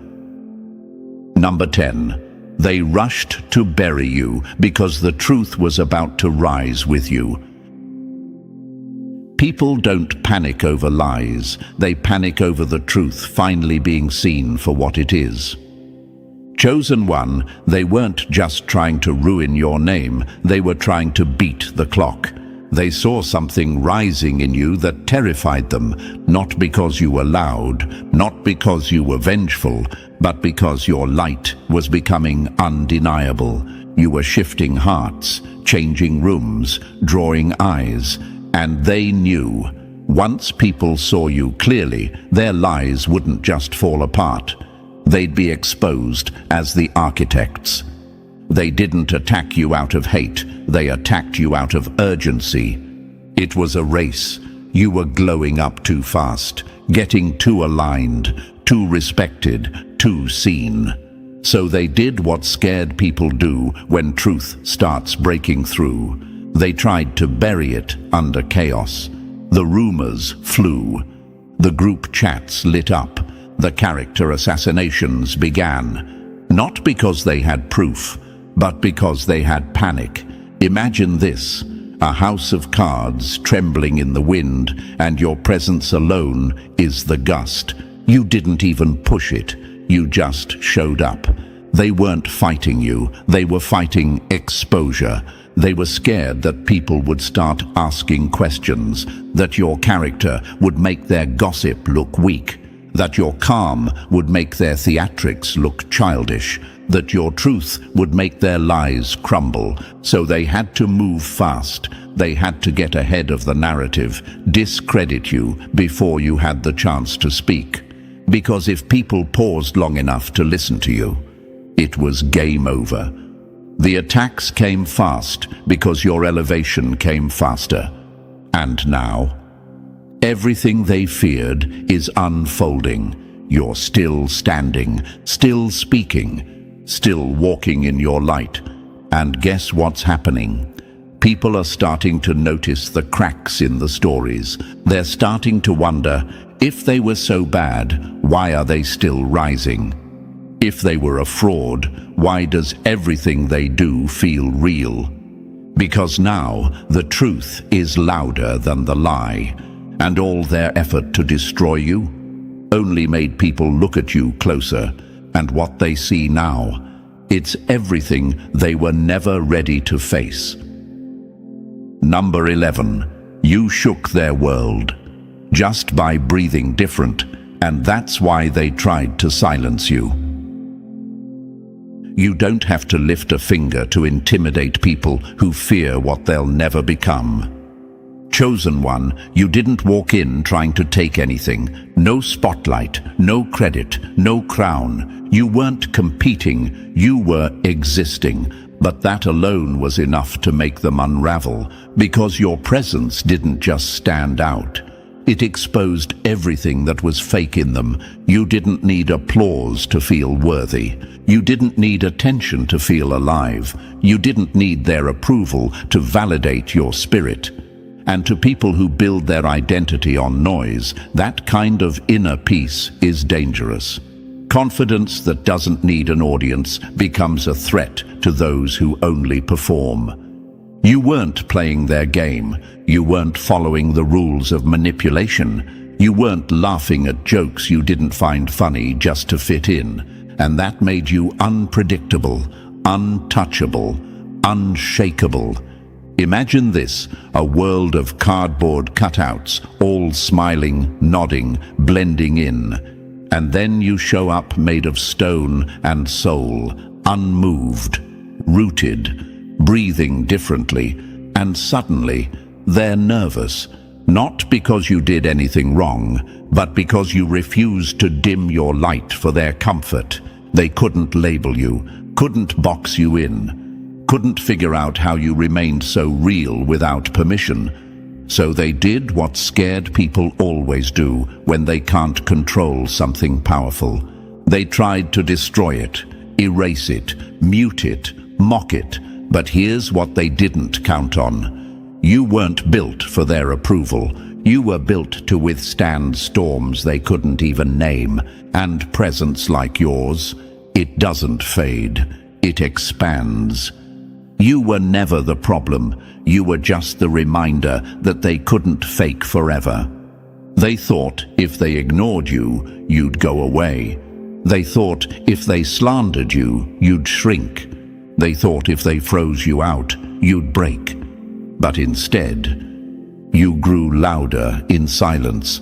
Number 10. They rushed to bury you because the truth was about to rise with you. People don't panic over lies. They panic over the truth finally being seen for what it is. Chosen one, they weren't just trying to ruin your name, they were trying to beat the clock. They saw something rising in you that terrified them, not because you were loud, not because you were vengeful, but because your light was becoming undeniable. You were shifting hearts, changing rooms, drawing eyes, and they knew. Once people saw you clearly, their lies wouldn't just fall apart. They'd be exposed as the architects. They didn't attack you out of hate, they attacked you out of urgency. It was a race. You were glowing up too fast, getting too aligned, too respected, too seen. So they did what scared people do when truth starts breaking through. They tried to bury it under chaos. The rumors flew. The group chats lit up. The character assassinations began. Not because they had proof, but because they had panic. Imagine this, a house of cards trembling in the wind, and your presence alone is the gust. You didn't even push it, you just showed up. They weren't fighting you, they were fighting exposure. They were scared that people would start asking questions, that your character would make their gossip look weak, that your calm would make their theatrics look childish, that your truth would make their lies crumble. So they had to move fast. They had to get ahead of the narrative, discredit you before you had the chance to speak. Because if people paused long enough to listen to you, it was game over. The attacks came fast because your elevation came faster. And now, everything they feared is unfolding. You're still standing, still speaking, still walking in your light. And guess what's happening? People are starting to notice the cracks in the stories. They're starting to wonder, if they were so bad, why are they still rising? If they were a fraud, why does everything they do feel real? Because now the truth is louder than the lie, and all their effort to destroy you only made people look at you closer. And what they see now, it's everything they were never ready to face. Number 11. You shook their world just by breathing different, and that's why they tried to silence you. You don't have to lift a finger to intimidate people who fear what they'll never become. Chosen one, you didn't walk in trying to take anything. No spotlight, no credit, no crown. You weren't competing, you were existing. But that alone was enough to make them unravel, because your presence didn't just stand out. It exposed everything that was fake in them. You didn't need applause to feel worthy. You didn't need attention to feel alive. You didn't need their approval to validate your spirit. And to people who build their identity on noise, that kind of inner peace is dangerous. Confidence that doesn't need an audience becomes a threat to those who only perform. You weren't playing their game. You weren't following the rules of manipulation. You weren't laughing at jokes you didn't find funny just to fit in. And that made you unpredictable, untouchable, unshakable. Imagine this, a world of cardboard cutouts, all smiling, nodding, blending in. And then you show up made of stone and soul, unmoved, rooted, breathing differently, and suddenly they're nervous, not because you did anything wrong, but because you refused to dim your light for their comfort. They couldn't label you, couldn't box you in, couldn't figure out how you remained so real without permission. So they did what scared people always do when they can't control something powerful. They tried to destroy it, erase it, mute it, mock it. But here's what they didn't count on. You weren't built for their approval. You were built to withstand storms they couldn't even name, and presence like yours, it doesn't fade, it expands. You were never the problem. You were just the reminder that they couldn't fake forever. They thought if they ignored you, you'd go away. They thought if they slandered you, you'd shrink. They thought if they froze you out, you'd break. But instead, you grew louder in silence.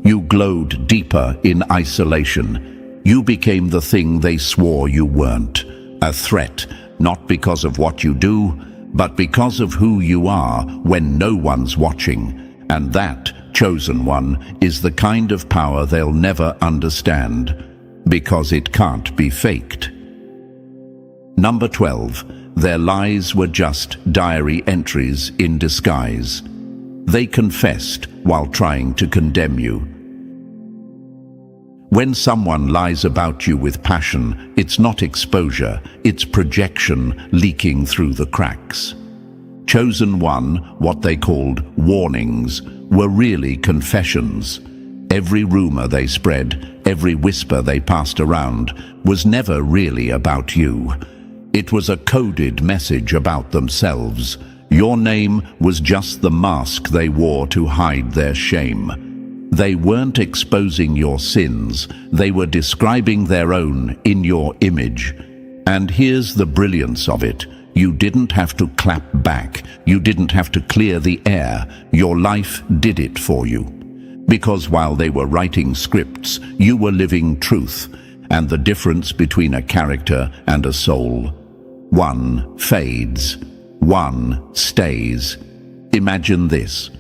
You glowed deeper in isolation. You became the thing they swore you weren't. A threat, not because of what you do, but because of who you are when no one's watching. And that, chosen one, is the kind of power they'll never understand, because it can't be faked. Number 12, their lies were just diary entries in disguise. They confessed while trying to condemn you. When someone lies about you with passion, it's not exposure, it's projection leaking through the cracks. Chosen one, what they called warnings, were really confessions. Every rumor they spread, every whisper they passed around, was never really about you. It was a coded message about themselves. Your name was just the mask they wore to hide their shame. They weren't exposing your sins, they were describing their own in your image. And here's the brilliance of it. You didn't have to clap back, you didn't have to clear the air, your life did it for you. Because while they were writing scripts, you were living truth, and the difference between a character and a soul. One fades, one stays. Imagine this: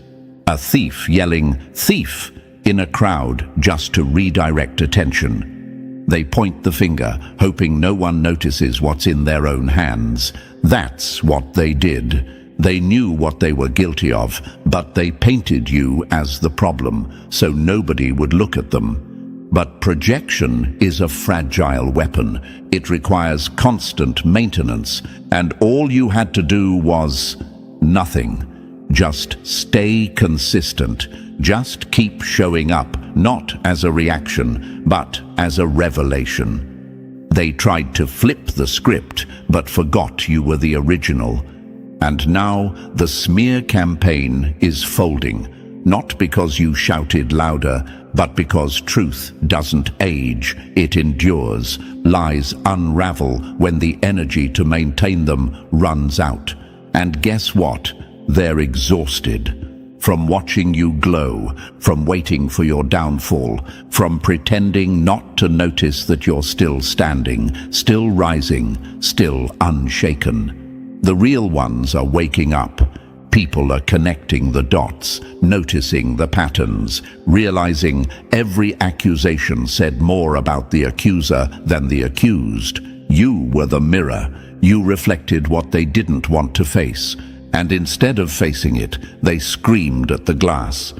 a thief yelling, "Thief!" in a crowd just to redirect attention. They point the finger, hoping no one notices what's in their own hands. That's what they did. They knew what they were guilty of, but they painted you as the problem, so nobody would look at them. But projection is a fragile weapon. It requires constant maintenance, and all you had to do was nothing. Just stay consistent. Just keep showing up, not as a reaction, but as a revelation. They tried to flip the script, but forgot you were the original. And now the smear campaign is folding, not because you shouted louder, but because truth doesn't age, it endures. Lies unravel when the energy to maintain them runs out. And guess what? They're exhausted. From watching you glow, from waiting for your downfall, from pretending not to notice that you're still standing, still rising, still unshaken. The real ones are waking up. People are connecting the dots, noticing the patterns, realizing every accusation said more about the accuser than the accused. You were the mirror. You reflected what they didn't want to face. And instead of facing it, they screamed at the glass.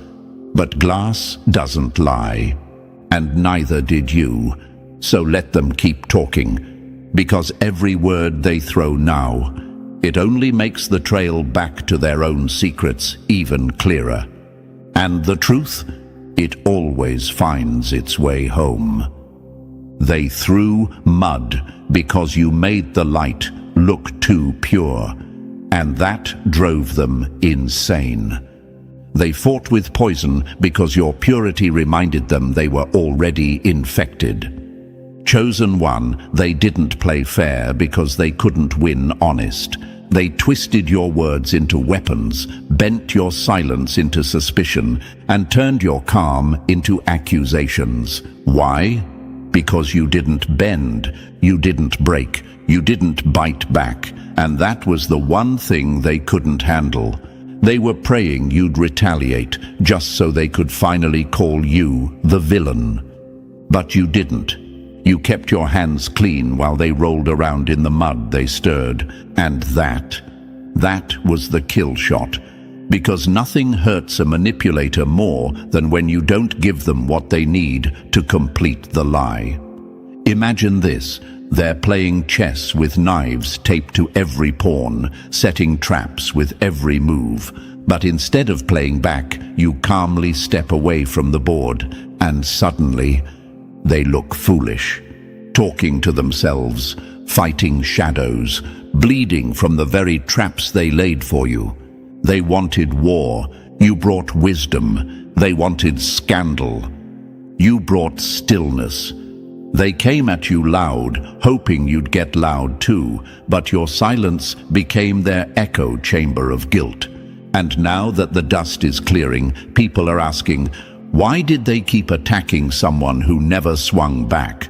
But glass doesn't lie, and neither did you. So let them keep talking, because every word they throw now, it only makes the trail back to their own secrets even clearer. And the truth, it always finds its way home. They threw mud because you made the light look too pure, and that drove them insane. They fought with poison because your purity reminded them they were already infected. Chosen one, they didn't play fair because they couldn't win honest. They twisted your words into weapons, bent your silence into suspicion, and turned your calm into accusations. Why? Because you didn't bend, you didn't break, you didn't bite back. and that was the one thing they couldn't handle. They were praying you'd retaliate, just so they could finally call you the villain. But you didn't. You kept your hands clean while they rolled around in the mud they stirred, and that was the kill shot. Because nothing hurts a manipulator more than when you don't give them what they need to complete the lie. Imagine this. They're playing chess with knives taped to every pawn, setting traps with every move. But instead of playing back, you calmly step away from the board, and suddenly they look foolish, talking to themselves, fighting shadows, bleeding from the very traps they laid for you. They wanted war. You brought wisdom. They wanted scandal. You brought stillness. They came at you loud, hoping you'd get loud too, but your silence became their echo chamber of guilt. And now that the dust is clearing, people are asking, why did they keep attacking someone who never swung back?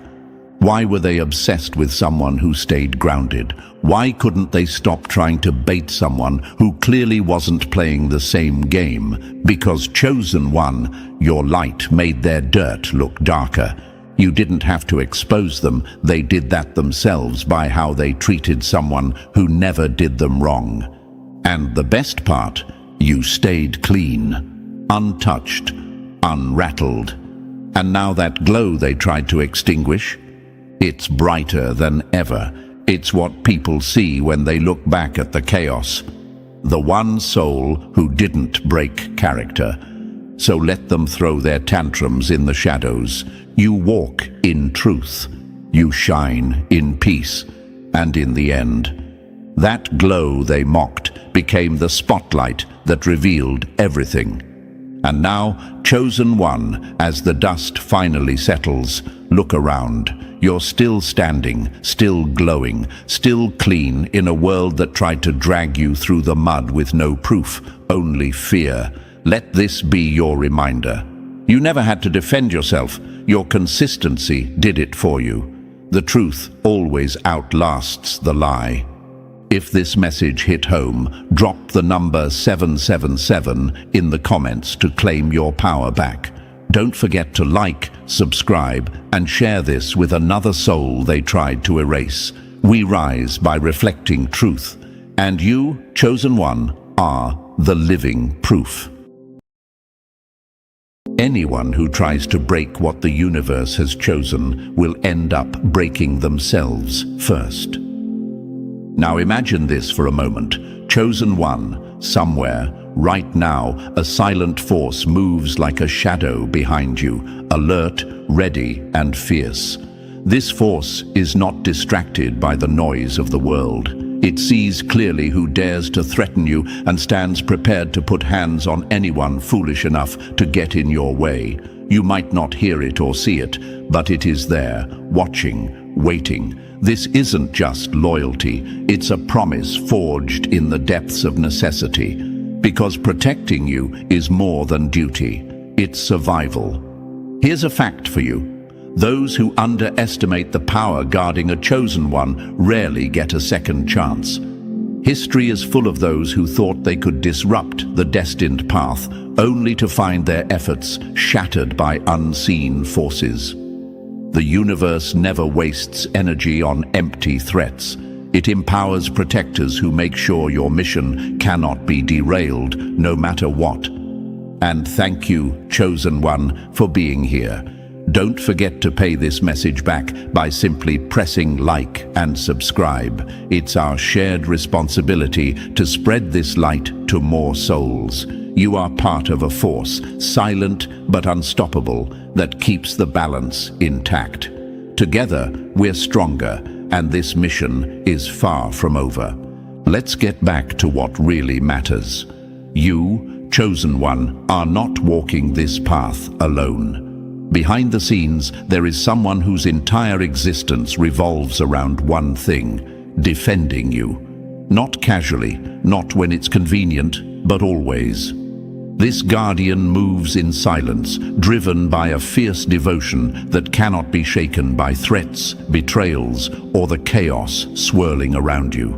Why were they obsessed with someone who stayed grounded? Why couldn't they stop trying to bait someone who clearly wasn't playing the same game? Because chosen one, your light made their dirt look darker. You didn't have to expose them. They did that themselves by how they treated someone who never did them wrong. And the best part, you stayed clean, untouched, unrattled. And now that glow they tried to extinguish, it's brighter than ever. It's what people see when they look back at the chaos. The one soul who didn't break character. So let them throw their tantrums in the shadows. You walk in truth. You shine in peace. And in the end, that glow they mocked became the spotlight that revealed everything. And now, chosen one, as the dust finally settles, look around. You're still standing, still glowing, still clean in a world that tried to drag you through the mud with no proof, only fear. Let this be your reminder. You never had to defend yourself. Your consistency did it for you. The truth always outlasts the lie. If this message hit home, drop the number 777 in the comments to claim your power back. Don't forget to like, subscribe, and share this with another soul they tried to erase. We rise by reflecting truth, and you, chosen one, are the living proof. Anyone who tries to break what the universe has chosen will end up breaking themselves first. Now imagine this for a moment. Chosen one, somewhere, right now, a silent force moves like a shadow behind you, alert, ready, and fierce. This force is not distracted by the noise of the world. It sees clearly who dares to threaten you and stands prepared to put hands on anyone foolish enough to get in your way. You might not hear it or see it, but it is there, watching, waiting. This isn't just loyalty, it's a promise forged in the depths of necessity. Because protecting you is more than duty, it's survival. Here's a fact for you. Those who underestimate the power guarding a chosen one rarely get a second chance. History is full of those who thought they could disrupt the destined path, only to find their efforts shattered by unseen forces. The universe never wastes energy on empty threats. It empowers protectors who make sure your mission cannot be derailed, no matter what. And thank you, chosen one, for being here. Don't forget to pay this message back by simply pressing like and subscribe. It's our shared responsibility to spread this light to more souls. You are part of a force, silent but unstoppable, that keeps the balance intact. Together, we're stronger, and this mission is far from over. Let's get back to what really matters. You, chosen one, are not walking this path alone. Behind the scenes, there is someone whose entire existence revolves around one thing: defending you. Not casually, not when it's convenient, but always. This guardian moves in silence, driven by a fierce devotion that cannot be shaken by threats, betrayals, or the chaos swirling around you.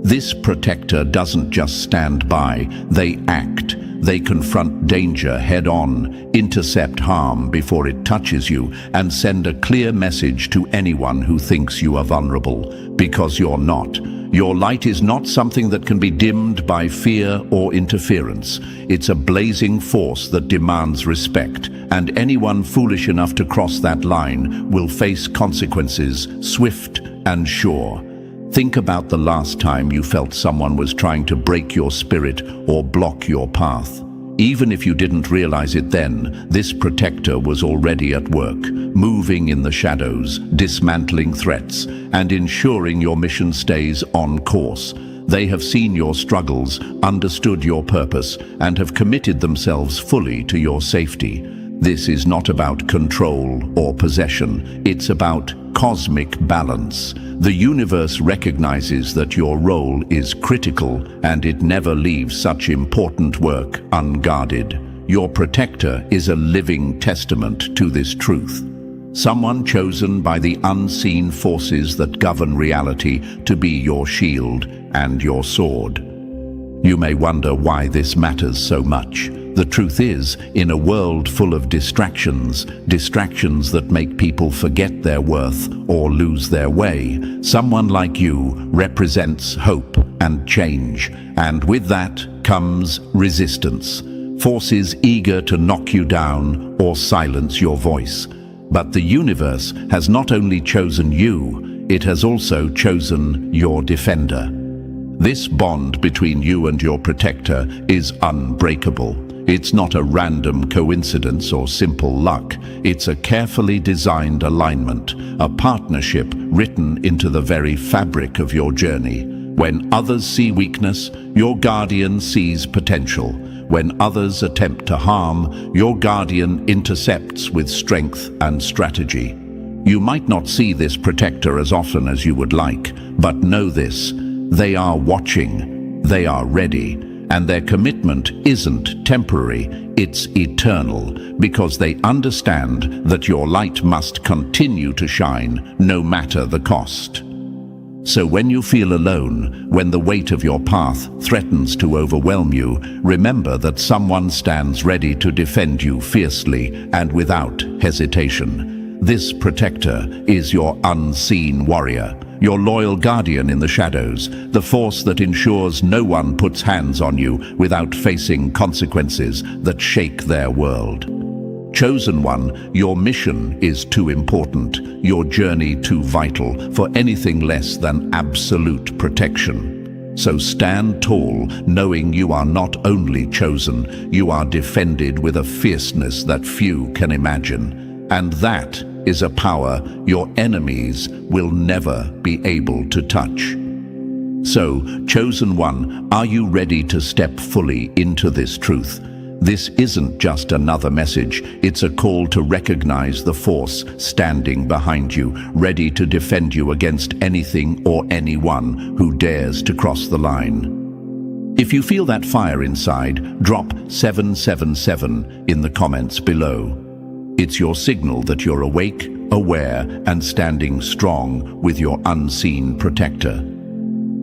This protector doesn't just stand by, they act. They confront danger head-on, intercept harm before it touches you, and send a clear message to anyone who thinks you are vulnerable, because you're not. Your light is not something that can be dimmed by fear or interference. It's a blazing force that demands respect, and anyone foolish enough to cross that line will face consequences, swift and sure. Think about the last time you felt someone was trying to break your spirit or block your path. Even if you didn't realize it then, this protector was already at work, moving in the shadows, dismantling threats, and ensuring your mission stays on course. They have seen your struggles, understood your purpose, and have committed themselves fully to your safety. This is not about control or possession. It's about cosmic balance. The universe recognizes that your role is critical, and it never leaves such important work unguarded. Your protector is a living testament to this truth. Someone chosen by the unseen forces that govern reality to be your shield and your sword. You may wonder why this matters so much. The truth is, in a world full of distractions that make people forget their worth or lose their way, someone like you represents hope and change. And with that comes resistance, forces eager to knock you down or silence your voice. But the universe has not only chosen you, it has also chosen your defender. This bond between you and your protector is unbreakable. It's not a random coincidence or simple luck. It's a carefully designed alignment, a partnership written into the very fabric of your journey. When others see weakness, your guardian sees potential. When others attempt to harm, your guardian intercepts with strength and strategy. You might not see this protector as often as you would like, but know this: they are watching, they are ready. And their commitment isn't temporary, it's eternal, because they understand that your light must continue to shine, no matter the cost. So when you feel alone, when the weight of your path threatens to overwhelm you, remember that someone stands ready to defend you fiercely and without hesitation. This protector is your unseen warrior, your loyal guardian in the shadows, the force that ensures no one puts hands on you without facing consequences that shake their world. Chosen one, your mission is too important, your journey too vital for anything less than absolute protection. So stand tall, knowing you are not only chosen, you are defended with a fierceness that few can imagine. And that is a power your enemies will never be able to touch. So, chosen one, are you ready to step fully into this truth? This isn't just another message, it's a call to recognize the force standing behind you, ready to defend you against anything or anyone who dares to cross the line. If you feel that fire inside, drop 777 in the comments below. It's your signal that you're awake, aware, and standing strong with your unseen protector.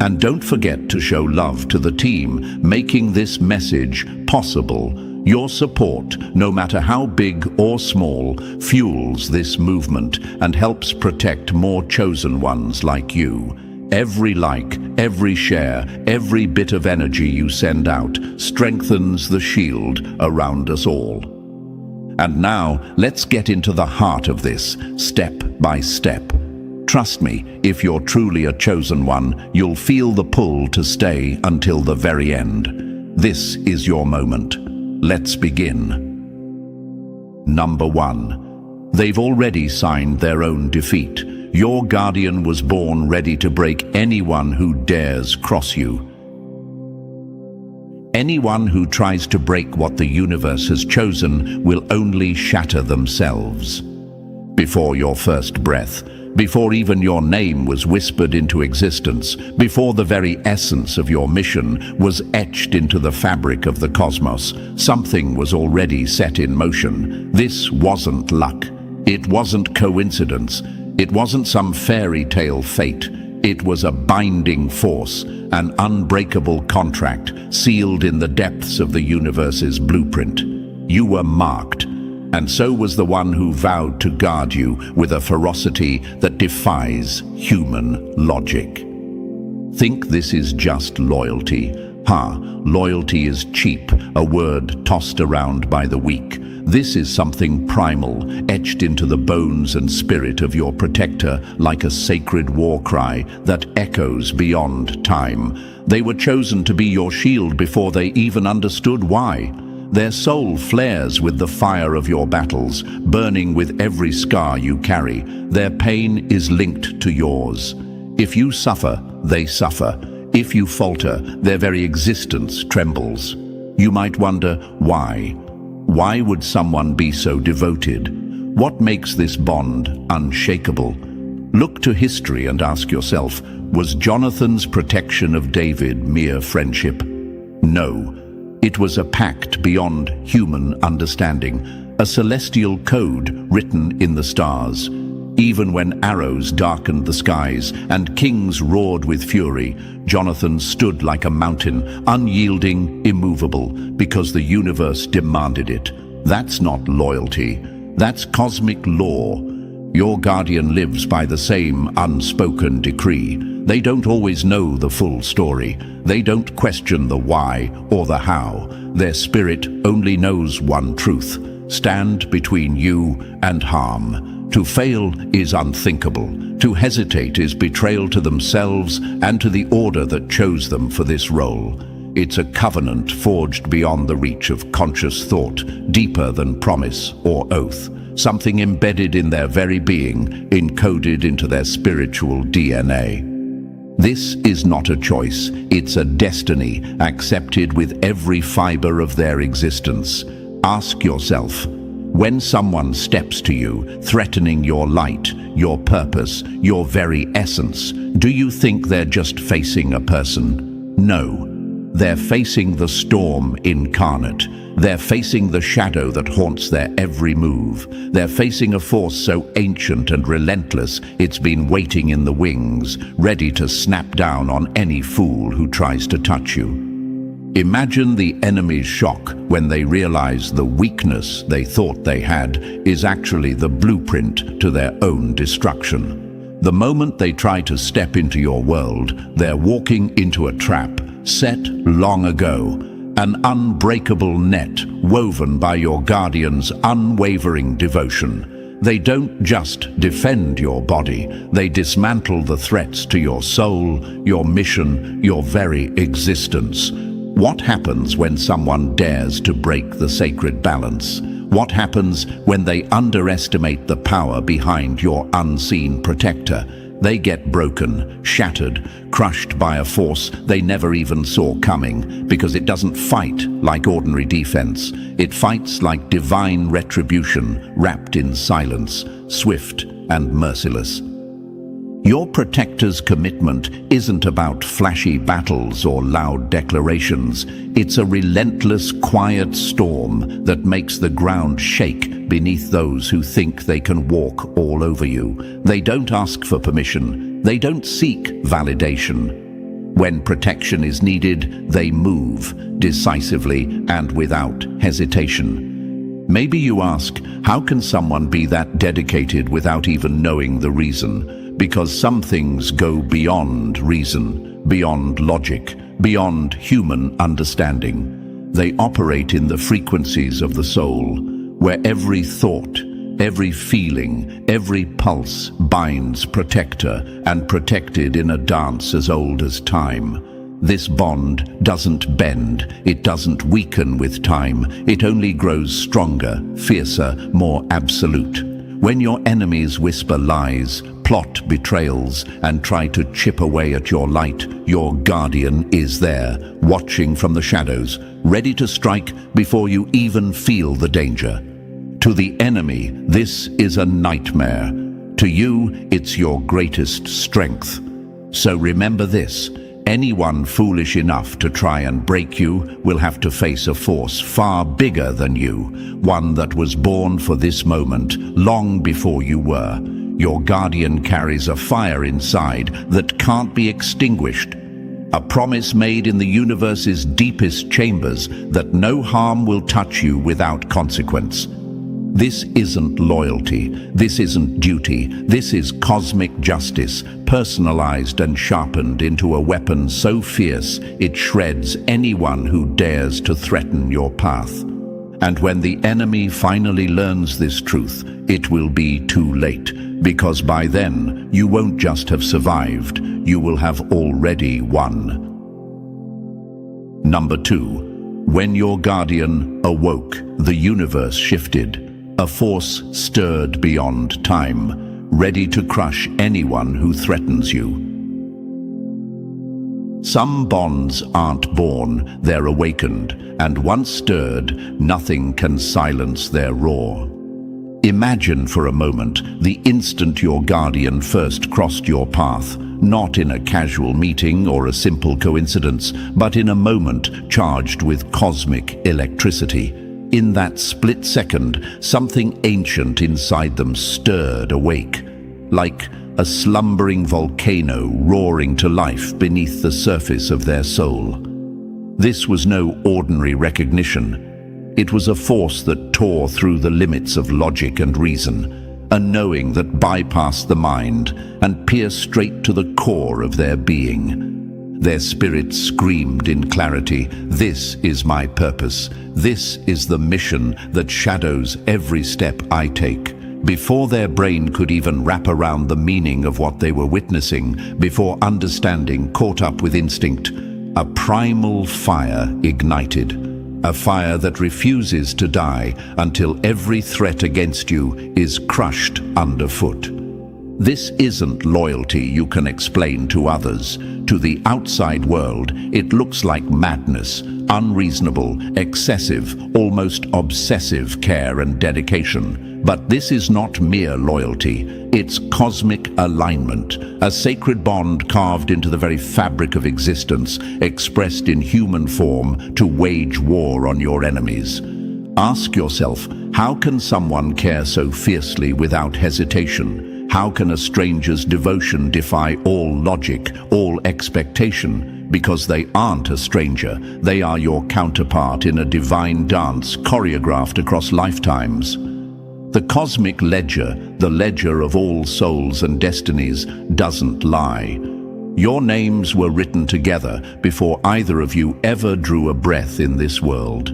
And don't forget to show love to the team, making this message possible. Your support, no matter how big or small, fuels this movement and helps protect more chosen ones like you. Every like, every share, every bit of energy you send out strengthens the shield around us all. And now, let's get into the heart of this, step by step. Trust me, if you're truly a chosen one, you'll feel the pull to stay until the very end. This is your moment. Let's begin. Number 1. They've already signed their own defeat. Your guardian was born ready to break anyone who dares cross you. Anyone who tries to break what the universe has chosen will only shatter themselves. Before your first breath, before even your name was whispered into existence, before the very essence of your mission was etched into the fabric of the cosmos, something was already set in motion. This wasn't luck. It wasn't coincidence. It wasn't some fairy tale fate. It was a binding force, an unbreakable contract sealed in the depths of the universe's blueprint. You were marked, and so was the one who vowed to guard you with a ferocity that defies human logic. Think this is just loyalty? Loyalty is cheap, a word tossed around by the weak. This is something primal, etched into the bones and spirit of your protector like a sacred war cry that echoes beyond time. They were chosen to be your shield before they even understood why. Their soul flares with the fire of your battles, burning with every scar you carry. Their pain is linked to yours. If you suffer, they suffer. If you falter, their very existence trembles. You might wonder, why? Why would someone be so devoted? What makes this bond unshakable? Look to history and ask yourself, was Jonathan's protection of David mere friendship? No. It was a pact beyond human understanding, a celestial code written in the stars. Even when arrows darkened the skies and kings roared with fury, Jonathan stood like a mountain, unyielding, immovable, because the universe demanded it. That's not loyalty. That's cosmic law. Your guardian lives by the same unspoken decree. They don't always know the full story. They don't question the why or the how. Their spirit only knows one truth: stand between you and harm. To fail is unthinkable. To hesitate is betrayal to themselves and to the order that chose them for this role. It's a covenant forged beyond the reach of conscious thought, deeper than promise or oath. Something embedded in their very being, encoded into their spiritual DNA. This is not a choice, it's a destiny accepted with every fiber of their existence. Ask yourself, when someone steps to you, threatening your light, your purpose, your very essence, do you think they're just facing a person? No. They're facing the storm incarnate. They're facing the shadow that haunts their every move. They're facing a force so ancient and relentless it's been waiting in the wings, ready to snap down on any fool who tries to touch you. Imagine the enemy's shock when they realize the weakness they thought they had is actually the blueprint to their own destruction. The moment they try to step into your world, they're walking into a trap set long ago, an unbreakable net woven by your guardian's unwavering devotion. They don't just defend your body, they dismantle the threats to your soul, your mission, your very existence. What happens when someone dares to break the sacred balance? What happens when they underestimate the power behind your unseen protector? They get broken, shattered, crushed by a force they never even saw coming, because it doesn't fight like ordinary defense. It fights like divine retribution, wrapped in silence, swift and merciless. Your protector's commitment isn't about flashy battles or loud declarations. It's a relentless, quiet storm that makes the ground shake beneath those who think they can walk all over you. They don't ask for permission. They don't seek validation. When protection is needed, they move decisively and without hesitation. Maybe you ask, how can someone be that dedicated without even knowing the reason? Because some things go beyond reason, beyond logic, beyond human understanding. They operate in the frequencies of the soul, where every thought, every feeling, every pulse binds protector and protected in a dance as old as time. This bond doesn't bend, it doesn't weaken with time, it only grows stronger, fiercer, more absolute. When your enemies whisper lies, plot betrayals, and try to chip away at your light, your guardian is there, watching from the shadows, ready to strike before you even feel the danger. To the enemy, this is a nightmare. To you, it's your greatest strength. So remember this. Anyone foolish enough to try and break you will have to face a force far bigger than you, one that was born for this moment long before you were. Your guardian carries a fire inside that can't be extinguished. A promise made in the universe's deepest chambers that no harm will touch you without consequence. This isn't loyalty, this isn't duty, this is cosmic justice, personalized and sharpened into a weapon so fierce it shreds anyone who dares to threaten your path. And when the enemy finally learns this truth, it will be too late, because by then you won't just have survived, you will have already won. Number 2. When your guardian awoke, the universe shifted. A force stirred beyond time, ready to crush anyone who threatens you. Some bonds aren't born, they're awakened, and once stirred, nothing can silence their roar. Imagine for a moment the instant your guardian first crossed your path, not in a casual meeting or a simple coincidence, but in a moment charged with cosmic electricity. In that split second, something ancient inside them stirred awake, like a slumbering volcano roaring to life beneath the surface of their soul. This was no ordinary recognition. It was a force that tore through the limits of logic and reason, a knowing that bypassed the mind and pierced straight to the core of their being. Their spirit screamed in clarity, "This is my purpose. This is the mission that shadows every step I take." Before their brain could even wrap around the meaning of what they were witnessing, before understanding caught up with instinct, a primal fire ignited. A fire that refuses to die until every threat against you is crushed underfoot. This isn't loyalty you can explain to others. To the outside world, it looks like madness, unreasonable, excessive, almost obsessive care and dedication. But this is not mere loyalty, it's cosmic alignment, a sacred bond carved into the very fabric of existence, expressed in human form to wage war on your enemies. Ask yourself, how can someone care so fiercely without hesitation? How can a stranger's devotion defy all logic, all expectation? Because they aren't a stranger, they are your counterpart in a divine dance choreographed across lifetimes. The cosmic ledger, the ledger of all souls and destinies, doesn't lie. Your names were written together before either of you ever drew a breath in this world.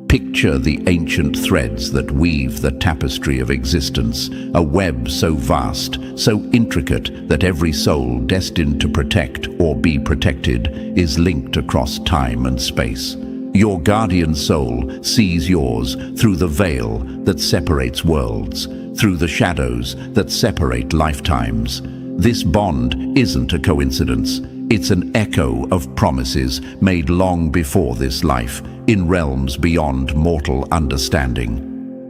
Picture the ancient threads that weave the tapestry of existence, a web so vast, so intricate that every soul destined to protect or be protected is linked across time and space. Your guardian soul sees yours through the veil that separates worlds, through the shadows that separate lifetimes. This bond isn't a coincidence. It's an echo of promises made long before this life, in realms beyond mortal understanding.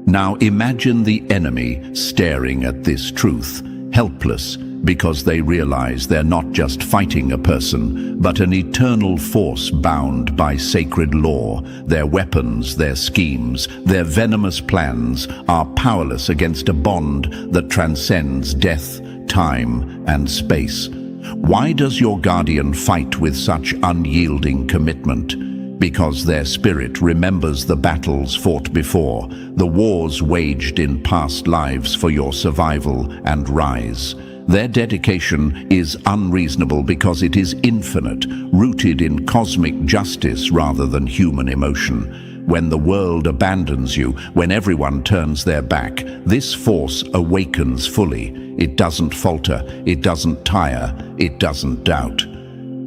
Now imagine the enemy staring at this truth, helpless, because they realize they're not just fighting a person, but an eternal force bound by sacred law. Their weapons, their schemes, their venomous plans are powerless against a bond that transcends death, time, and space. Why does your guardian fight with such unyielding commitment? Because their spirit remembers the battles fought before, the wars waged in past lives for your survival and rise. Their dedication is unreasonable because it is infinite, rooted in cosmic justice rather than human emotion. When the world abandons you, when everyone turns their back, this force awakens fully. It doesn't falter, it doesn't tire, it doesn't doubt.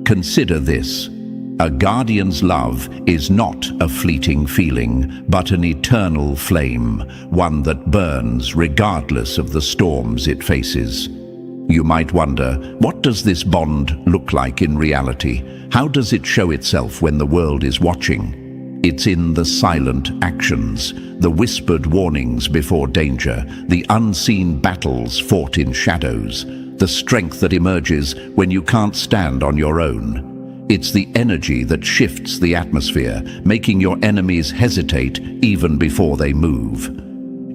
Consider this. A guardian's love is not a fleeting feeling, but an eternal flame, one that burns regardless of the storms it faces. You might wonder, what does this bond look like in reality? How does it show itself when the world is watching? It's in the silent actions, the whispered warnings before danger, the unseen battles fought in shadows, the strength that emerges when you can't stand on your own. It's the energy that shifts the atmosphere, making your enemies hesitate even before they move.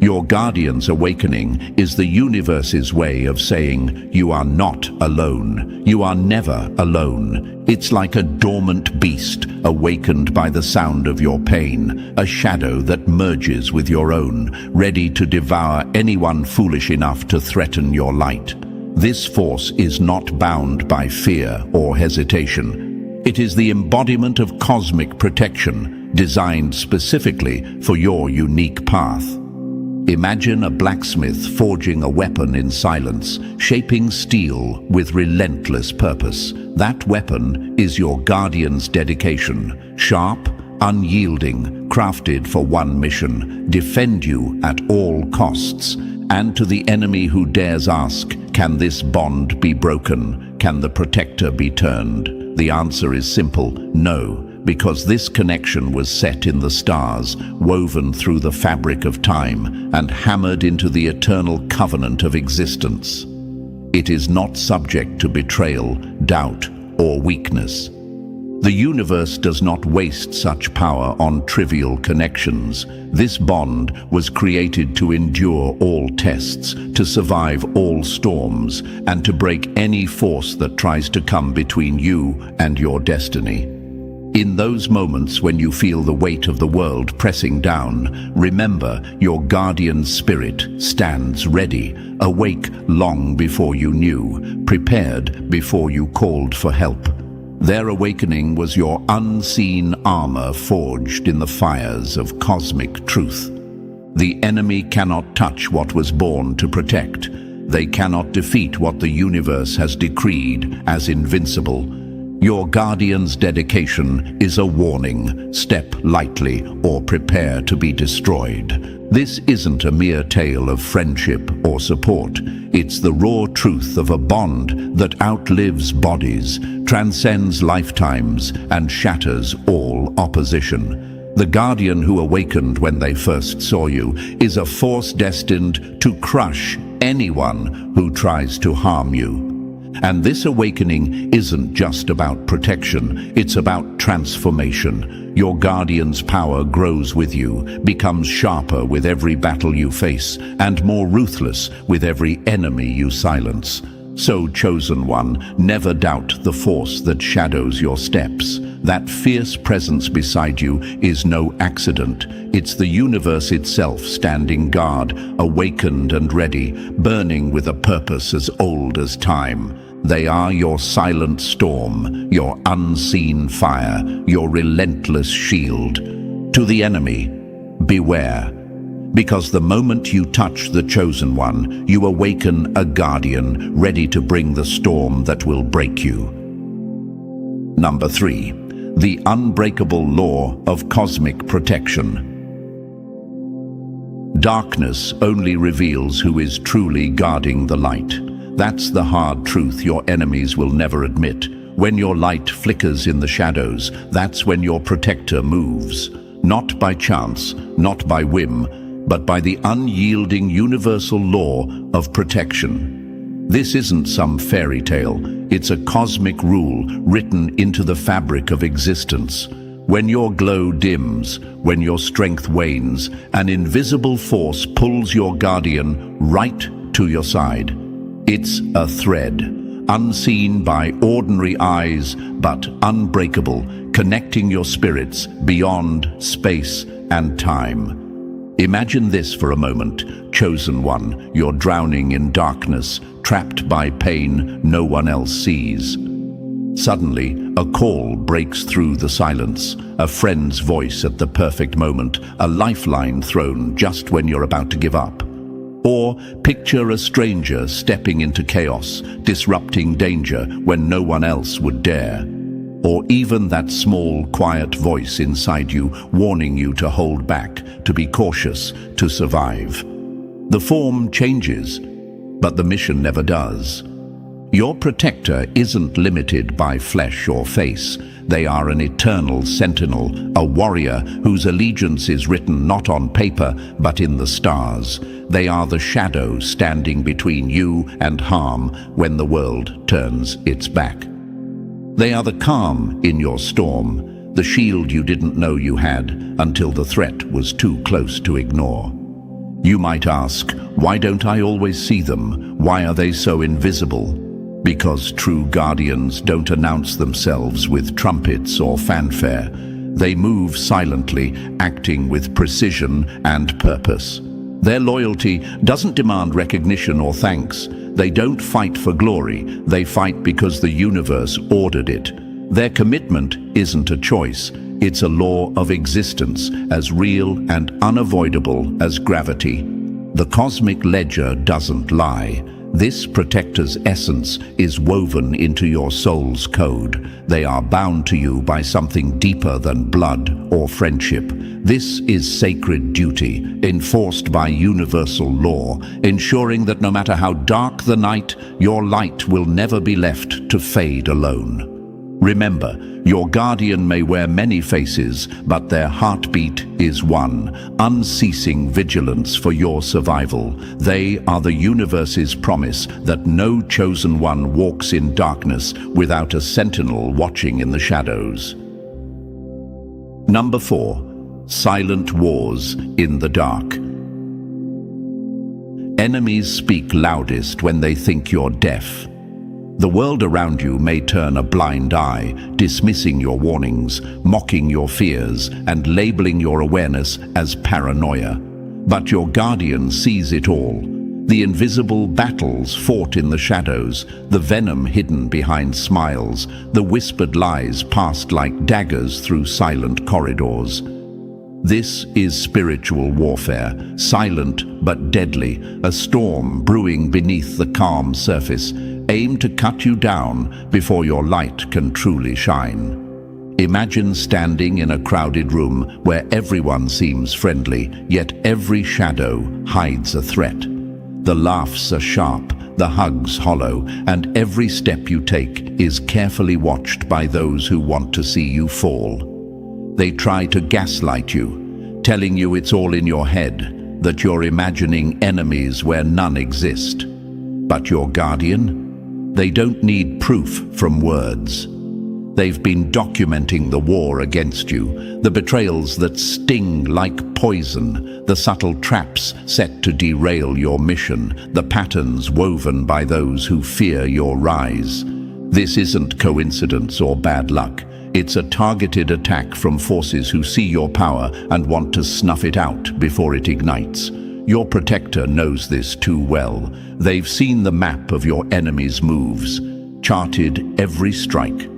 Your guardian's awakening is the universe's way of saying you are not alone. You are never alone. It's like a dormant beast awakened by the sound of your pain, a shadow that merges with your own, ready to devour anyone foolish enough to threaten your light. This force is not bound by fear or hesitation. It is the embodiment of cosmic protection, designed specifically for your unique path. Imagine a blacksmith forging a weapon in silence, shaping steel with relentless purpose. That weapon is your guardian's dedication, sharp, unyielding, crafted for one mission: defend you at all costs. And to the enemy who dares ask, can this bond be broken? Can the protector be turned? The answer is simple: no. Because this connection was set in the stars, woven through the fabric of time, and hammered into the eternal covenant of existence. It is not subject to betrayal, doubt, or weakness. The universe does not waste such power on trivial connections. This bond was created to endure all tests, to survive all storms, and to break any force that tries to come between you and your destiny. In those moments when you feel the weight of the world pressing down, remember your guardian spirit stands ready, awake long before you knew, prepared before you called for help. Their awakening was your unseen armor forged in the fires of cosmic truth. The enemy cannot touch what was born to protect. They cannot defeat what the universe has decreed as invincible. Your guardian's dedication is a warning. Step lightly or prepare to be destroyed. This isn't a mere tale of friendship or support. It's the raw truth of a bond that outlives bodies, transcends lifetimes, and shatters all opposition. The guardian who awakened when they first saw you is a force destined to crush anyone who tries to harm you. And this awakening isn't just about protection, it's about transformation. Your guardian's power grows with you, becomes sharper with every battle you face, and more ruthless with every enemy you silence. So, chosen one, never doubt the force that shadows your steps. That fierce presence beside you is no accident. It's the universe itself standing guard, awakened and ready, burning with a purpose as old as time. They are your silent storm, your unseen fire, your relentless shield. To the enemy, beware. Because the moment you touch the chosen one, you awaken a guardian ready to bring the storm that will break you. Number 3. The unbreakable law of cosmic protection. Darkness only reveals who is truly guarding the light. That's the hard truth your enemies will never admit. When your light flickers in the shadows, that's when your protector moves. Not by chance, not by whim, but by the unyielding universal law of protection. This isn't some fairy tale. It's a cosmic rule written into the fabric of existence. When your glow dims, when your strength wanes, an invisible force pulls your guardian right to your side. It's a thread, unseen by ordinary eyes, but unbreakable, connecting your spirits beyond space and time. Imagine this for a moment, chosen one. You're drowning in darkness, trapped by pain no one else sees. Suddenly, a call breaks through the silence, a friend's voice at the perfect moment, a lifeline thrown just when you're about to give up. Or picture a stranger stepping into chaos, disrupting danger when no one else would dare. Or even that small, quiet voice inside you warning you to hold back, to be cautious, to survive. The form changes, but the mission never does. Your protector isn't limited by flesh or face. They are an eternal sentinel, a warrior whose allegiance is written not on paper, but in the stars. They are the shadow standing between you and harm when the world turns its back. They are the calm in your storm, the shield you didn't know you had until the threat was too close to ignore. You might ask, why don't I always see them? Why are they so invisible? Because true guardians don't announce themselves with trumpets or fanfare. They move silently, acting with precision and purpose. Their loyalty doesn't demand recognition or thanks. They don't fight for glory. They fight because the universe ordered it. Their commitment isn't a choice. It's a law of existence, as real and unavoidable as gravity. The cosmic ledger doesn't lie. This protector's essence is woven into your soul's code. They are bound to you by something deeper than blood or friendship. This is sacred duty, enforced by universal law, ensuring that no matter how dark the night, your light will never be left to fade alone. Remember, your guardian may wear many faces, but their heartbeat is one, unceasing vigilance for your survival. They are the universe's promise that no chosen one walks in darkness without a sentinel watching in the shadows. Number 4. Silent wars in the dark. Enemies speak loudest when they think you're deaf. The world around you may turn a blind eye, dismissing your warnings, mocking your fears, and labeling your awareness as paranoia. But your guardian sees it all. The invisible battles fought in the shadows, the venom hidden behind smiles, the whispered lies passed like daggers through silent corridors. This is spiritual warfare, silent but deadly, a storm brewing beneath the calm surface, aimed to cut you down before your light can truly shine. Imagine standing in a crowded room where everyone seems friendly, yet every shadow hides a threat. The laughs are sharp, the hugs hollow, and every step you take is carefully watched by those who want to see you fall. They try to gaslight you, telling you it's all in your head, that you're imagining enemies where none exist. But your guardian? They don't need proof from words. They've been documenting the war against you, the betrayals that sting like poison, the subtle traps set to derail your mission, the patterns woven by those who fear your rise. This isn't coincidence or bad luck. It's a targeted attack from forces who see your power and want to snuff it out before it ignites. Your protector knows this too well. They've seen the map of your enemy's moves, charted every strike,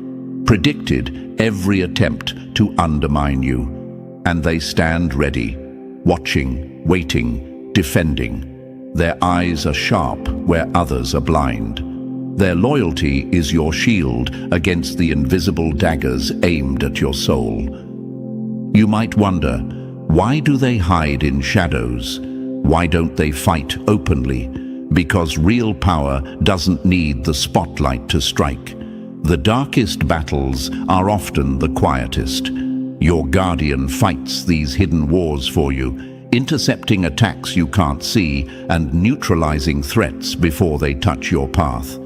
predicted every attempt to undermine you. And they stand ready, watching, waiting, defending. Their eyes are sharp where others are blind. Their loyalty is your shield against the invisible daggers aimed at your soul. You might wonder, why do they hide in shadows? Why don't they fight openly? Because real power doesn't need the spotlight to strike. The darkest battles are often the quietest. Your guardian fights these hidden wars for you, intercepting attacks you can't see and neutralizing threats before they touch your path.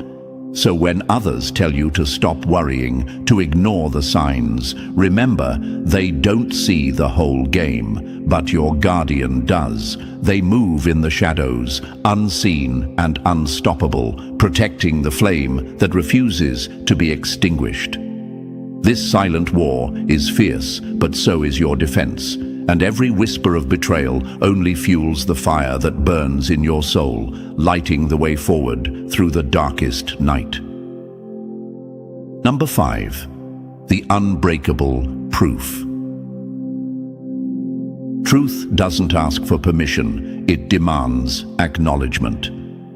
So when others tell you to stop worrying, to ignore the signs, remember, they don't see the whole game, but your guardian does. They move in the shadows, unseen and unstoppable, protecting the flame that refuses to be extinguished. This silent war is fierce, but so is your defense, and every whisper of betrayal only fuels the fire that burns in your soul, lighting the way forward through the darkest night. Number 5. The unbreakable proof. Truth doesn't ask for permission, it demands acknowledgement.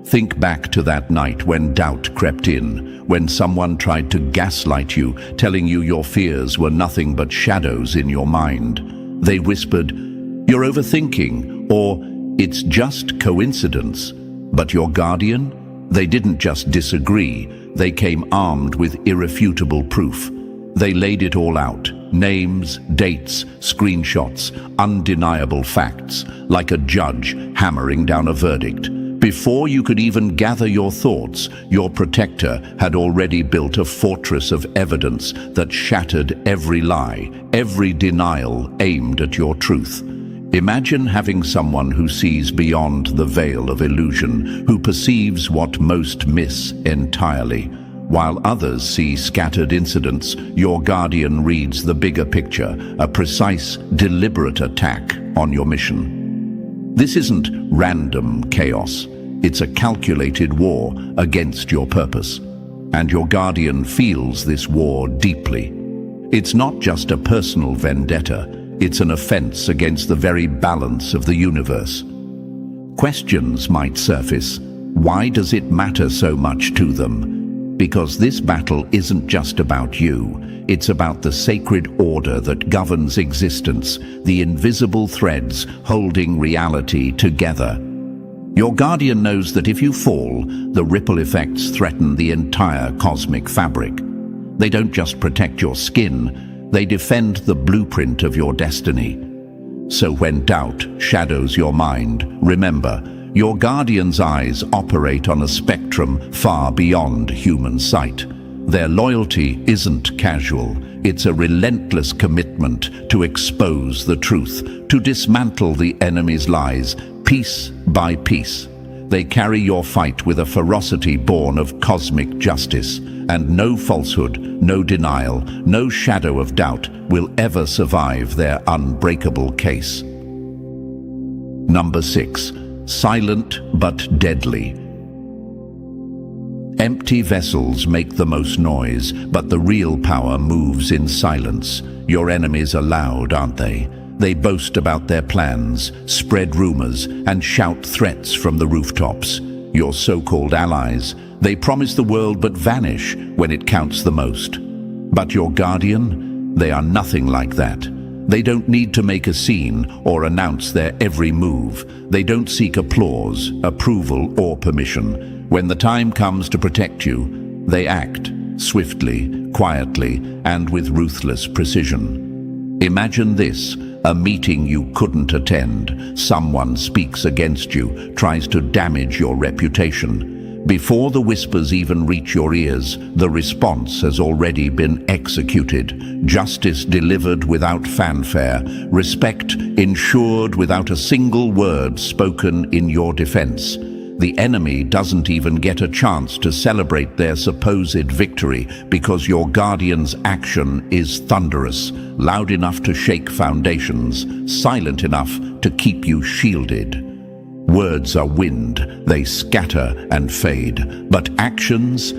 Think back to that night when doubt crept in, when someone tried to gaslight you, telling you your fears were nothing but shadows in your mind. They whispered, "You're overthinking," or "It's just coincidence." But your guardian? They didn't just disagree, they came armed with irrefutable proof. They laid it all out, names, dates, screenshots, undeniable facts, like a judge hammering down a verdict. Before you could even gather your thoughts, your protector had already built a fortress of evidence that shattered every lie, every denial aimed at your truth. Imagine having someone who sees beyond the veil of illusion, who perceives what most miss entirely. While others see scattered incidents, your guardian reads the bigger picture, a precise, deliberate attack on your mission. This isn't random chaos. It's a calculated war against your purpose. And your guardian feels this war deeply. It's not just a personal vendetta. It's an offense against the very balance of the universe. Questions might surface. Why does it matter so much to them? Because this battle isn't just about you. It's about the sacred order that governs existence, the invisible threads holding reality together. Your guardian knows that if you fall, the ripple effects threaten the entire cosmic fabric. They don't just protect your skin, they defend the blueprint of your destiny. So when doubt shadows your mind, remember, your guardian's eyes operate on a spectrum far beyond human sight. Their loyalty isn't casual. It's a relentless commitment to expose the truth, to dismantle the enemy's lies, piece by piece. They carry your fight with a ferocity born of cosmic justice, and no falsehood, no denial, no shadow of doubt will ever survive their unbreakable case. Number 6. Silent but deadly. Empty vessels make the most noise, but the real power moves in silence. Your enemies are loud, aren't they? They boast about their plans, spread rumors, and shout threats from the rooftops. Your so-called allies, they promise the world but vanish when it counts the most. But your guardian, they are nothing like that. They don't need to make a scene or announce their every move. They don't seek applause, approval, or permission. When the time comes to protect you, they act swiftly, quietly, and with ruthless precision. Imagine this: a meeting you couldn't attend. Someone speaks against you, tries to damage your reputation. Before the whispers even reach your ears, the response has already been executed. Justice delivered without fanfare, respect ensured without a single word spoken in your defense. The enemy doesn't even get a chance to celebrate their supposed victory because your guardian's action is thunderous, loud enough to shake foundations, silent enough to keep you shielded. Words are wind, they scatter and fade, but actions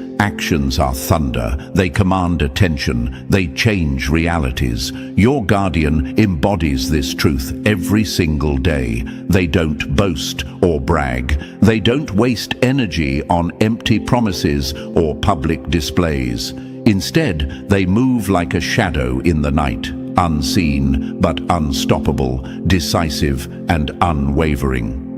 are thunder. They command attention, they change realities. Your guardian embodies this truth every single day. They don't boast or brag. They don't waste energy on empty promises or public displays. Instead, they move like a shadow in the night, unseen but unstoppable, decisive and unwavering.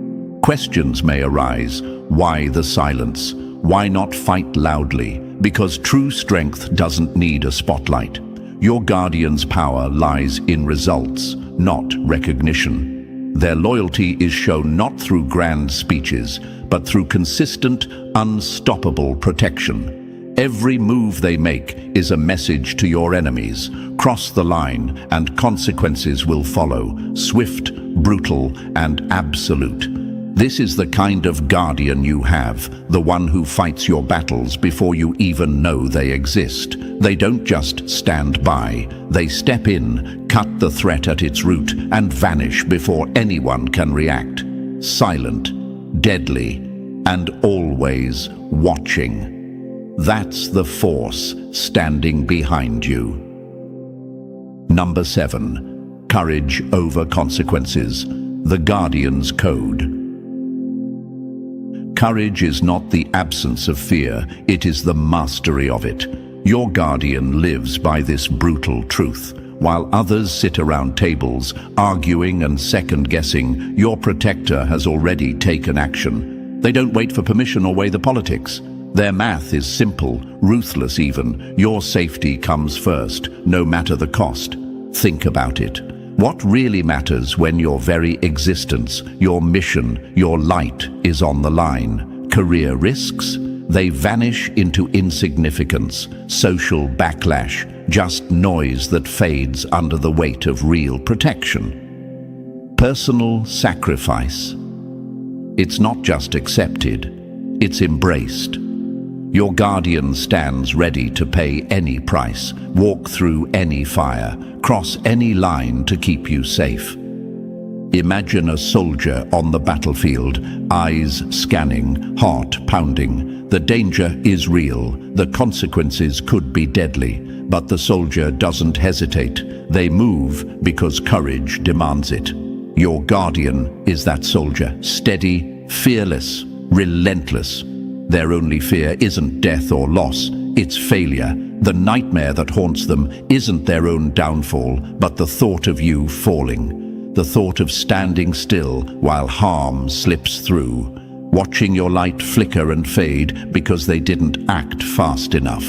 Questions may arise. Why the silence? Why not fight loudly? Because true strength doesn't need a spotlight. Your guardian's power lies in results, not recognition. Their loyalty is shown not through grand speeches, but through consistent, unstoppable protection. Every move they make is a message to your enemies. Cross the line and consequences will follow, swift, brutal, and absolute. This is the kind of guardian you have, the one who fights your battles before you even know they exist. They don't just stand by. They step in, cut the threat at its root, and vanish before anyone can react. Silent, deadly, and always watching. That's the force standing behind you. Number 7. Courage over consequences. The Guardian's Code. Courage is not the absence of fear, it is the mastery of it. Your guardian lives by this brutal truth. While others sit around tables, arguing and second-guessing, your protector has already taken action. They don't wait for permission or weigh the politics. Their math is simple, ruthless even. Your safety comes first, no matter the cost. Think about it. What really matters when your very existence, your mission, your light is on the line? Career risks? They vanish into insignificance. Social backlash? Just noise that fades under the weight of real protection. Personal sacrifice. It's not just accepted, it's embraced. Your guardian stands ready to pay any price, walk through any fire, cross any line to keep you safe. Imagine a soldier on the battlefield, eyes scanning, heart pounding. The danger is real, the consequences could be deadly, but the soldier doesn't hesitate. They move because courage demands it. Your guardian is that soldier, steady, fearless, relentless. Their only fear isn't death or loss, it's failure. The nightmare that haunts them isn't their own downfall, but the thought of you falling. The thought of standing still while harm slips through, watching your light flicker and fade because they didn't act fast enough.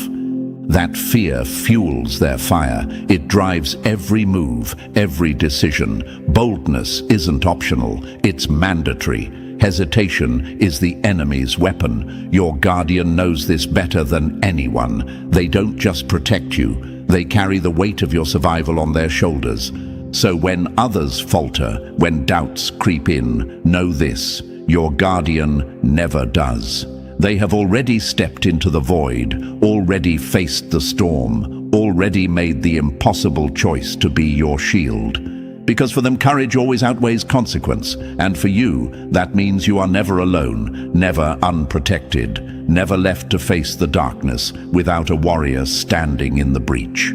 That fear fuels their fire. It drives every move, every decision. Boldness isn't optional, it's mandatory. Hesitation is the enemy's weapon. Your guardian knows this better than anyone. They don't just protect you, they carry the weight of your survival on their shoulders. So when others falter, when doubts creep in, know this: your guardian never does. They have already stepped into the void, already faced the storm, already made the impossible choice to be your shield. Because for them, courage always outweighs consequence, and for you, that means you are never alone, never unprotected, never left to face the darkness without a warrior standing in the breach.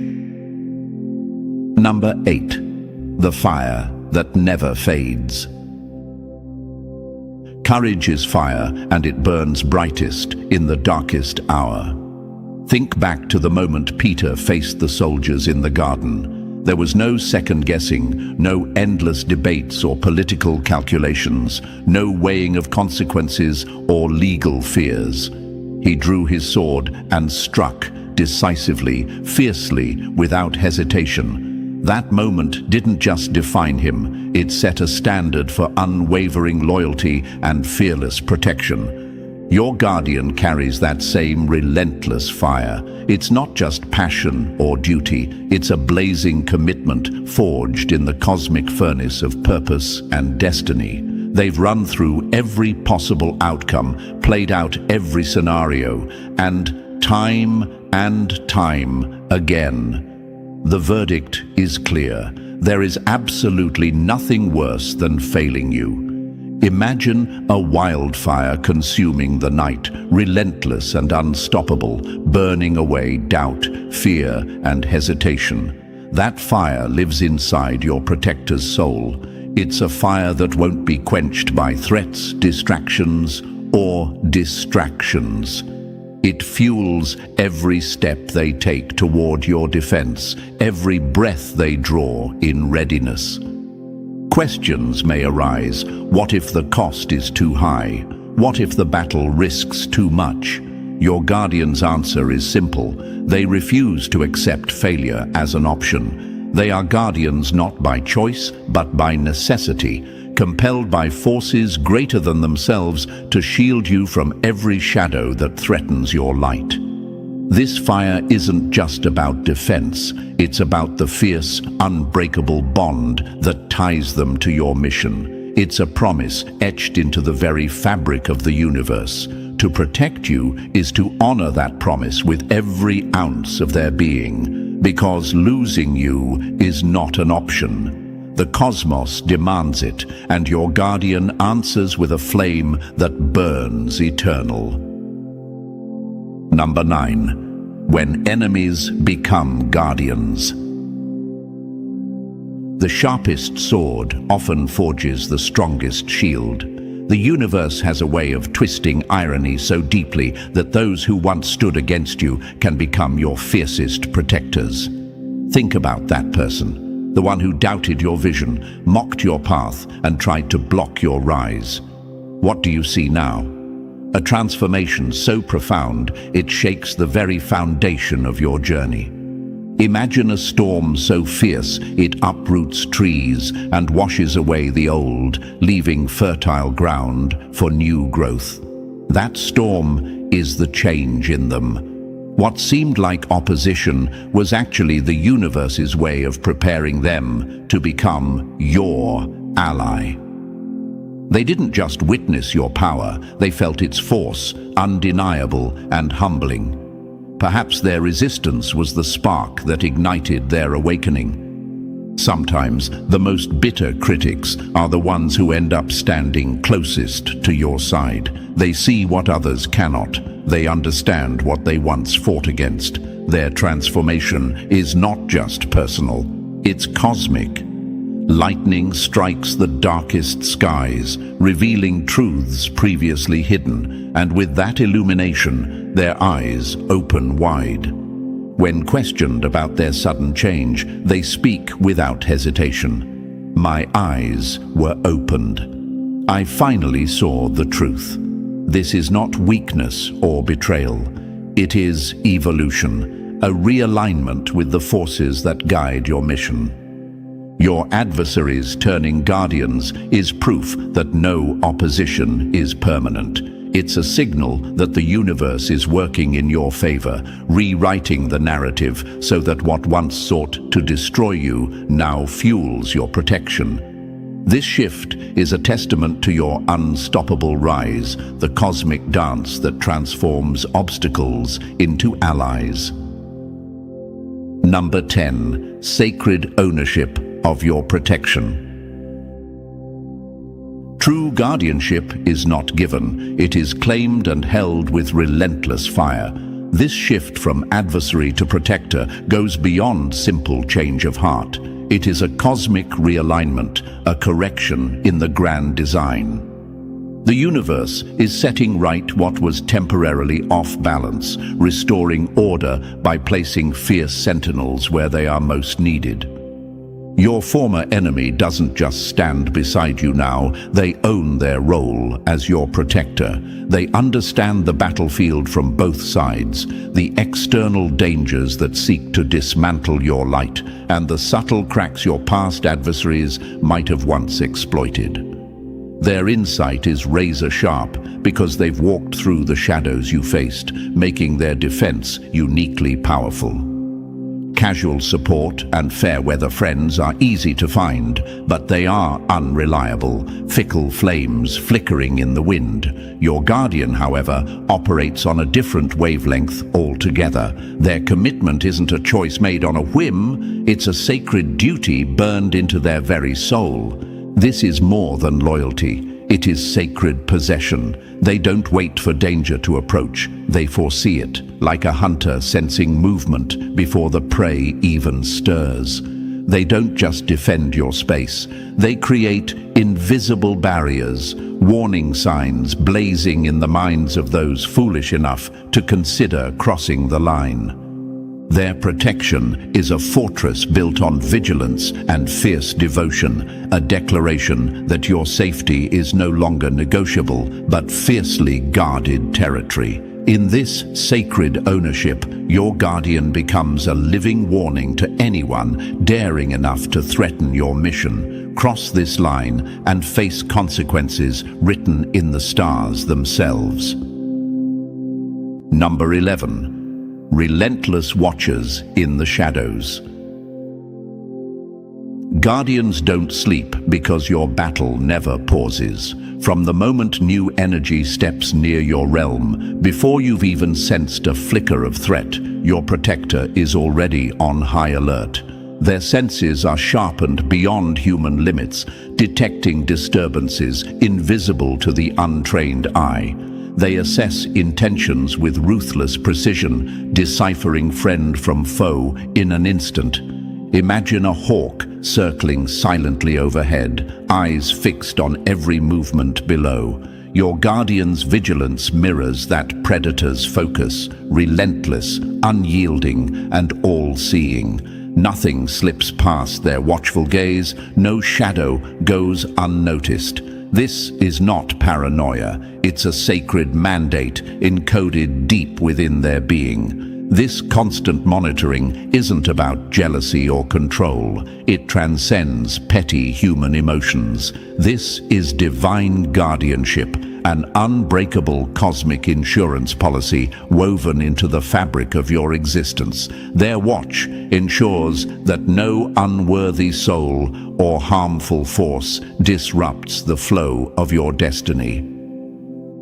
Number 8. The fire that never fades. Courage is fire, and it burns brightest in the darkest hour. Think back to the moment Peter faced the soldiers in the garden. There was no second guessing, no endless debates or political calculations, no weighing of consequences or legal fears. He drew his sword and struck decisively, fiercely, without hesitation. That moment didn't just define him, it set a standard for unwavering loyalty and fearless protection. Your guardian carries that same relentless fire. It's not just passion or duty, it's a blazing commitment forged in the cosmic furnace of purpose and destiny. They've run through every possible outcome, played out every scenario, and time again, the verdict is clear. There is absolutely nothing worse than failing you. Imagine a wildfire consuming the night, relentless and unstoppable, burning away doubt, fear, and hesitation. That fire lives inside your protector's soul. It's a fire that won't be quenched by threats, distractions, or distractions. It fuels every step they take toward your defense, every breath they draw in readiness. Questions may arise. What if the cost is too high? What if the battle risks too much? Your guardian's answer is simple. They refuse to accept failure as an option. They are guardians not by choice, but by necessity, compelled by forces greater than themselves to shield you from every shadow that threatens your light. This fire isn't just about defense, it's about the fierce, unbreakable bond that ties them to your mission. It's a promise etched into the very fabric of the universe. To protect you is to honor that promise with every ounce of their being, because losing you is not an option. The cosmos demands it, and your guardian answers with a flame that burns eternal. Number 9. When enemies become guardians. The sharpest sword often forges the strongest shield. The universe has a way of twisting irony so deeply that those who once stood against you can become your fiercest protectors. Think about that person. The one who doubted your vision, mocked your path, and tried to block your rise. What do you see now? A transformation so profound it shakes the very foundation of your journey. Imagine a storm so fierce it uproots trees and washes away the old, leaving fertile ground for new growth. That storm is the change in them. What seemed like opposition was actually the universe's way of preparing them to become your ally. They didn't just witness your power, they felt its force, undeniable and humbling. Perhaps their resistance was the spark that ignited their awakening. Sometimes the most bitter critics are the ones who end up standing closest to your side. They see what others cannot. They understand what they once fought against. Their transformation is not just personal, it's cosmic. Lightning strikes the darkest skies, revealing truths previously hidden, and with that illumination, their eyes open wide. When questioned about their sudden change, they speak without hesitation. My eyes were opened. I finally saw the truth. This is not weakness or betrayal. It is evolution, a realignment with the forces that guide your mission. Your adversaries turning guardians is proof that no opposition is permanent. It's a signal that the universe is working in your favor, rewriting the narrative so that what once sought to destroy you now fuels your protection. This shift is a testament to your unstoppable rise, the cosmic dance that transforms obstacles into allies. Number 10. Sacred ownership of your protection. True guardianship is not given, it is claimed and held with relentless fire. This shift from adversary to protector goes beyond simple change of heart. It is a cosmic realignment, a correction in the grand design. The universe is setting right what was temporarily off balance, restoring order by placing fierce sentinels where they are most needed. Your former enemy doesn't just stand beside you now, they own their role as your protector. They understand the battlefield from both sides, the external dangers that seek to dismantle your light, and the subtle cracks your past adversaries might have once exploited. Their insight is razor-sharp because they've walked through the shadows you faced, making their defense uniquely powerful. Casual support and fair-weather friends are easy to find, but they are unreliable, fickle flames flickering in the wind. Your guardian, however, operates on a different wavelength altogether. Their commitment isn't a choice made on a whim, it's a sacred duty burned into their very soul. This is more than loyalty. It is sacred possession. They don't wait for danger to approach. They foresee it, like a hunter sensing movement before the prey even stirs. They don't just defend your space. They create invisible barriers, warning signs blazing in the minds of those foolish enough to consider crossing the line. Their protection is a fortress built on vigilance and fierce devotion, a declaration that your safety is no longer negotiable, but fiercely guarded territory. In this sacred ownership, your guardian becomes a living warning to anyone daring enough to threaten your mission. Cross this line and face consequences written in the stars themselves. Number 11. Relentless watchers in the shadows. Guardians don't sleep because your battle never pauses. From the moment new energy steps near your realm, before you've even sensed a flicker of threat, your protector is already on high alert. Their senses are sharpened beyond human limits, detecting disturbances invisible to the untrained eye. They assess intentions with ruthless precision, deciphering friend from foe in an instant. Imagine a hawk circling silently overhead, eyes fixed on every movement below. Your guardian's vigilance mirrors that predator's focus, relentless, unyielding, and all-seeing. Nothing slips past their watchful gaze, no shadow goes unnoticed. This is not paranoia, it's a sacred mandate encoded deep within their being. This constant monitoring isn't about jealousy or control, it transcends petty human emotions. This is divine guardianship, an unbreakable cosmic insurance policy woven into the fabric of your existence. Their watch ensures that no unworthy soul or harmful force disrupts the flow of your destiny.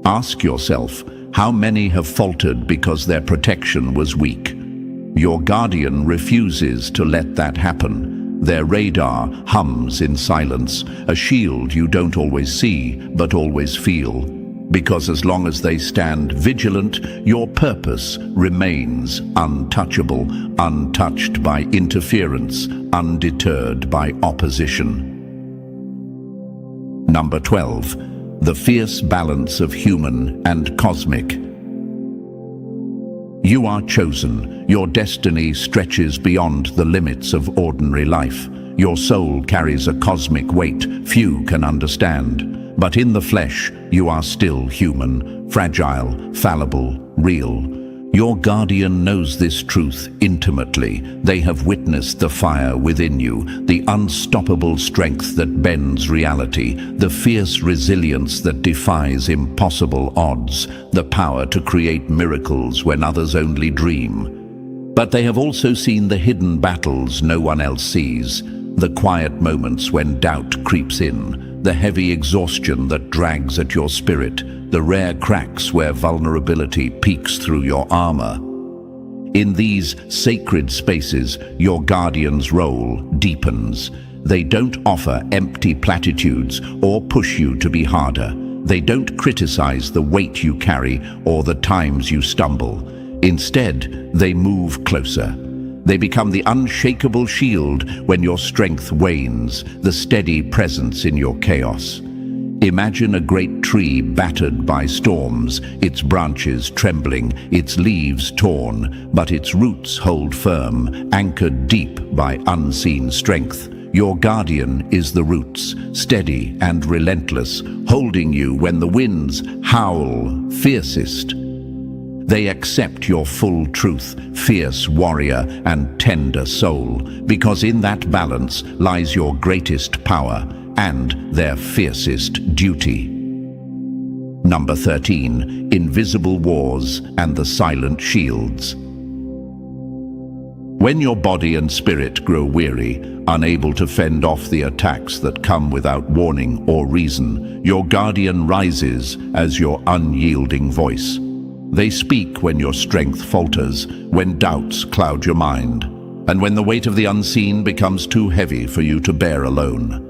Ask yourself, how many have faltered because their protection was weak? Your guardian refuses to let that happen. Their radar hums in silence, a shield you don't always see, but always feel. Because as long as they stand vigilant, your purpose remains untouchable, untouched by interference, undeterred by opposition. Number 12. The fierce balance of human and cosmic. You are chosen. Your destiny stretches beyond the limits of ordinary life. Your soul carries a cosmic weight few can understand. But in the flesh, you are still human, fragile, fallible, real. Your guardian knows this truth intimately. They have witnessed the fire within you, the unstoppable strength that bends reality, the fierce resilience that defies impossible odds, the power to create miracles when others only dream. But they have also seen the hidden battles no one else sees, the quiet moments when doubt creeps in, the heavy exhaustion that drags at your spirit, the rare cracks where vulnerability peeks through your armor. In these sacred spaces, your guardian's role deepens. They don't offer empty platitudes or push you to be harder. They don't criticize the weight you carry or the times you stumble. Instead, they move closer. They become the unshakable shield when your strength wanes, the steady presence in your chaos. Imagine a great tree battered by storms, its branches trembling, its leaves torn, but its roots hold firm, anchored deep by unseen strength. Your guardian is the roots, steady and relentless, holding you when the winds howl fiercest. They accept your full truth, fierce warrior and tender soul, because in that balance lies your greatest power and their fiercest duty. Number 13. Invisible wars and the silent shields. When your body and spirit grow weary, unable to fend off the attacks that come without warning or reason, your guardian rises as your unyielding voice. They speak when your strength falters, when doubts cloud your mind, and when the weight of the unseen becomes too heavy for you to bear alone.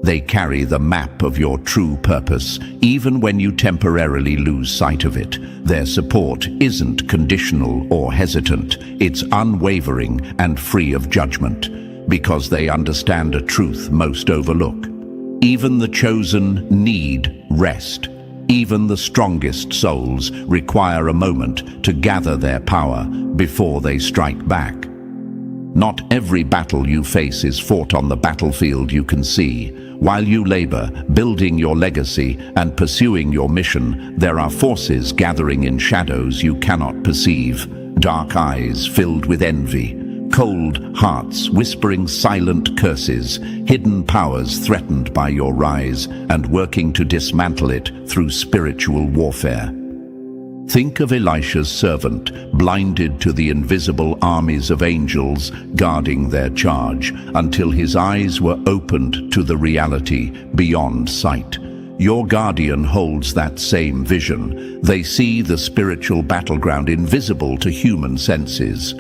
They carry the map of your true purpose, even when you temporarily lose sight of it. Their support isn't conditional or hesitant, it's unwavering and free of judgment, because they understand a truth most overlook. Even the chosen need rest. Even the strongest souls require a moment to gather their power before they strike back. Not every battle you face is fought on the battlefield you can see. While you labor, building your legacy and pursuing your mission, there are forces gathering in shadows you cannot perceive. Dark eyes filled with envy, cold hearts whispering silent curses, hidden powers threatened by your rise and working to dismantle it through spiritual warfare. Think of Elisha's servant, blinded to the invisible armies of angels guarding their charge, until his eyes were opened to the reality beyond sight. Your guardian holds that same vision. They see the spiritual battleground invisible to human senses.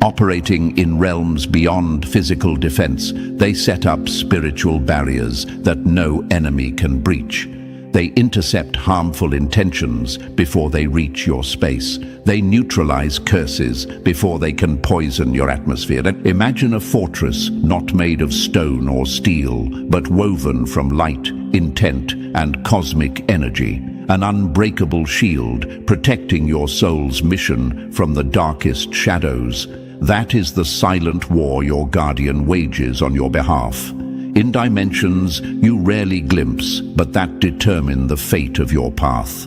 Operating in realms beyond physical defense, they set up spiritual barriers that no enemy can breach. They intercept harmful intentions before they reach your space. They neutralize curses before they can poison your atmosphere. Imagine a fortress not made of stone or steel, but woven from light, intent, and cosmic energy. An unbreakable shield protecting your soul's mission from the darkest shadows. That is the silent war your guardian wages on your behalf. In dimensions you rarely glimpse, but that determine the fate of your path.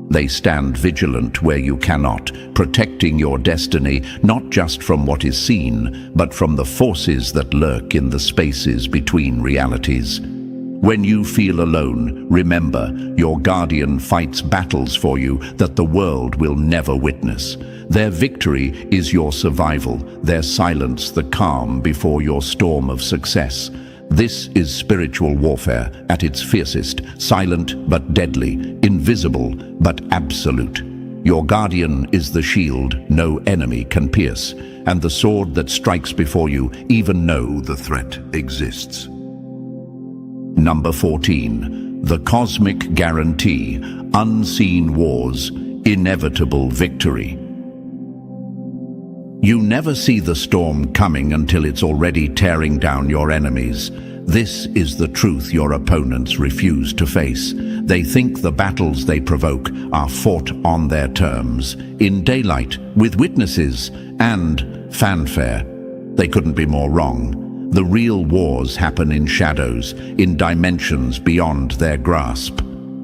They stand vigilant where you cannot, protecting your destiny not just from what is seen, but from the forces that lurk in the spaces between realities. When you feel alone, remember, your guardian fights battles for you that the world will never witness. Their victory is your survival, their silence the calm before your storm of success. This is spiritual warfare at its fiercest, silent but deadly, invisible but absolute. Your guardian is the shield no enemy can pierce, and the sword that strikes before you, even though the threat exists. Number 14. The cosmic guarantee, unseen wars, inevitable victory. You never see the storm coming until it's already tearing down your enemies. This is the truth your opponents refuse to face. They think the battles they provoke are fought on their terms, in daylight, with witnesses, and fanfare. They couldn't be more wrong. The real wars happen in shadows, in dimensions beyond their grasp.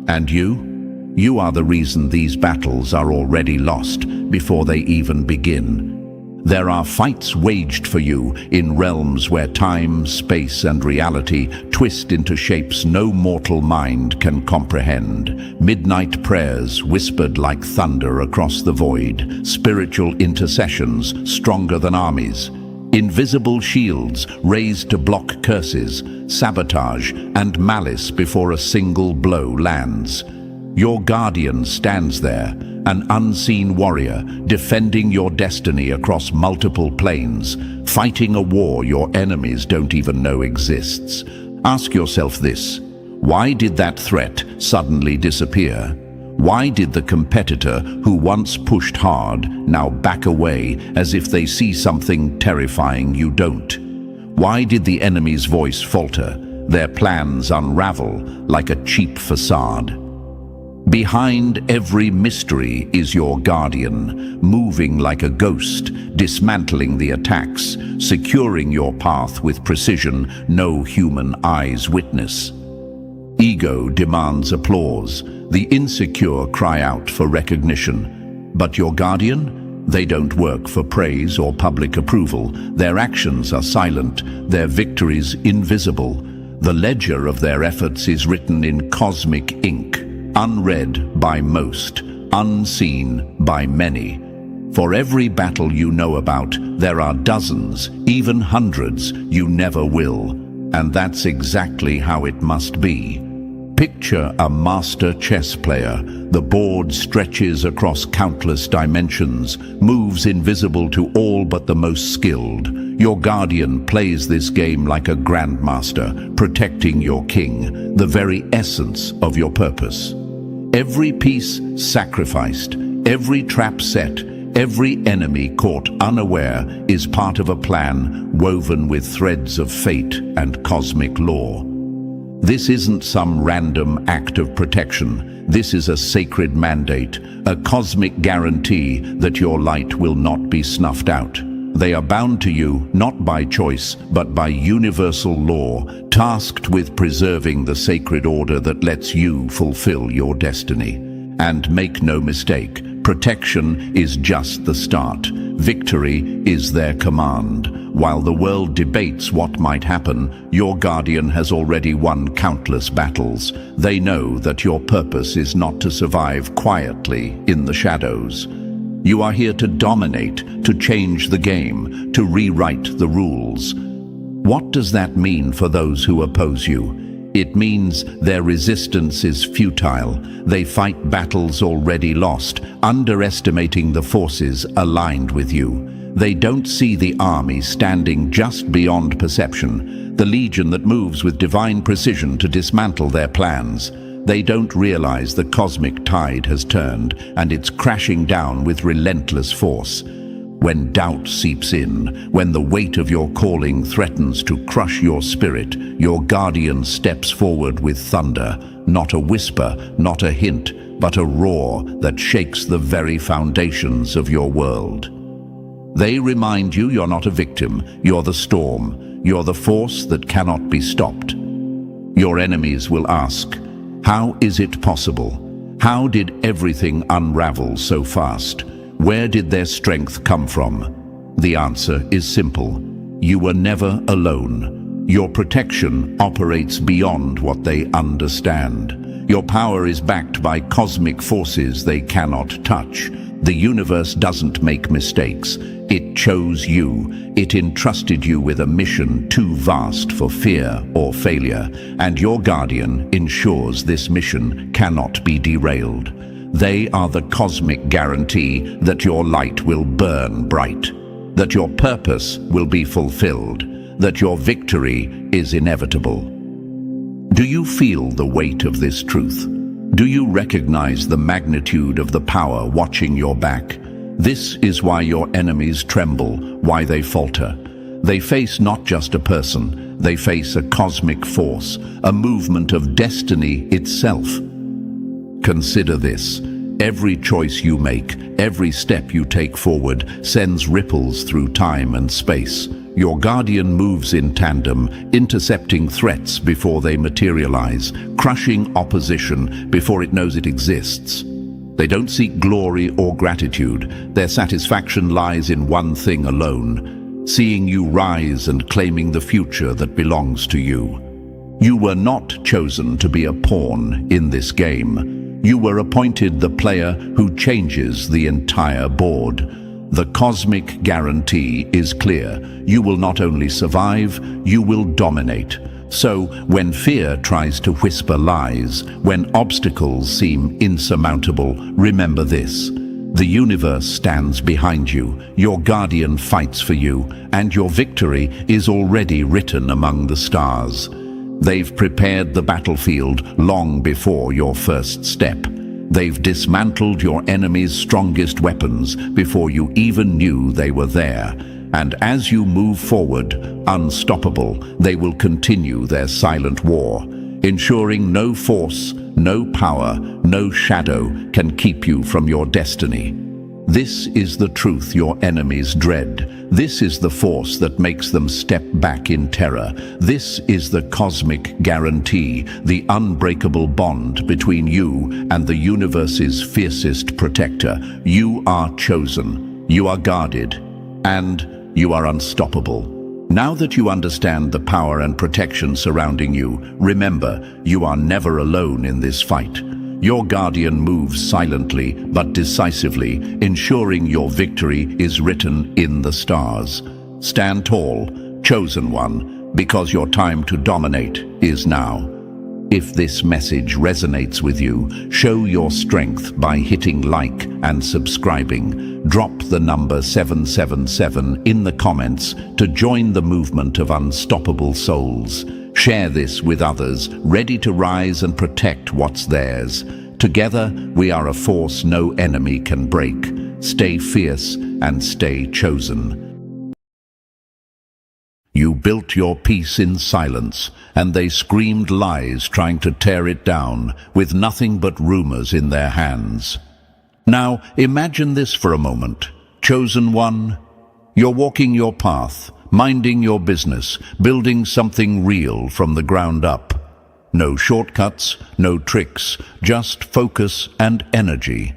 And you? You are the reason these battles are already lost before they even begin. There are fights waged for you in realms where time, space, and reality twist into shapes no mortal mind can comprehend. Midnight prayers whispered like thunder across the void, spiritual intercessions stronger than armies, invisible shields raised to block curses, sabotage, and malice before a single blow lands. Your guardian stands there, an unseen warrior, defending your destiny across multiple planes, fighting a war your enemies don't even know exists. Ask yourself this: why did that threat suddenly disappear? Why did the competitor who once pushed hard now back away as if they see something terrifying you don't? Why did the enemy's voice falter, their plans unravel like a cheap facade? Behind every mystery is your guardian, moving like a ghost, dismantling the attacks, securing your path with precision no human eyes witness. Ego demands applause. The insecure cry out for recognition. But your guardian? They don't work for praise or public approval. Their actions are silent, their victories invisible. The ledger of their efforts is written in cosmic ink, unread by most, unseen by many. For every battle you know about, there are dozens, even hundreds, you never will. And that's exactly how it must be. Picture a master chess player. The board stretches across countless dimensions, moves invisible to all but the most skilled. Your guardian plays this game like a grandmaster, protecting your king, the very essence of your purpose. Every piece sacrificed, every trap set, every enemy caught unaware is part of a plan woven with threads of fate and cosmic law. This isn't some random act of protection. This is a sacred mandate, a cosmic guarantee that your light will not be snuffed out. They are bound to you not by choice, but by universal law, tasked with preserving the sacred order that lets you fulfill your destiny. And make no mistake, protection is just the start. Victory is their command. While the world debates what might happen, your guardian has already won countless battles. They know that your purpose is not to survive quietly in the shadows. You are here to dominate, to change the game, to rewrite the rules. What does that mean for those who oppose you? It means their resistance is futile. They fight battles already lost, underestimating the forces aligned with you. They don't see the army standing just beyond perception, the legion that moves with divine precision to dismantle their plans. They don't realize the cosmic tide has turned, and it's crashing down with relentless force. When doubt seeps in, when the weight of your calling threatens to crush your spirit, your guardian steps forward with thunder, not a whisper, not a hint, but a roar that shakes the very foundations of your world. They remind you you're not a victim, you're the storm, you're the force that cannot be stopped. Your enemies will ask, how is it possible? How did everything unravel so fast? Where did their strength come from? The answer is simple. You were never alone. Your protection operates beyond what they understand. Your power is backed by cosmic forces they cannot touch. The universe doesn't make mistakes. It chose you. It entrusted you with a mission too vast for fear or failure, and your guardian ensures this mission cannot be derailed. They are the cosmic guarantee that your light will burn bright, that your purpose will be fulfilled, that your victory is inevitable. Do you feel the weight of this truth? Do you recognize the magnitude of the power watching your back? This is why your enemies tremble, why they falter. They face not just a person, they face a cosmic force, a movement of destiny itself. Consider this. Every choice you make, every step you take forward, sends ripples through time and space. Your guardian moves in tandem, intercepting threats before they materialize, crushing opposition before it knows it exists. They don't seek glory or gratitude. Their satisfaction lies in one thing alone: seeing you rise and claiming the future that belongs to you. You were not chosen to be a pawn in this game. You were appointed the player who changes the entire board. The cosmic guarantee is clear. You will not only survive, you will dominate. So, when fear tries to whisper lies, when obstacles seem insurmountable, remember this: the universe stands behind you, your guardian fights for you, and your victory is already written among the stars. They've prepared the battlefield long before your first step. They've dismantled your enemy's strongest weapons before you even knew they were there. And as you move forward, unstoppable, they will continue their silent war, ensuring no force, no power, no shadow can keep you from your destiny. This is the truth your enemies dread. This is the force that makes them step back in terror. This is the cosmic guarantee, the unbreakable bond between you and the universe's fiercest protector. You are chosen, you are guarded, and you are unstoppable. Now that you understand the power and protection surrounding you, remember, you are never alone in this fight. Your guardian moves silently but decisively, ensuring your victory is written in the stars. Stand tall, chosen one, because your time to dominate is now. If this message resonates with you, show your strength by hitting like and subscribing. Drop the number 777 in the comments to join the movement of unstoppable souls. Share this with others, ready to rise and protect what's theirs. Together, we are a force no enemy can break. Stay fierce and stay chosen. You built your peace in silence, and they screamed lies trying to tear it down, with nothing but rumors in their hands. Now, imagine this for a moment. Chosen one, you're walking your path, minding your business, building something real from the ground up. No shortcuts, no tricks, just focus and energy.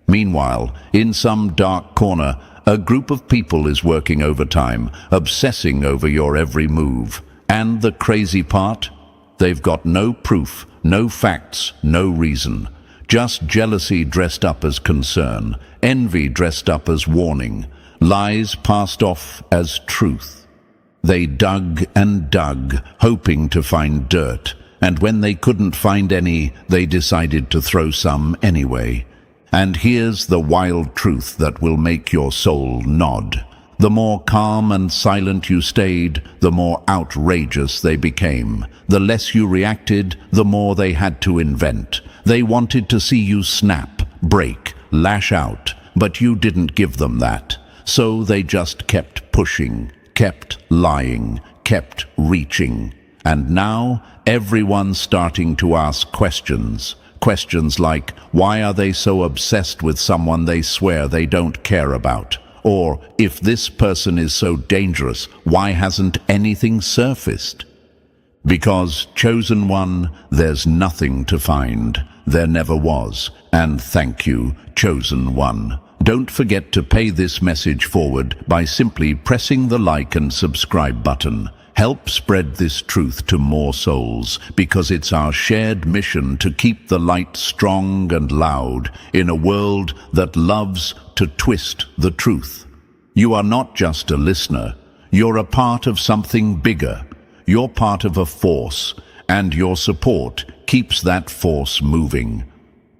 Meanwhile, in some dark corner, a group of people is working overtime, obsessing over your every move. And the crazy part? They've got no proof, no facts, no reason. Just jealousy dressed up as concern, envy dressed up as warning, lies passed off as truth. They dug and dug, hoping to find dirt, and when they couldn't find any, they decided to throw some anyway. And here's the wild truth that will make your soul nod. The more calm and silent you stayed, the more outrageous they became. The less you reacted, the more they had to invent. They wanted to see you snap, break, lash out, but you didn't give them that. So they just kept pushing, kept lying, kept reaching. And now, everyone's starting to ask questions. Questions like, why are they so obsessed with someone they swear they don't care about? Or, if this person is so dangerous, why hasn't anything surfaced? Because, chosen one, there's nothing to find. There never was. And thank you, chosen one. Don't forget to pay this message forward by simply pressing the like and subscribe button. Help spread this truth to more souls, because it's our shared mission to keep the light strong and loud in a world that loves to twist the truth. You are not just a listener, you're a part of something bigger. You're part of a force, and your support keeps that force moving.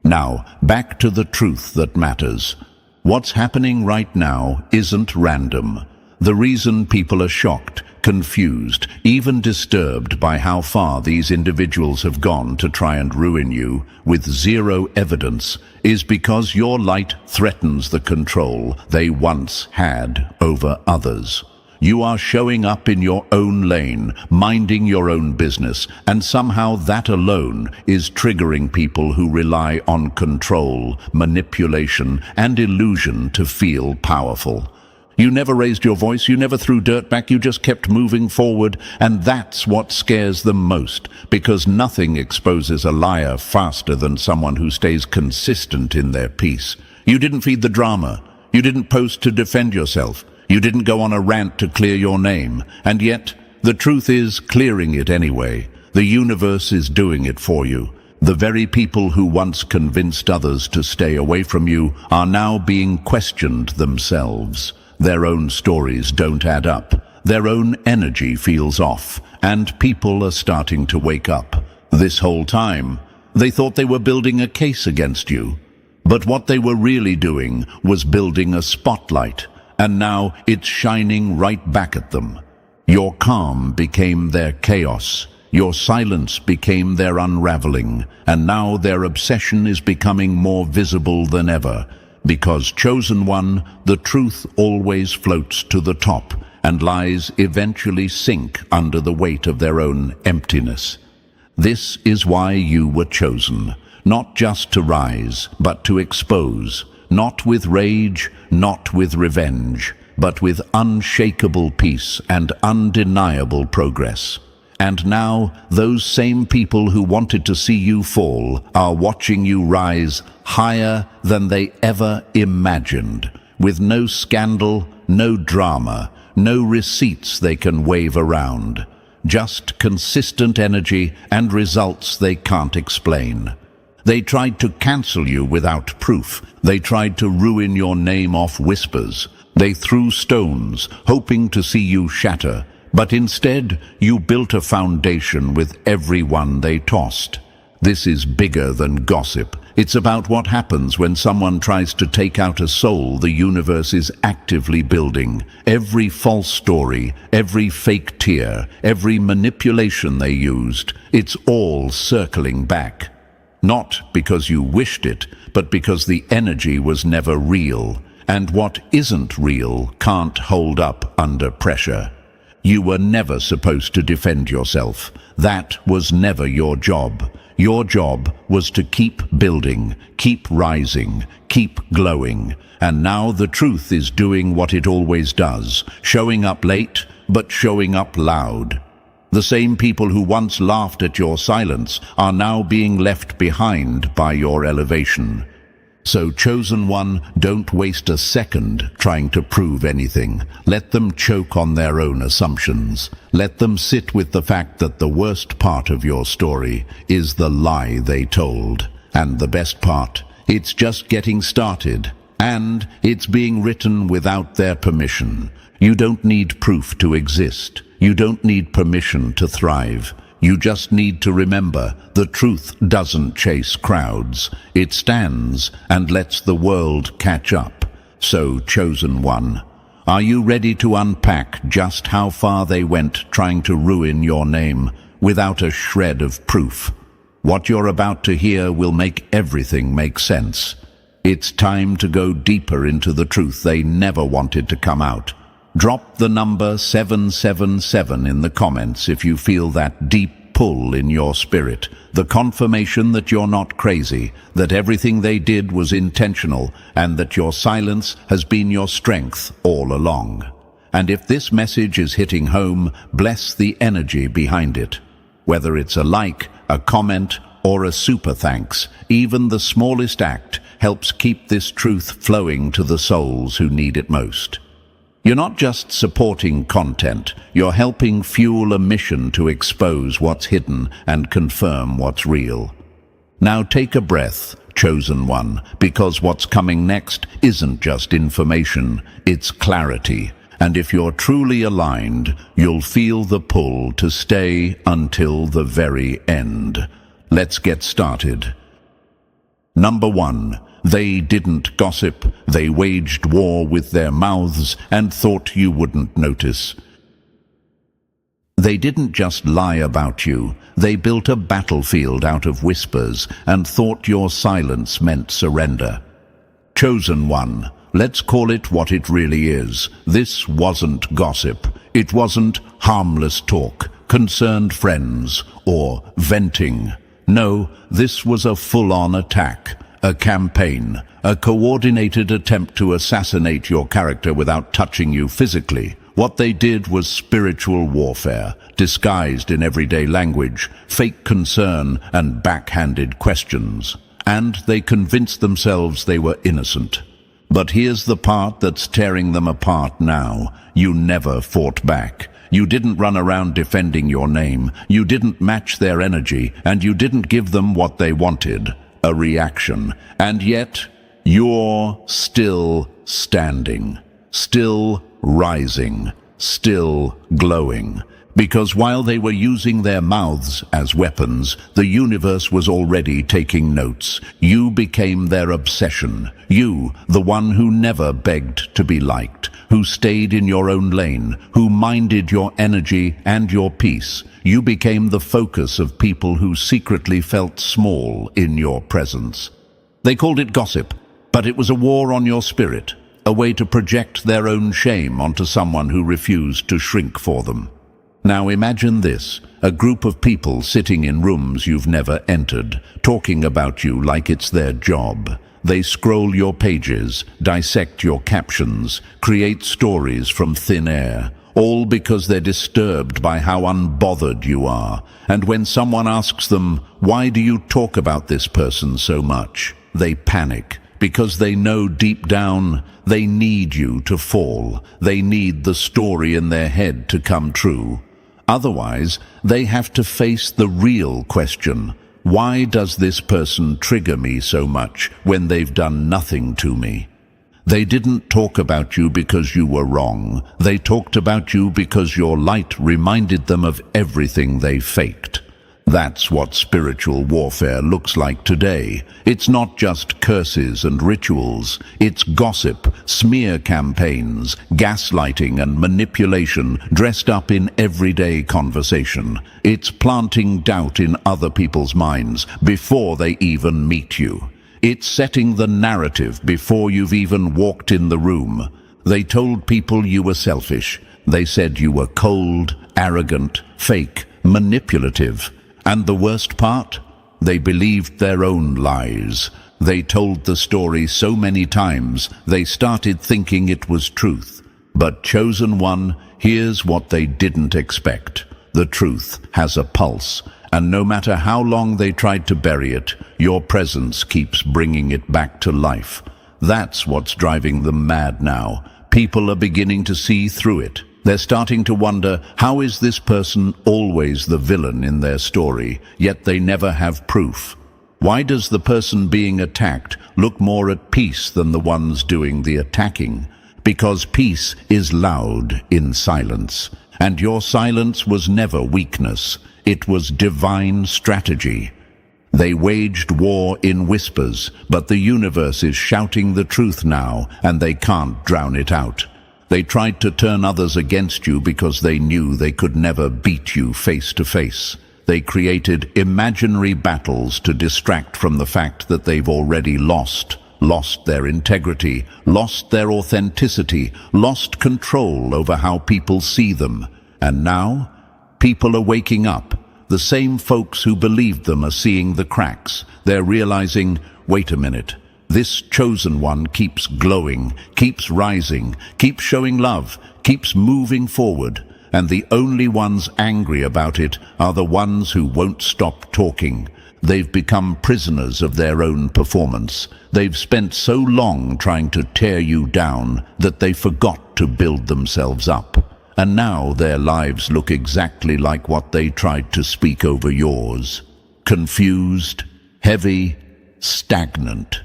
Now, back to the truth that matters. What's happening right now isn't random. The reason people are shocked, confused, even disturbed by how far these individuals have gone to try and ruin you with zero evidence is because your light threatens the control they once had over others. You are showing up in your own lane, minding your own business, and somehow that alone is triggering people who rely on control, manipulation, and illusion to feel powerful. You never raised your voice, you never threw dirt back, you just kept moving forward, and that's what scares them most, because nothing exposes a liar faster than someone who stays consistent in their peace. You didn't feed the drama, you didn't post to defend yourself, you didn't go on a rant to clear your name, and yet the truth is clearing it anyway. The universe is doing it for you. The very people who once convinced others to stay away from you are now being questioned themselves. Their own stories don't add up. Their own energy feels off, and people are starting to wake up. This whole time, they thought they were building a case against you. But what they were really doing was building a spotlight, and now it's shining right back at them. Your calm became their chaos. Your silence became their unraveling, and now their obsession is becoming more visible than ever. Because, chosen one, the truth always floats to the top, and lies eventually sink under the weight of their own emptiness. This is why you were chosen, not just to rise, but to expose, not with rage, not with revenge, but with unshakable peace and undeniable progress. And now, those same people who wanted to see you fall are watching you rise higher than they ever imagined, with no scandal, no drama, no receipts they can wave around, just consistent energy and results they can't explain. They tried to cancel you without proof. They tried to ruin your name off whispers. They threw stones, hoping to see you shatter. But instead, you built a foundation with everyone they tossed. This is bigger than gossip. It's about what happens when someone tries to take out a soul the universe is actively building. Every false story, every fake tear, every manipulation they used, it's all circling back. Not because you wished it, but because the energy was never real. And what isn't real can't hold up under pressure. You were never supposed to defend yourself. That was never your job. Your job was to keep building, keep rising, keep glowing. And now the truth is doing what it always does, showing up late, but showing up loud. The same people who once laughed at your silence are now being left behind by your elevation. So, chosen one, don't waste a second trying to prove anything. Let them choke on their own assumptions. Let them sit with the fact that the worst part of your story is the lie they told. And the best part, it's just getting started. And it's being written without their permission. You don't need proof to exist. You don't need permission to thrive. You just need to remember, the truth doesn't chase crowds. It stands and lets the world catch up. So, chosen one, are you ready to unpack just how far they went trying to ruin your name without a shred of proof? What you're about to hear will make everything make sense. It's time to go deeper into the truth they never wanted to come out. Drop the number 777 in the comments if you feel that deep pull in your spirit, the confirmation that you're not crazy, that everything they did was intentional, and that your silence has been your strength all along. And if this message is hitting home, bless the energy behind it. Whether it's a like, a comment, or a super thanks, even the smallest act helps keep this truth flowing to the souls who need it most. You're not just supporting content, you're helping fuel a mission to expose what's hidden and confirm what's real. Now take a breath, chosen one, because what's coming next isn't just information, it's clarity. And if you're truly aligned, you'll feel the pull to stay until the very end. Let's get started. Number 1. They didn't gossip, they waged war with their mouths and thought you wouldn't notice. They didn't just lie about you, they built a battlefield out of whispers and thought your silence meant surrender. Chosen one, let's call it what it really is. This wasn't gossip, it wasn't harmless talk, concerned friends, or venting. No, this was a full-on attack. A campaign, a coordinated attempt to assassinate your character without touching you physically. What they did was spiritual warfare, disguised in everyday language, fake concern and backhanded questions. And they convinced themselves they were innocent. But here's the part that's tearing them apart now. You never fought back. You didn't run around defending your name. You didn't match their energy, and you didn't give them what they wanted. A reaction, and yet you're still standing, still rising, still glowing. Because while they were using their mouths as weapons, the universe was already taking notes. You became their obsession. You, the one who never begged to be liked, who stayed in your own lane, who minded your energy and your peace. You became the focus of people who secretly felt small in your presence. They called it gossip, but it was a war on your spirit, a way to project their own shame onto someone who refused to shrink for them. Now imagine this, a group of people sitting in rooms you've never entered, talking about you like it's their job. They scroll your pages, dissect your captions, create stories from thin air, all because they're disturbed by how unbothered you are. And when someone asks them, "Why do you talk about this person so much?" they panic, because they know deep down they need you to fall. They need the story in their head to come true. Otherwise, they have to face the real question. Why does this person trigger me so much when they've done nothing to me? They didn't talk about you because you were wrong. They talked about you because your light reminded them of everything they faked. That's what spiritual warfare looks like today. It's not just curses and rituals. It's gossip, smear campaigns, gaslighting and manipulation dressed up in everyday conversation. It's planting doubt in other people's minds before they even meet you. It's setting the narrative before you've even walked in the room. They told people you were selfish. They said you were cold, arrogant, fake, manipulative. And the worst part? They believed their own lies. They told the story so many times, they started thinking it was truth. But chosen one, here's what they didn't expect. The truth has a pulse, and no matter how long they tried to bury it, your presence keeps bringing it back to life. That's what's driving them mad now. People are beginning to see through it. They're starting to wonder, how is this person always the villain in their story, yet they never have proof? Why does the person being attacked look more at peace than the ones doing the attacking? Because peace is loud in silence, and your silence was never weakness. It was divine strategy. They waged war in whispers, but the universe is shouting the truth now, and they can't drown it out. They tried to turn others against you because they knew they could never beat you face to face. They created imaginary battles to distract from the fact that they've already lost their integrity, lost their authenticity, lost control over how people see them. And now, people are waking up. The same folks who believed them are seeing the cracks. They're realizing, wait a minute. This chosen one keeps glowing, keeps rising, keeps showing love, keeps moving forward, and the only ones angry about it are the ones who won't stop talking. They've become prisoners of their own performance. They've spent so long trying to tear you down that they forgot to build themselves up. And now their lives look exactly like what they tried to speak over yours. Confused, heavy, stagnant.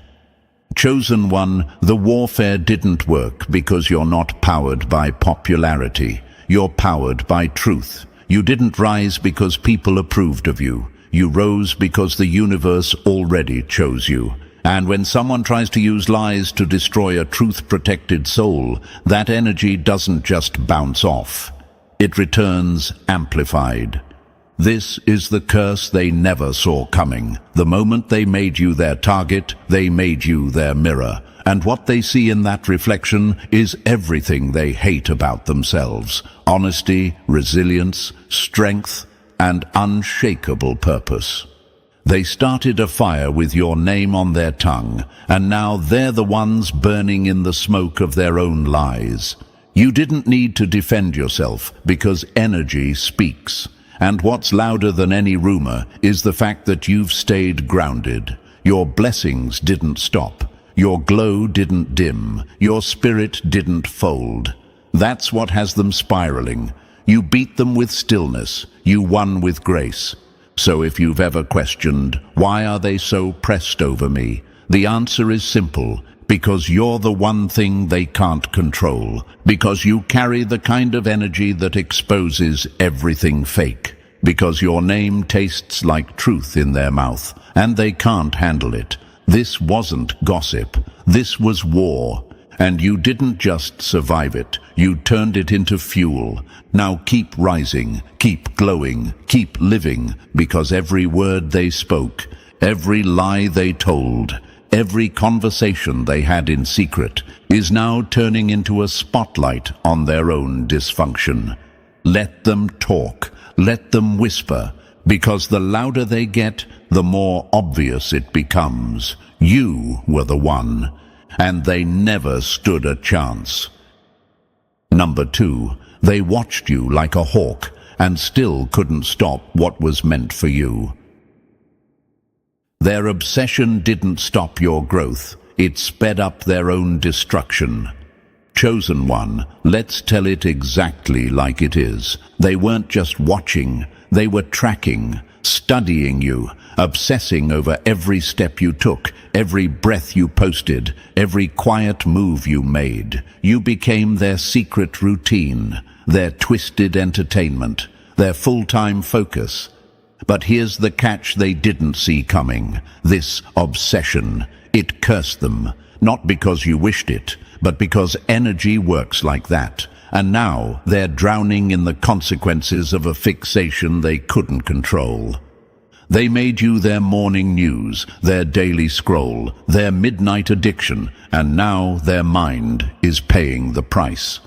Chosen one, the warfare didn't work because you're not powered by popularity. You're powered by truth. You didn't rise because people approved of you. You rose because the universe already chose you. And when someone tries to use lies to destroy a truth-protected soul, that energy doesn't just bounce off. It returns amplified. This is the curse they never saw coming. The moment they made you their target, they made you their mirror. And what they see in that reflection is everything they hate about themselves. Honesty, resilience, strength, and unshakable purpose. They started a fire with your name on their tongue, and now they're the ones burning in the smoke of their own lies. You didn't need to defend yourself because energy speaks. And what's louder than any rumor is the fact that you've stayed grounded. Your blessings didn't stop. Your glow didn't dim. Your spirit didn't fold. That's what has them spiraling. You beat them with stillness. You won with grace. So if you've ever questioned, why are they so pressed over me? The answer is simple. Because you're the one thing they can't control. Because you carry the kind of energy that exposes everything fake. Because your name tastes like truth in their mouth, and they can't handle it. This wasn't gossip. This was war. And you didn't just survive it. You turned it into fuel. Now keep rising, keep glowing, keep living, because every word they spoke, every lie they told, every conversation they had in secret is now turning into a spotlight on their own dysfunction. Let them talk, let them whisper, because the louder they get, the more obvious it becomes. You were the one, and they never stood a chance. Number 2, they watched you like a hawk and still couldn't stop what was meant for you. Their obsession didn't stop your growth, it sped up their own destruction. Chosen one, let's tell it exactly like it is. They weren't just watching, they were tracking, studying you, obsessing over every step you took, every breath you posted, every quiet move you made. You became their secret routine, their twisted entertainment, their full-time focus. But here's the catch they didn't see coming. This obsession, it cursed them, not because you wished it, but because energy works like that. And now they're drowning in the consequences of a fixation they couldn't control. They made you their morning news, their daily scroll, their midnight addiction, and now their mind is paying the price.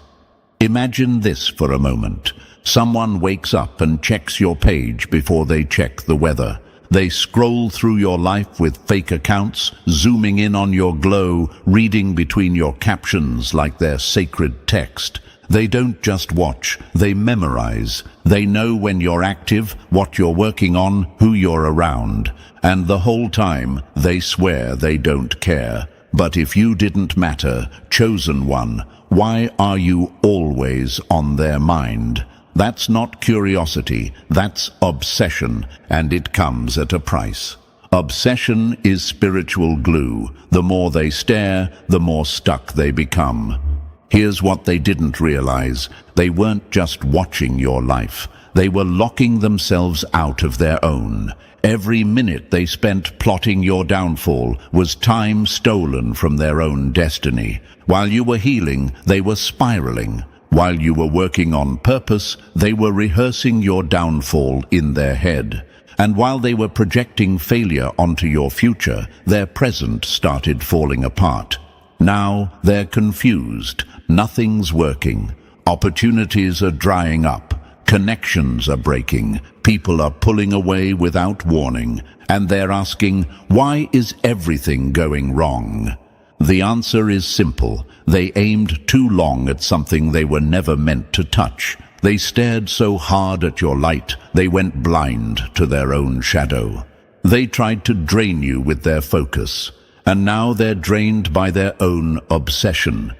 Imagine this for a moment. Someone wakes up and checks your page before they check the weather. They scroll through your life with fake accounts, zooming in on your glow, reading between your captions like their sacred text. They don't just watch, they memorize. They know when you're active, what you're working on, who you're around. And the whole time, they swear they don't care. But if you didn't matter, chosen one, why are you always on their mind? That's not curiosity, that's obsession, and it comes at a price. Obsession is spiritual glue. The more they stare, the more stuck they become. Here's what they didn't realize. They weren't just watching your life. They were locking themselves out of their own. Every minute they spent plotting your downfall was time stolen from their own destiny. While you were healing, they were spiraling. While you were working on purpose, they were rehearsing your downfall in their head. And while they were projecting failure onto your future, their present started falling apart. Now they're confused. Nothing's working. Opportunities are drying up. Connections are breaking. People are pulling away without warning. And they're asking, why is everything going wrong? The answer is simple. They aimed too long at something they were never meant to touch. They stared so hard at your light, they went blind to their own shadow. They tried to drain you with their focus, and now they're drained by their own obsession.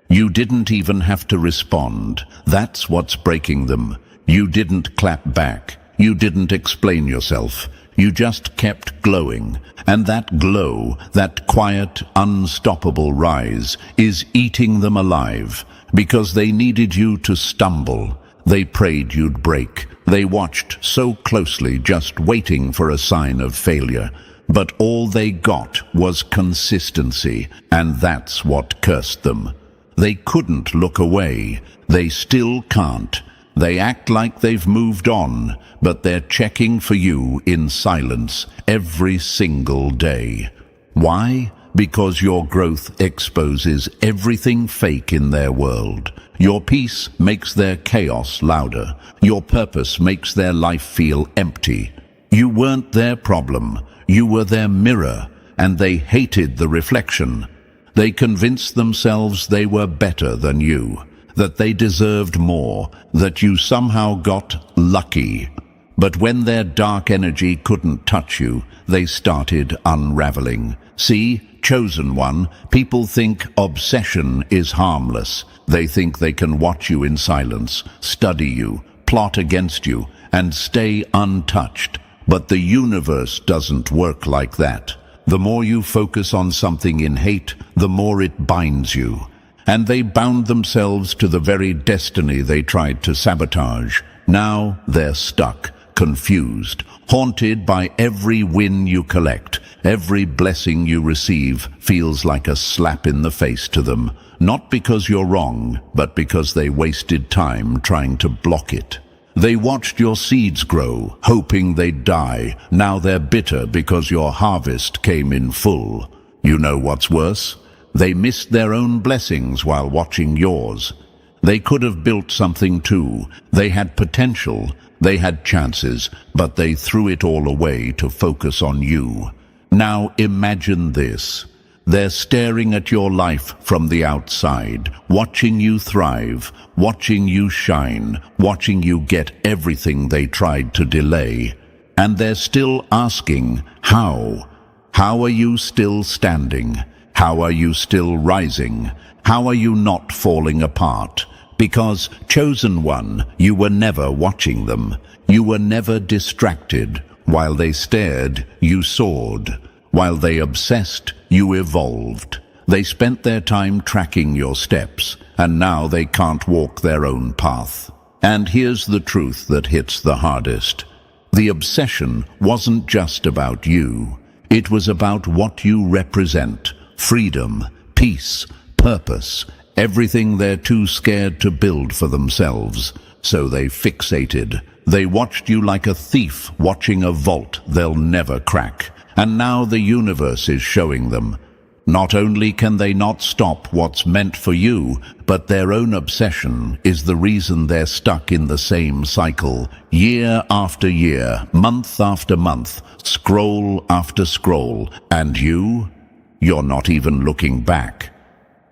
You didn't even have to respond. That's what's breaking them. You didn't clap back. You didn't explain yourself. You just kept glowing. And that glow, that quiet, unstoppable rise, is eating them alive. Because they needed you to stumble. They prayed you'd break. They watched so closely, just waiting for a sign of failure. But all they got was consistency, and that's what cursed them. They couldn't look away. They still can't. They act like they've moved on, but they're checking for you in silence every single day. Why? Because your growth exposes everything fake in their world. Your peace makes their chaos louder. Your purpose makes their life feel empty. You weren't their problem. You were their mirror, and they hated the reflection. They convinced themselves they were better than you, that they deserved more, that you somehow got lucky. But when their dark energy couldn't touch you, they started unraveling. See, chosen one, people think obsession is harmless. They think they can watch you in silence, study you, plot against you, and stay untouched. But the universe doesn't work like that. The more you focus on something in hate, the more it binds you. And they bound themselves to the very destiny they tried to sabotage. Now they're stuck, confused, haunted by every win you collect. Every blessing you receive feels like a slap in the face to them. Not because you're wrong, but because they wasted time trying to block it. They watched your seeds grow, hoping they'd die. Now they're bitter because your harvest came in full. You know what's worse? They missed their own blessings while watching yours. They could have built something too. They had potential, they had chances, but they threw it all away to focus on you. Now imagine this. They're staring at your life from the outside, watching you thrive, watching you shine, watching you get everything they tried to delay. And they're still asking, how? How are you still standing? How are you still rising? How are you not falling apart? Because, chosen one, you were never watching them. You were never distracted. While they stared, you soared. While they obsessed, you evolved. They spent their time tracking your steps, and now they can't walk their own path. And here's the truth that hits the hardest. The obsession wasn't just about you. It was about what you represent. Freedom, peace, purpose, everything they're too scared to build for themselves. So they fixated. They watched you like a thief watching a vault they'll never crack. And now the universe is showing them. Not only can they not stop what's meant for you, but their own obsession is the reason they're stuck in the same cycle. Year after year, month after month, scroll after scroll. And you're not even looking back.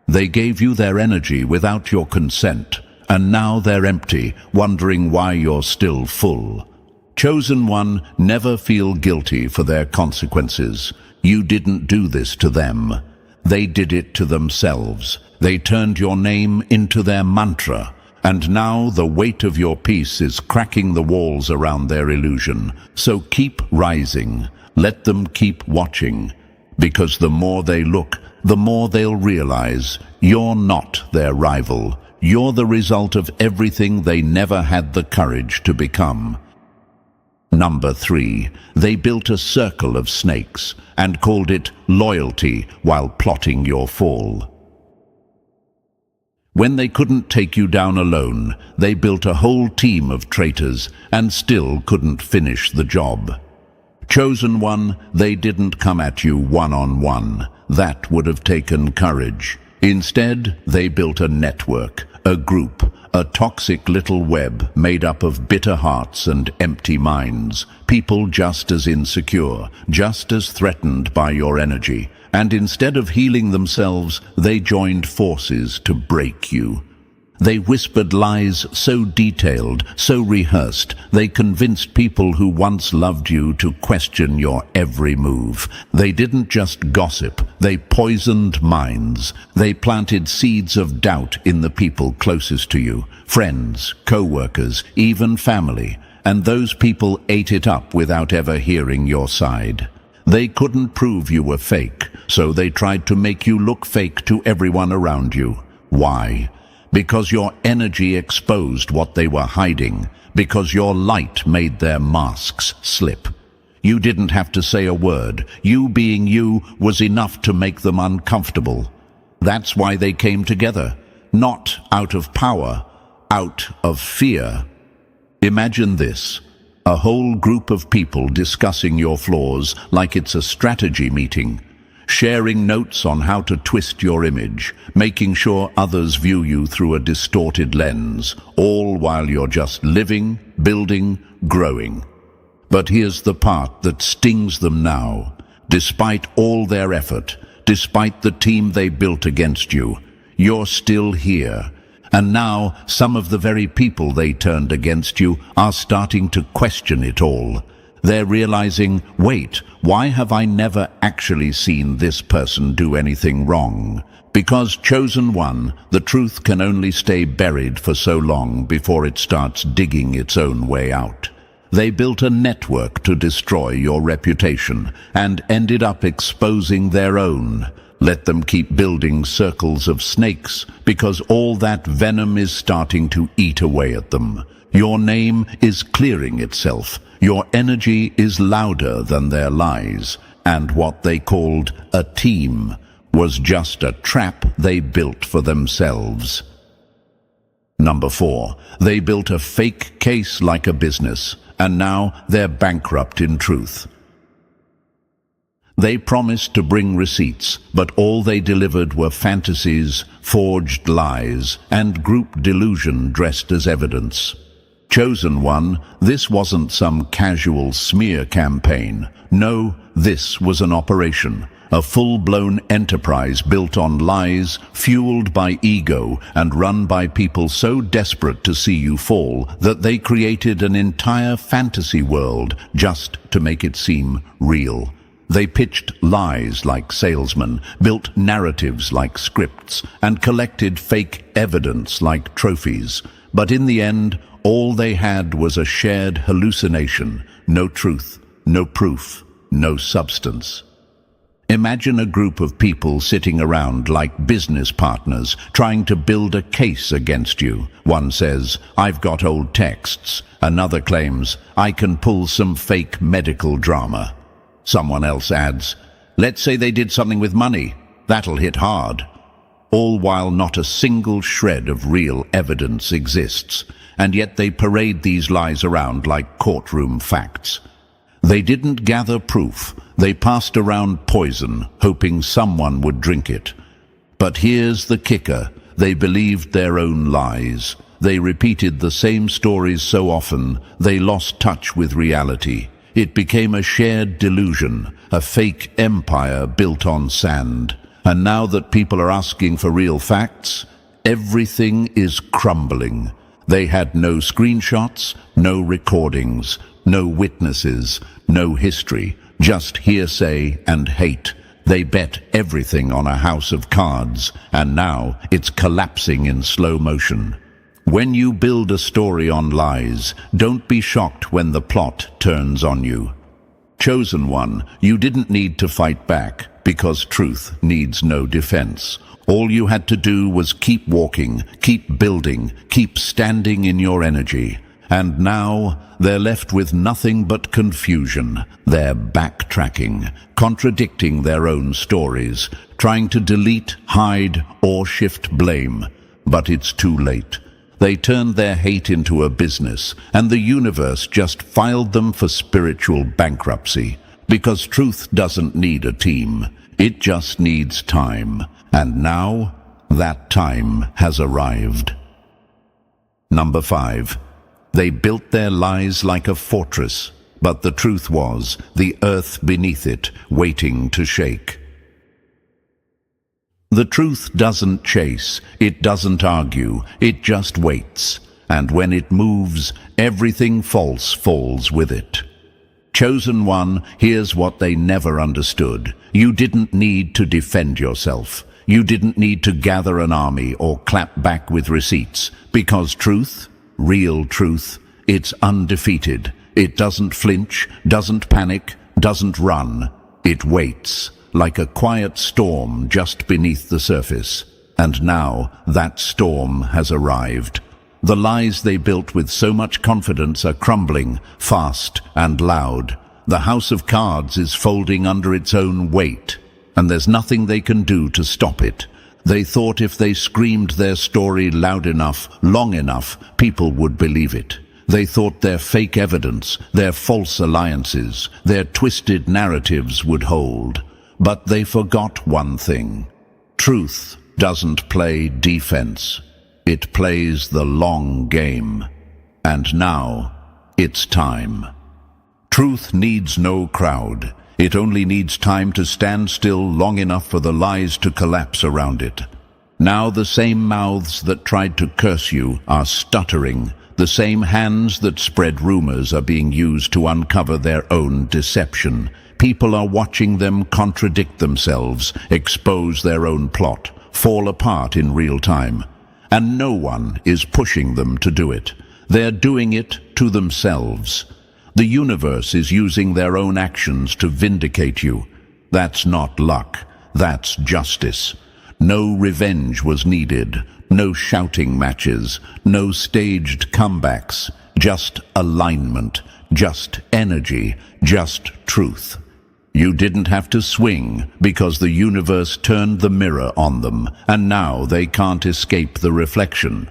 They gave you their energy without your consent, and now they're empty, wondering why you're still full. Chosen one, never feel guilty for their consequences. You didn't do this to them. They did it to themselves. They turned your name into their mantra. And now the weight of your peace is cracking the walls around their illusion. So keep rising. Let them keep watching. Because the more they look, the more they'll realize you're not their rival. You're the result of everything they never had the courage to become. Number 3, they built a circle of snakes and called it loyalty while plotting your fall. When they couldn't take you down alone, they built a whole team of traitors and still couldn't finish the job. Chosen one, they didn't come at you one-on-one. That would have taken courage. Instead, they built a network, a group, a toxic little web made up of bitter hearts and empty minds, people just as insecure, just as threatened by your energy. And instead of healing themselves, they joined forces to break you. They whispered lies so detailed, so rehearsed, they convinced people who once loved you to question your every move. They didn't just gossip, they poisoned minds. They planted seeds of doubt in the people closest to you, friends, co-workers, even family, and those people ate it up without ever hearing your side. They couldn't prove you were fake, so they tried to make you look fake to everyone around you. Why? Because your energy exposed what they were hiding, because your light made their masks slip. You didn't have to say a word. You being you was enough to make them uncomfortable. That's why they came together, not out of power, out of fear. Imagine this, a whole group of people discussing your flaws like it's a strategy meeting, sharing notes on how to twist your image, making sure others view you through a distorted lens, all while you're just living, building, growing. But here's the part that stings them now. Despite all their effort, despite the team they built against you, you're still here. And now some of the very people they turned against you are starting to question it all. They're realizing, wait, why have I never actually seen this person do anything wrong? Because, chosen one, the truth can only stay buried for so long before it starts digging its own way out. They built a network to destroy your reputation and ended up exposing their own. Let them keep building circles of snakes, because all that venom is starting to eat away at them. Your name is clearing itself. Your energy is louder than their lies, and what they called a team was just a trap they built for themselves. Number 4, they built a fake case like a business, and now they're bankrupt in truth. They promised to bring receipts, but all they delivered were fantasies, forged lies, and group delusion dressed as evidence. Chosen one, this wasn't some casual smear campaign. No, this was an operation, a full-blown enterprise built on lies, fueled by ego, and run by people so desperate to see you fall that they created an entire fantasy world just to make it seem real. They pitched lies like salesmen, built narratives like scripts, and collected fake evidence like trophies. But in the end, all they had was a shared hallucination, no truth, no proof, no substance. Imagine a group of people sitting around like business partners, trying to build a case against you. One says, "I've got old texts." Another claims, "I can pull some fake medical drama." Someone else adds, "Let's say they did something with money. That'll hit hard." All while not a single shred of real evidence exists, and yet they parade these lies around like courtroom facts. They didn't gather proof. They passed around poison, hoping someone would drink it. But here's the kicker. They believed their own lies. They repeated the same stories so often, they lost touch with reality. It became a shared delusion, a fake empire built on sand. And now that people are asking for real facts, everything is crumbling. They had no screenshots, no recordings, no witnesses, no history, just hearsay and hate. They bet everything on a house of cards, and now it's collapsing in slow motion. When you build a story on lies, don't be shocked when the plot turns on you. Chosen one, you didn't need to fight back, because truth needs no defense. All you had to do was keep walking, keep building, keep standing in your energy. And now they're left with nothing but confusion. They're backtracking, contradicting their own stories, trying to delete, hide, or shift blame. But it's too late. They turned their hate into a business, and the universe just filed them for spiritual bankruptcy. Because truth doesn't need a team. It just needs time. And now, that time has arrived. Number 5. They built their lies like a fortress, but the truth was the earth beneath it, waiting to shake. The truth doesn't chase, it doesn't argue, it just waits. And when it moves, everything false falls with it. Chosen one, here's what they never understood. You didn't need to defend yourself. You didn't need to gather an army or clap back with receipts. Because truth, real truth, it's undefeated. It doesn't flinch, doesn't panic, doesn't run. It waits, like a quiet storm just beneath the surface. And now that storm has arrived. The lies they built with so much confidence are crumbling, fast and loud. The house of cards is folding under its own weight, and there's nothing they can do to stop it. They thought if they screamed their story loud enough, long enough, people would believe it. They thought their fake evidence, their false alliances, their twisted narratives would hold. But they forgot one thing. Truth doesn't play defense. It plays the long game. And now, it's time. Truth needs no crowd. It only needs time to stand still long enough for the lies to collapse around it. Now the same mouths that tried to curse you are stuttering. The same hands that spread rumors are being used to uncover their own deception. People are watching them contradict themselves, expose their own plot, fall apart in real time. And no one is pushing them to do it. They're doing it to themselves. The universe is using their own actions to vindicate you. That's not luck. That's justice. No revenge was needed. No shouting matches. No staged comebacks. Just alignment. Just energy. Just truth. You didn't have to swing because the universe turned the mirror on them, and now they can't escape the reflection.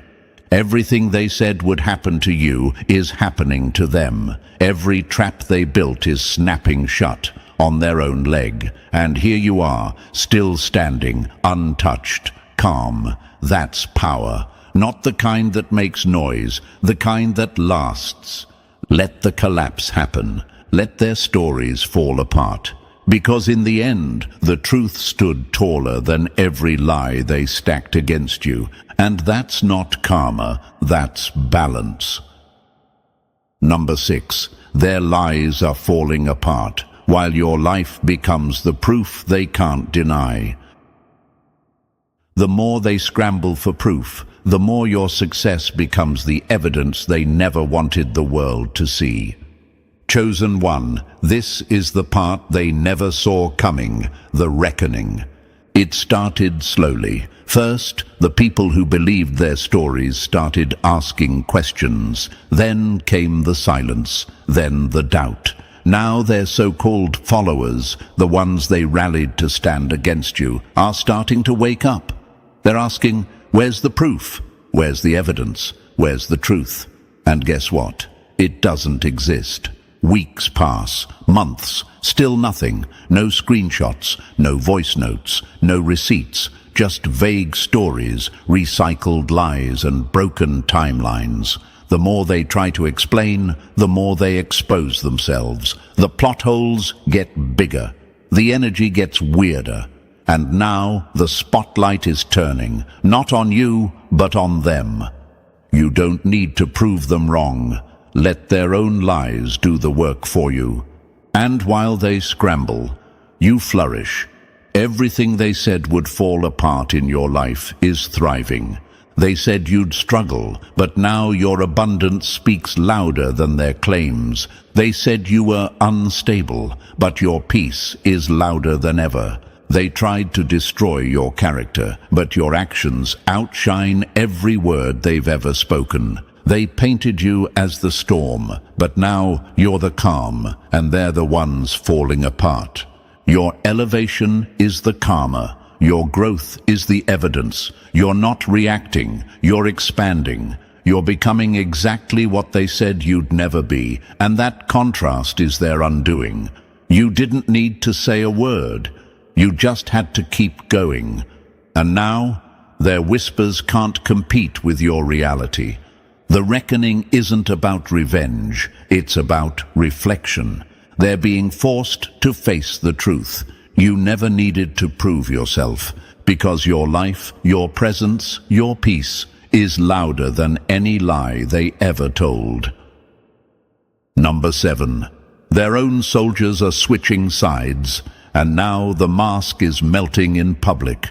Everything they said would happen to you is happening to them. Every trap they built is snapping shut on their own leg. And here you are, still standing, untouched, calm. That's power. Not the kind that makes noise, the kind that lasts. Let the collapse happen. Let their stories fall apart. Because in the end, the truth stood taller than every lie they stacked against you. And that's not karma, that's balance. Number 6. Their lies are falling apart, while your life becomes the proof they can't deny. The more they scramble for proof, the more your success becomes the evidence they never wanted the world to see. Chosen one, this is the part they never saw coming, the reckoning. It started slowly. First, the people who believed their stories started asking questions. Then came the silence, then the doubt. Now their so-called followers, the ones they rallied to stand against you, are starting to wake up. They're asking, where's the proof? Where's the evidence? Where's the truth? And guess what? It doesn't exist. Weeks pass, months, still nothing. No screenshots, no voice notes, no receipts, just vague stories, recycled lies and broken timelines. The more they try to explain, the more they expose themselves. The plot holes get bigger. The energy gets weirder. And now the spotlight is turning, not on you, but on them. You don't need to prove them wrong. Let their own lies do the work for you. And while they scramble, you flourish. Everything they said would fall apart in your life is thriving. They said you'd struggle, but now your abundance speaks louder than their claims. They said you were unstable, but your peace is louder than ever. They tried to destroy your character, but your actions outshine every word they've ever spoken. They painted you as the storm, but now you're the calm, and they're the ones falling apart. Your elevation is the karma. Your growth is the evidence. You're not reacting, you're expanding. You're becoming exactly what they said you'd never be, and that contrast is their undoing. You didn't need to say a word. You just had to keep going. And now, their whispers can't compete with your reality. The reckoning isn't about revenge, it's about reflection. They're being forced to face the truth. You never needed to prove yourself, because your life, your presence, your peace is louder than any lie they ever told. Number 7. Their own soldiers are switching sides, and now the mask is melting in public.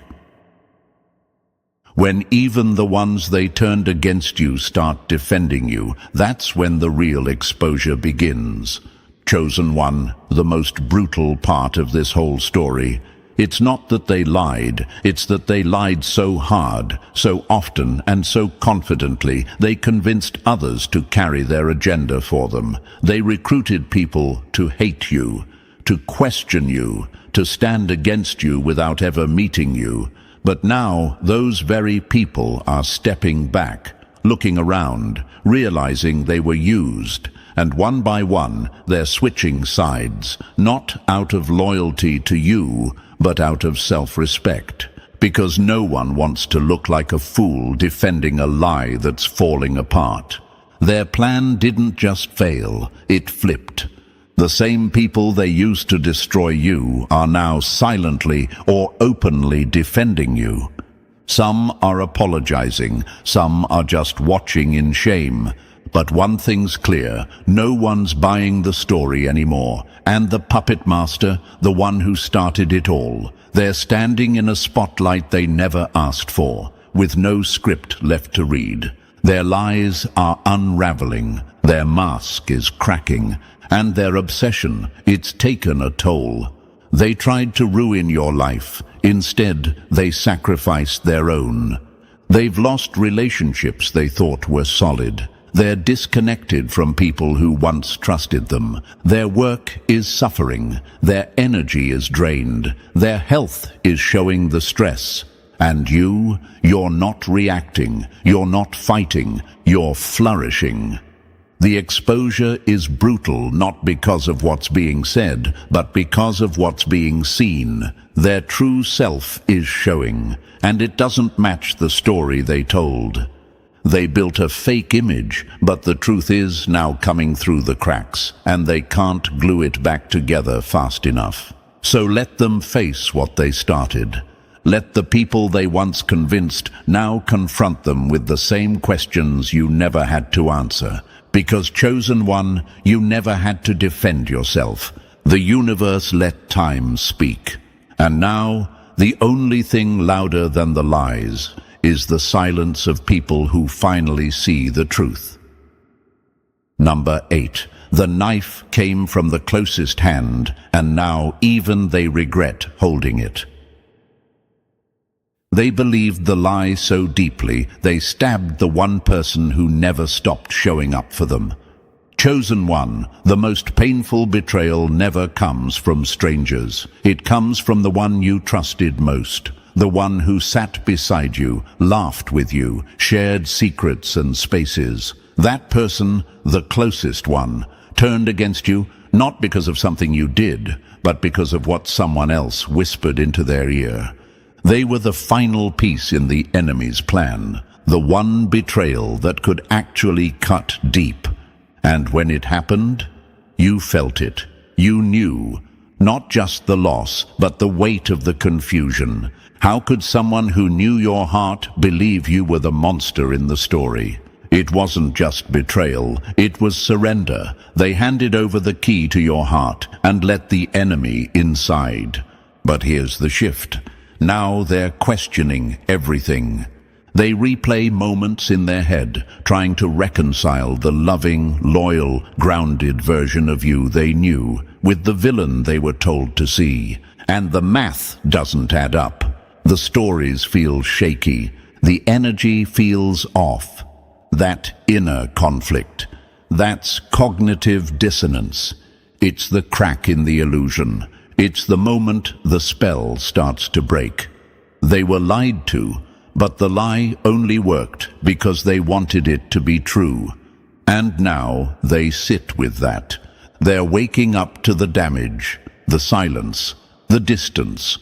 When even the ones they turned against you start defending you, that's when the real exposure begins. Chosen one, the most brutal part of this whole story. It's not that they lied, it's that they lied so hard, so often, and so confidently, they convinced others to carry their agenda for them. They recruited people to hate you, to question you, to stand against you without ever meeting you. But now those very people are stepping back, looking around, realizing they were used, and one by one they're switching sides, not out of loyalty to you, but out of self-respect, because no one wants to look like a fool defending a lie that's falling apart. Their plan didn't just fail, it flipped. The same people they used to destroy you are now silently or openly defending you. Some are apologizing, some are just watching in shame. But one thing's clear, no one's buying the story anymore. And the puppet master, the one who started it all, they're standing in a spotlight they never asked for, with no script left to read. Their lies are unraveling, their mask is cracking, and their obsession, it's taken a toll. They tried to ruin your life. Instead, they sacrificed their own. They've lost relationships they thought were solid. They're disconnected from people who once trusted them. Their work is suffering. Their energy is drained. Their health is showing the stress. And you're not reacting. You're not fighting. You're flourishing. The exposure is brutal not because of what's being said, but because of what's being seen. Their true self is showing, and it doesn't match the story they told. They built a fake image, but the truth is now coming through the cracks, and they can't glue it back together fast enough. So let them face what they started. Let the people they once convinced now confront them with the same questions you never had to answer. Because, chosen one, you never had to defend yourself. The universe let time speak. And now, the only thing louder than the lies is the silence of people who finally see the truth. Number 8. The knife came from the closest hand, and now even they regret holding it. They believed the lie so deeply, they stabbed the one person who never stopped showing up for them. Chosen one, the most painful betrayal never comes from strangers. It comes from the one you trusted most. The one who sat beside you, laughed with you, shared secrets and spaces. That person, the closest one, turned against you, not because of something you did, but because of what someone else whispered into their ear. They were the final piece in the enemy's plan, the one betrayal that could actually cut deep. And when it happened, you felt it. You knew, not just the loss, but the weight of the confusion. How could someone who knew your heart believe you were the monster in the story? It wasn't just betrayal, it was surrender. They handed over the key to your heart and let the enemy inside. But here's the shift. Now they're questioning everything. They replay moments in their head, trying to reconcile the loving, loyal, grounded version of you they knew with the villain they were told to see. And the math doesn't add up. The stories feel shaky. The energy feels off. That inner conflict. That's cognitive dissonance. It's the crack in the illusion. It's the moment the spell starts to break. They were lied to, but the lie only worked because they wanted it to be true. And now they sit with that. They're waking up to the damage, the silence, the distance,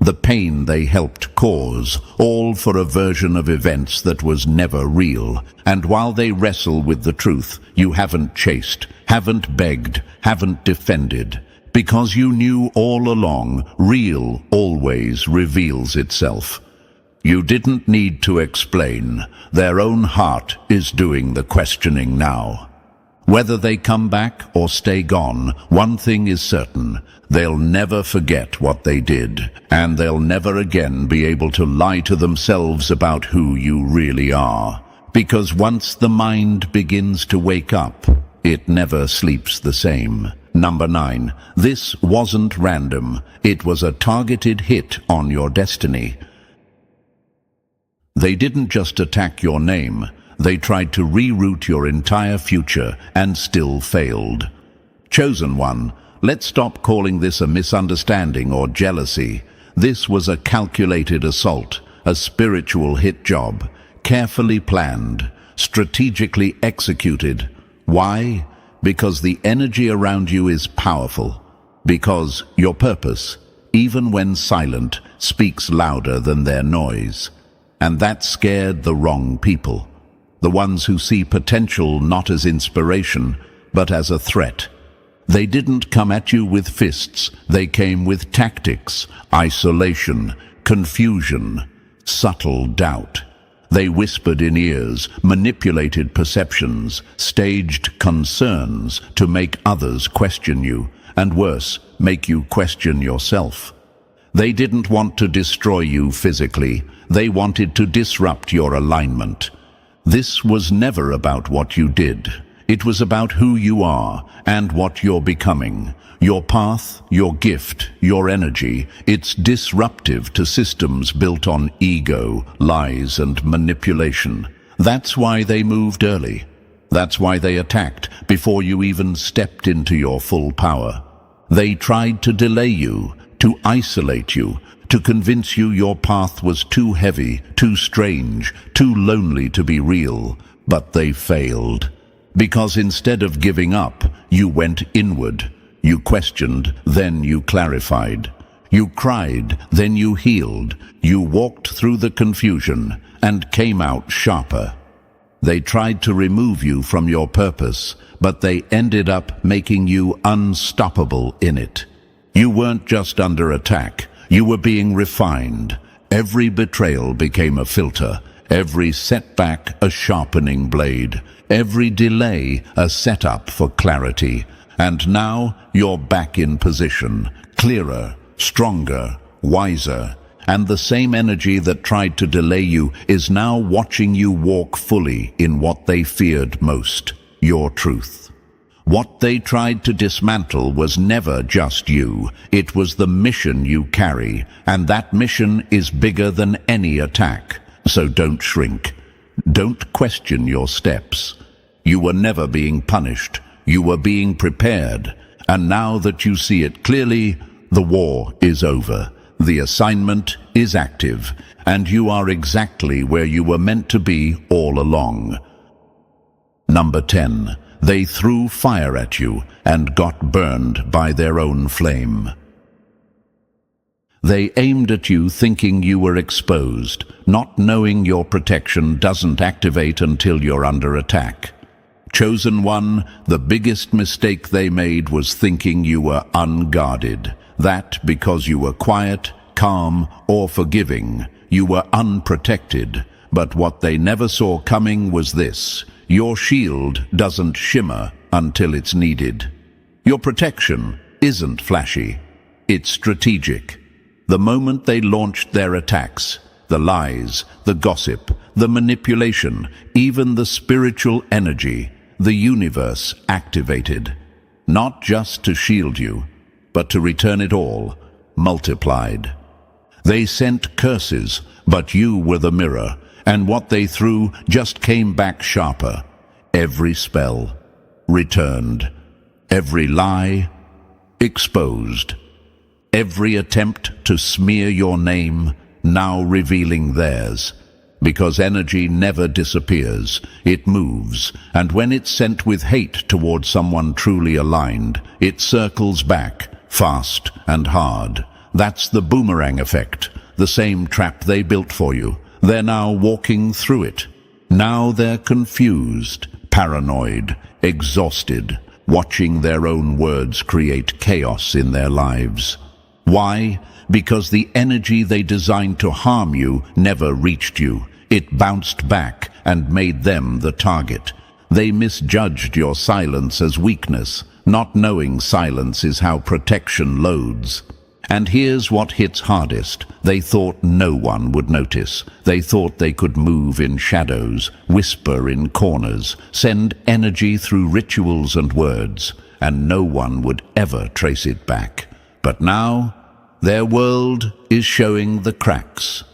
the pain they helped cause, all for a version of events that was never real. And while they wrestle with the truth, you haven't chased, haven't begged, haven't defended. Because you knew all along, real always reveals itself. You didn't need to explain. Their own heart is doing the questioning now. Whether they come back or stay gone, one thing is certain. They'll never forget what they did, and they'll never again be able to lie to themselves about who you really are. Because once the mind begins to wake up, it never sleeps the same. Number 9. This wasn't random. It was a targeted hit on your destiny. They didn't just attack your name. They tried to reroute your entire future and still failed. Chosen one, let's stop calling this a misunderstanding or jealousy. This was a calculated assault, a spiritual hit job, carefully planned, strategically executed. Why? Because the energy around you is powerful. Because your purpose, even when silent, speaks louder than their noise. And that scared the wrong people. The ones who see potential not as inspiration, but as a threat. They didn't come at you with fists. They came with tactics, isolation, confusion, subtle doubt. They whispered in ears, manipulated perceptions, staged concerns to make others question you, and worse, make you question yourself. They didn't want to destroy you physically. They wanted to disrupt your alignment. This was never about what you did. It was about who you are and what you're becoming. Your path, your gift, your energy. It's disruptive to systems built on ego, lies, and manipulation. That's why they moved early. That's why they attacked before you even stepped into your full power. They tried to delay you, to isolate you, to convince you your path was too heavy, too strange, too lonely to be real. But they failed. Because instead of giving up, you went inward. You questioned, then you clarified. You cried, then you healed. You walked through the confusion and came out sharper. They tried to remove you from your purpose, but they ended up making you unstoppable in it. You weren't just under attack. You were being refined. Every betrayal became a filter. Every setback a sharpening blade. Every delay a setup for clarity. And now you're back in position, clearer, stronger, wiser, and the same energy that tried to delay you is now watching you walk fully in what they feared most, your truth. What they tried to dismantle was never just you. It was the mission you carry, and that mission is bigger than any attack. So don't shrink. Don't question your steps. You were never being punished. You were being prepared, and now that you see it clearly, the war is over. The assignment is active, and you are exactly where you were meant to be all along. Number 10. They threw fire at you and got burned by their own flame. They aimed at you thinking you were exposed, not knowing your protection doesn't activate until you're under attack. Chosen one, the biggest mistake they made was thinking you were unguarded. That because you were quiet, calm, or forgiving, you were unprotected. But what they never saw coming was this: your shield doesn't shimmer until it's needed. Your protection isn't flashy, it's strategic. The moment they launched their attacks, the lies, the gossip, the manipulation, even the spiritual energy, the universe activated, not just to shield you, but to return it all, multiplied. They sent curses, but you were the mirror, and what they threw just came back sharper. Every spell returned, every lie exposed, every attempt to smear your name now revealing theirs. Because energy never disappears, it moves, and when it's sent with hate toward someone truly aligned, it circles back, fast and hard. That's the boomerang effect, the same trap they built for you. They're now walking through it. Now they're confused, paranoid, exhausted, watching their own words create chaos in their lives. Why? Because the energy they designed to harm you never reached you. It bounced back and made them the target. They misjudged your silence as weakness, not knowing silence is how protection loads. And here's what hits hardest. They thought no one would notice. They thought they could move in shadows, whisper in corners, send energy through rituals and words, and no one would ever trace it back. But now, their world is showing the cracks.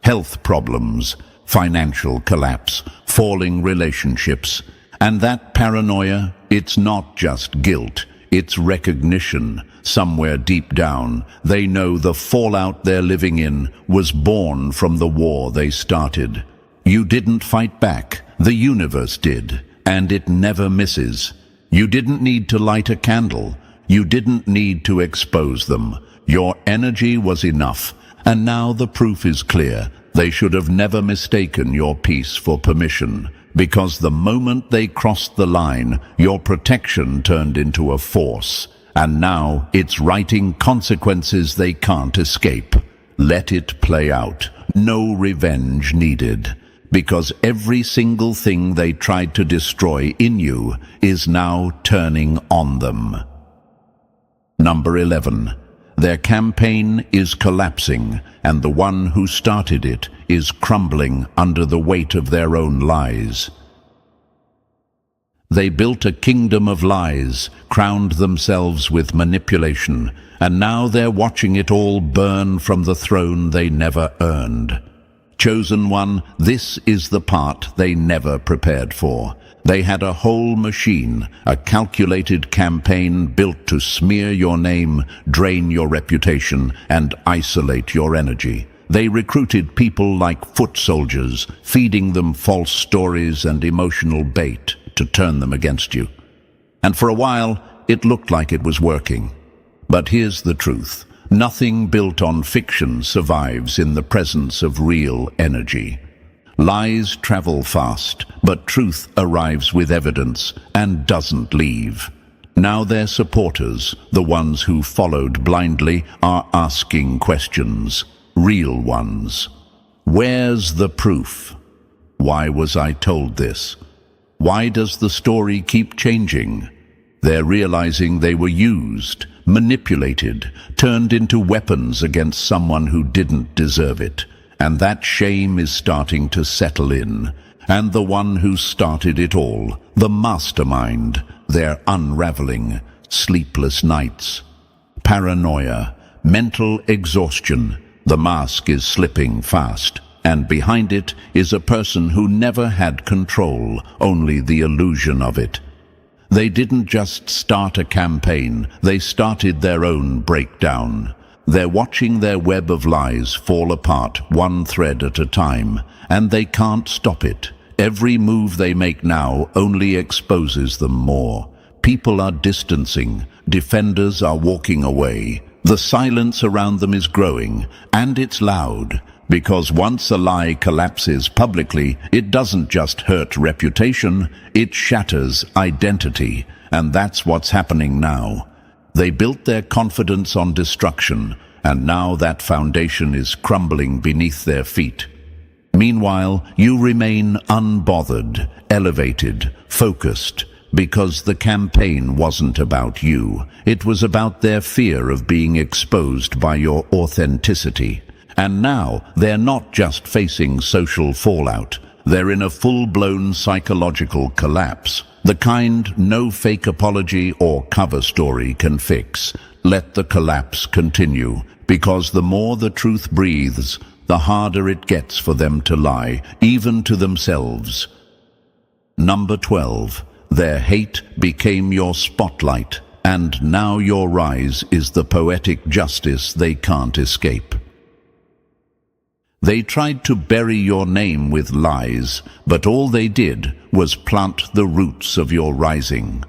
Health problems, financial collapse, falling relationships. And that paranoia, it's not just guilt, it's recognition. Somewhere deep down, they know the fallout they're living in was born from the war they started. You didn't fight back, the universe did, and it never misses. You didn't need to light a candle. You didn't need to expose them. Your energy was enough, and now the proof is clear. They should have never mistaken your peace for permission, because the moment they crossed the line, your protection turned into a force. And now it's writing consequences they can't escape. Let it play out. No revenge needed. Because every single thing they tried to destroy in you is now turning on them. Number 11. Their campaign is collapsing, and the one who started it is crumbling under the weight of their own lies. They built a kingdom of lies, crowned themselves with manipulation, and now they're watching it all burn from the throne they never earned. Chosen one, this is the part they never prepared for. They had a whole machine, a calculated campaign built to smear your name, drain your reputation, and isolate your energy. They recruited people like foot soldiers, feeding them false stories and emotional bait to turn them against you. And for a while, it looked like it was working. But here's the truth. Nothing built on fiction survives in the presence of real energy. Lies travel fast, but truth arrives with evidence and doesn't leave. Now their supporters, the ones who followed blindly, are asking questions. Real ones. Where's the proof? Why was I told this? Why does the story keep changing? They're realizing they were used, manipulated, turned into weapons against someone who didn't deserve it. And that shame is starting to settle in. And the one who started it all, the mastermind, they're unraveling. Sleepless nights, paranoia, mental exhaustion. The mask is slipping fast. And behind it is a person who never had control, only the illusion of it. They didn't just start a campaign, they started their own breakdown. They're watching their web of lies fall apart, one thread at a time, and they can't stop it. Every move they make now only exposes them more. People are distancing, defenders are walking away. The silence around them is growing, and it's loud. Because once a lie collapses publicly, it doesn't just hurt reputation, it shatters identity. And that's what's happening now. They built their confidence on destruction, and now that foundation is crumbling beneath their feet. Meanwhile, you remain unbothered, elevated, focused, because the campaign wasn't about you. It was about their fear of being exposed by your authenticity. And now, they're not just facing social fallout. They're in a full-blown psychological collapse. The kind no fake apology or cover story can fix. Let the collapse continue, because the more the truth breathes, the harder it gets for them to lie, even to themselves. Number 12. Their hate became your spotlight, and now your rise is the poetic justice they can't escape. They tried to bury your name with lies, but all they did was plant the roots of your rising.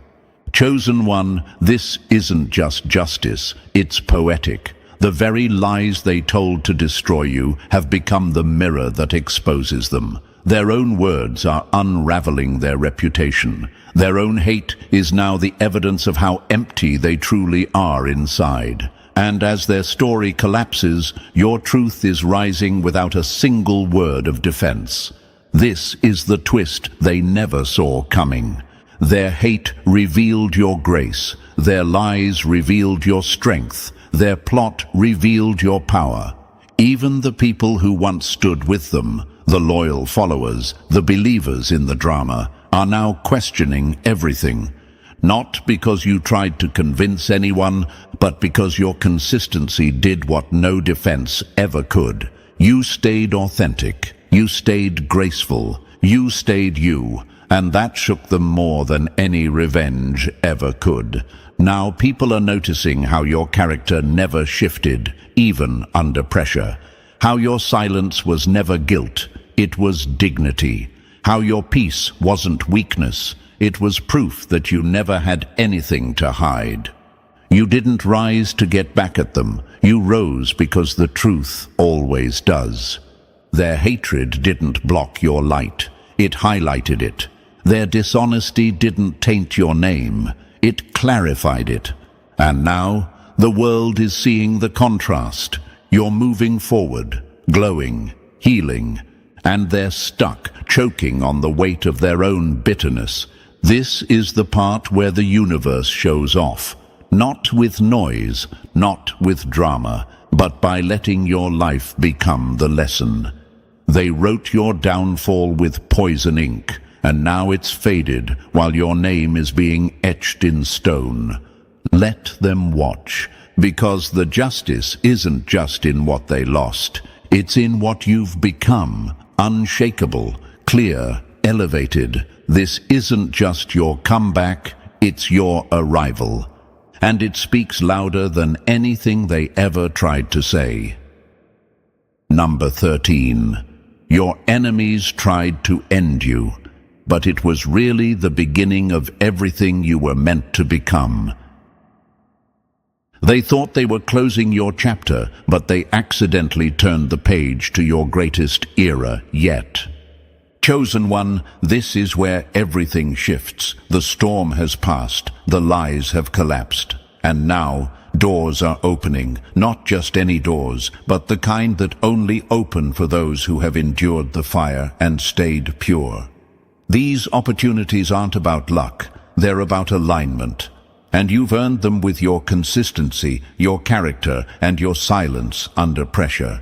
Chosen one, this isn't just justice, it's poetic. The very lies they told to destroy you have become the mirror that exposes them. Their own words are unraveling their reputation. Their own hate is now the evidence of how empty they truly are inside. And as their story collapses, your truth is rising without a single word of defense. This is the twist they never saw coming. Their hate revealed your grace. Their lies revealed your strength. Their plot revealed your power. Even the people who once stood with them, the loyal followers, the believers in the drama, are now questioning everything. Not because you tried to convince anyone, but because your consistency did what no defense ever could. You stayed authentic. You stayed graceful. You stayed you. And that shook them more than any revenge ever could. Now people are noticing how your character never shifted, even under pressure. How your silence was never guilt, it was dignity. How your peace wasn't weakness, it was proof that you never had anything to hide. You didn't rise to get back at them. You rose because the truth always does. Their hatred didn't block your light. It highlighted it. Their dishonesty didn't taint your name. It clarified it. And now, the world is seeing the contrast. You're moving forward, glowing, healing, and they're stuck, choking on the weight of their own bitterness. This is the part where the universe shows off. Not with noise, not with drama, but by letting your life become the lesson. They wrote your downfall with poison ink, and now it's faded while your name is being etched in stone. Let them watch, because the justice isn't just in what they lost. It's in what you've become, unshakable, clear, elevated. This isn't just your comeback, it's your arrival. And it speaks louder than anything they ever tried to say. Number 13. Your enemies tried to end you, but it was really the beginning of everything you were meant to become. They thought they were closing your chapter, but they accidentally turned the page to your greatest era yet. Chosen one, this is where everything shifts. The storm has passed, the lies have collapsed, and now doors are opening, not just any doors, but the kind that only open for those who have endured the fire and stayed pure. These opportunities aren't about luck, they're about alignment. And you've earned them with your consistency, your character, and your silence under pressure.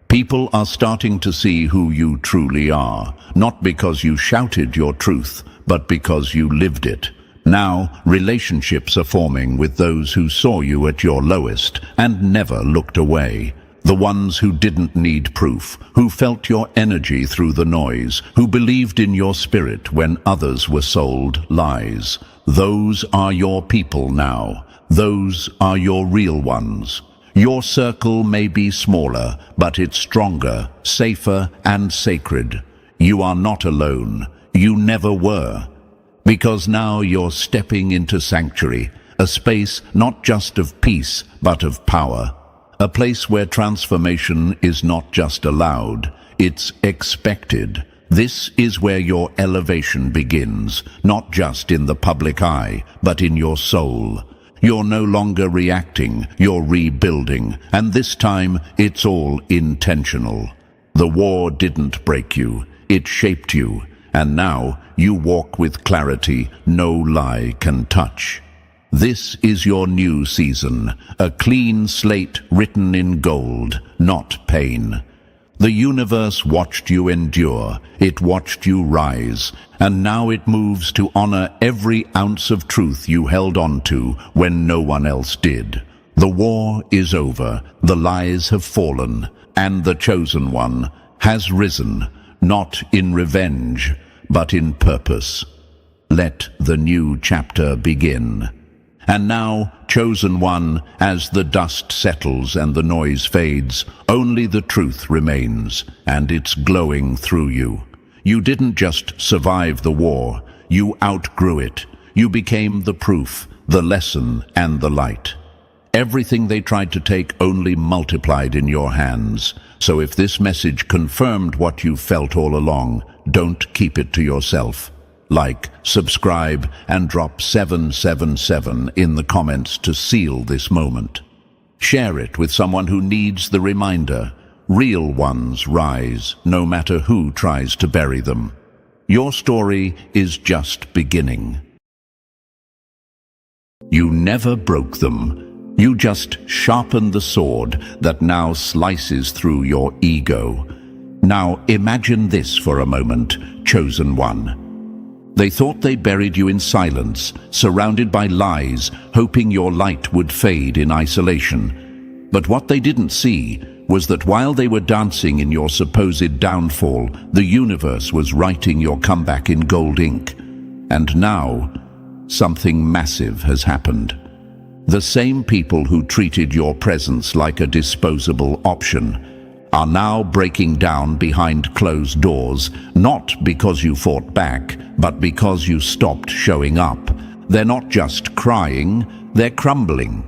People are starting to see who you truly are, not because you shouted your truth, but because you lived it. Now, relationships are forming with those who saw you at your lowest and never looked away. The ones who didn't need proof, who felt your energy through the noise, who believed in your spirit when others were sold lies. Those are your people now. Those are your real ones. Your circle may be smaller, but it's stronger, safer, and sacred. You are not alone. You never were. Because now you're stepping into sanctuary, a space not just of peace, but of power. A place where transformation is not just allowed, it's expected. This is where your elevation begins, not just in the public eye, but in your soul. You're no longer reacting, you're rebuilding, and this time it's all intentional. The war didn't break you, it shaped you. And now you walk with clarity no lie can touch. This is your new season, a clean slate written in gold, not pain. The universe watched you endure, it watched you rise, and now it moves to honor every ounce of truth you held on to when no one else did. The war is over, the lies have fallen, and the chosen one has risen, not in revenge, but in purpose. Let the new chapter begin. And now, chosen one, as the dust settles and the noise fades, only the truth remains, and it's glowing through you. You didn't just survive the war, you outgrew it. You became the proof, the lesson, and the light. Everything they tried to take only multiplied in your hands. So if this message confirmed what you felt all along, don't keep it to yourself. Like, subscribe, and drop 777 in the comments to seal this moment. Share it with someone who needs the reminder. Real ones rise, no matter who tries to bury them. Your story is just beginning. You never broke them. You just sharpened the sword that now slices through your ego. Now imagine this for a moment, chosen one. They thought they buried you in silence, surrounded by lies, hoping your light would fade in isolation. But what they didn't see was that while they were dancing in your supposed downfall, the universe was writing your comeback in gold ink. And now, something massive has happened. The same people who treated your presence like a disposable option are now breaking down behind closed doors, not because you fought back, but because you stopped showing up. They're not just crying, they're crumbling.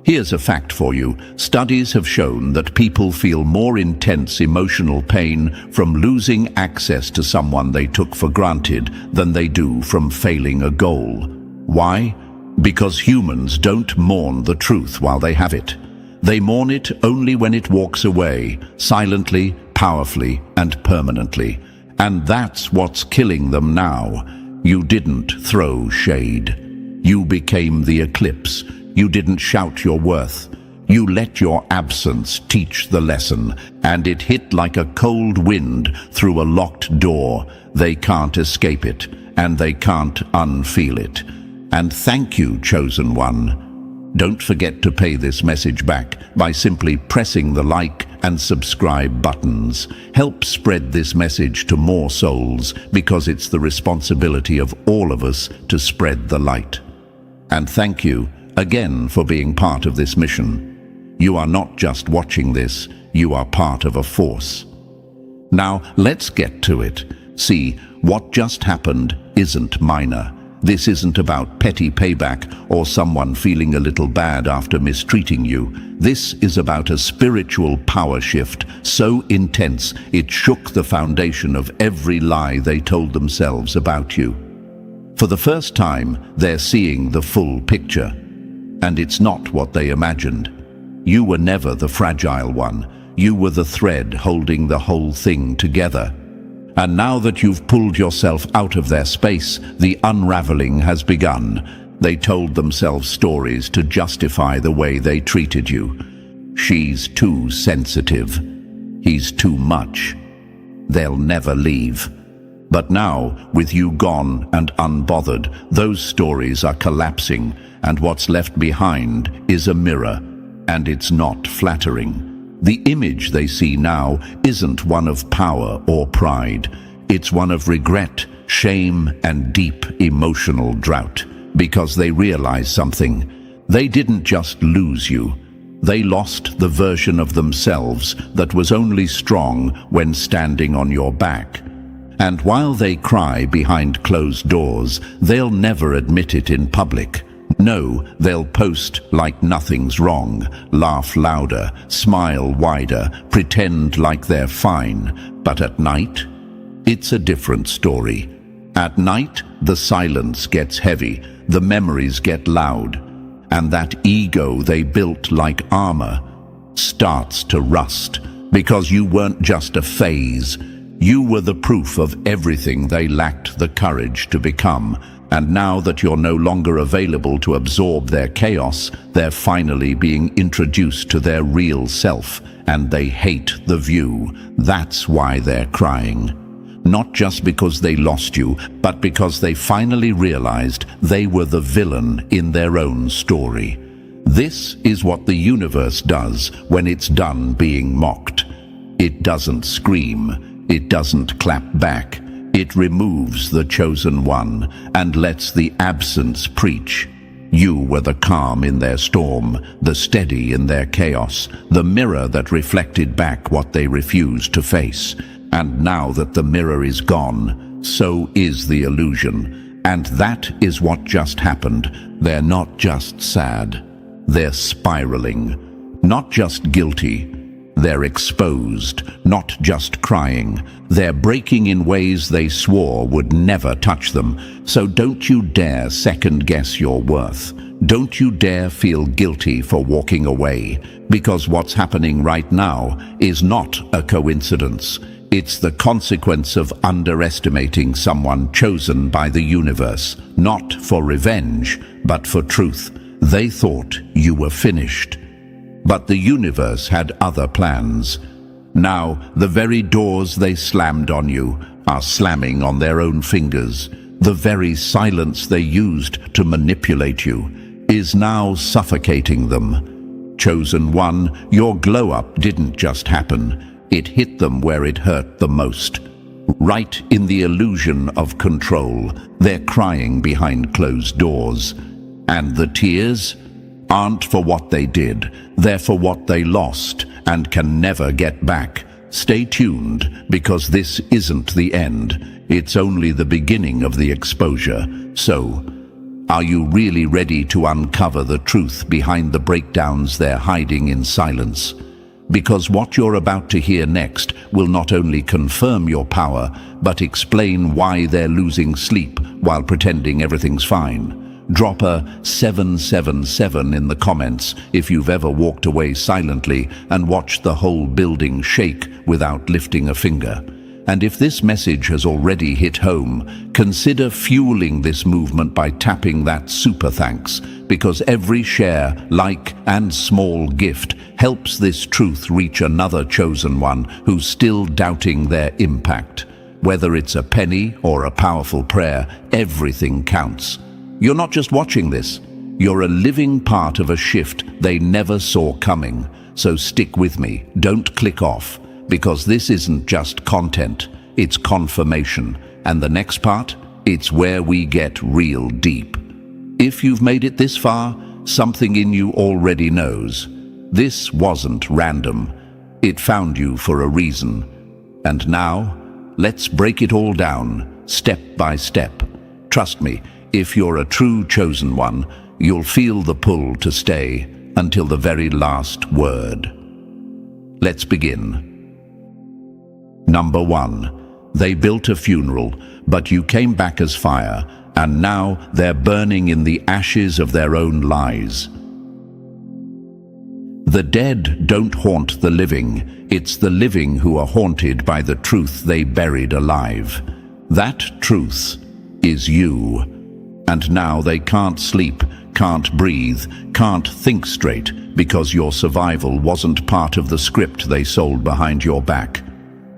Here's a fact for you. Studies have shown that people feel more intense emotional pain from losing access to someone they took for granted than they do from failing a goal. Why? Because humans don't mourn the truth while they have it. They mourn it only when it walks away, silently, powerfully, and permanently. And that's what's killing them now. You didn't throw shade. You became the eclipse. You didn't shout your worth. You let your absence teach the lesson, and it hit like a cold wind through a locked door. They can't escape it, and they can't unfeel it. And thank you, chosen one. Don't forget to pay this message back by simply pressing the like and subscribe buttons. Help spread this message to more souls, because it's the responsibility of all of us to spread the light. And thank you again for being part of this mission. You are not just watching this, you are part of a force. Now, let's get to it. See, what just happened isn't minor. This isn't about petty payback or someone feeling a little bad after mistreating you. This is about a spiritual power shift so intense it shook the foundation of every lie they told themselves about you. For the first time, they're seeing the full picture. And it's not what they imagined. You were never the fragile one. You were the thread holding the whole thing together. And now that you've pulled yourself out of their space, the unraveling has begun. They told themselves stories to justify the way they treated you. She's too sensitive. He's too much. They'll never leave. But now, with you gone and unbothered, those stories are collapsing, and what's left behind is a mirror, and it's not flattering. The image they see now isn't one of power or pride. It's one of regret, shame, and deep emotional drought, because they realize something. They didn't just lose you. They lost the version of themselves that was only strong when standing on your back. And while they cry behind closed doors, they'll never admit it in public. No, they'll post like nothing's wrong, laugh louder, smile wider, pretend like they're fine. But at night, it's a different story. At night, the silence gets heavy, the memories get loud, and that ego they built like armor starts to rust, because you weren't just a phase. You were the proof of everything they lacked the courage to become. And now that you're no longer available to absorb their chaos, they're finally being introduced to their real self, and they hate the view. That's why they're crying. Not just because they lost you, but because they finally realized they were the villain in their own story. This is what the universe does when it's done being mocked. It doesn't scream. It doesn't clap back. It removes the chosen one and lets the absence preach. You were the calm in their storm, the steady in their chaos, the mirror that reflected back what they refused to face. And now that the mirror is gone, so is the illusion. And that is what just happened. They're not just sad. They're spiraling. Not just guilty. they're exposed, not just crying. They're breaking in ways they swore would never touch them. So don't you dare second-guess your worth. Don't you dare feel guilty for walking away, because what's happening right now is not a coincidence. It's the consequence of underestimating someone chosen by the universe, not for revenge, but for truth. They thought you were finished. But the universe had other plans. Now, the very doors they slammed on you are slamming on their own fingers. The very silence they used to manipulate you is now suffocating them. Chosen one, your glow-up didn't just happen. It hit them where it hurt the most. Right in the illusion of control. They're crying behind closed doors. And the tears aren't for what they did. They're for what they lost and can never get back. Stay tuned, because this isn't the end. It's only the beginning of the exposure. So, are you really ready to uncover the truth behind the breakdowns they're hiding in silence? Because what you're about to hear next will not only confirm your power, but explain why they're losing sleep while pretending everything's fine. Drop a 777 in the comments if you've ever walked away silently and watched the whole building shake without lifting a finger. And if this message has already hit home, consider fueling this movement by tapping that super thanks, because every share, like, and small gift helps this truth reach another chosen one who's still doubting their impact. Whether it's a penny or a powerful prayer, everything counts. You're not just watching this, you're a living part of a shift they never saw coming. So stick with me, don't click off, because this isn't just content, it's confirmation. And the next part, it's where we get real deep. If you've made it this far, something in you already knows. This wasn't random. It found you for a reason. And now, let's break it all down, step by step. Trust me, if you're a true chosen one, you'll feel the pull to stay until the very last word. Let's begin. Number 1. They built a funeral, but you came back as fire, and now they're burning in the ashes of their own lies. The dead don't haunt the living. It's the living who are haunted by the truth they buried alive. That truth is you. And now they can't sleep, can't breathe, can't think straight, because your survival wasn't part of the script they sold behind your back.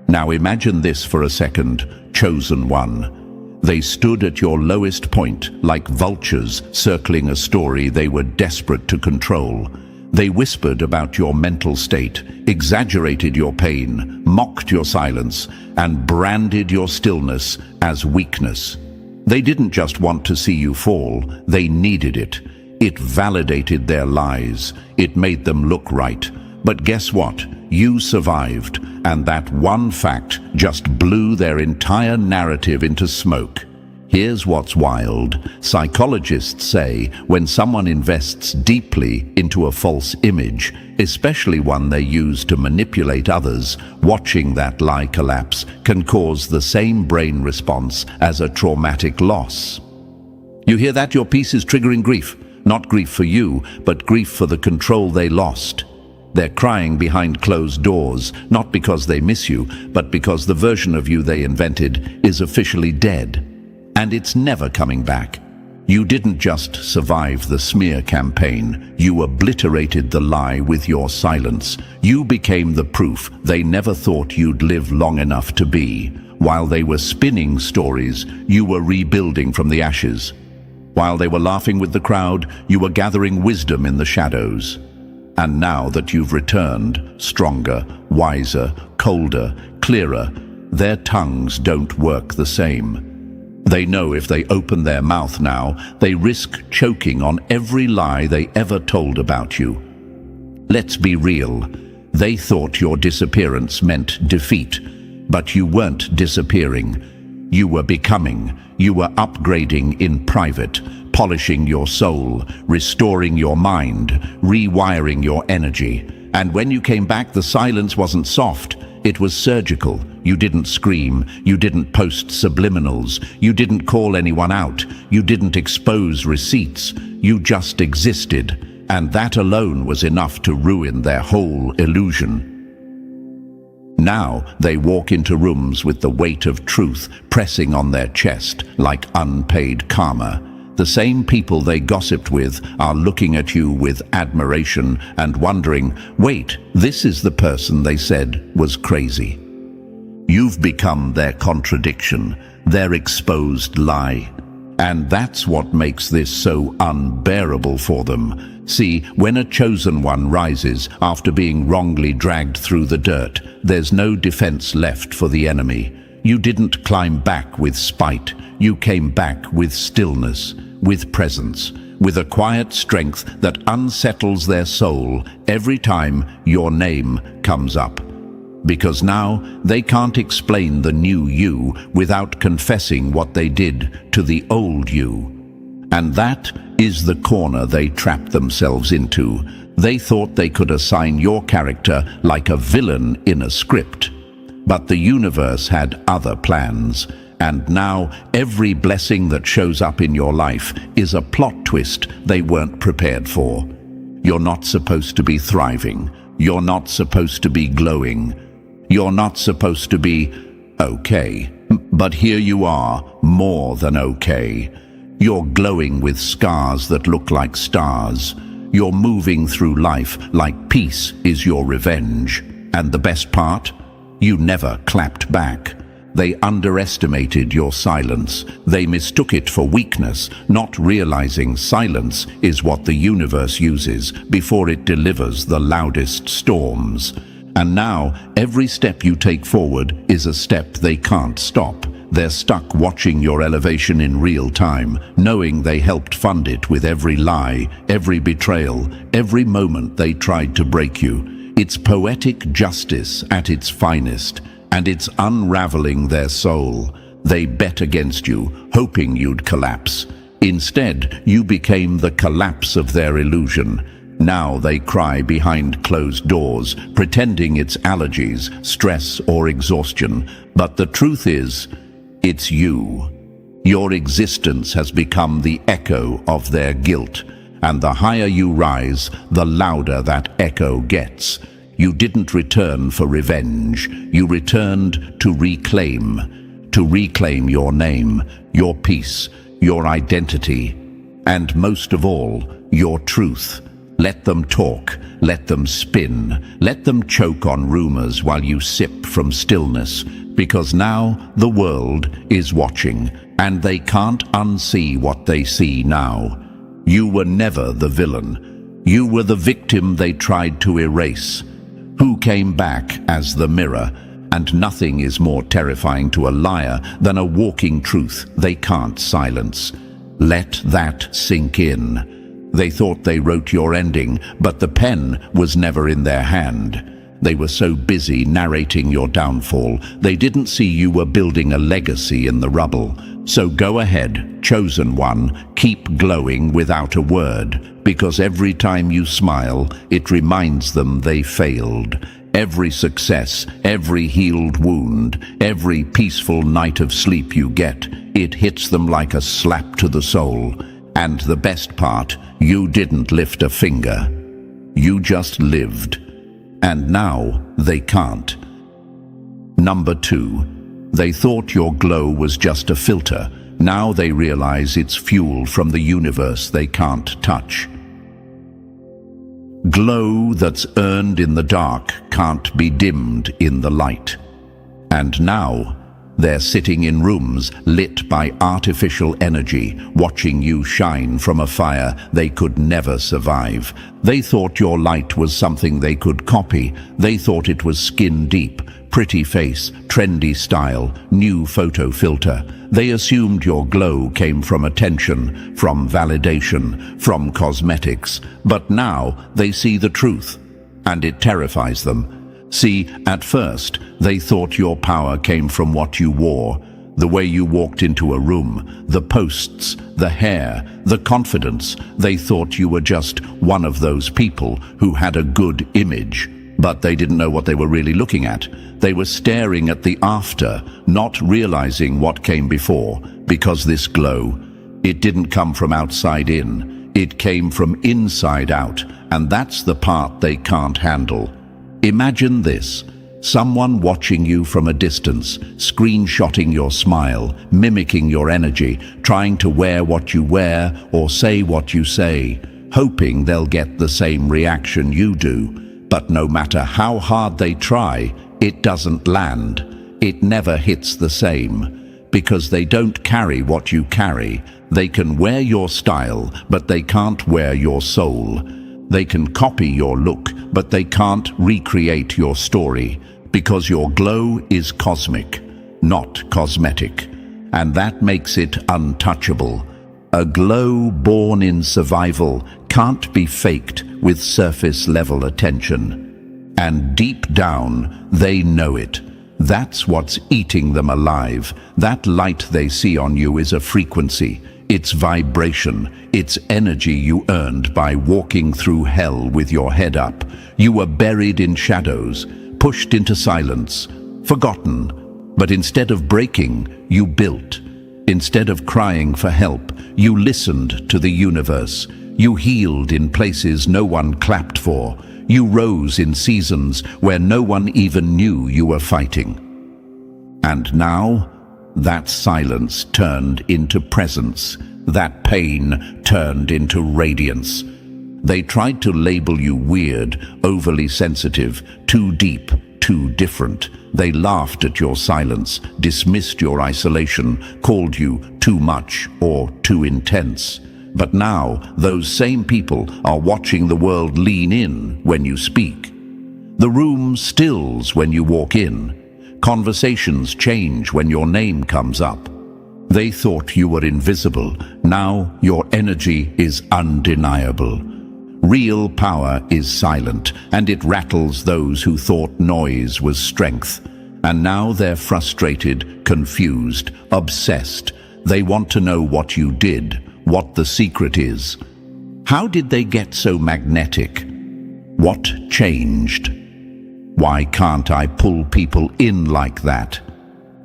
Now imagine this for a second, chosen one. They stood at your lowest point, like vultures circling a story they were desperate to control. They whispered about your mental state, exaggerated your pain, mocked your silence, and branded your stillness as weakness. They didn't just want to see you fall, they needed it. It validated their lies. It made them look right. But guess what? You survived, and that one fact just blew their entire narrative into smoke. Here's what's wild. Psychologists say when someone invests deeply into a false image, especially one they use to manipulate others, watching that lie collapse can cause the same brain response as a traumatic loss. You hear that? Your piece is triggering grief. Not grief for you, but grief for the control they lost. They're crying behind closed doors, not because they miss you, but because the version of you they invented is officially dead. And it's never coming back. You didn't just survive the smear campaign, you obliterated the lie with your silence. You became the proof they never thought you'd live long enough to be. While they were spinning stories, you were rebuilding from the ashes. While they were laughing with the crowd, you were gathering wisdom in the shadows. And now that you've returned, stronger, wiser, colder, clearer, their tongues don't work the same. They know if they open their mouth now, they risk choking on every lie they ever told about you. Let's be real. They thought your disappearance meant defeat, but you weren't disappearing. You were becoming. You were upgrading in private, polishing your soul, restoring your mind, rewiring your energy. And when you came back, the silence wasn't soft. It was surgical. You didn't scream. You didn't post subliminals. You didn't call anyone out. You didn't expose receipts. You just existed. And that alone was enough to ruin their whole illusion. Now they walk into rooms with the weight of truth pressing on their chest like unpaid karma. The same people they gossiped with are looking at you with admiration and wondering, wait, this is the person they said was crazy. You've become their contradiction, their exposed lie. And that's what makes this so unbearable for them. See, when a chosen one rises after being wrongly dragged through the dirt, there's no defense left for the enemy. You didn't climb back with spite. You came back with stillness, with presence, with a quiet strength that unsettles their soul every time your name comes up. Because now they can't explain the new you without confessing what they did to the old you. And that is the corner they trapped themselves into. They thought they could assign your character like a villain in a script. But the universe had other plans. And now every blessing that shows up in your life is a plot twist they weren't prepared for. You're not supposed to be thriving. You're not supposed to be glowing. You're not supposed to be okay. But here you are, more than okay. You're glowing with scars that look like stars. You're moving through life like peace is your revenge. And the best part? You never clapped back. They underestimated your silence. They mistook it for weakness, not realizing silence is what the universe uses before it delivers the loudest storms. And now, every step you take forward is a step they can't stop. They're stuck watching your elevation in real time, knowing they helped fund it with every lie, every betrayal, every moment they tried to break you. It's poetic justice at its finest, and it's unraveling their soul. They bet against you, hoping you'd collapse. Instead, you became the collapse of their illusion. Now they cry behind closed doors, pretending it's allergies, stress, or exhaustion. But the truth is, it's you. Your existence has become the echo of their guilt. And the higher you rise, the louder that echo gets. You didn't return for revenge. You returned to reclaim your name, your peace, your identity, and most of all, your truth. Let them talk, let them spin, let them choke on rumors while you sip from stillness, because now the world is watching, and they can't unsee what they see now. You were never the villain. You were the victim they tried to erase, who came back as the mirror, and nothing is more terrifying to a liar than a walking truth they can't silence. Let that sink in. They thought they wrote your ending, but the pen was never in their hand. They were so busy narrating your downfall, they didn't see you were building a legacy in the rubble. So go ahead, chosen one, keep glowing without a word, because every time you smile, it reminds them they failed. Every success, every healed wound, every peaceful night of sleep you get, it hits them like a slap to the soul. And the best part, you didn't lift a finger. You just lived. And now they can't. Number 2, they thought your glow was just a filter. Now they realize it's fuel from the universe they can't touch. Glow that's earned in the dark can't be dimmed in the light. And now, they're sitting in rooms lit by artificial energy, watching you shine from a fire they could never survive. They thought your light was something they could copy. They thought it was skin deep, pretty face, trendy style, new photo filter. They assumed your glow came from attention, from validation, from cosmetics. But now they see the truth, and it terrifies them. See, at first, they thought your power came from what you wore. The way you walked into a room, the posts, the hair, the confidence. They thought you were just one of those people who had a good image. But they didn't know what they were really looking at. They were staring at the after, not realizing what came before. Because this glow, it didn't come from outside in. It came from inside out, and that's the part they can't handle. Imagine this. Someone watching you from a distance, screenshotting your smile, mimicking your energy, trying to wear what you wear or say what you say, hoping they'll get the same reaction you do. But no matter how hard they try, it doesn't land. It never hits the same. Because they don't carry what you carry. They can wear your style, but they can't wear your soul. They can copy your look, but they can't recreate your story. Because your glow is cosmic, not cosmetic. And that makes it untouchable. A glow born in survival can't be faked with surface-level attention. And deep down, they know it. That's what's eating them alive. That light they see on you is a frequency. It's vibration. It's energy you earned by walking through hell with your head up. You were buried in shadows, pushed into silence, forgotten. But instead of breaking, you built. Instead of crying for help, you listened to the universe. You healed in places no one clapped for. You rose in seasons where no one even knew you were fighting. And now, that silence turned into presence. That pain turned into radiance. They tried to label you weird, overly sensitive, too deep, too different. They laughed at your silence, dismissed your isolation, called you too much or too intense. But now, those same people are watching the world lean in when you speak. The room stills when you walk in. Conversations change when your name comes up. They thought you were invisible. Now your energy is undeniable. Real power is silent, and it rattles those who thought noise was strength. And now they're frustrated, confused, obsessed. They want to know what you did, what the secret is. How did they get so magnetic? What changed? Why can't I pull people in like that?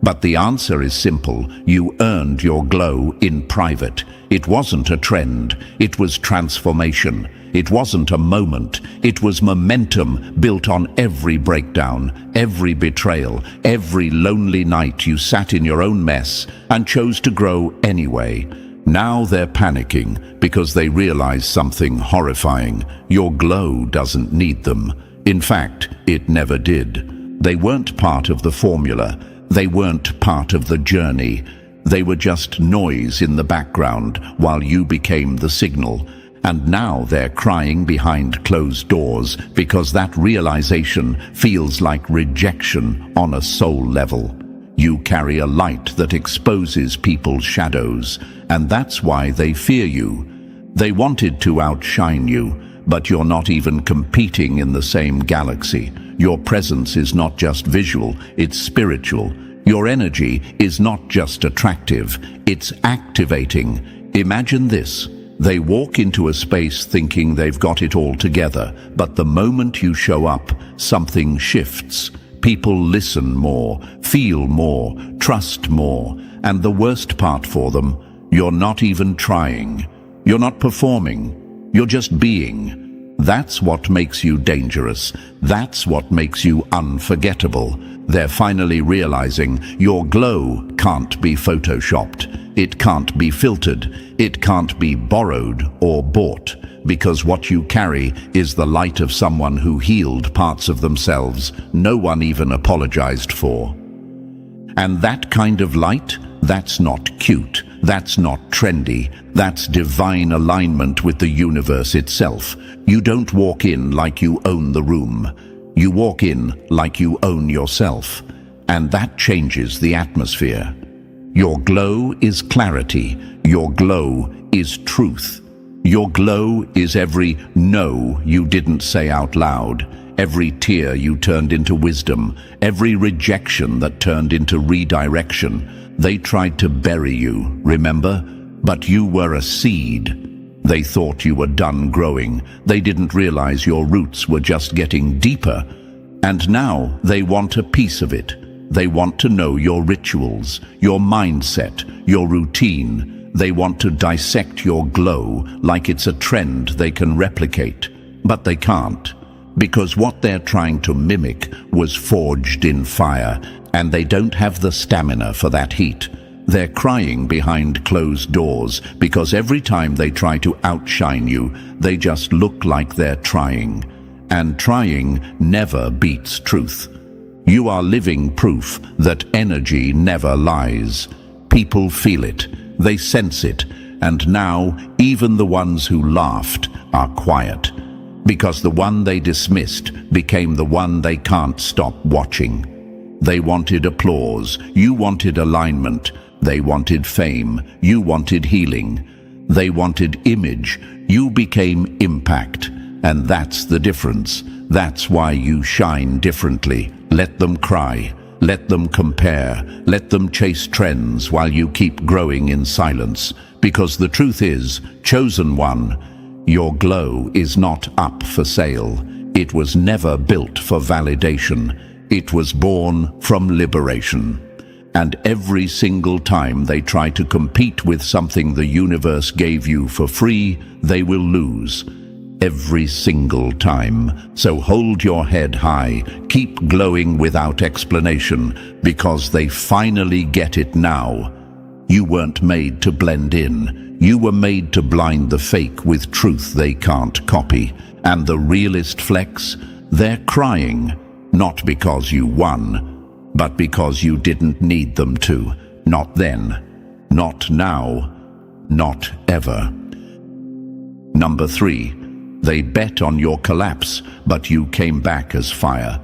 But the answer is simple. You earned your glow in private. It wasn't a trend. It was transformation. It wasn't a moment. It was momentum built on every breakdown, every betrayal, every lonely night you sat in your own mess and chose to grow anyway. Now they're panicking because they realize something horrifying. Your glow doesn't need them. In fact, it never did. They weren't part of the formula. They weren't part of the journey. They were just noise in the background while you became the signal. And now they're crying behind closed doors because that realization feels like rejection on a soul level. You carry a light that exposes people's shadows, and that's why they fear you. They wanted to outshine you, but you're not even competing in the same galaxy. Your presence is not just visual, it's spiritual. Your energy is not just attractive, it's activating. Imagine this. They walk into a space thinking they've got it all together, but the moment you show up, something shifts. People listen more, feel more, trust more, and the worst part for them, you're not even trying. You're not performing. You're just being. That's what makes you dangerous. That's what makes you unforgettable. They're finally realizing your glow can't be photoshopped. It can't be filtered. It can't be borrowed or bought, because what you carry is the light of someone who healed parts of themselves no one even apologized for. And that kind of light, that's not cute. That's not trendy. That's divine alignment with the universe itself. You don't walk in like you own the room. You walk in like you own yourself. And that changes the atmosphere. Your glow is clarity. Your glow is truth. Your glow is every no you didn't say out loud, Every tear you turned into wisdom, every rejection that turned into redirection. They tried to bury you, remember? But you were a seed. They thought you were done growing. They didn't realize your roots were just getting deeper. And now they want a piece of it. They want to know your rituals, your mindset, your routine. They want to dissect your glow like it's a trend they can replicate. But they can't, because what they're trying to mimic was forged in fire, and they don't have the stamina for that heat. They're crying behind closed doors because every time they try to outshine you, they just look like they're trying. And trying never beats truth. You are living proof that energy never lies. People feel it, they sense it, and now even the ones who laughed are quiet. Because the one they dismissed became the one they can't stop watching. They wanted applause, you wanted alignment. They wanted fame, you wanted healing. They wanted image, you became impact. And that's the difference. That's why you shine differently. Let them cry, let them compare, let them chase trends while you keep growing in silence. Because the truth is, chosen one, your glow is not up for sale. It was never built for validation. It was born from liberation. And every single time they try to compete with something the universe gave you for free, they will lose. Every single time. So hold your head high, keep glowing without explanation, because they finally get it now. You weren't made to blend in. You were made to blind the fake with truth they can't copy. And the realist flex, they're crying, not because you won, but because you didn't need them to. Not then, not now, not ever. Number 3. They bet on your collapse, but you came back as fire.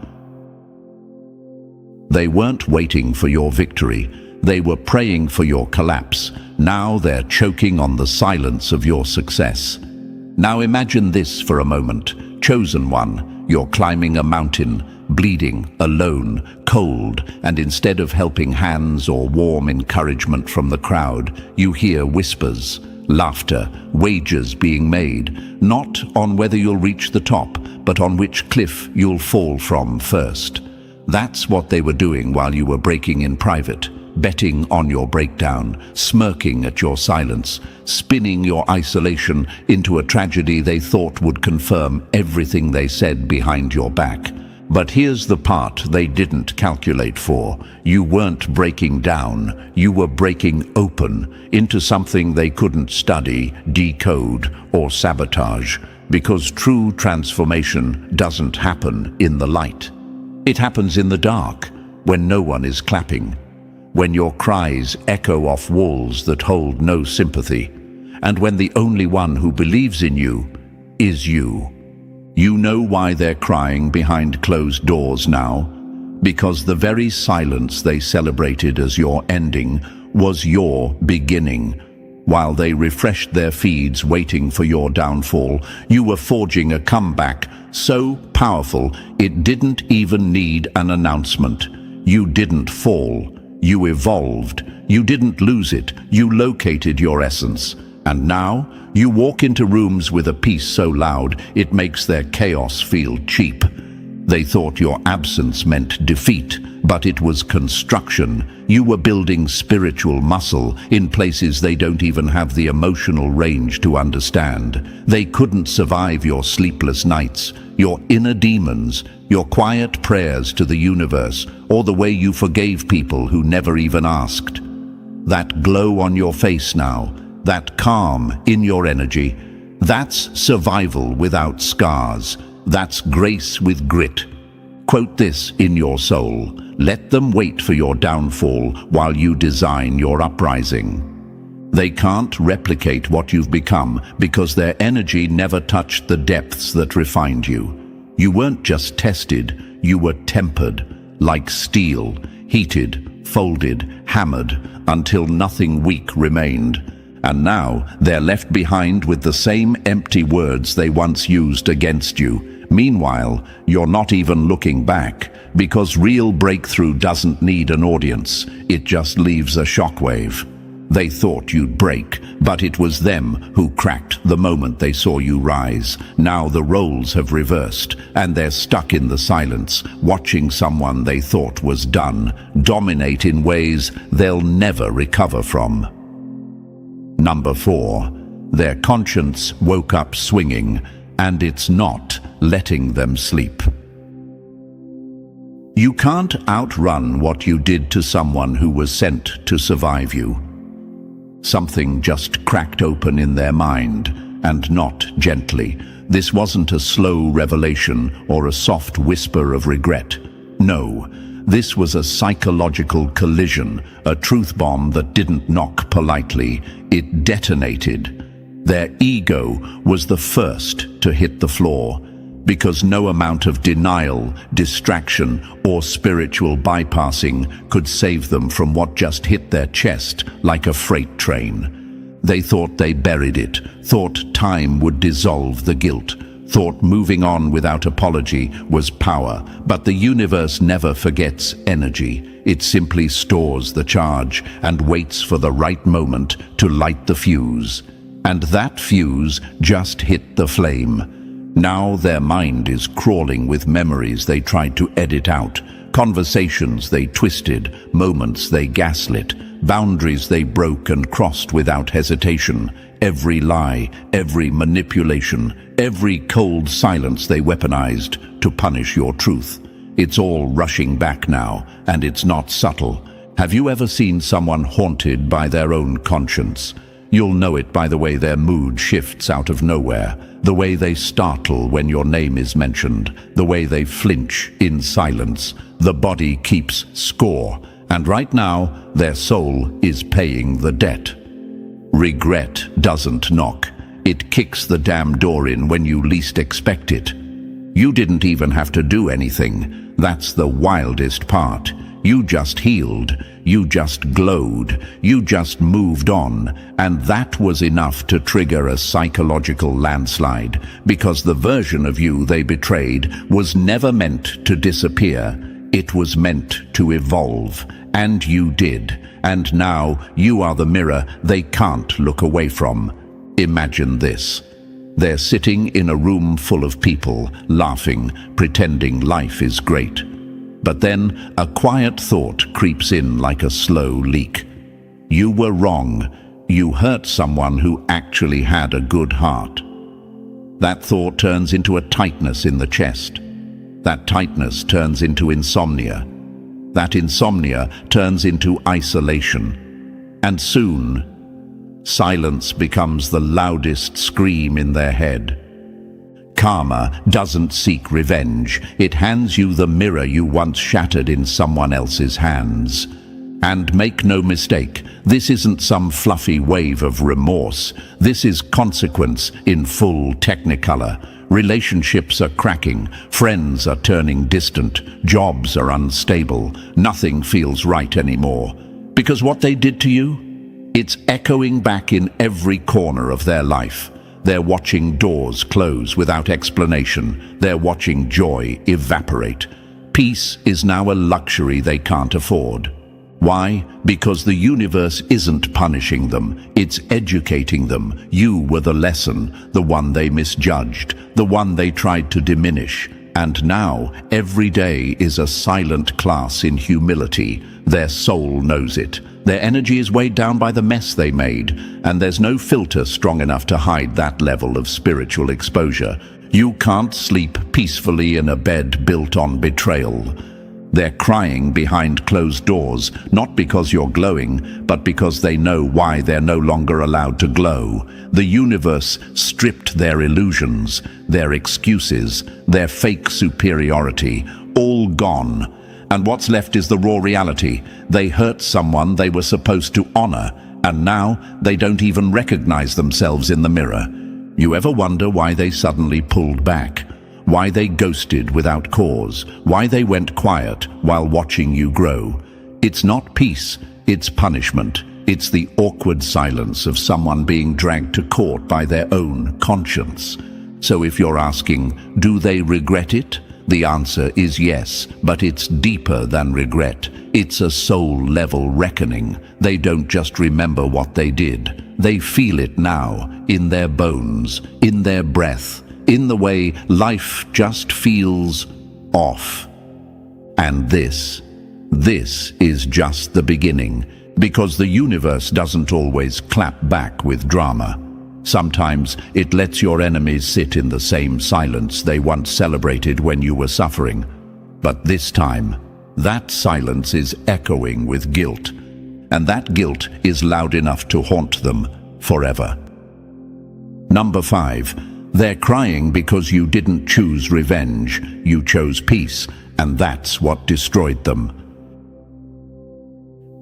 They weren't waiting for your victory. They were praying for your collapse. Now they're choking on the silence of your success. Now imagine this for a moment. Chosen one, you're climbing a mountain, bleeding, alone, cold, and instead of helping hands or warm encouragement from the crowd, you hear whispers. Laughter, wagers being made, not on whether you'll reach the top, but on which cliff you'll fall from first. That's what they were doing while you were breaking in private, betting on your breakdown, smirking at your silence, spinning your isolation into a tragedy they thought would confirm everything they said behind your back. But here's the part they didn't calculate for. You weren't breaking down, you were breaking open into something they couldn't study, decode, or sabotage, because true transformation doesn't happen in the light. It happens in the dark, when no one is clapping, when your cries echo off walls that hold no sympathy, and when the only one who believes in you is you. You know why they're crying behind closed doors now? Because the very silence they celebrated as your ending was your beginning. While they refreshed their feeds waiting for your downfall, you were forging a comeback so powerful it didn't even need an announcement. You didn't fall, you evolved. You didn't lose it, you located your essence. And now, you walk into rooms with a peace so loud, it makes their chaos feel cheap. They thought your absence meant defeat, but it was construction. You were building spiritual muscle in places they don't even have the emotional range to understand. They couldn't survive your sleepless nights, your inner demons, your quiet prayers to the universe, or the way you forgave people who never even asked. That glow on your face now, that calm in your energy, that's survival without scars. That's grace with grit. Quote this in your soul. Let them wait for your downfall while you design your uprising. They can't replicate what you've become because their energy never touched the depths that refined you. You weren't just tested, you were tempered, like steel, heated, folded, hammered, until nothing weak remained. And now they're left behind with the same empty words they once used against you. Meanwhile, you're not even looking back, because real breakthrough doesn't need an audience, it just leaves a shockwave. They thought you'd break, but it was them who cracked the moment they saw you rise. Now the roles have reversed, and they're stuck in the silence, watching someone they thought was done dominate in ways they'll never recover from. Number 4. Their conscience woke up swinging, and it's not letting them sleep. You can't outrun what you did to someone who was sent to survive you. Something just cracked open in their mind, and not gently. This wasn't a slow revelation or a soft whisper of regret. No, this was a psychological collision, a truth bomb that didn't knock politely. It detonated. Their ego was the first to hit the floor, because no amount of denial, distraction, or spiritual bypassing could save them from what just hit their chest like a freight train. They thought they buried it, thought time would dissolve the guilt, thought moving on without apology was power. But the universe never forgets energy. It simply stores the charge and waits for the right moment to light the fuse. And that fuse just hit the flame. Now their mind is crawling with memories they tried to edit out, conversations they twisted, moments they gaslit, boundaries they broke and crossed without hesitation, every lie, every manipulation, every cold silence they weaponized to punish your truth. It's all rushing back now, and it's not subtle. Have you ever seen someone haunted by their own conscience? You'll know it by the way their mood shifts out of nowhere, the way they startle when your name is mentioned, the way they flinch in silence. The body keeps score, and right now their soul is paying the debt. Regret doesn't knock. It kicks the damn door in when you least expect it. You didn't even have to do anything. That's the wildest part. You just healed, you just glowed, you just moved on, and that was enough to trigger a psychological landslide, because the version of you they betrayed was never meant to disappear. It was meant to evolve, and you did, and now you are the mirror they can't look away from. Imagine this. They're sitting in a room full of people, laughing, pretending life is great. But then a quiet thought creeps in like a slow leak. You were wrong. You hurt someone who actually had a good heart. That thought turns into a tightness in the chest. That tightness turns into insomnia. That insomnia turns into isolation. And soon, silence becomes the loudest scream in their head. Karma doesn't seek revenge. It hands you the mirror you once shattered in someone else's hands. And make no mistake, this isn't some fluffy wave of remorse. This is consequence in full technicolor. Relationships are cracking, friends are turning distant, jobs are unstable, nothing feels right anymore. Because what they did to you, it's echoing back in every corner of their life. They're watching doors close without explanation. They're watching joy evaporate. Peace is now a luxury they can't afford. Why? Because the universe isn't punishing them, it's educating them. You were the lesson, the one they misjudged, the one they tried to diminish. And now, every day is a silent class in humility. Their soul knows it. Their energy is weighed down by the mess they made, and there's no filter strong enough to hide that level of spiritual exposure. You can't sleep peacefully in a bed built on betrayal. They're crying behind closed doors, not because you're glowing, but because they know why they're no longer allowed to glow. The universe stripped their illusions, their excuses, their fake superiority, all gone. And what's left is the raw reality. They hurt someone they were supposed to honor, and now they don't even recognize themselves in the mirror. You ever wonder why they suddenly pulled back? Why they ghosted without cause? Why they went quiet while watching you grow? It's not peace, it's punishment. It's the awkward silence of someone being dragged to court by their own conscience. So if you're asking, do they regret it? The answer is yes, but it's deeper than regret. It's a soul-level reckoning. They don't just remember what they did. They feel it now, in their bones, in their breath, in the way life just feels off. And this is just the beginning, because the universe doesn't always clap back with drama. Sometimes it lets your enemies sit in the same silence they once celebrated when you were suffering. But this time, that silence is echoing with guilt, and that guilt is loud enough to haunt them forever. Number 5. They're crying because you didn't choose revenge, you chose peace, and that's what destroyed them.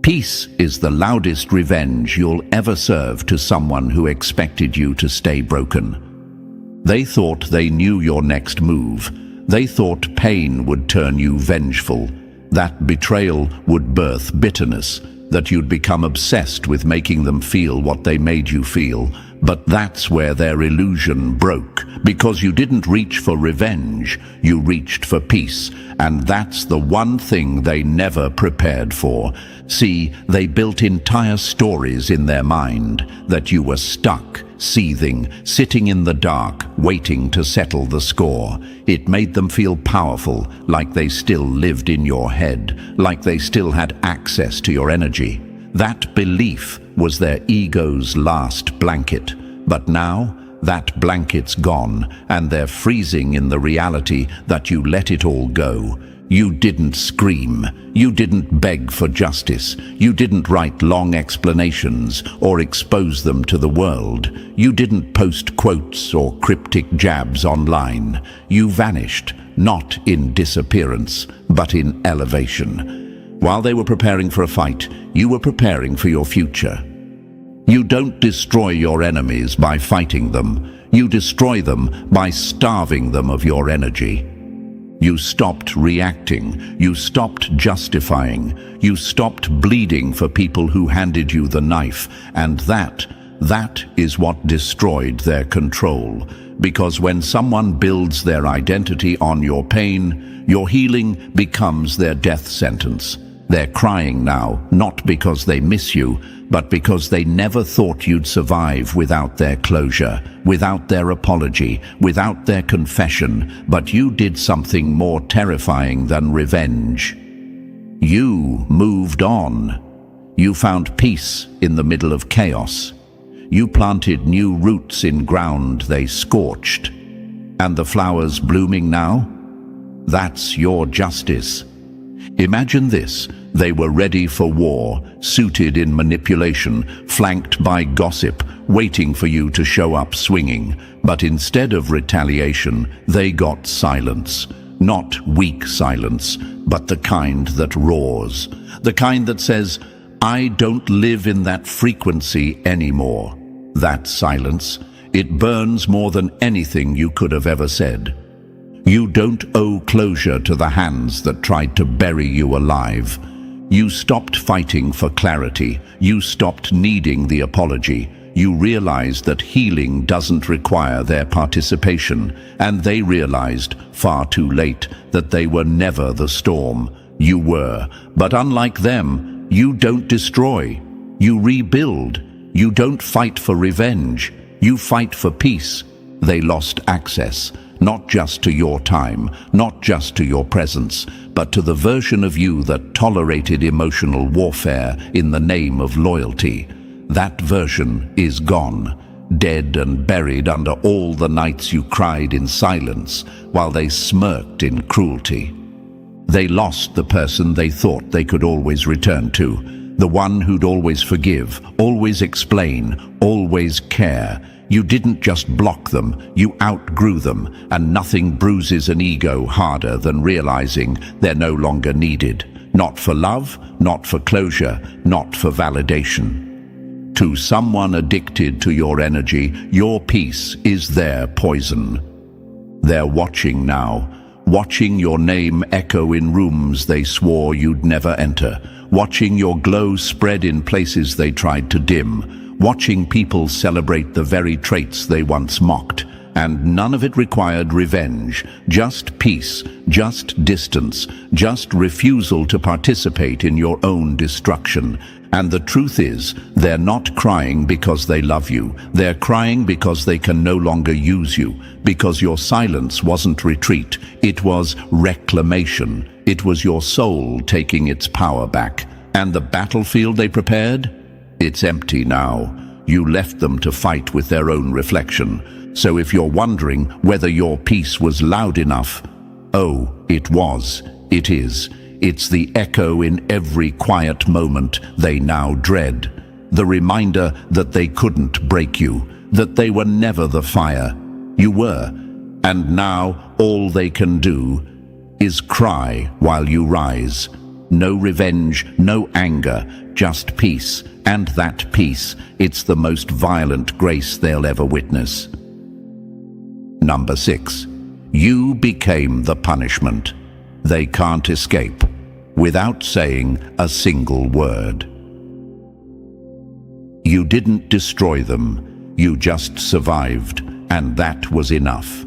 Peace is the loudest revenge you'll ever serve to someone who expected you to stay broken. They thought they knew your next move. They thought pain would turn you vengeful, that betrayal would birth bitterness, that you'd become obsessed with making them feel what they made you feel. But that's where their illusion broke, because you didn't reach for revenge, you reached for peace, and that's the one thing they never prepared for. See, they built entire stories in their mind that you were stuck, seething, sitting in the dark, waiting to settle the score. It made them feel powerful, like they still lived in your head, like they still had access to your energy. That belief was their ego's last blanket. But now, that blanket's gone, and they're freezing in the reality that you let it all go. You didn't scream. You didn't beg for justice. You didn't write long explanations or expose them to the world. You didn't post quotes or cryptic jabs online. You vanished, not in disappearance, but in elevation. While they were preparing for a fight, you were preparing for your future. You don't destroy your enemies by fighting them. You destroy them by starving them of your energy. You stopped reacting. You stopped justifying. You stopped bleeding for people who handed you the knife. And that is what destroyed their control. Because when someone builds their identity on your pain, your healing becomes their death sentence. They're crying now, not because they miss you, but because they never thought you'd survive without their closure, without their apology, without their confession. But you did something more terrifying than revenge. You moved on. You found peace in the middle of chaos. You planted new roots in ground they scorched. And the flowers blooming now? That's your justice. Imagine this. They were ready for war, suited in manipulation, flanked by gossip, waiting for you to show up swinging. But instead of retaliation, they got silence. Not weak silence, but the kind that roars. The kind that says, I don't live in that frequency anymore. That silence, it burns more than anything you could have ever said. You don't owe closure to the hands that tried to bury you alive. You stopped fighting for clarity. You stopped needing the apology. You realized that healing doesn't require their participation, and they realized, far too late, that they were never the storm. You were. But unlike them, you don't destroy. You rebuild. You don't fight for revenge. You fight for peace. They lost access. Not just to your time, not just to your presence, but to the version of you that tolerated emotional warfare in the name of loyalty. That version is gone, dead and buried under all the nights you cried in silence while they smirked in cruelty. They lost the person they thought they could always return to, the one who'd always forgive, always explain, always care. You didn't just block them, you outgrew them, and nothing bruises an ego harder than realizing they're no longer needed. Not for love, not for closure, not for validation. To someone addicted to your energy, your peace is their poison. They're watching now, watching your name echo in rooms they swore you'd never enter, watching your glow spread in places they tried to dim, watching people celebrate the very traits they once mocked. and none of it required revenge, just peace, just distance, just refusal to participate in your own destruction. And the truth is, they're not crying because they love you. They're crying because they can no longer use you, because your silence wasn't retreat, it was reclamation. It was your soul taking its power back. And the battlefield they prepared? It's empty now. You left them to fight with their own reflection. So if you're wondering whether your peace was loud enough, oh, it was. It is. It's the echo in every quiet moment they now dread. The reminder that they couldn't break you, that they were never the fire. You were. And now all they can do is cry while you rise. No revenge, no anger, just peace. And that peace, it's the most violent grace they'll ever witness. Number 6. You became the punishment. They can't escape without saying a single word. You didn't destroy them, you just survived, and that was enough.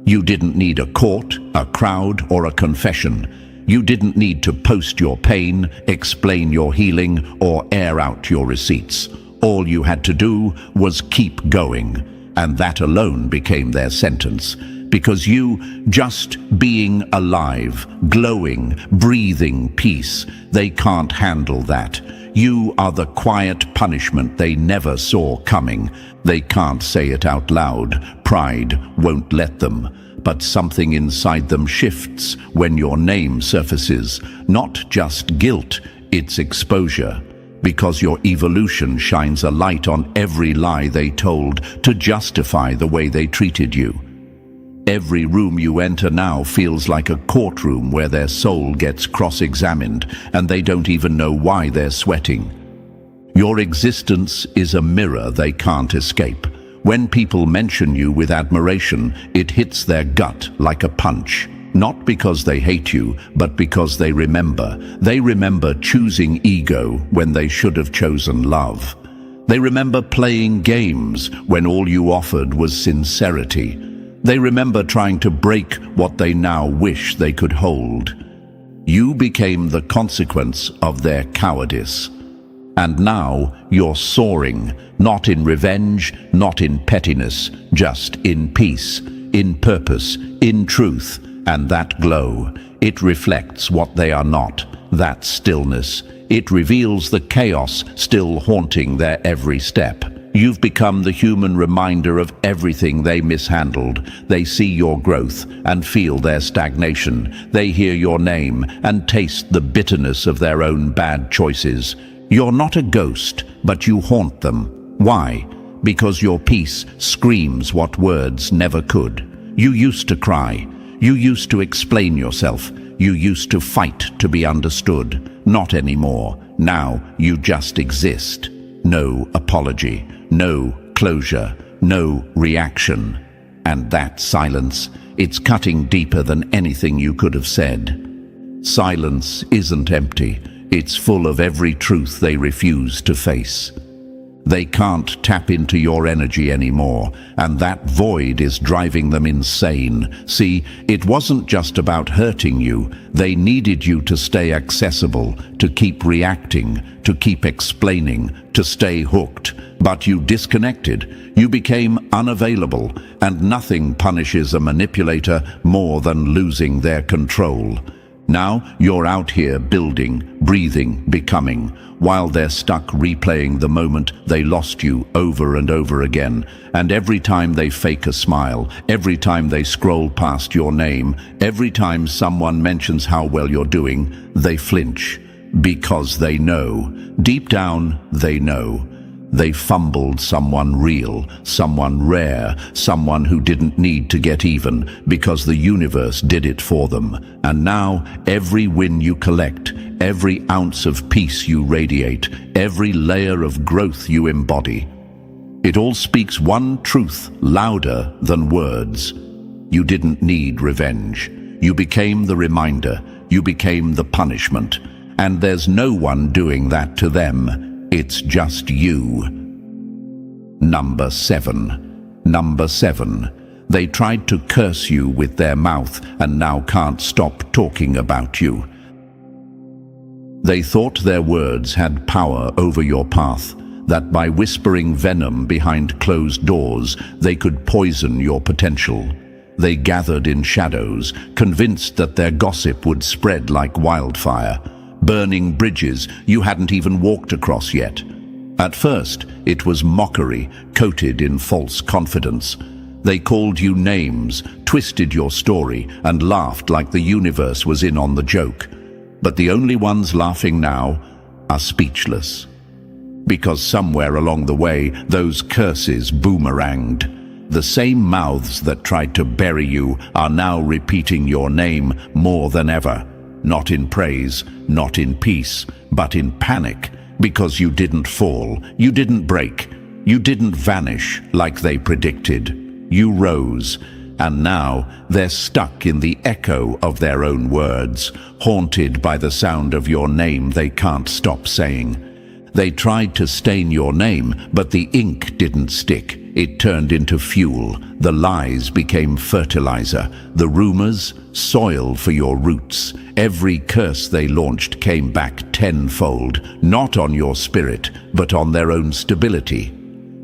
You didn't need a court, a crowd, or a confession. You didn't need to post your pain, explain your healing, or air out your receipts. All you had to do was keep going, and that alone became their sentence. Because you, just being alive, glowing, breathing peace, they can't handle that. You are the quiet punishment they never saw coming. They can't say it out loud. Pride won't let them. But something inside them shifts when your name surfaces. Not just guilt, it's exposure. Because your evolution shines a light on every lie they told to justify the way they treated you. Every room you enter now feels like a courtroom where their soul gets cross-examined and they don't even know why they're sweating. Your existence is a mirror they can't escape. When people mention you with admiration, it hits their gut like a punch. Not because they hate you, but because they remember. They remember choosing ego when they should have chosen love. They remember playing games when all you offered was sincerity. They remember trying to break what they now wish they could hold. You became the consequence of their cowardice. And now you're soaring, not in revenge, not in pettiness, just in peace, in purpose, in truth. And that glow, it reflects what they are not, that stillness. It reveals the chaos still haunting their every step. You've become the human reminder of everything they mishandled. They see your growth and feel their stagnation. They hear your name and taste the bitterness of their own bad choices. You're not a ghost, but you haunt them. Why? Because your peace screams what words never could. You used to cry. You used to explain yourself. You used to fight to be understood. Not anymore. Now you just exist. No apology, no closure, no reaction. And that silence, it's cutting deeper than anything you could have said. Silence isn't empty. It's full of every truth they refuse to face. They can't tap into your energy anymore, and that void is driving them insane. See, it wasn't just about hurting you. They needed you to stay accessible, to keep reacting, to keep explaining, to stay hooked. But you disconnected. You became unavailable, and nothing punishes a manipulator more than losing their control. Now you're out here building, breathing, becoming, while they're stuck replaying the moment they lost you over and over again. And every time they fake a smile, every time they scroll past your name, every time someone mentions how well you're doing, they flinch. Because they know. Deep down, they know. They fumbled someone real, someone rare, someone who didn't need to get even because the universe did it for them. And now, every win you collect, every ounce of peace you radiate, every layer of growth you embody, it all speaks one truth louder than words. You didn't need revenge. You became the reminder. You became the punishment. And there's no one doing that to them. It's just you. Number 7. Number 7. They tried to curse you with their mouth and now can't stop talking about you. They thought their words had power over your path, that by whispering venom behind closed doors, they could poison your potential. They gathered in shadows, convinced that their gossip would spread like wildfire, burning bridges you hadn't even walked across yet. At first, it was mockery, coated in false confidence. They called you names, twisted your story, and laughed like the universe was in on the joke. But the only ones laughing now are speechless. Because somewhere along the way, those curses boomeranged. The same mouths that tried to bury you are now repeating your name more than ever. Not in praise, not in peace, but in panic. Because you didn't fall, you didn't break, you didn't vanish like they predicted. You rose, and now they're stuck in the echo of their own words, haunted by the sound of your name they can't stop saying. They tried to stain your name, but the ink didn't stick. It turned into fuel. The lies became fertilizer. The rumors, soil for your roots. Every curse they launched came back tenfold, not on your spirit, but on their own stability.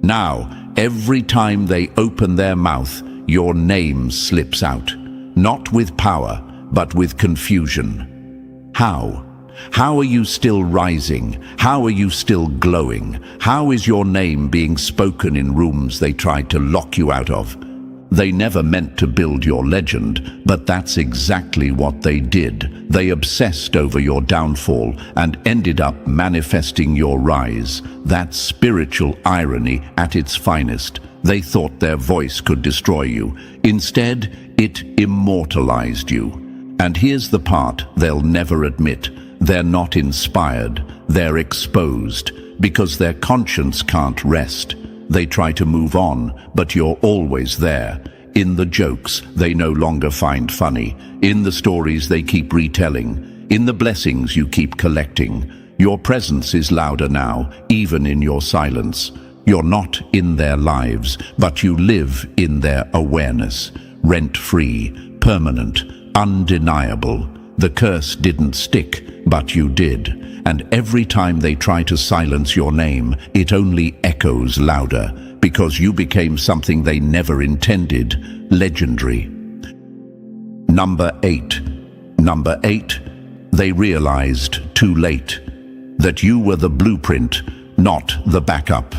Now, every time they open their mouth, your name slips out. Not with power, but with confusion. How? How are you still rising? How are you still glowing? How is your name being spoken in rooms they tried to lock you out of? They never meant to build your legend, but that's exactly what they did. They obsessed over your downfall and ended up manifesting your rise. That's spiritual irony at its finest. They thought their voice could destroy you. Instead, it immortalized you. And here's the part they'll never admit. They're not inspired, they're exposed, because their conscience can't rest. They try to move on, but you're always there. In the jokes they no longer find funny, in the stories they keep retelling, in the blessings you keep collecting. Your presence is louder now, even in your silence. You're not in their lives, but you live in their awareness. Rent-free, permanent, undeniable. The curse didn't stick, but you did. And every time they try to silence your name, it only echoes louder, because you became something they never intended, legendary. Number 8. Number 8, they realized too late that you were the blueprint, not the backup.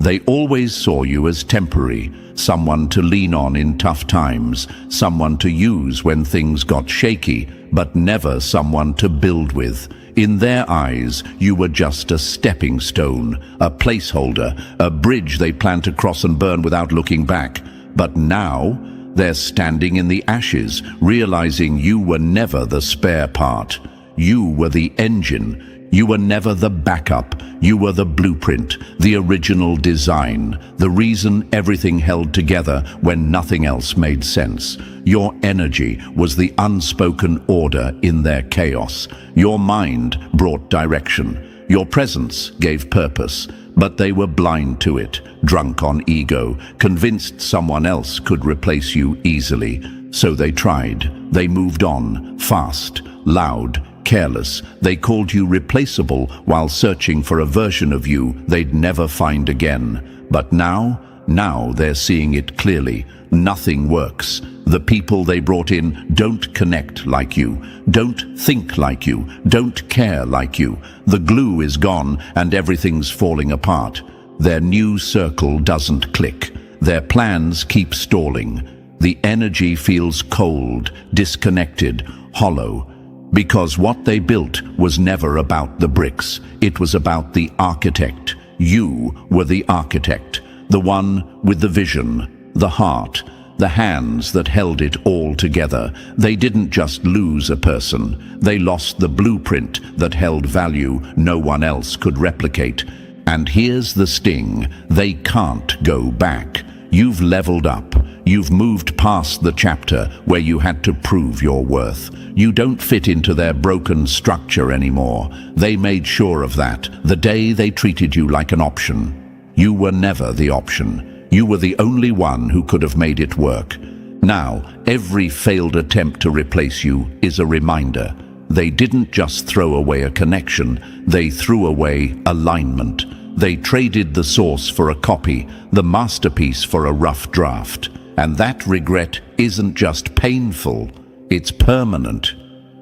They always saw you as temporary, someone to lean on in tough times, someone to use when things got shaky, but never someone to build with. In their eyes, you were just a stepping stone, a placeholder, a bridge they planned to cross and burn without looking back. But now, they're standing in the ashes, realizing you were never the spare part. You were the engine. You were never the backup. You were the blueprint, the original design, the reason everything held together when nothing else made sense. Your energy was the unspoken order in their chaos. Your mind brought direction. Your presence gave purpose. But they were blind to it, drunk on ego, convinced someone else could replace you easily. So they tried. They moved on, fast, loud, careless. They called you replaceable while searching for a version of you they'd never find again. But now they're seeing it clearly. Nothing works. The people they brought in don't connect like you, don't think like you, don't care like you. The glue is gone and everything's falling apart. Their new circle doesn't click. Their plans keep stalling. The energy feels cold, disconnected, hollow. Because what they built was never about the bricks. It was about the architect. You were the architect, the one with the vision, the heart, the hands that held it all together. They didn't just lose a person. They lost the blueprint that held value no one else could replicate. And here's the sting. They can't go back. You've leveled up. You've moved past the chapter where you had to prove your worth. You don't fit into their broken structure anymore. They made sure of that the day they treated you like an option. You were never the option. You were the only one who could have made it work. Now, every failed attempt to replace you is a reminder. They didn't just throw away a connection, they threw away alignment. They traded the source for a copy, the masterpiece for a rough draft. And that regret isn't just painful, it's permanent.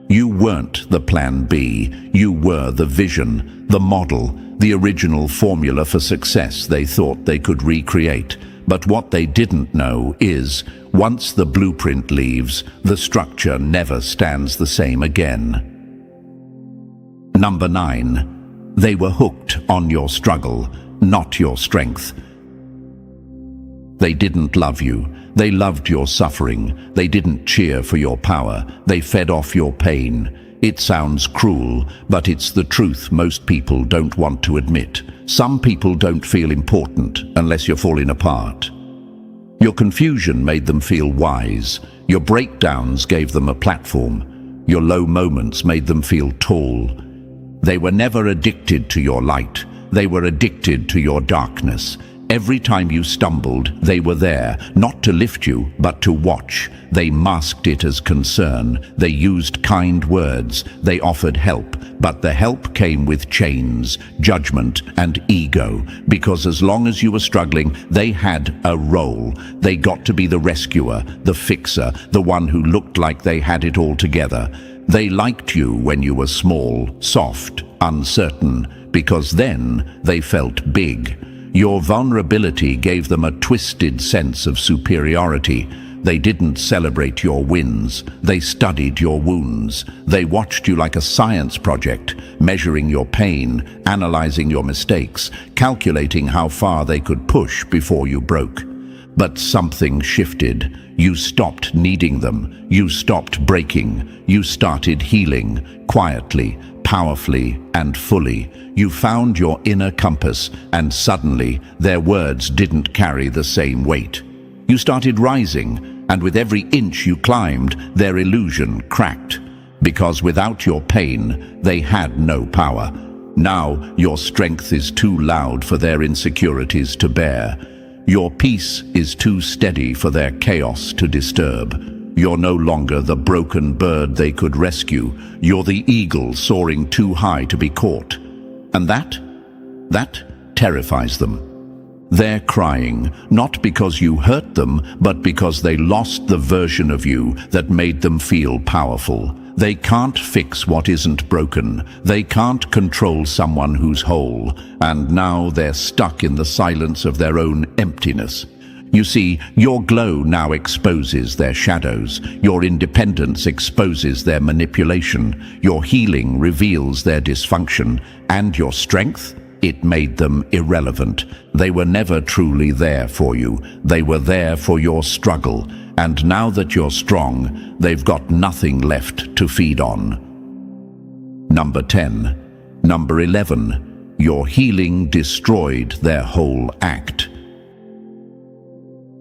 You weren't the plan B, you were the vision, the model, the original formula for success they thought they could recreate. But what they didn't know is, once the blueprint leaves, the structure never stands the same again. Number 9. They were hooked on your struggle, not your strength. They didn't love you. They loved your suffering. They didn't cheer for your power. They fed off your pain. It sounds cruel, but it's the truth most people don't want to admit. Some people don't feel important unless you're falling apart. Your confusion made them feel wise. Your breakdowns gave them a platform. Your low moments made them feel tall. They were never addicted to your light. They were addicted to your darkness. Every time you stumbled, they were there, not to lift you, but to watch. They masked it as concern. They used kind words. They offered help, but the help came with chains, judgment, and ego, because as long as you were struggling, they had a role. They got to be the rescuer, the fixer, the one who looked like they had it all together. They liked you when you were small, soft, uncertain, because then they felt big. Your vulnerability gave them a twisted sense of superiority. They didn't celebrate your wins. They studied your wounds. They watched you like a science project, measuring your pain, analyzing your mistakes, calculating how far they could push before you broke. But something shifted. You stopped needing them. You stopped breaking. You started healing, quietly, powerfully, and fully. You found your inner compass, and suddenly their words didn't carry the same weight. You started rising, and with every inch you climbed, their illusion cracked. Because without your pain, they had no power. Now your strength is too loud for their insecurities to bear. Your peace is too steady for their chaos to disturb. You're no longer the broken bird they could rescue. You're the eagle soaring too high to be caught. And that terrifies them. They're crying, not because you hurt them, but because they lost the version of you that made them feel powerful. They can't fix what isn't broken. They can't control someone who's whole. And now they're stuck in the silence of their own emptiness. You see, your glow now exposes their shadows. Your independence exposes their manipulation. Your healing reveals their dysfunction. And your strength? It made them irrelevant. They were never truly there for you. They were there for your struggle. And now that you're strong, they've got nothing left to feed on. Number 10. Number 11. Your healing destroyed their whole act.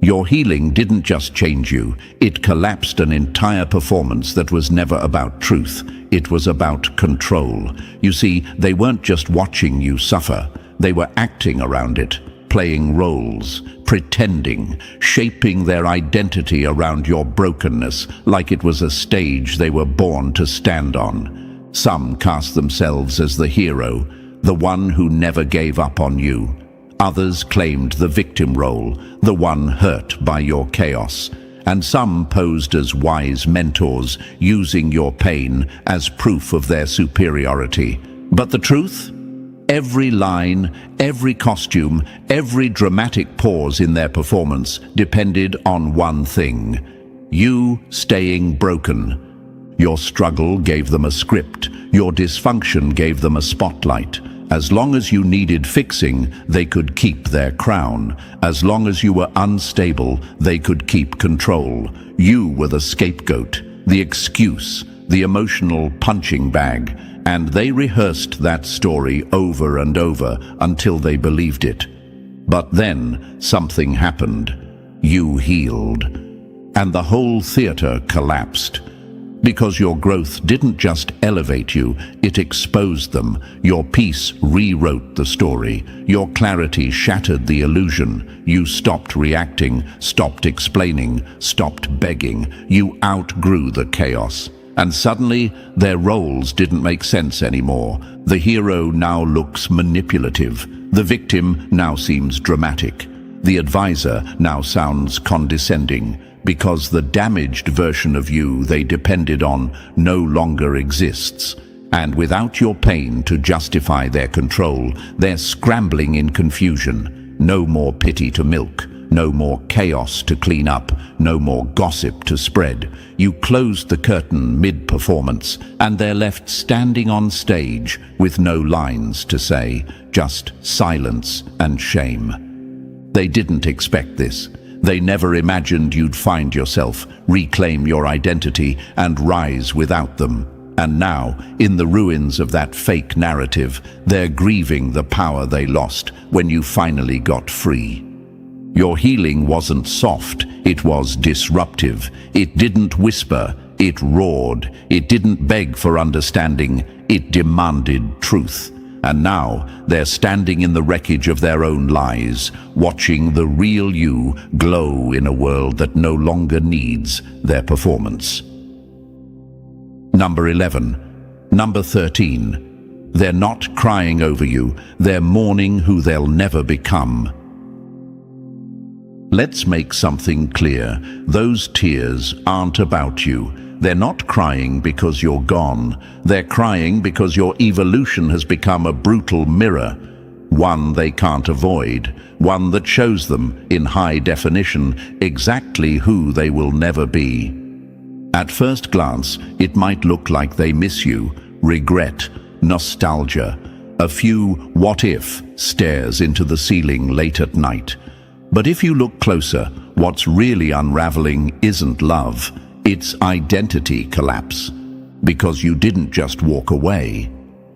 Your healing didn't just change you, it collapsed an entire performance that was never about truth. It was about control. You see, they weren't just watching you suffer, they were acting around it, playing roles, pretending, shaping their identity around your brokenness like it was a stage they were born to stand on. Some cast themselves as the hero, the one who never gave up on you. Others claimed the victim role, the one hurt by your chaos. And some posed as wise mentors, using your pain as proof of their superiority. But the truth? Every line, every costume, every dramatic pause in their performance depended on one thing: you staying broken. Your struggle gave them a script. Your dysfunction gave them a spotlight. As long as you needed fixing, they could keep their crown. As long as you were unstable, they could keep control. You were the scapegoat, the excuse, the emotional punching bag, and they rehearsed that story over and over until they believed it. But then something happened. You healed, and the whole theater collapsed. Because your growth didn't just elevate you, it exposed them. Your peace rewrote the story. Your clarity shattered the illusion. You stopped reacting, stopped explaining, stopped begging. You outgrew the chaos. And suddenly, their roles didn't make sense anymore. The hero now looks manipulative. The victim now seems dramatic. The advisor now sounds condescending, because the damaged version of you they depended on no longer exists. And without your pain to justify their control, they're scrambling in confusion. No more pity to milk, no more chaos to clean up, no more gossip to spread. You closed the curtain mid-performance, and they're left standing on stage with no lines to say, just silence and shame. They didn't expect this. They never imagined you'd find yourself, reclaim your identity, and rise without them. And now, in the ruins of that fake narrative, they're grieving the power they lost when you finally got free. Your healing wasn't soft, it was disruptive. It didn't whisper, it roared. It didn't beg for understanding, it demanded truth. And now, they're standing in the wreckage of their own lies, watching the real you glow in a world that no longer needs their performance. Number 11. Number 13. They're not crying over you, they're mourning who they'll never become. Let's make something clear. Those tears aren't about you. They're not crying because you're gone. They're crying because your evolution has become a brutal mirror, one they can't avoid, one that shows them, in high definition, exactly who they will never be. At first glance, it might look like they miss you, regret, nostalgia, a few what-if stares into the ceiling late at night. But if you look closer, what's really unraveling isn't love. It's identity collapse, because you didn't just walk away,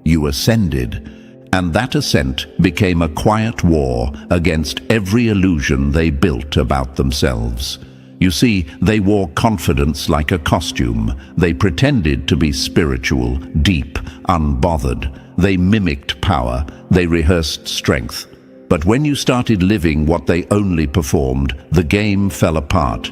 you ascended, and that ascent became a quiet war against every illusion they built about themselves. You see, they wore confidence like a costume. They pretended to be spiritual, deep, unbothered. They mimicked power. They rehearsed strength. But when you started living what they only performed, the game fell apart.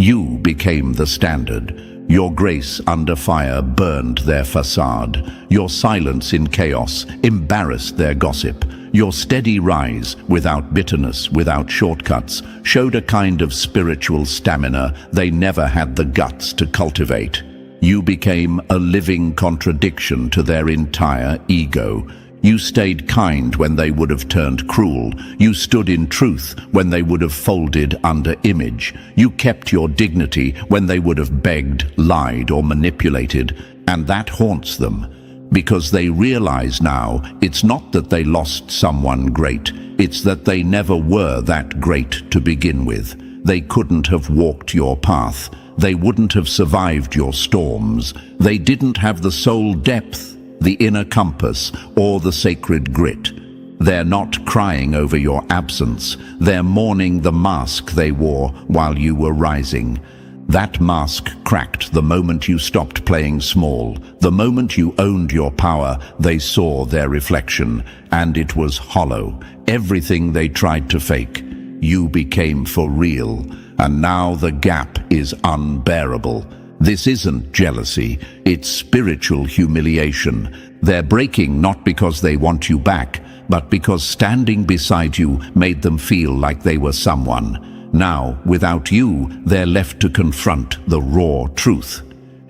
You became the standard. Your grace under fire burned their facade. Your silence in chaos embarrassed their gossip. Your steady rise, without bitterness, without shortcuts, showed a kind of spiritual stamina they never had the guts to cultivate. You became a living contradiction to their entire ego. You stayed kind when they would have turned cruel. You stood in truth when they would have folded under image. You kept your dignity when they would have begged, lied, or manipulated. And that haunts them, because they realize now it's not that they lost someone great, it's that they never were that great to begin with. They couldn't have walked your path. They wouldn't have survived your storms. They didn't have the soul depth, the inner compass, or the sacred grit. They're not crying over your absence. They're mourning the mask they wore while you were rising. That mask cracked the moment you stopped playing small. The moment you owned your power, they saw their reflection, and it was hollow. Everything they tried to fake, you became for real. And now the gap is unbearable. This isn't jealousy, it's spiritual humiliation. They're breaking not because they want you back, but because standing beside you made them feel like they were someone. Now, without you, they're left to confront the raw truth.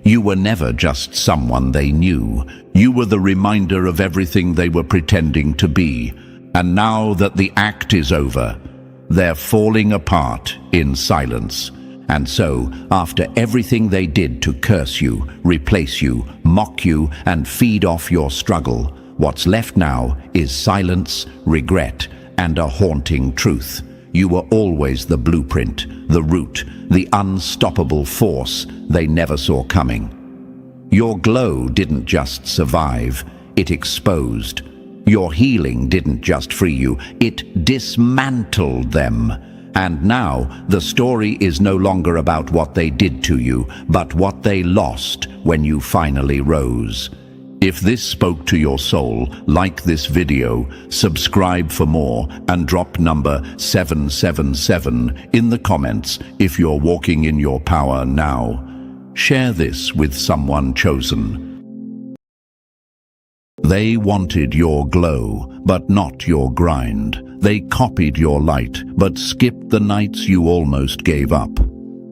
You were never just someone they knew. You were the reminder of everything they were pretending to be. And now that the act is over, they're falling apart in silence. And so, after everything they did to curse you, replace you, mock you, and feed off your struggle, what's left now is silence, regret, and a haunting truth. You were always the blueprint, the root, the unstoppable force they never saw coming. Your glow didn't just survive, it exposed. Your healing didn't just free you, it dismantled them. And now, the story is no longer about what they did to you, but what they lost when you finally rose. If this spoke to your soul, like this video, subscribe for more, and drop number 777 in the comments if you're walking in your power now. Share this with someone chosen. They wanted your glow, but not your grind. They copied your light, but skipped the nights you almost gave up.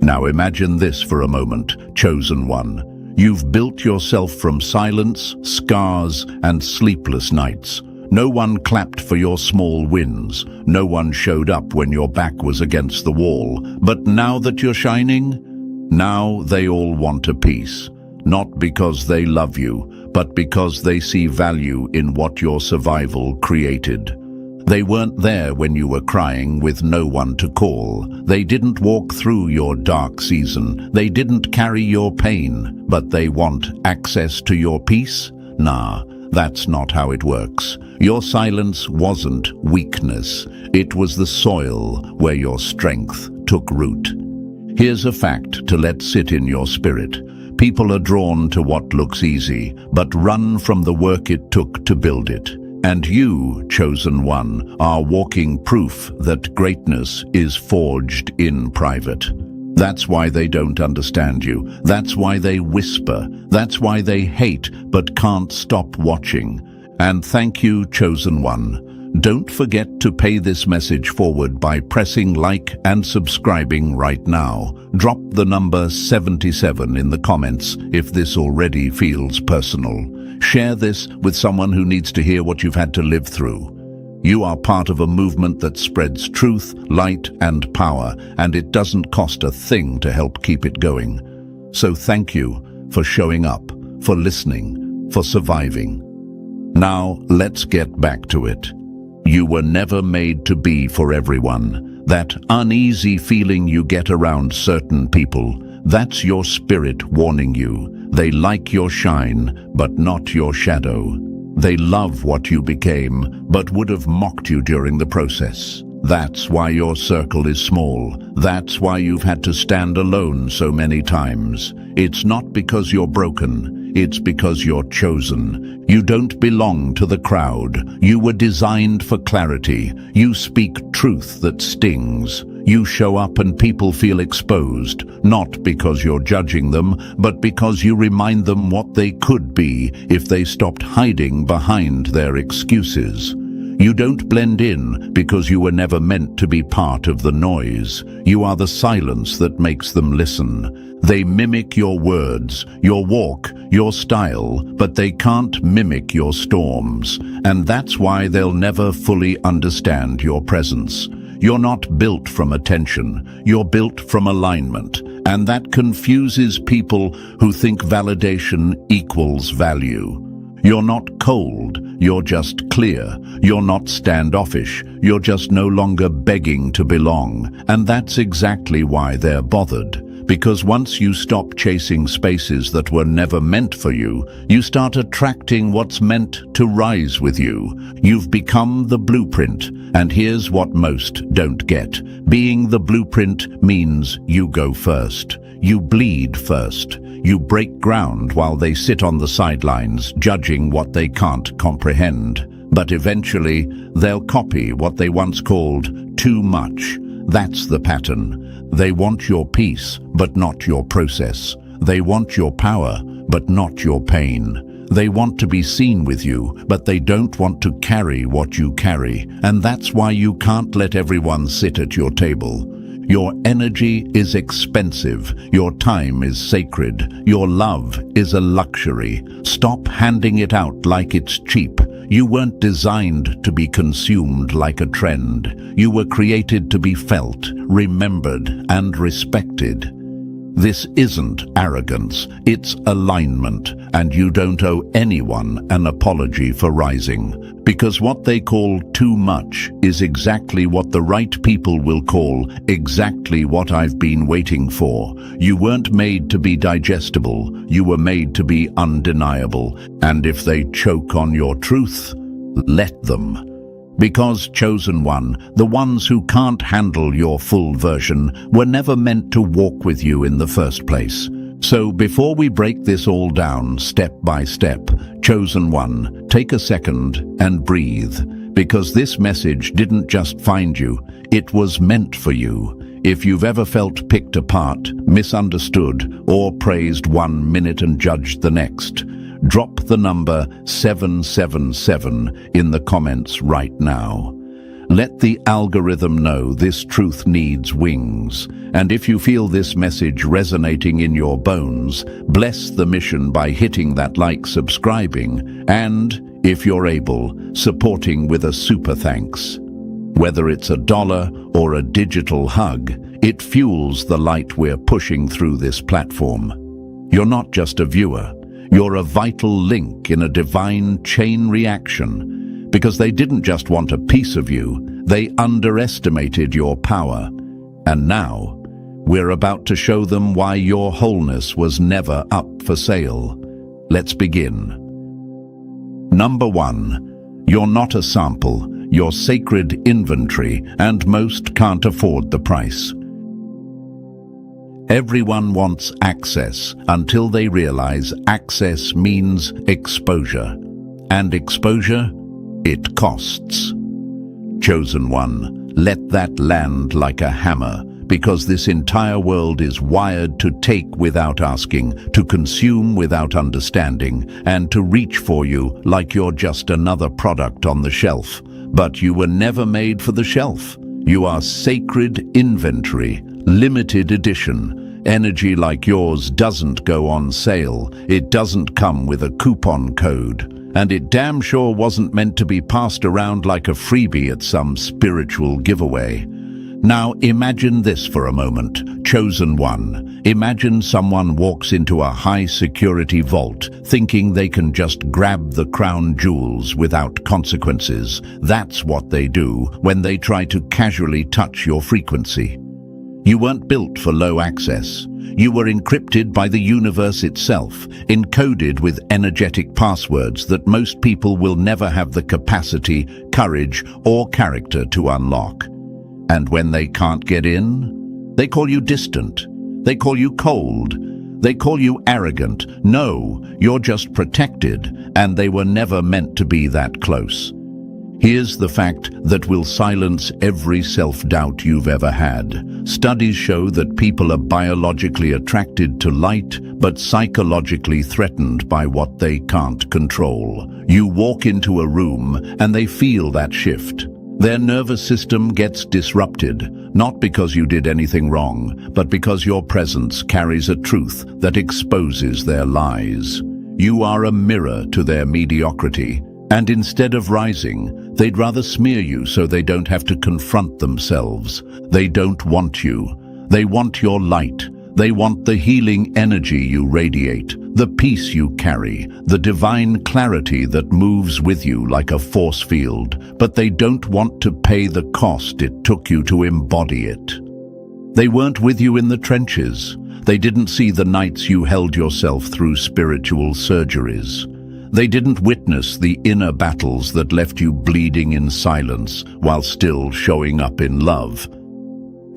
Now imagine this for a moment, chosen one. You've built yourself from silence, scars, and sleepless nights. No one clapped for your small wins. No one showed up when your back was against the wall. But now that you're shining, now they all want a piece. Not because they love you, but because they see value in what your survival created. They weren't there when you were crying with no one to call. They didn't walk through your dark season. They didn't carry your pain, but they want access to your peace? Nah, that's not how it works. Your silence wasn't weakness. It was the soil where your strength took root. Here's a fact to let sit in your spirit. People are drawn to what looks easy, but run from the work it took to build it. And you, chosen one, are walking proof that greatness is forged in private. That's why they don't understand you. That's why they whisper. That's why they hate but can't stop watching. And thank you, chosen one. Don't forget to pay this message forward by pressing like and subscribing right now. Drop the number 77 in the comments if this already feels personal. Share this with someone who needs to hear what you've had to live through. You are part of a movement that spreads truth, light, and power, and it doesn't cost a thing to help keep it going. So thank you for showing up, for listening, for surviving. Now, let's get back to it. You were never made to be for everyone. That uneasy feeling you get around certain people, that's your spirit warning you. They like your shine, but not your shadow. They love what you became, but would have mocked you during the process. That's why your circle is small. That's why you've had to stand alone so many times. It's not because you're broken. It's because you're chosen. You don't belong to the crowd. You were designed for clarity. You speak truth that stings. You show up and people feel exposed, not because you're judging them, but because you remind them what they could be if they stopped hiding behind their excuses. You don't blend in because you were never meant to be part of the noise. You are the silence that makes them listen. They mimic your words, your walk, your style, but they can't mimic your storms. And that's why they'll never fully understand your presence. You're not built from attention, you're built from alignment. And that confuses people who think validation equals value. You're not cold, you're just clear. You're not standoffish, you're just no longer begging to belong. And that's exactly why they're bothered. Because once you stop chasing spaces that were never meant for you, you start attracting what's meant to rise with you. You've become the blueprint, and here's what most don't get. Being the blueprint means you go first. You bleed first. You break ground while they sit on the sidelines, judging what they can't comprehend. But eventually, they'll copy what they once called too much. That's the pattern. They want your peace, but not your process. They want your power, but not your pain. They want to be seen with you, but they don't want to carry what you carry. And that's why you can't let everyone sit at your table. Your energy is expensive. Your time is sacred. Your love is a luxury. Stop handing it out like it's cheap. You weren't designed to be consumed like a trend. You were created to be felt, remembered, and respected. This isn't arrogance, it's alignment, and you don't owe anyone an apology for rising. Because what they call too much is exactly what the right people will call exactly what I've been waiting for. You weren't made to be digestible, you were made to be undeniable. And if they choke on your truth, let them. Because, chosen one, the ones who can't handle your full version were never meant to walk with you in the first place. So before we break this all down step by step, chosen one, take a second and breathe. Because this message didn't just find you, it was meant for you. If you've ever felt picked apart, misunderstood, or praised 1 minute and judged the next, drop the number 777 in the comments right now. Let the algorithm know this truth needs wings. And if you feel this message resonating in your bones, bless the mission by hitting that like, subscribing, and, if you're able, supporting with a super thanks. Whether it's $1 or a digital hug, it fuels the light we're pushing through this platform. You're not just a viewer. You're a vital link in a divine chain reaction, because they didn't just want a piece of you, they underestimated your power. And now, we're about to show them why your wholeness was never up for sale. Let's begin. Number 1, you're not a sample, you're sacred inventory, and most can't afford the price. Everyone wants access until they realize access means exposure. And exposure, it costs. Chosen one, let that land like a hammer, because this entire world is wired to take without asking, to consume without understanding, and to reach for you like you're just another product on the shelf. But you were never made for the shelf. You are sacred inventory, limited edition. Energy like yours doesn't go on sale. It doesn't come with a coupon code. And it damn sure wasn't meant to be passed around like a freebie at some spiritual giveaway. Now imagine this for a moment, chosen one. Imagine someone walks into a high-security vault thinking they can just grab the crown jewels without consequences. That's what they do when they try to casually touch your frequency. You weren't built for low access. You were encrypted by the universe itself, encoded with energetic passwords that most people will never have the capacity, courage, or character to unlock. And when they can't get in, they call you distant. They call you cold. They call you arrogant. No, you're just protected, and they were never meant to be that close. Here's the fact that will silence every self-doubt you've ever had. Studies show that people are biologically attracted to light, but psychologically threatened by what they can't control. You walk into a room, and they feel that shift. Their nervous system gets disrupted, not because you did anything wrong, but because your presence carries a truth that exposes their lies. You are a mirror to their mediocrity. And instead of rising, they'd rather smear you so they don't have to confront themselves. They don't want you. They want your light. They want the healing energy you radiate, the peace you carry, the divine clarity that moves with you like a force field. But they don't want to pay the cost it took you to embody it. They weren't with you in the trenches. They didn't see the nights you held yourself through spiritual surgeries. They didn't witness the inner battles that left you bleeding in silence while still showing up in love.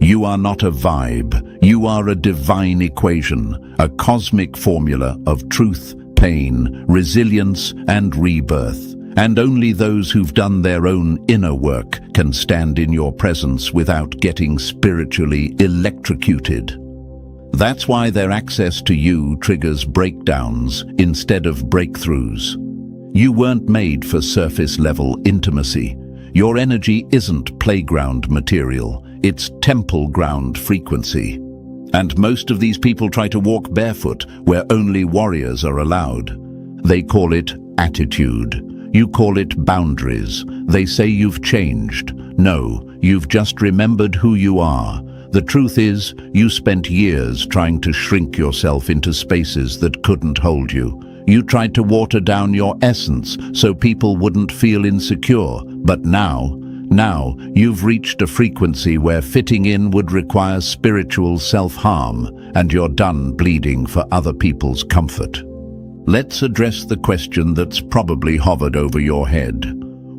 You are not a vibe. You are a divine equation, a cosmic formula of truth, pain, resilience, and rebirth. And only those who've done their own inner work can stand in your presence without getting spiritually electrocuted. That's why their access to you triggers breakdowns instead of breakthroughs. You weren't made for surface-level intimacy. Your energy isn't playground material, it's temple ground frequency. And most of these people try to walk barefoot where only warriors are allowed. They call it attitude. You call it boundaries. They say you've changed. No, you've just remembered who you are. The truth is, you spent years trying to shrink yourself into spaces that couldn't hold you. You tried to water down your essence so people wouldn't feel insecure. But now you've reached a frequency where fitting in would require spiritual self-harm, and you're done bleeding for other people's comfort. Let's address the question that's probably hovered over your head.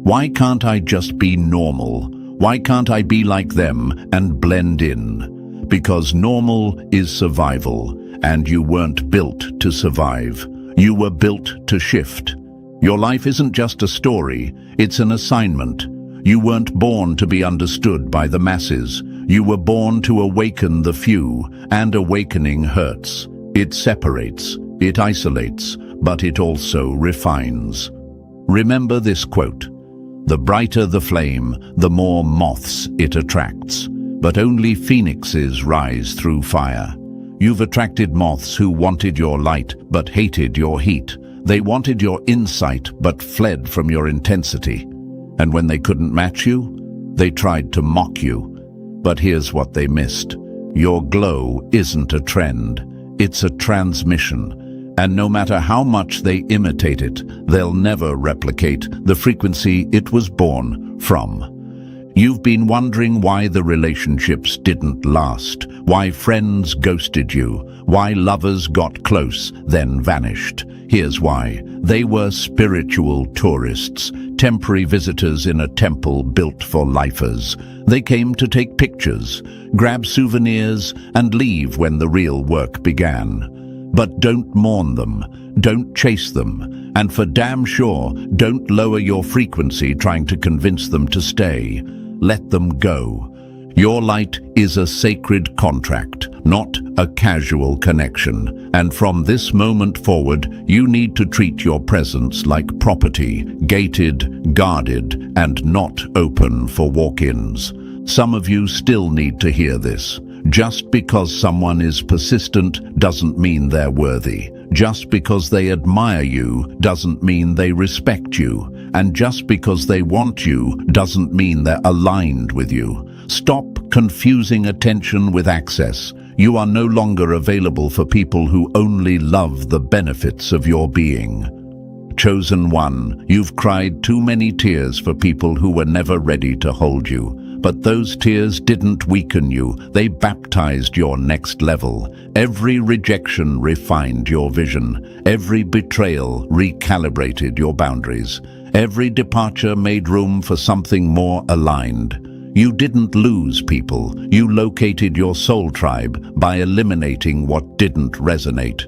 Why can't I just be normal? Why can't I be like them and blend in? Because normal is survival, and you weren't built to survive. You were built to shift. Your life isn't just a story, it's an assignment. You weren't born to be understood by the masses. You were born to awaken the few, and awakening hurts. It separates, it isolates, but it also refines. Remember this quote: "The brighter the flame, the more moths it attracts. But only phoenixes rise through fire." You've attracted moths who wanted your light but hated your heat. They wanted your insight but fled from your intensity. And when they couldn't match you, they tried to mock you. But here's what they missed. Your glow isn't a trend, it's a transmission. And no matter how much they imitate it, they'll never replicate the frequency it was born from. You've been wondering why the relationships didn't last, why friends ghosted you, why lovers got close, then vanished. Here's why. They were spiritual tourists, temporary visitors in a temple built for lifers. They came to take pictures, grab souvenirs, and leave when the real work began. But don't mourn them, don't chase them, and for damn sure, don't lower your frequency trying to convince them to stay. Let them go. Your light is a sacred contract, not a casual connection. And from this moment forward, you need to treat your presence like property, gated, guarded, and not open for walk-ins. Some of you still need to hear this. Just because someone is persistent doesn't mean they're worthy. Just because they admire you doesn't mean they respect you. And just because they want you doesn't mean they're aligned with you. Stop confusing attention with access. You are no longer available for people who only love the benefits of your being. Chosen one, you've cried too many tears for people who were never ready to hold you. But those tears didn't weaken you, they baptized your next level. Every rejection refined your vision. Every betrayal recalibrated your boundaries. Every departure made room for something more aligned. You didn't lose people, you located your soul tribe by eliminating what didn't resonate.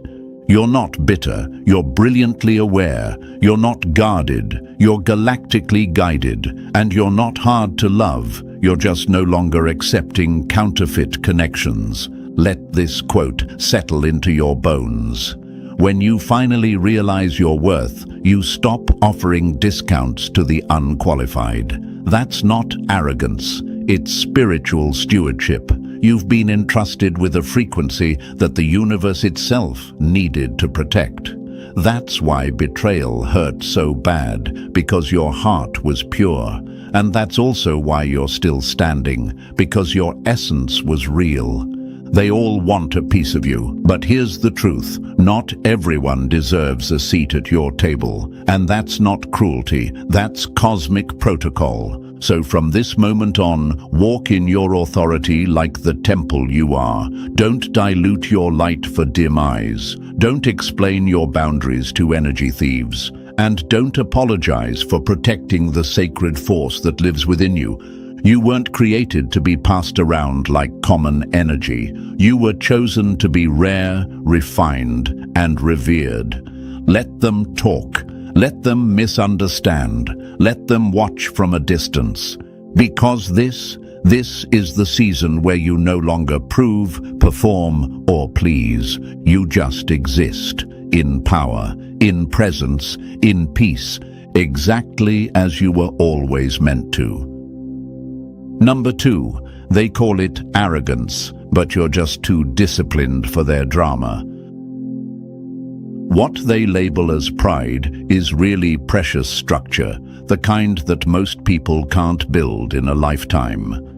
You're not bitter, you're brilliantly aware, you're not guarded, you're galactically guided, and you're not hard to love, you're just no longer accepting counterfeit connections. Let this quote settle into your bones. When you finally realize your worth, you stop offering discounts to the unqualified. That's not arrogance, it's spiritual stewardship. You've been entrusted with a frequency that the universe itself needed to protect. That's why betrayal hurt so bad, because your heart was pure. And that's also why you're still standing, because your essence was real. They all want a piece of you, but here's the truth. Not everyone deserves a seat at your table. And that's not cruelty, that's cosmic protocol. So from this moment on, walk in your authority like the temple you are. Don't dilute your light for dim eyes. Don't explain your boundaries to energy thieves. And don't apologize for protecting the sacred force that lives within you. You weren't created to be passed around like common energy. You were chosen to be rare, refined, and revered. Let them talk. Let them misunderstand. Let them watch from a distance. Because this is the season where you no longer prove, perform, or please. You just exist, in power, in presence, in peace, exactly as you were always meant to. Number 2, they call it arrogance, but you're just too disciplined for their drama. What they label as pride is really precious structure, the kind that most people can't build in a lifetime.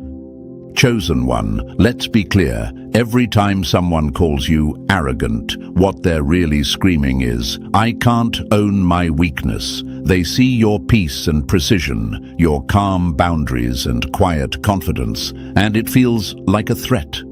Chosen one, let's be clear, every time someone calls you arrogant, what they're really screaming is, I can't own my weakness. They see your peace and precision, your calm boundaries and quiet confidence, and it feels like a threat.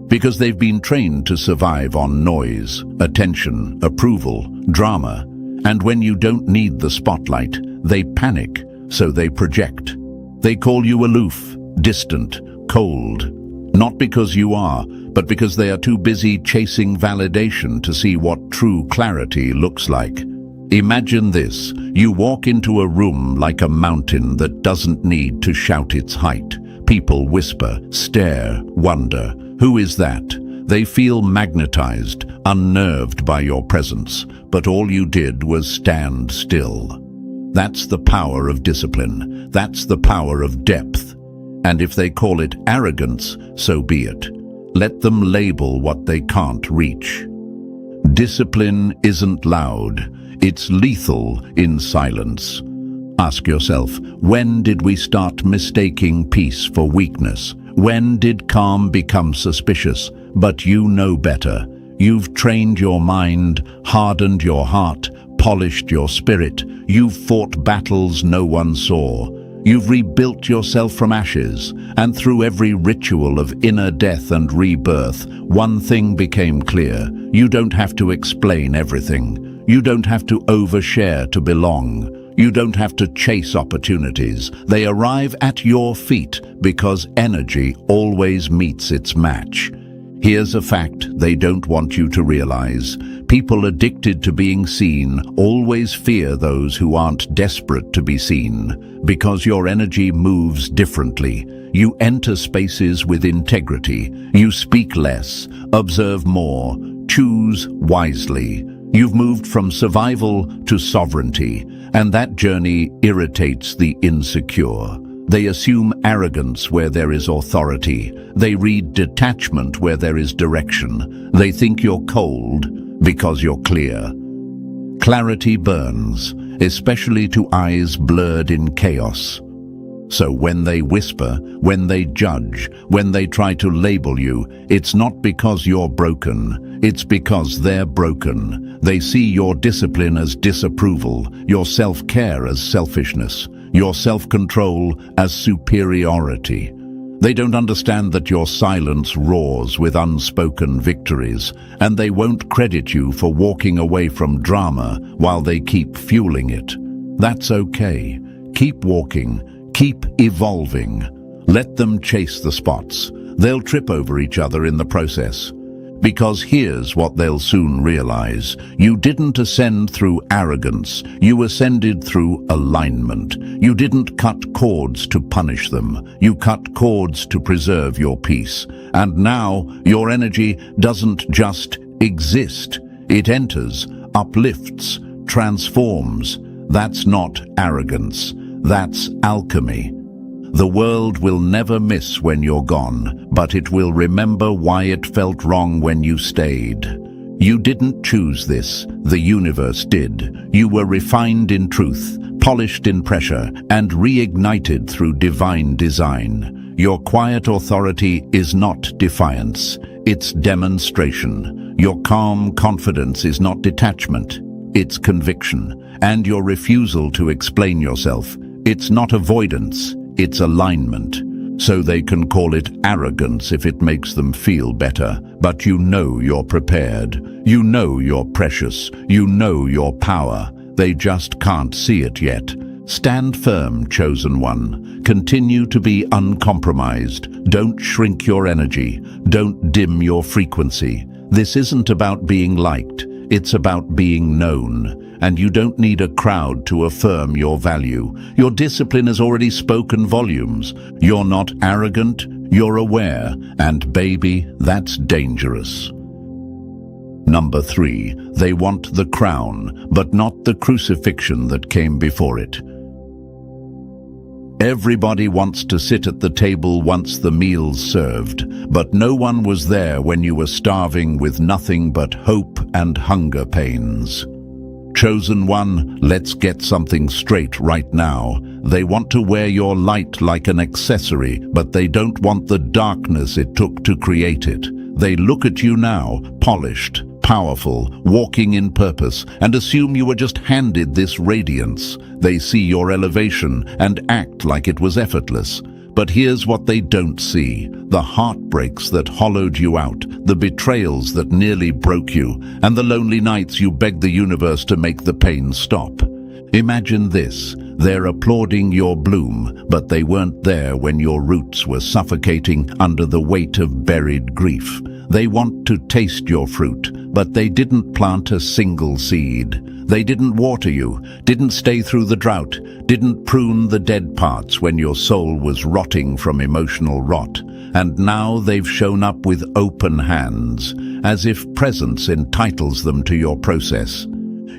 Because they've been trained to survive on noise, attention, approval, drama, and when you don't need the spotlight, they panic. so they project. They call you aloof, distant, cold. Not because you are, but because they are too busy chasing validation to see what true clarity looks like. Imagine this. You walk into a room like a mountain that doesn't need to shout its height. People whisper, stare, wonder. Who is that? They feel magnetized, unnerved by your presence, but all you did was stand still. That's the power of discipline. That's the power of depth. And if they call it arrogance, so be it. Let them label what they can't reach. Discipline isn't loud. It's lethal in silence. Ask yourself, when did we start mistaking peace for weakness? When did calm become suspicious? But you know better. You've trained your mind, hardened your heart, polished your spirit. You've fought battles no one saw. You've rebuilt yourself from ashes, and through every ritual of inner death and rebirth, one thing became clear. You don't have to explain everything. You don't have to overshare to belong. You don't have to chase opportunities. They arrive at your feet because energy always meets its match. Here's a fact they don't want you to realize. People addicted to being seen always fear those who aren't desperate to be seen, because your energy moves differently. You enter spaces with integrity. You speak less, observe more, choose wisely. You've moved from survival to sovereignty, and that journey irritates the insecure. They assume arrogance where there is authority. They read detachment where there is direction. They think you're cold because you're clear. Clarity burns, especially to eyes blurred in chaos. So when they whisper, when they judge, when they try to label you, it's not because you're broken, it's because they're broken. They see your discipline as disapproval, your self-care as selfishness, your self-control as superiority. They don't understand that your silence roars with unspoken victories, and they won't credit you for walking away from drama while they keep fueling it. That's okay. Keep walking. Keep evolving. Let them chase the spots. They'll trip over each other in the process. Because here's what they'll soon realize. You didn't ascend through arrogance. You ascended through alignment. You didn't cut cords to punish them. You cut cords to preserve your peace. And now your energy doesn't just exist. It enters, uplifts, transforms. That's not arrogance. That's alchemy. The world will never miss when you're gone, but it will remember why it felt wrong when you stayed. You didn't choose this, the universe did. You were refined in truth, polished in pressure, and reignited through divine design. Your quiet authority is not defiance, it's demonstration. Your calm confidence is not detachment, it's conviction. And your refusal to explain yourself, it's not avoidance, it's alignment. So they can call it arrogance if it makes them feel better. But you know you're prepared. You know you're precious. You know your power. They just can't see it yet. Stand firm, chosen one. Continue to be uncompromised. Don't shrink your energy. Don't dim your frequency. This isn't about being liked. It's about being known. And you don't need a crowd to affirm your value. Your discipline has already spoken volumes. You're not arrogant, you're aware, and baby, that's dangerous. Number 3, they want the crown, but not the crucifixion that came before it. Everybody wants to sit at the table once the meal's served, but no one was there when you were starving with nothing but hope and hunger pains. Chosen one, let's get something straight right now. They want to wear your light like an accessory, but they don't want the darkness it took to create it. They look at you now, polished, powerful, walking in purpose, and assume you were just handed this radiance. They see your elevation and act like it was effortless. But here's what they don't see: the heartbreaks that hollowed you out, the betrayals that nearly broke you, and the lonely nights you begged the universe to make the pain stop. Imagine this: They're applauding your bloom, but they weren't there when your roots were suffocating under the weight of buried grief. They want to taste your fruit, but they didn't plant a single seed. They didn't water you, didn't stay through the drought, didn't prune the dead parts when your soul was rotting from emotional rot. And now they've shown up with open hands, as if presence entitles them to your process.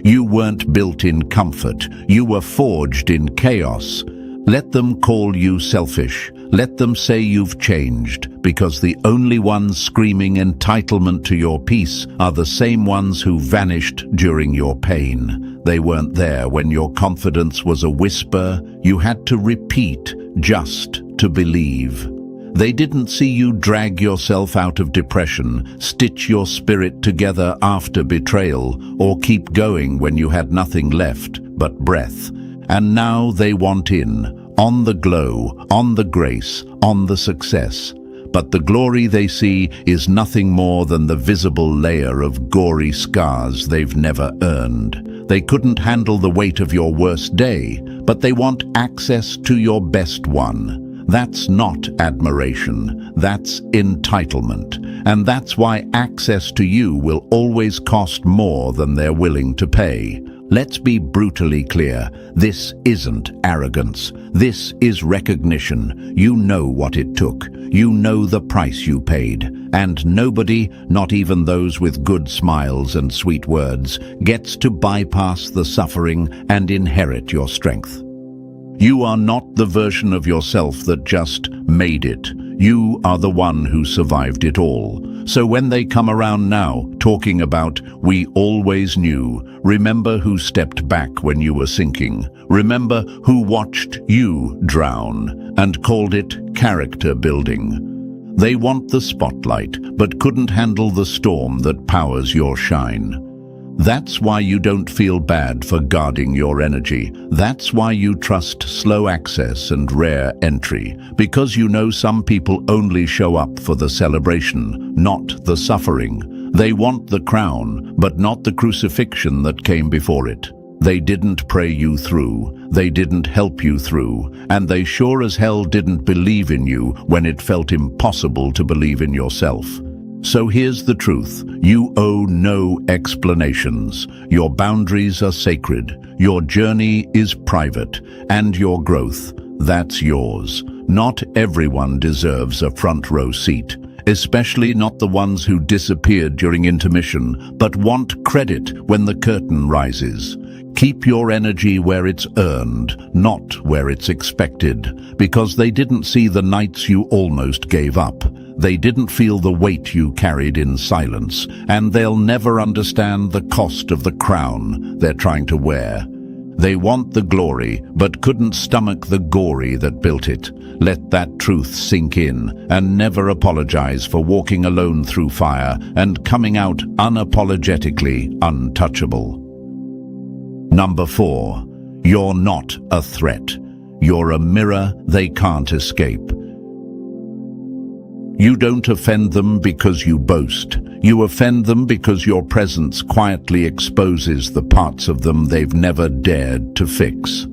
You weren't built in comfort, you were forged in chaos. Let them call you selfish. Let them say you've changed, because the only ones screaming entitlement to your peace are the same ones who vanished during your pain. They weren't there when your confidence was a whisper you had to repeat just to believe. They didn't see you drag yourself out of depression, stitch your spirit together after betrayal, or keep going when you had nothing left but breath. And now they want in, on the glow, on the grace, on the success. But the glory they see is nothing more than the visible layer of gory scars they've never earned. They couldn't handle the weight of your worst day, but they want access to your best one. That's not admiration, that's entitlement. And that's why access to you will always cost more than they're willing to pay. Let's be brutally clear, this isn't arrogance. This is recognition. You know what it took. You know the price you paid. And nobody, not even those with good smiles and sweet words, gets to bypass the suffering and inherit your strength. You are not the version of yourself that just made it. You are the one who survived it all. So when they come around now, talking about, "We always knew," remember who stepped back when you were sinking. Remember who watched you drown and called it character building. They want the spotlight, but couldn't handle the storm that powers your shine. That's why you don't feel bad for guarding your energy. That's why you trust slow access and rare entry, because you know some people only show up for the celebration, not the suffering. They want the crown, but not the crucifixion that came before it. They didn't pray you through, they didn't help you through, and they sure as hell didn't believe in you when it felt impossible to believe in yourself. So here's the truth. You owe no explanations. Your boundaries are sacred. Your journey is private. And your growth, that's yours. Not everyone deserves a front row seat, especially not the ones who disappeared during intermission, but want credit when the curtain rises. Keep your energy where it's earned, not where it's expected, because they didn't see the nights you almost gave up. They didn't feel the weight you carried in silence, and they'll never understand the cost of the crown they're trying to wear. They want the glory, but couldn't stomach the gory that built it. Let that truth sink in, and never apologize for walking alone through fire and coming out unapologetically untouchable. Number 4, you're not a threat. You're a mirror they can't escape. You don't offend them because you boast. You offend them because your presence quietly exposes the parts of them they've never dared to fix.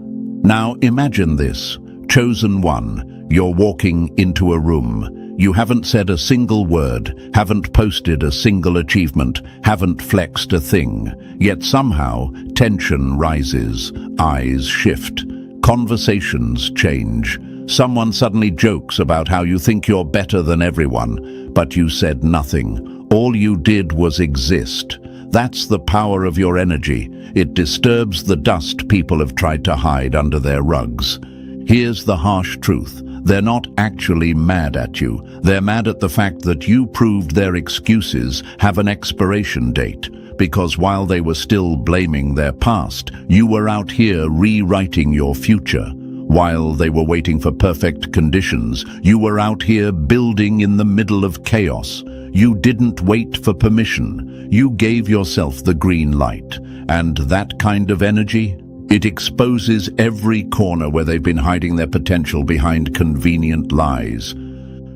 Now imagine this. Chosen one, you're walking into a room. You haven't said a single word, haven't posted a single achievement, haven't flexed a thing. Yet somehow, tension rises, eyes shift, conversations change. Someone suddenly jokes about how you think you're better than everyone, but you said nothing. All you did was exist. That's the power of your energy. It disturbs the dust people have tried to hide under their rugs. Here's the harsh truth. They're not actually mad at you. They're mad at the fact that you proved their excuses have an expiration date. Because while they were still blaming their past, you were out here rewriting your future. While they were waiting for perfect conditions, you were out here building in the middle of chaos. You didn't wait for permission. You gave yourself the green light. And that kind of energy, it exposes every corner where they've been hiding their potential behind convenient lies.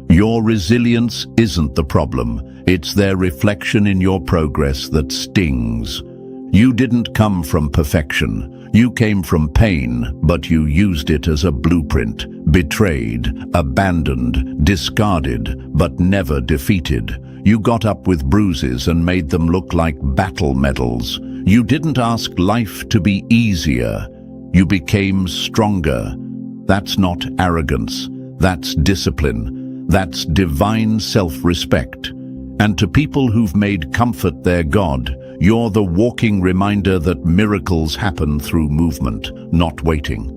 Your resilience isn't the problem. It's their reflection in your progress that stings. You didn't come from perfection. You came from pain, but you used it as a blueprint. Betrayed, abandoned, discarded, but never defeated. You got up with bruises and made them look like battle medals. You didn't ask life to be easier. You became stronger. That's not arrogance. That's discipline. That's divine self-respect. And to people who've made comfort their God, you're the walking reminder that miracles happen through movement, not waiting.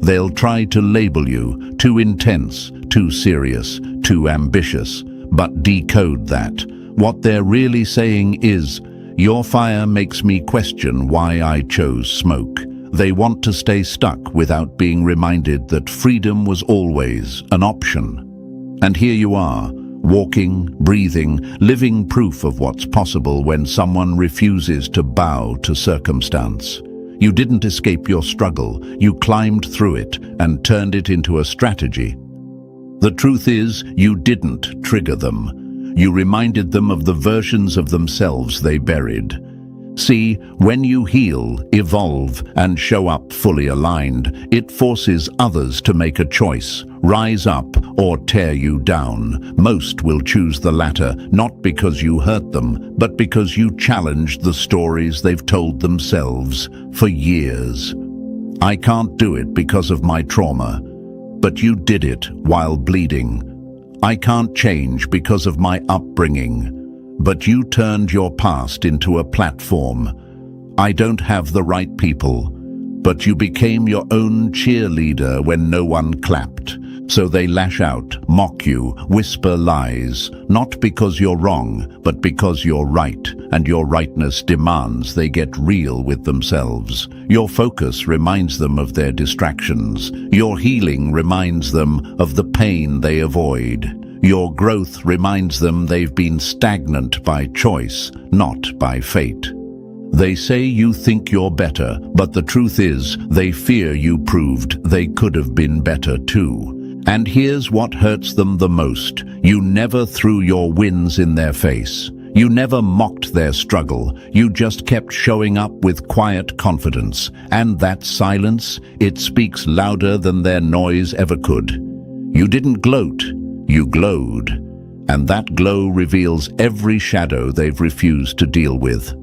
They'll try to label you too intense, too serious, too ambitious, but decode that. What they're really saying is, your fire makes me question why I chose smoke. They want to stay stuck without being reminded that freedom was always an option. And here you are, walking, breathing, living proof of what's possible when someone refuses to bow to circumstance. You didn't escape your struggle, you climbed through it and turned it into a strategy. The truth is, you didn't trigger them. You reminded them of the versions of themselves they buried. See, when you heal, evolve, and show up fully aligned, it forces others to make a choice, rise up or tear you down. Most will choose the latter, not because you hurt them, but because you challenged the stories they've told themselves for years. I can't do it because of my trauma, but you did it while bleeding. I can't change because of my upbringing, but you turned your past into a platform. I don't have the right people, but you became your own cheerleader when no one clapped. So they lash out, mock you, whisper lies, not because you're wrong, but because you're right, and your rightness demands they get real with themselves. Your focus reminds them of their distractions. Your healing reminds them of the pain they avoid. Your growth reminds them they've been stagnant by choice, not by fate. They say you think you're better, but the truth is, they fear you proved they could have been better too. And here's what hurts them the most. You never threw your wins in their face. You never mocked their struggle. You just kept showing up with quiet confidence. And that silence, it speaks louder than their noise ever could. You didn't gloat. You glowed, and that glow reveals every shadow they've refused to deal with.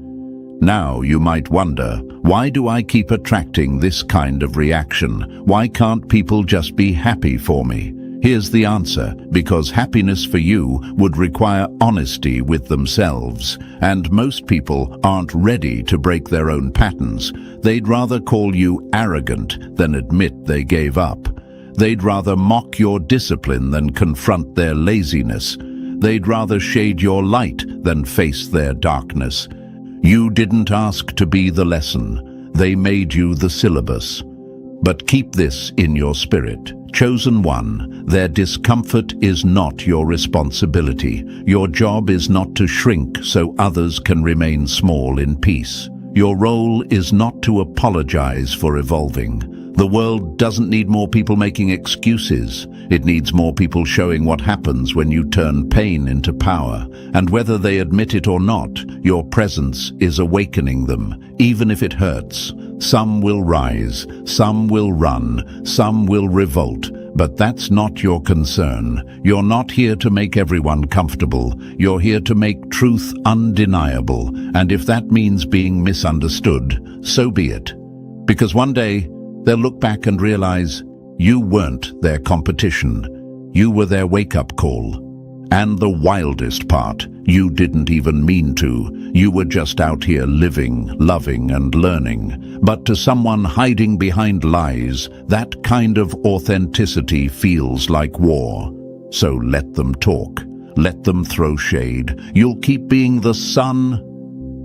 Now you might wonder, why do I keep attracting this kind of reaction? Why can't people just be happy for me? Here's the answer: because happiness for you would require honesty with themselves, and most people aren't ready to break their own patterns. They'd rather call you arrogant than admit they gave up. They'd rather mock your discipline than confront their laziness. They'd rather shade your light than face their darkness. You didn't ask to be the lesson. They made you the syllabus. But keep this in your spirit. Chosen one, their discomfort is not your responsibility. Your job is not to shrink so others can remain small in peace. Your role is not to apologize for evolving. The world doesn't need more people making excuses. It needs more people showing what happens when you turn pain into power. And whether they admit it or not, your presence is awakening them, even if it hurts. Some will rise, some will run, some will revolt. But that's not your concern. You're not here to make everyone comfortable. You're here to make truth undeniable. And if that means being misunderstood, so be it. Because one day, they'll look back and realize you weren't their competition. You were their wake-up call. And the wildest part, you didn't even mean to. You were just out here living, loving, and learning. But to someone hiding behind lies, that kind of authenticity feels like war. So let them talk. Let them throw shade. You'll keep being the sun,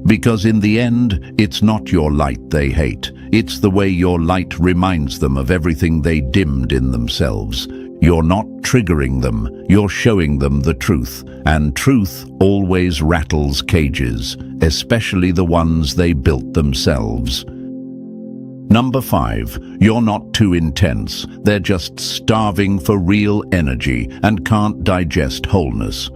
because in the end, it's not your light they hate. It's the way your light reminds them of everything they dimmed in themselves. You're not triggering them, you're showing them the truth. And truth always rattles cages, especially the ones they built themselves. Number 5, you're not too intense. They're just starving for real energy and can't digest wholeness.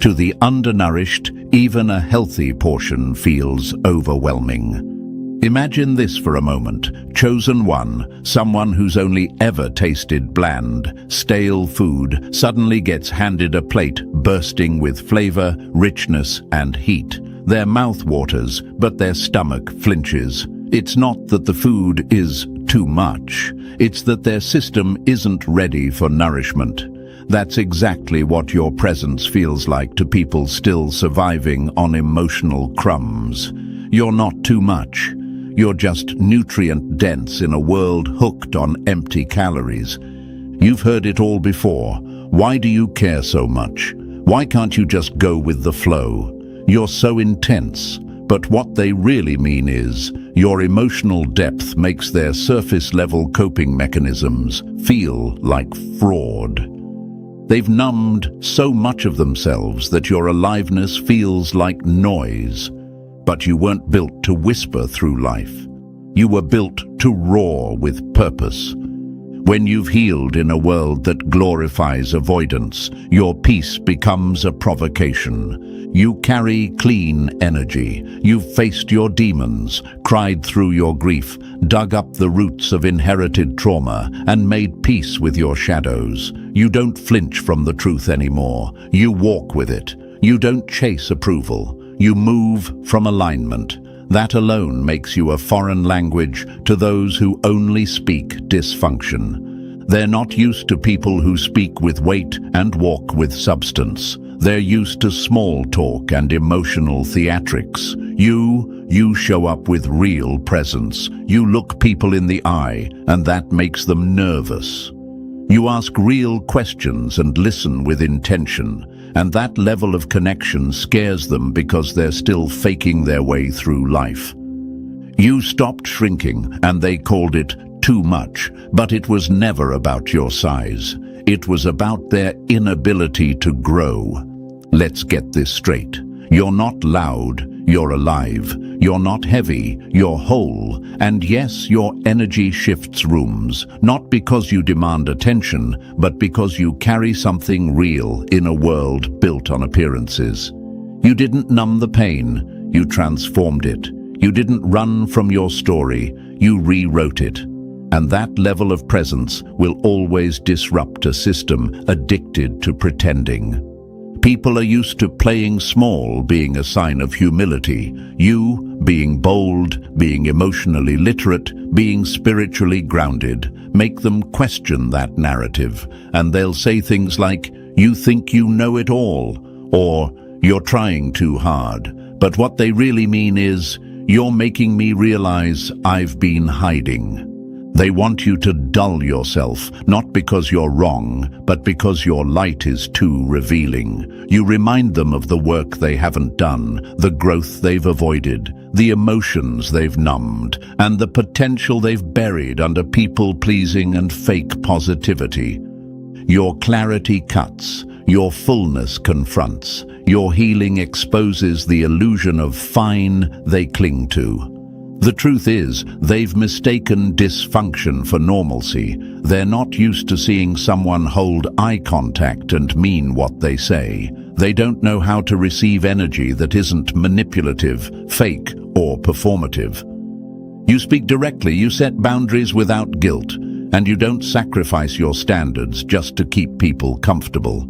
To the undernourished, even a healthy portion feels overwhelming. Imagine this for a moment. Chosen one, someone who's only ever tasted bland, stale food, suddenly gets handed a plate bursting with flavor, richness, and heat. Their mouth waters, but their stomach flinches. It's not that the food is too much. It's that their system isn't ready for nourishment. That's exactly what your presence feels like to people still surviving on emotional crumbs. You're not too much. You're just nutrient-dense in a world hooked on empty calories. You've heard it all before. Why do you care so much? Why can't you just go with the flow? You're so intense. But what they really mean is, your emotional depth makes their surface-level coping mechanisms feel like fraud. They've numbed so much of themselves that your aliveness feels like noise. But you weren't built to whisper through life. You were built to roar with purpose. When you've healed in a world that glorifies avoidance, your peace becomes a provocation. You carry clean energy. You've faced your demons, cried through your grief, dug up the roots of inherited trauma, and made peace with your shadows. You don't flinch from the truth anymore. You walk with it. You don't chase approval. You move from alignment. That alone makes you a foreign language to those who only speak dysfunction. They're not used to people who speak with weight and walk with substance. They're used to small talk and emotional theatrics. You show up with real presence. You look people in the eye, and that makes them nervous. You ask real questions and listen with intention. And that level of connection scares them because they're still faking their way through life. You stopped shrinking, and they called it too much, but it was never about your size. It was about their inability to grow. Let's get this straight. You're not loud, you're alive. You're not heavy, you're whole. And yes, your energy shifts rooms, not because you demand attention, but because you carry something real in a world built on appearances. You didn't numb the pain, you transformed it. You didn't run from your story, you rewrote it. And that level of presence will always disrupt a system addicted to pretending. People are used to playing small being a sign of humility. You, being bold, being emotionally literate, being spiritually grounded, make them question that narrative. And they'll say things like, "You think you know it all," or "You're trying too hard." But what they really mean is, "You're making me realize I've been hiding." They want you to dull yourself, not because you're wrong, but because your light is too revealing. You remind them of the work they haven't done, the growth they've avoided, the emotions they've numbed, and the potential they've buried under people-pleasing and fake positivity. Your clarity cuts, your fullness confronts, your healing exposes the illusion of fine they cling to. The truth is, they've mistaken dysfunction for normalcy. They're not used to seeing someone hold eye contact and mean what they say. They don't know how to receive energy that isn't manipulative, fake, or performative. You speak directly, you set boundaries without guilt, and you don't sacrifice your standards just to keep people comfortable.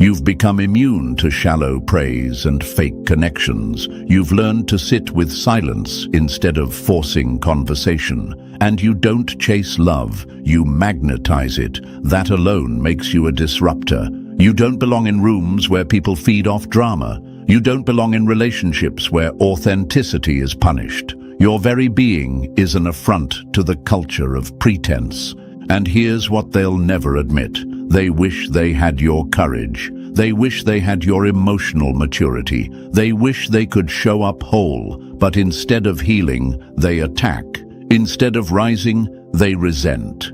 You've become immune to shallow praise and fake connections. You've learned to sit with silence instead of forcing conversation. And you don't chase love, you magnetize it. That alone makes you a disruptor. You don't belong in rooms where people feed off drama. You don't belong in relationships where authenticity is punished. Your very being is an affront to the culture of pretense. And here's what they'll never admit. They wish they had your courage. They wish they had your emotional maturity. They wish they could show up whole, but instead of healing, they attack. Instead of rising, they resent.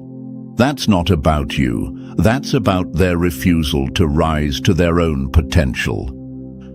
That's not about you. That's about their refusal to rise to their own potential.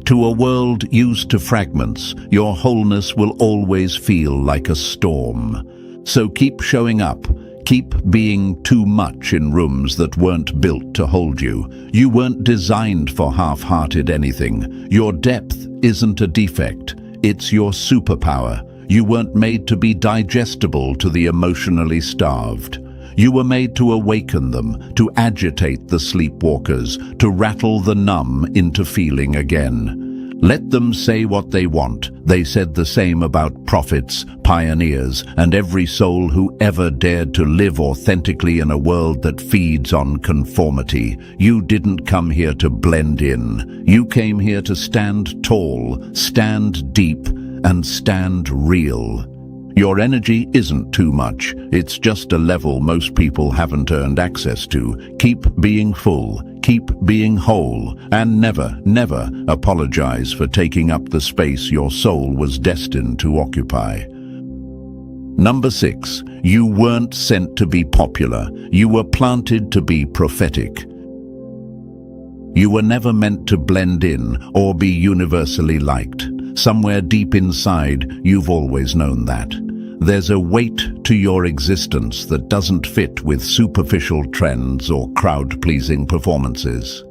To a world used to fragments, your wholeness will always feel like a storm. So keep showing up. Keep being too much in rooms that weren't built to hold you. You weren't designed for half-hearted anything. Your depth isn't a defect. It's your superpower. You weren't made to be digestible to the emotionally starved. You were made to awaken them, to agitate the sleepwalkers, to rattle the numb into feeling again. Let them say what they want. They said the same about prophets, pioneers, and every soul who ever dared to live authentically in a world that feeds on conformity. You didn't come here to blend in. You came here to stand tall, stand deep, and stand real. Your energy isn't too much. It's just a level most people haven't earned access to. Keep being full. Keep being whole, and never, never apologize for taking up the space your soul was destined to occupy. Number 6, you weren't sent to be popular. You were planted to be prophetic. You were never meant to blend in or be universally liked. Somewhere deep inside, you've always known that. There's a weight to your existence that doesn't fit with superficial trends or crowd-pleasing performances.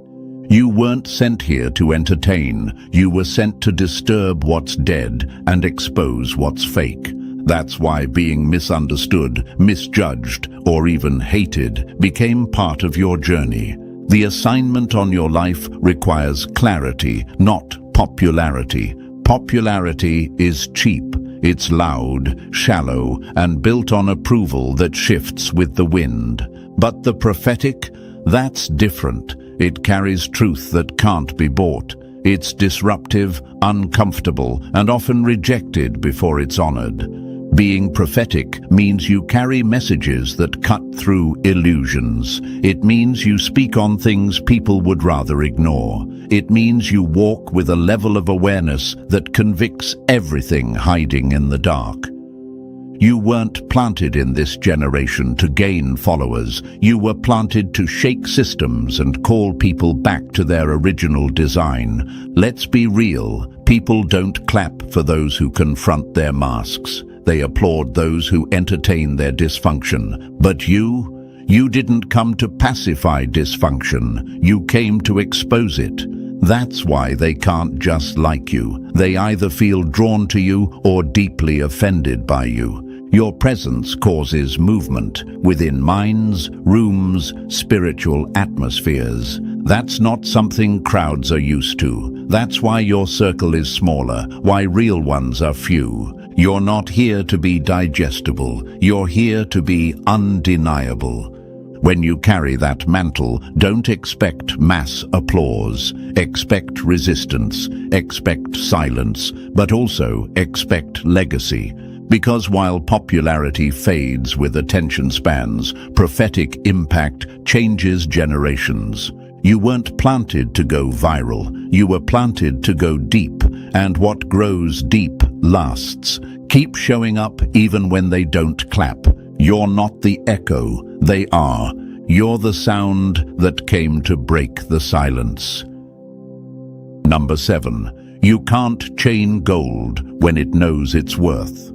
You weren't sent here to entertain. You were sent to disturb what's dead and expose what's fake. That's why being misunderstood, misjudged, or even hated became part of your journey. The assignment on your life requires clarity, not popularity. Popularity is cheap. It's loud, shallow, and built on approval that shifts with the wind. But the prophetic, that's different. It carries truth that can't be bought. It's disruptive, uncomfortable, and often rejected before it's honored. Being prophetic means you carry messages that cut through illusions. It means you speak on things people would rather ignore. It means you walk with a level of awareness that convicts everything hiding in the dark. You weren't planted in this generation to gain followers. You were planted to shake systems and call people back to their original design. Let's be real. People don't clap for those who confront their masks. They applaud those who entertain their dysfunction. But you didn't come to pacify dysfunction. You came to expose it. That's why they can't just like you. They either feel drawn to you or deeply offended by you. Your presence causes movement within minds, rooms, spiritual atmospheres. That's not something crowds are used to. That's why your circle is smaller, why real ones are few. You're not here to be digestible. You're here to be undeniable. When you carry that mantle, don't expect mass applause. Expect resistance, expect silence, but also expect legacy. Because while popularity fades with attention spans, prophetic impact changes generations. You weren't planted to go viral. You were planted to go deep, and what grows deep lasts. Keep showing up even when they don't clap. You're not the echo, they are. You're the sound that came to break the silence. Number 7, you can't chain gold when it knows its worth.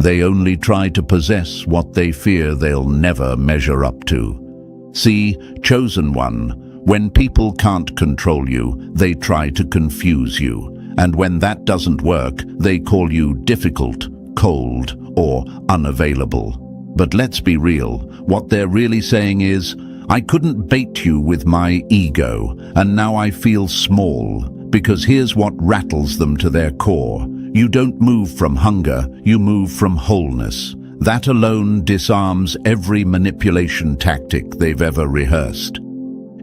They only try to possess what they fear they'll never measure up to. See, chosen one, when people can't control you, they try to confuse you. And when that doesn't work, they call you difficult, cold, or unavailable. But let's be real, what they're really saying is, I couldn't bait you with my ego, and now I feel small, because here's what rattles them to their core. You don't move from hunger, you move from wholeness. That alone disarms every manipulation tactic they've ever rehearsed.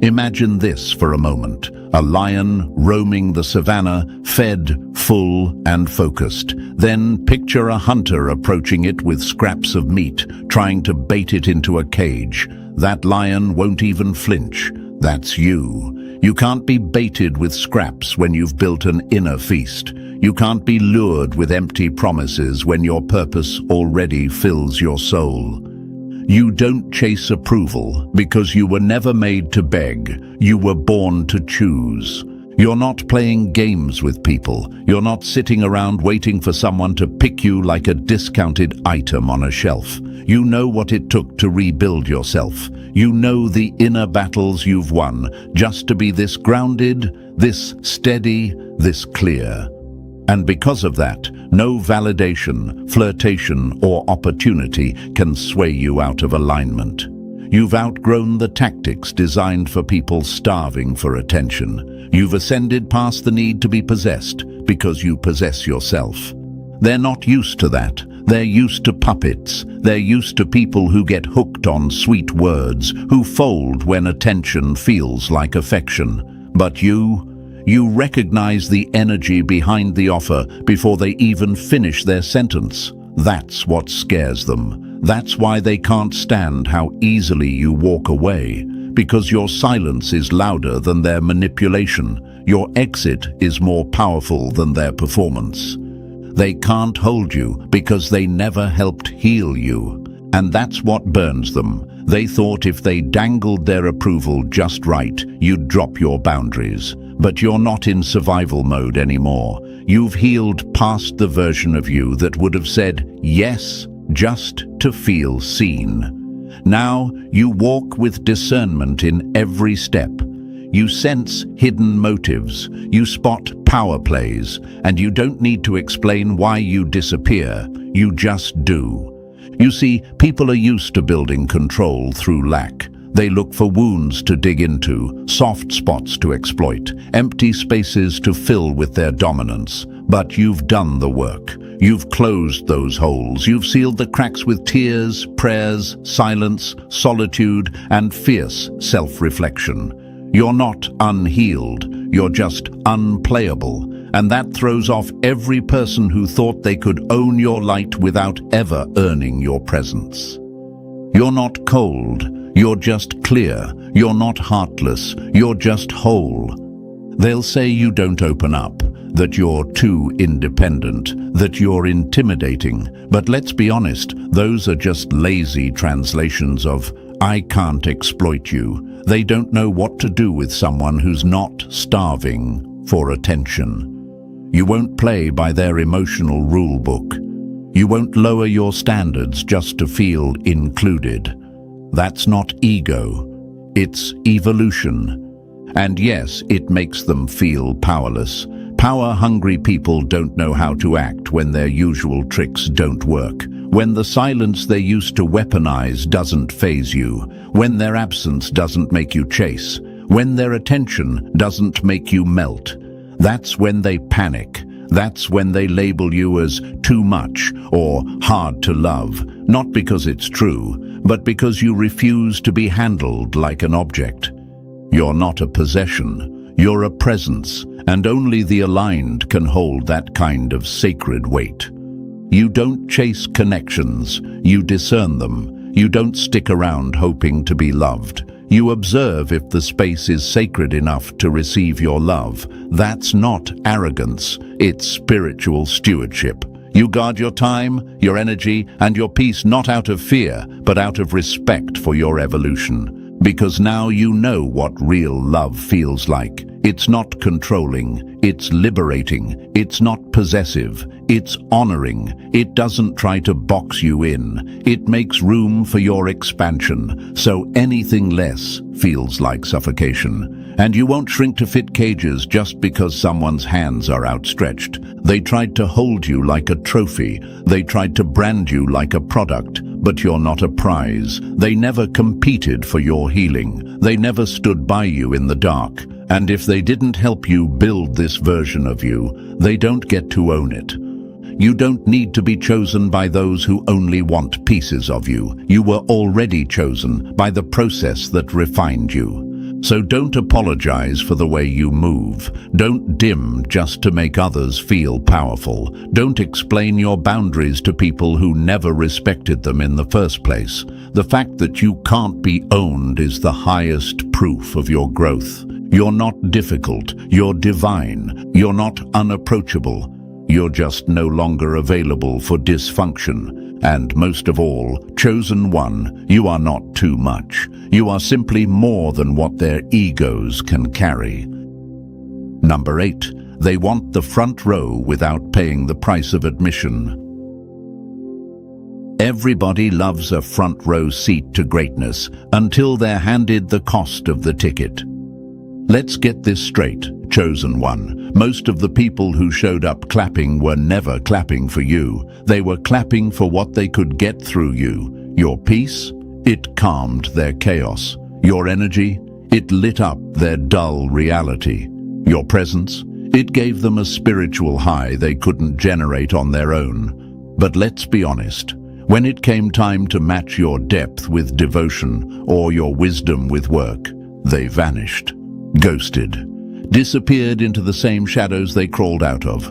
Imagine this for a moment. A lion roaming the savannah, fed, full, and focused. Then picture a hunter approaching it with scraps of meat, trying to bait it into a cage. That lion won't even flinch. That's you. You can't be baited with scraps when you've built an inner feast. You can't be lured with empty promises when your purpose already fills your soul. You don't chase approval because you were never made to beg. You were born to choose. You're not playing games with people. You're not sitting around waiting for someone to pick you like a discounted item on a shelf. You know what it took to rebuild yourself. You know the inner battles you've won just to be this grounded, this steady, this clear. And because of that, No validation, flirtation, or opportunity can sway you out of alignment. You've outgrown the tactics designed for people starving for attention. You've ascended past the need to be possessed because you possess yourself. They're not used to that. They're used to puppets. They're used to people who get hooked on sweet words, who fold when attention feels like affection. But you recognize the energy behind the offer before they even finish their sentence. That's what scares them. That's why they can't stand how easily you walk away, because your silence is louder than their manipulation. Your exit is more powerful than their performance. They can't hold you because they never helped heal you. And that's what burns them. They thought if they dangled their approval just right, you'd drop your boundaries. But you're not in survival mode anymore. You've healed past the version of you that would have said yes just to feel seen. Now you walk with discernment in every step. You sense hidden motives, you spot power plays, and you don't need to explain why you disappear, you just do. You see, people are used to building control through lack. They look for wounds to dig into, soft spots to exploit, empty spaces to fill with their dominance. But you've done the work. You've closed those holes. You've sealed the cracks with tears, prayers, silence, solitude, and fierce self-reflection. You're not unhealed, you're just unplayable, and that throws off every person who thought they could own your light without ever earning your presence. You're not cold, you're just clear. You're not heartless, you're just whole. They'll say you don't open up, that you're too independent, that you're intimidating, but let's be honest, those are just lazy translations of "I can't exploit you." They don't know what to do with someone who's not starving for attention. You won't play by their emotional rule book. You won't lower your standards just to feel included. That's not ego, it's evolution. And yes, it makes them feel powerless. Power-hungry people don't know how to act when their usual tricks don't work. When the silence they used to weaponize doesn't faze you. When their absence doesn't make you chase. When their attention doesn't make you melt. That's when they panic. That's when they label you as too much or hard to love. Not because it's true, but because you refuse to be handled like an object. You're not a possession. You're a presence, and only the aligned can hold that kind of sacred weight. You don't chase connections, you discern them. You don't stick around hoping to be loved. You observe if the space is sacred enough to receive your love. That's not arrogance, it's spiritual stewardship. You guard your time, your energy, and your peace not out of fear, but out of respect for your evolution. Because now you know what real love feels like. It's not controlling, it's liberating, it's not possessive, it's honoring. It doesn't try to box you in. It makes room for your expansion, so anything less feels like suffocation. And you won't shrink to fit cages just because someone's hands are outstretched. They tried to hold you like a trophy. They tried to brand you like a product. But you're not a prize. They never competed for your healing. They never stood by you in the dark. And if they didn't help you build this version of you, they don't get to own it. You don't need to be chosen by those who only want pieces of you. You were already chosen by the process that refined you. So don't apologize for the way you move. Don't dim just to make others feel powerful. Don't explain your boundaries to people who never respected them in the first place. The fact that you can't be owned is the highest proof of your growth. You're not difficult. You're divine. You're not unapproachable. You're just no longer available for dysfunction. And most of all, chosen one, you are not too much. You are simply more than what their egos can carry. Number 8, they want the front row without paying the price of admission. Everybody loves a front row seat to greatness until they're handed the cost of the ticket. Let's get this straight, chosen one. Most of the people who showed up clapping were never clapping for you. They were clapping for what they could get through you. Your peace? It calmed their chaos. Your energy? It lit up their dull reality. Your presence? It gave them a spiritual high they couldn't generate on their own. But let's be honest. When it came time to match your depth with devotion or your wisdom with work, they vanished, ghosted, disappeared into the same shadows they crawled out of.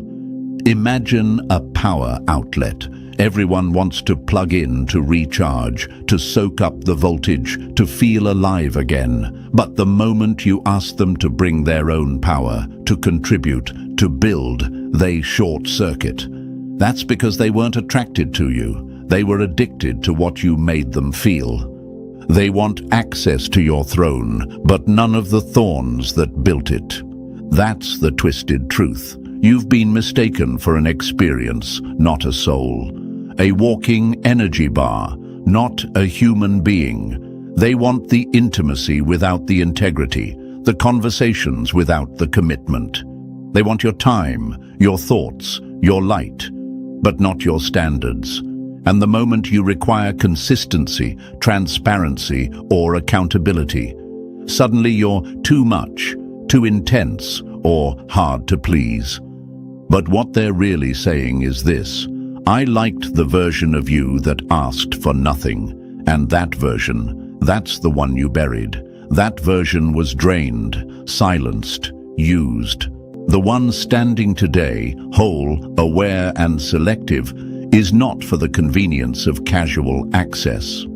Imagine a power outlet. Everyone wants to plug in to recharge, to soak up the voltage, to feel alive again. But the moment you ask them to bring their own power, to contribute, to build, they short-circuit. That's because they weren't attracted to you. They were addicted to what you made them feel. They want access to your throne, but none of the thorns that built it. That's the twisted truth. You've been mistaken for an experience, not a soul. A walking energy bar, not a human being. They want the intimacy without the integrity, the conversations without the commitment. They want your time, your thoughts, your light, but not your standards. And the moment you require consistency, transparency, or accountability, suddenly you're too much, too intense, or hard to please. But what they're really saying is this: I liked the version of you that asked for nothing, and that version, that's the one you buried. That version was drained, silenced, used. The one standing today, whole, aware, and selective, is not for the convenience of casual access.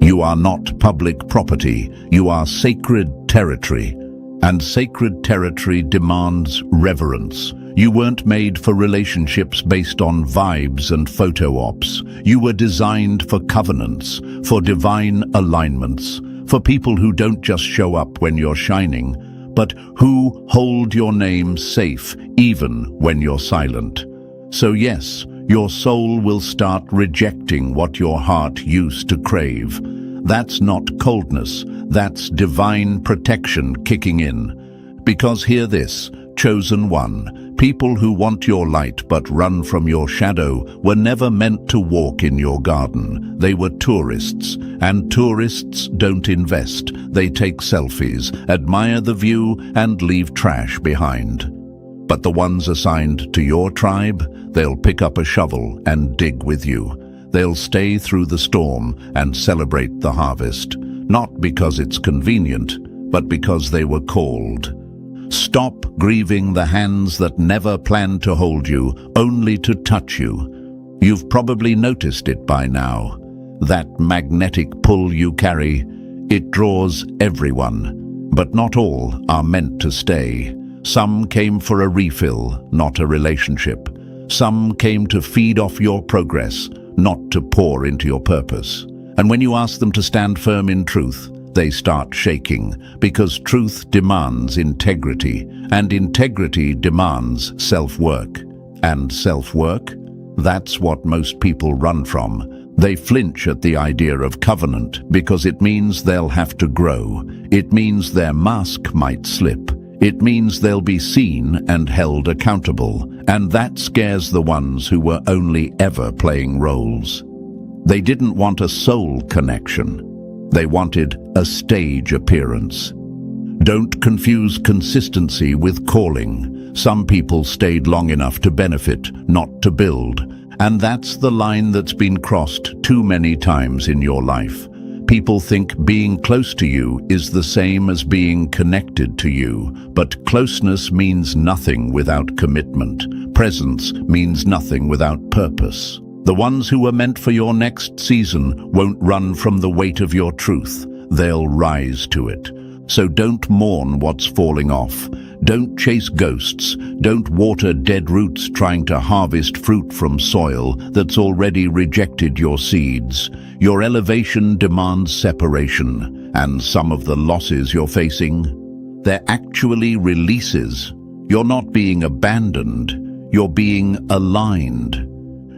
You are not public property, you are sacred territory, and sacred territory demands reverence. You weren't made for relationships based on vibes and photo ops. You were designed for covenants, for divine alignments, for people who don't just show up when you're shining, but who hold your name safe even when you're silent. So yes, your soul will start rejecting what your heart used to crave. That's not coldness, that's divine protection kicking in. Because hear this, chosen one, people who want your light but run from your shadow were never meant to walk in your garden. They were tourists, and tourists don't invest. They take selfies, admire the view, and leave trash behind. But the ones assigned to your tribe, they'll pick up a shovel and dig with you. They'll stay through the storm and celebrate the harvest, not because it's convenient, but because they were called. Stop grieving the hands that never planned to hold you, only to touch you. You've probably noticed it by now. That magnetic pull you carry, it draws everyone, but not all are meant to stay. Some came for a refill, not a relationship. Some came to feed off your progress, not to pour into your purpose. And when you ask them to stand firm in truth, they start shaking, because truth demands integrity, and integrity demands self-work. And self-work? That's what most people run from. They flinch at the idea of covenant because it means they'll have to grow. It means their mask might slip. It means they'll be seen and held accountable, and that scares the ones who were only ever playing roles. They didn't want a soul connection. They wanted a stage appearance. Don't confuse consistency with calling. Some people stayed long enough to benefit, not to build, and that's the line that's been crossed too many times in your life. People think being close to you is the same as being connected to you, but closeness means nothing without commitment. Presence means nothing without purpose. The ones who were meant for your next season won't run from the weight of your truth. They'll rise to it. So don't mourn what's falling off. Don't chase ghosts. Don't water dead roots trying to harvest fruit from soil that's already rejected your seeds. Your elevation demands separation, and some of the losses you're facing, they're actually releases. You're not being abandoned. You're being aligned.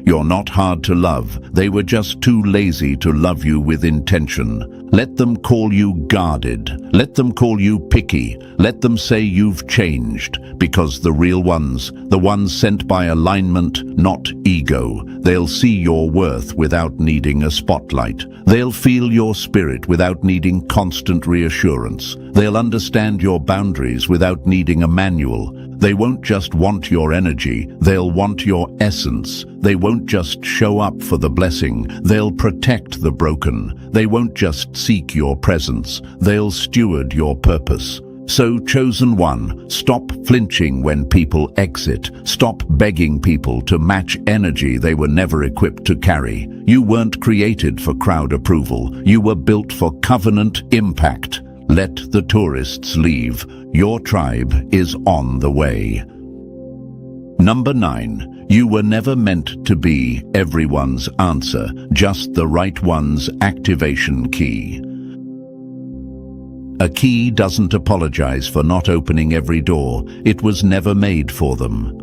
You're not hard to love. They were just too lazy to love you with intention. Let them call you guarded. Let them call you picky. Let them say you've changed. Because the real ones, the ones sent by alignment, not ego, they'll see your worth without needing a spotlight. They'll feel your spirit without needing constant reassurance. They'll understand your boundaries without needing a manual. They won't just want your energy, they'll want your essence. They won't just show up for the blessing, they'll protect the broken. They won't just seek your presence, they'll steward your purpose. So, chosen one, stop flinching when people exit. Stop begging people to match energy they were never equipped to carry. You weren't created for crowd approval. You were built for covenant impact. Let the tourists leave. Your tribe is on the way. Number 9. You were never meant to be everyone's answer, just the right one's activation key. A key doesn't apologize for not opening every door. It was never made for them.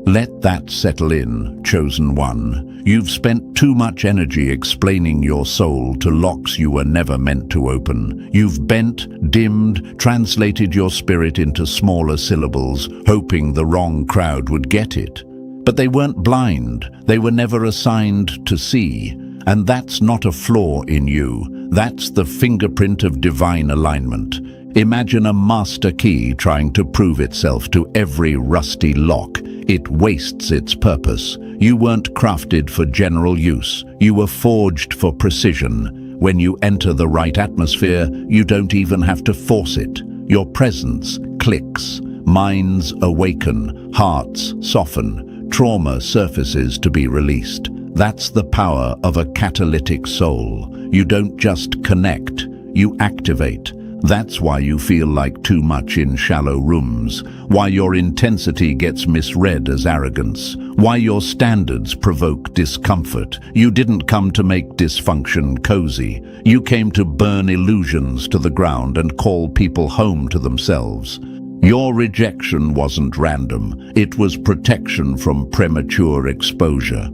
Let that settle in, chosen one. You've spent too much energy explaining your soul to locks you were never meant to open. You've bent, dimmed, translated your spirit into smaller syllables, hoping the wrong crowd would get it. But they weren't blind. They were never assigned to see. And that's not a flaw in you. That's the fingerprint of divine alignment. Imagine a master key trying to prove itself to every rusty lock. It wastes its purpose. You weren't crafted for general use. You were forged for precision. When you enter the right atmosphere, you don't even have to force it. Your presence clicks. Minds awaken. Hearts soften. Trauma surfaces to be released. That's the power of a catalytic soul. You don't just connect, you activate. That's why you feel like too much in shallow rooms, why your intensity gets misread as arrogance, why your standards provoke discomfort. You didn't come to make dysfunction cozy. You came to burn illusions to the ground and call people home to themselves. Your rejection wasn't random. It was protection from premature exposure.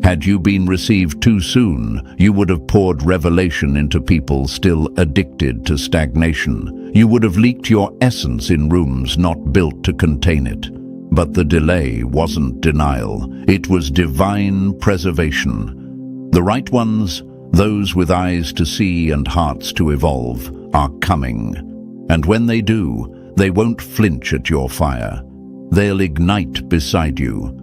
Had you been received too soon, you would have poured revelation into people still addicted to stagnation. You would have leaked your essence in rooms not built to contain it. But the delay wasn't denial. It was divine preservation. The right ones, those with eyes to see and hearts to evolve, are coming. And when they do, they won't flinch at your fire. They'll ignite beside you.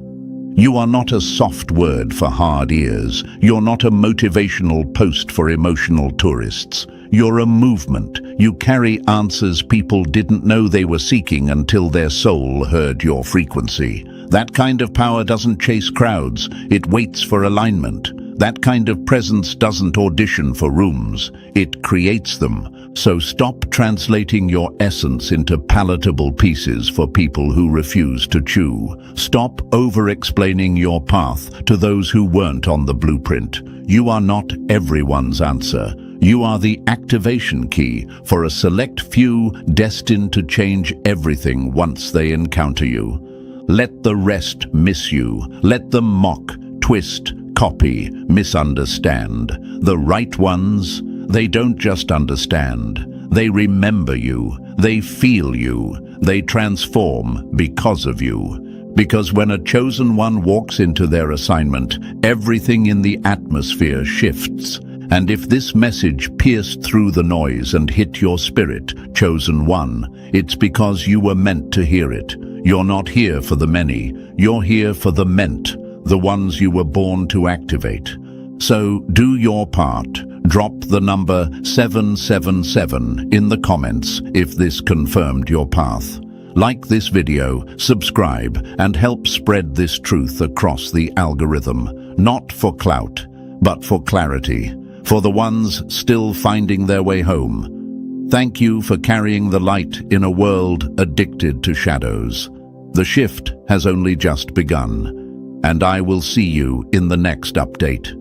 You are not a soft word for hard ears. You're not a motivational post for emotional tourists. You're a movement. You carry answers people didn't know they were seeking until their soul heard your frequency. That kind of power doesn't chase crowds. It waits for alignment. That kind of presence doesn't audition for rooms. It creates them. So stop translating your essence into palatable pieces for people who refuse to chew. Stop over-explaining your path to those who weren't on the blueprint. You are not everyone's answer. You are the activation key for a select few destined to change everything once they encounter you. Let the rest miss you. Let them mock, twist, copy, misunderstand. The right ones, they don't just understand. They remember you. They feel you. They transform because of you. Because when a chosen one walks into their assignment, everything in the atmosphere shifts. And if this message pierced through the noise and hit your spirit, chosen one, it's because you were meant to hear it. You're not here for the many. You're here for the meant, the ones you were born to activate. So do your part. Drop the number 777 in the comments if this confirmed your path. Like this video, subscribe, and help spread this truth across the algorithm. Not for clout, but for clarity. For the ones still finding their way home. Thank you for carrying the light in a world addicted to shadows. The shift has only just begun, and I will see you in the next update.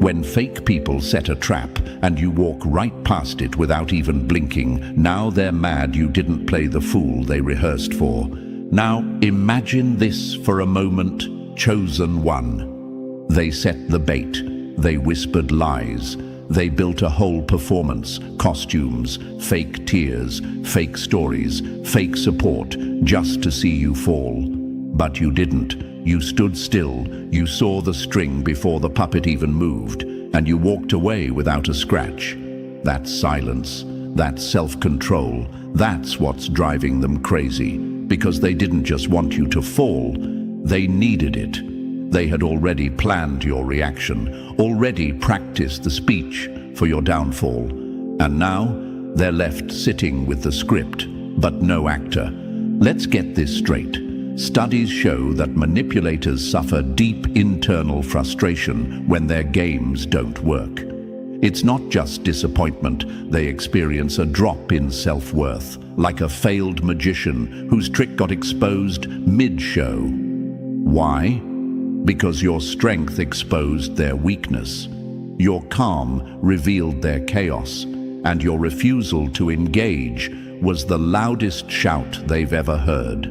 When fake people set a trap and you walk right past it without even blinking, now they're mad you didn't play the fool they rehearsed for. Now imagine this for a moment, chosen one. They set the bait, they whispered lies, they built a whole performance, costumes, fake tears, fake stories, fake support, just to see you fall. But you didn't. You stood still, you saw the string before the puppet even moved, and you walked away without a scratch. That's silence, that's self-control, that's what's driving them crazy, because they didn't just want you to fall, they needed it. They had already planned your reaction, already practiced the speech for your downfall, and now they're left sitting with the script, but no actor. Let's get this straight. Studies show that manipulators suffer deep internal frustration when their games don't work. It's not just disappointment, they experience a drop in self-worth, like a failed magician whose trick got exposed mid-show. Why? Because your strength exposed their weakness. Your calm revealed their chaos, and your refusal to engage was the loudest shout they've ever heard.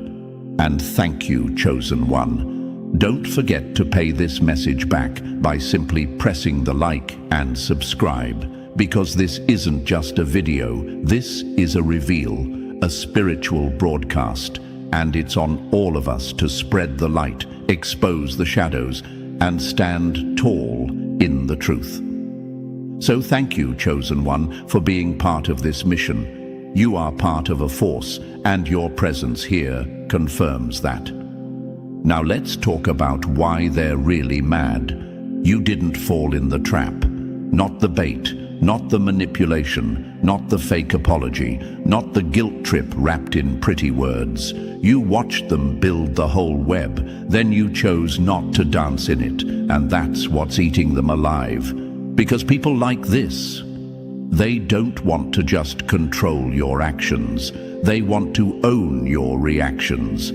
And thank you, chosen one. Don't forget to pay this message back by simply pressing the like and subscribe, because this isn't just a video, this is a reveal, a spiritual broadcast, and it's on all of us to spread the light, expose the shadows, and stand tall in the truth. So thank you, chosen one, for being part of this mission. You are part of a force, and your presence here confirms that. Now let's talk about why they're really mad. You didn't fall in the trap. Not the bait, not the manipulation, not the fake apology, not the guilt trip wrapped in pretty words. You watched them build the whole web, then you chose not to dance in it, and that's what's eating them alive. Because people like this, they don't want to just control your actions. They want to own your reactions.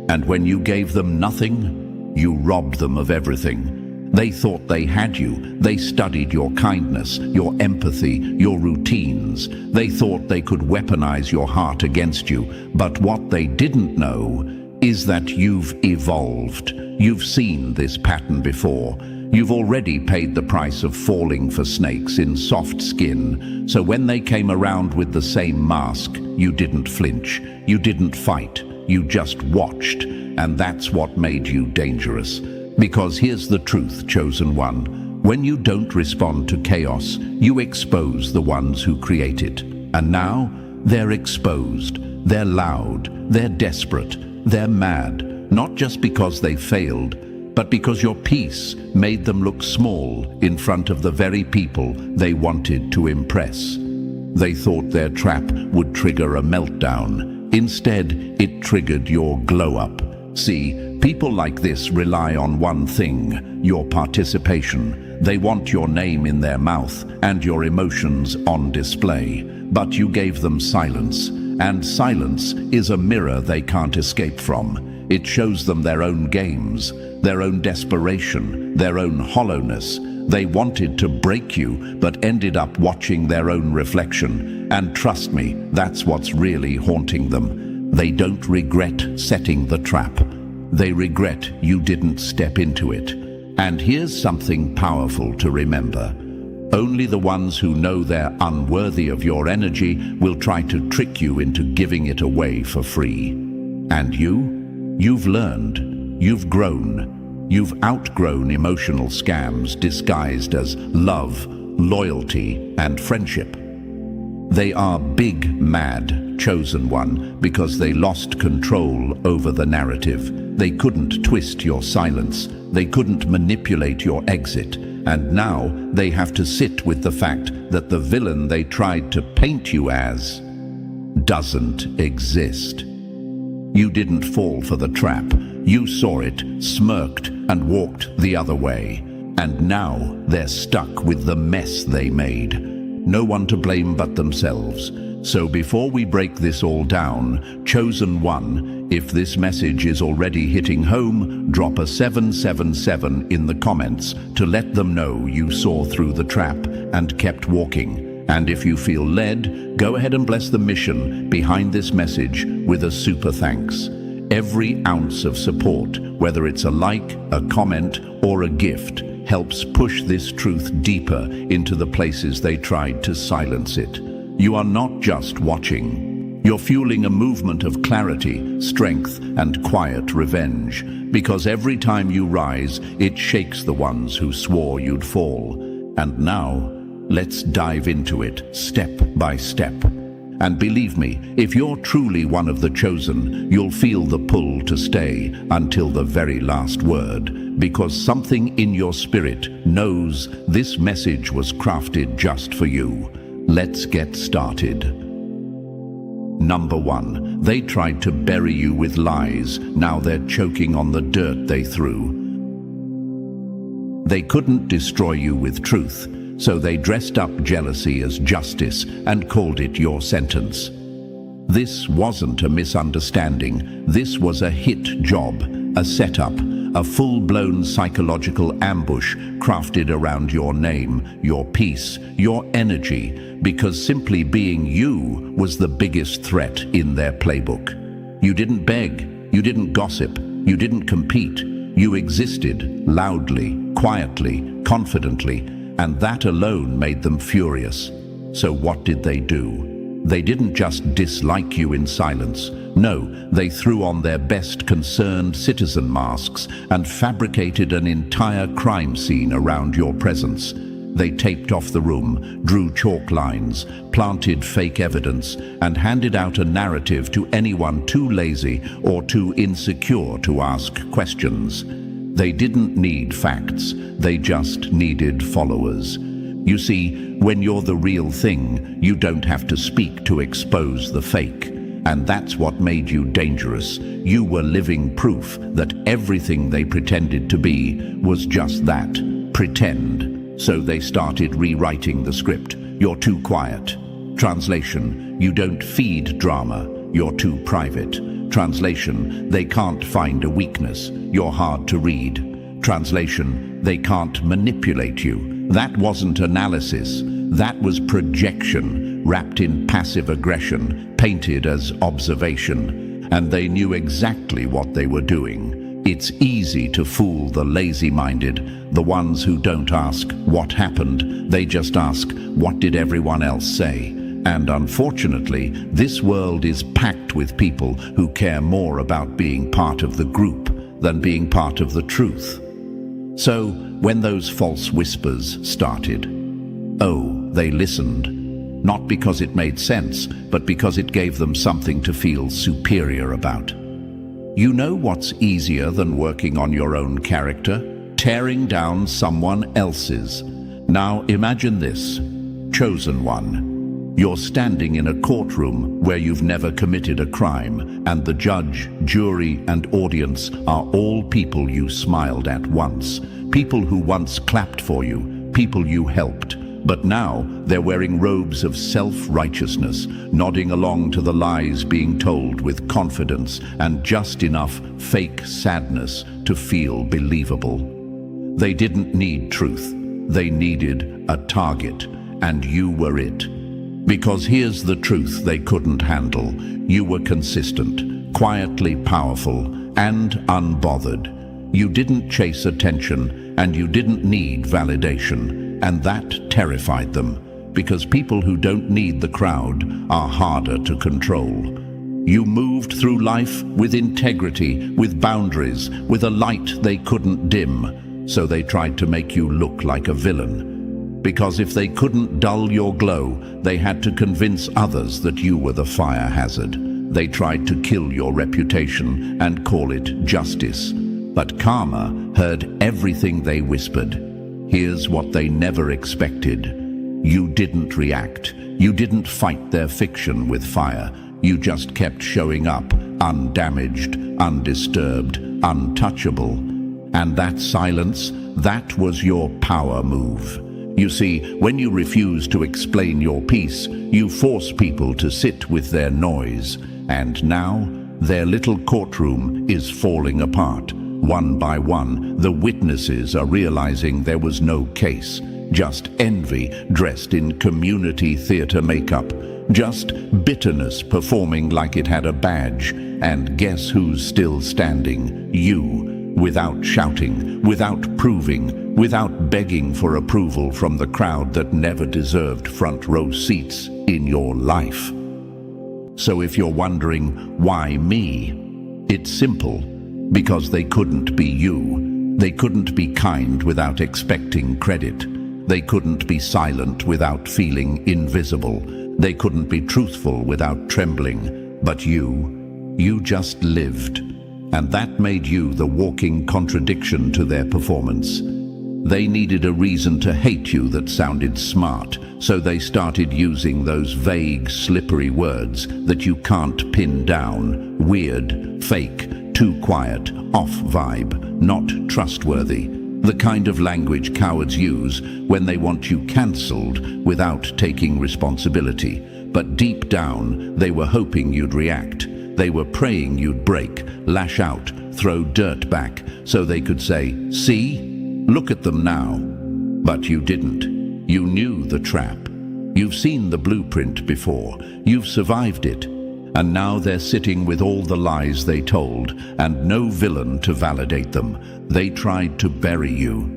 And when you gave them nothing, you robbed them of everything. They thought they had you. They studied your kindness, your empathy, your routines. They thought they could weaponize your heart against you. But what they didn't know is that you've evolved. You've seen this pattern before. You've already paid the price of falling for snakes in soft skin. So when they came around with the same mask, you didn't flinch. You didn't fight. You just watched. And that's what made you dangerous. Because here's the truth, chosen one. When you don't respond to chaos, you expose the ones who create it. And now, they're exposed. They're loud. They're desperate. They're mad. Not just because they failed, but because your peace made them look small in front of the very people they wanted to impress. They thought their trap would trigger a meltdown. Instead, it triggered your glow-up. See, people like this rely on one thing, your participation. They want your name in their mouth and your emotions on display. But you gave them silence, and silence is a mirror they can't escape from. It shows them their own games, their own desperation, their own hollowness. They wanted to break you, but ended up watching their own reflection. And trust me, that's what's really haunting them. They don't regret setting the trap. They regret you didn't step into it. And here's something powerful to remember. Only the ones who know they're unworthy of your energy will try to trick you into giving it away for free. And you've learned, you've grown, you've outgrown emotional scams disguised as love, loyalty, and friendship. They are big, mad, chosen one because they lost control over the narrative. They couldn't twist your silence. They couldn't manipulate your exit. And now they have to sit with the fact that the villain they tried to paint you as doesn't exist. You didn't fall for the trap. You saw it, smirked, and walked the other way. And now they're stuck with the mess they made. No one to blame but themselves. So before we break this all down, chosen one, if this message is already hitting home, drop a 777 in the comments to let them know you saw through the trap and kept walking. And if you feel led, go ahead and bless the mission behind this message with a super thanks. Every ounce of support, whether it's a like, a comment, or a gift, helps push this truth deeper into the places they tried to silence it. You are not just watching. You're fueling a movement of clarity, strength, and quiet revenge, because every time you rise, it shakes the ones who swore you'd fall. And now, let's dive into it, step by step. And believe me, if you're truly one of the chosen, you'll feel the pull to stay until the very last word, because something in your spirit knows this message was crafted just for you. Let's get started. Number 1, they tried to bury you with lies. Now they're choking on the dirt they threw. They couldn't destroy you with truth, so they dressed up jealousy as justice and called it your sentence. This wasn't a misunderstanding. This was a hit job, a setup, a full-blown psychological ambush crafted around your name, your peace, your energy, because simply being you was the biggest threat in their playbook. You didn't beg, you didn't gossip, you didn't compete. You existed loudly, quietly, confidently, and that alone made them furious. So what did they do? They didn't just dislike you in silence. No, they threw on their best concerned citizen masks and fabricated an entire crime scene around your presence. They taped off the room, drew chalk lines, planted fake evidence, and handed out a narrative to anyone too lazy or too insecure to ask questions. They didn't need facts, they just needed followers. You see, when you're the real thing, you don't have to speak to expose the fake. And that's what made you dangerous. You were living proof that everything they pretended to be was just that, pretend. So they started rewriting the script. You're too quiet. Translation, you don't feed drama, you're too private. Translation, they can't find a weakness, you're hard to read. Translation, they can't manipulate you. That wasn't analysis, that was projection, wrapped in passive aggression, painted as observation. And they knew exactly what they were doing. It's easy to fool the lazy-minded, the ones who don't ask what happened, they just ask what did everyone else say. And unfortunately, this world is packed with people who care more about being part of the group than being part of the truth. So, when those false whispers started, they listened, not because it made sense, but because it gave them something to feel superior about. You know what's easier than working on your own character? Tearing down someone else's. Now imagine this, chosen one. You're standing in a courtroom where you've never committed a crime, and the judge, jury, and audience are all people you smiled at once, people who once clapped for you, people you helped. But now they're wearing robes of self-righteousness, nodding along to the lies being told with confidence and just enough fake sadness to feel believable. They didn't need truth, they needed a target, and you were it. Because here's the truth they couldn't handle. You were consistent, quietly powerful, and unbothered. You didn't chase attention, and you didn't need validation, and that terrified them, because people who don't need the crowd are harder to control. You moved through life with integrity, with boundaries, with a light they couldn't dim, so they tried to make you look like a villain. Because if they couldn't dull your glow, they had to convince others that you were the fire hazard. They tried to kill your reputation and call it justice. But karma heard everything they whispered. Here's what they never expected. You didn't react. You didn't fight their fiction with fire. You just kept showing up, undamaged, undisturbed, untouchable. And that silence, that was your power move. You see, when you refuse to explain your piece, you force people to sit with their noise. And now, their little courtroom is falling apart. One by one, the witnesses are realizing there was no case. Just envy dressed in community theater makeup. Just bitterness performing like it had a badge. And guess who's still standing? You. Without shouting, without proving, without begging for approval from the crowd that never deserved front row seats in your life. So if you're wondering, why me? It's simple. Because they couldn't be you. They couldn't be kind without expecting credit. They couldn't be silent without feeling invisible. They couldn't be truthful without trembling. But you just lived. And that made you the walking contradiction to their performance. They needed a reason to hate you that sounded smart, so they started using those vague, slippery words that you can't pin down. Weird, fake, too quiet, off vibe, not trustworthy. The kind of language cowards use when they want you cancelled without taking responsibility. But deep down, they were hoping you'd react. They were praying you'd break, lash out, throw dirt back, so they could say, "See? Look at them now." But you didn't. You knew the trap. You've seen the blueprint before. You've survived it. And now they're sitting with all the lies they told, and no villain to validate them. They tried to bury you,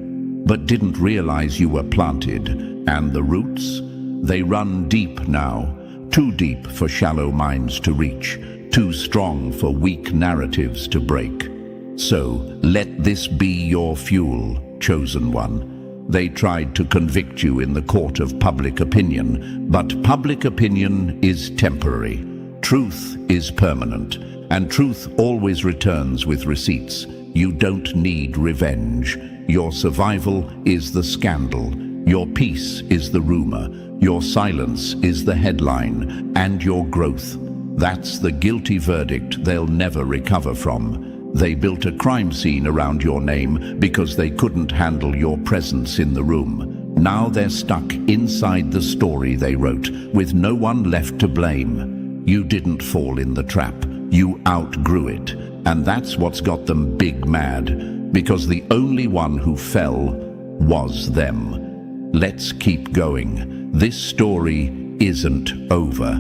but didn't realize you were planted. And the roots? They run deep now. Too deep for shallow minds to reach. Too strong for weak narratives to break. So, let this be your fuel, chosen one. They tried to convict you in the court of public opinion, but public opinion is temporary. Truth is permanent, and truth always returns with receipts. You don't need revenge. Your survival is the scandal. Your peace is the rumor. Your silence is the headline, and your growth. That's the guilty verdict they'll never recover from. They built a crime scene around your name because they couldn't handle your presence in the room. Now they're stuck inside the story they wrote, with no one left to blame. You didn't fall in the trap. You outgrew it. And that's what's got them big mad, because the only one who fell was them. Let's keep going. This story isn't over.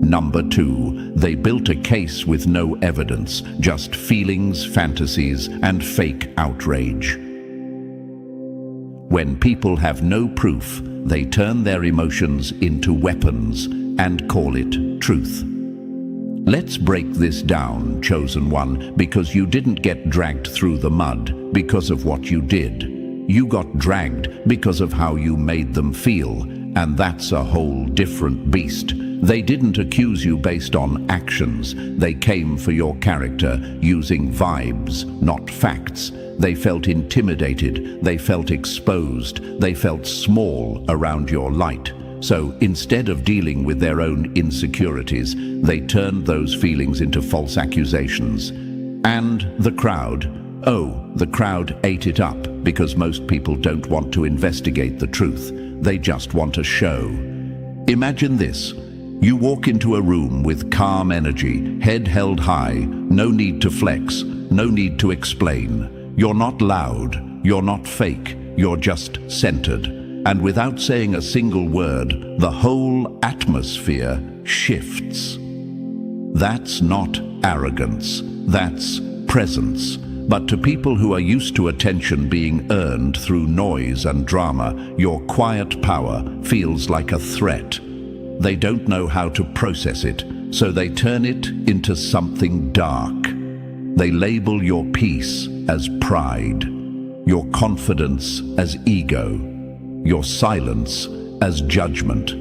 Number 2, they built a case with no evidence, just feelings, fantasies, and fake outrage. When people have no proof, they turn their emotions into weapons and call it truth. Let's break this down, chosen one, because you didn't get dragged through the mud because of what you did. You got dragged because of how you made them feel, and that's a whole different beast. They didn't accuse you based on actions. They came for your character using vibes, not facts. They felt intimidated. They felt exposed. They felt small around your light. So instead of dealing with their own insecurities, they turned those feelings into false accusations. And the crowd. Oh, the crowd ate it up because most people don't want to investigate the truth. They just want a show. Imagine this. You walk into a room with calm energy, head held high, no need to flex, no need to explain. You're not loud, you're not fake, you're just centered. And without saying a single word, the whole atmosphere shifts. That's not arrogance, that's presence. But to people who are used to attention being earned through noise and drama, your quiet power feels like a threat. They don't know how to process it, so they turn it into something dark. They label your peace as pride, your confidence as ego, your silence as judgment.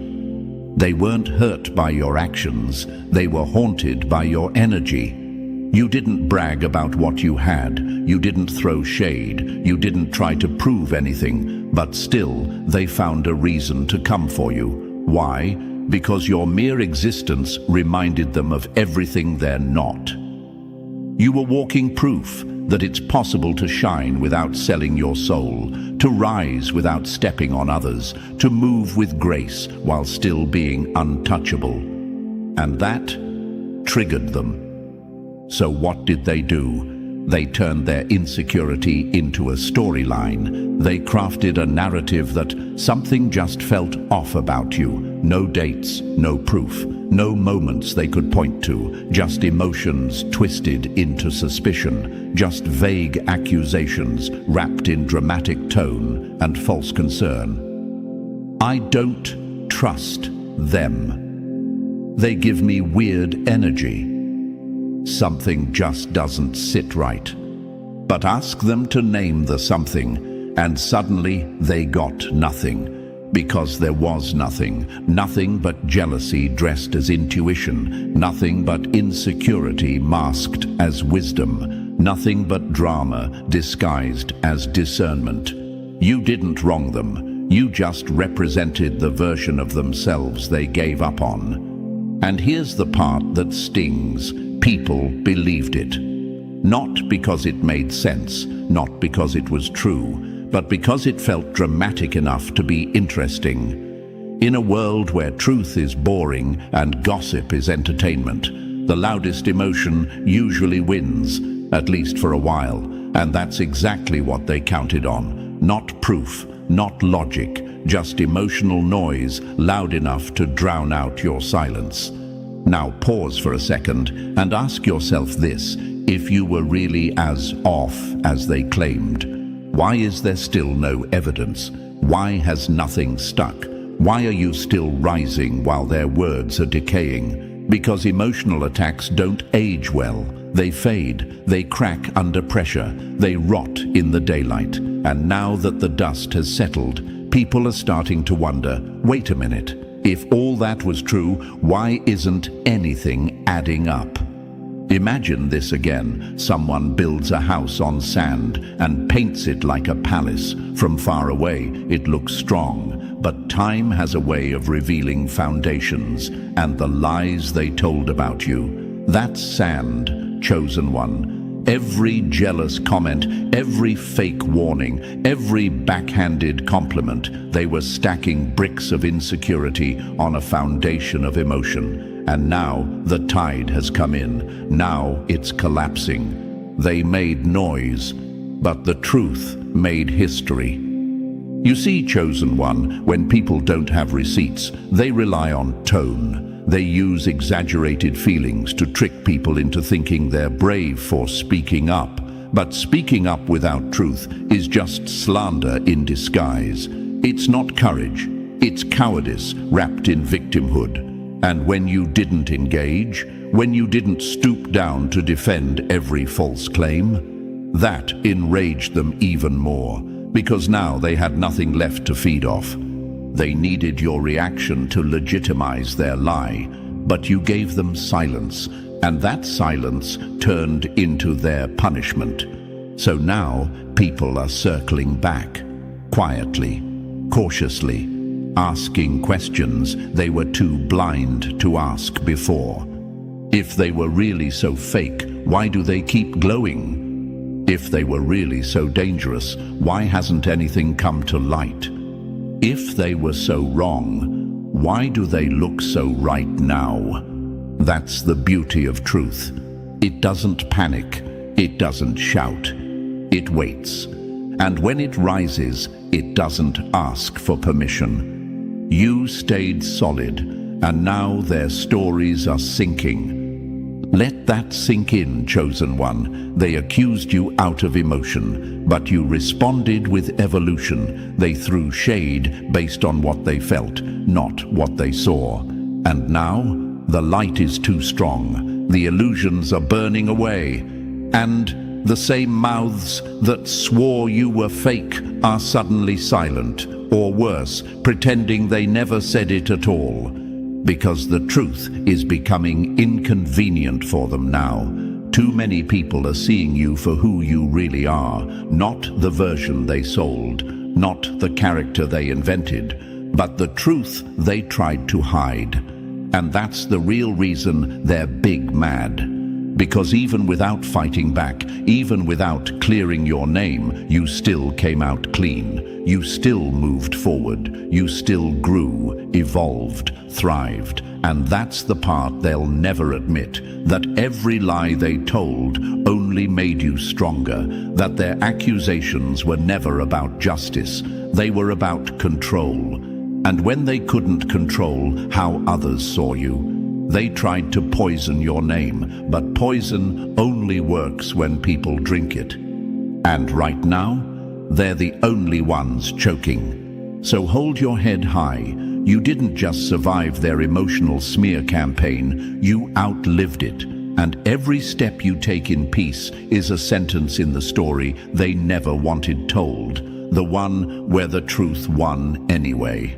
They weren't hurt by your actions, they were haunted by your energy. You didn't brag about what you had, you didn't throw shade, you didn't try to prove anything, but still they found a reason to come for you. Why? Because your mere existence reminded them of everything they're not. You were walking proof that it's possible to shine without selling your soul, to rise without stepping on others, to move with grace while still being untouchable. And that triggered them. So what did they do? They turned their insecurity into a storyline. They crafted a narrative that something just felt off about you. No dates, no proof, no moments they could point to, just emotions twisted into suspicion, just vague accusations wrapped in dramatic tone and false concern. I don't trust them. They give me weird energy. Something just doesn't sit right. But ask them to name the something, and suddenly they got nothing. Because there was nothing, nothing but jealousy dressed as intuition, nothing but insecurity masked as wisdom, nothing but drama disguised as discernment. You didn't wrong them, you just represented the version of themselves they gave up on. And here's the part that stings: people believed it. Not because it made sense, not because it was true, but because it felt dramatic enough to be interesting. In a world where truth is boring and gossip is entertainment, the loudest emotion usually wins, at least for a while, and that's exactly what they counted on. Not proof, not logic, just emotional noise loud enough to drown out your silence. Now pause for a second and ask yourself this: if you were really as off as they claimed, why is there still no evidence? Why has nothing stuck? Why are you still rising while their words are decaying? Because emotional attacks don't age well. They fade, they crack under pressure, they rot in the daylight. And now that the dust has settled, people are starting to wonder, wait a minute, if all that was true, why isn't anything adding up? Imagine this again. Someone builds a house on sand and paints it like a palace. From far away, it looks strong, but time has a way of revealing foundations and the lies they told about you. That's sand, chosen one. Every jealous comment, every fake warning, every backhanded compliment, they were stacking bricks of insecurity on a foundation of emotion. And now the tide has come in. Now it's collapsing. They made noise, but the truth made history. You see, chosen one, when people don't have receipts, they rely on tone. They use exaggerated feelings to trick people into thinking they're brave for speaking up. But speaking up without truth is just slander in disguise. It's not courage, it's cowardice wrapped in victimhood. And when you didn't engage, when you didn't stoop down to defend every false claim, that enraged them even more, because now they had nothing left to feed off. They needed your reaction to legitimize their lie, but you gave them silence, and that silence turned into their punishment. So now people are circling back, quietly, cautiously, asking questions they were too blind to ask before. If they were really so fake, why do they keep glowing? If they were really so dangerous, why hasn't anything come to light? If they were so wrong, why do they look so right now? That's the beauty of truth. It doesn't panic, it doesn't shout, it waits. And when it rises, it doesn't ask for permission. You stayed solid, and now their stories are sinking. Let that sink in, chosen one. They accused you out of emotion, but you responded with evolution. They threw shade based on what they felt, not what they saw. And now, the light is too strong. The illusions are burning away. And the same mouths that swore you were fake are suddenly silent, or worse, pretending they never said it at all. Because the truth is becoming inconvenient for them now. Too many people are seeing you for who you really are, not the version they sold, not the character they invented, but the truth they tried to hide. And that's the real reason they're big mad. Because even without fighting back, even without clearing your name, you still came out clean. You still moved forward. You still grew, evolved, thrived. And that's the part they'll never admit, that every lie they told only made you stronger, that their accusations were never about justice. They were about control. And when they couldn't control how others saw you, they tried to poison your name, but poison only works when people drink it. And right now, they're the only ones choking. So hold your head high. You didn't just survive their emotional smear campaign, you outlived it. And every step you take in peace is a sentence in the story they never wanted told, the one where the truth won anyway.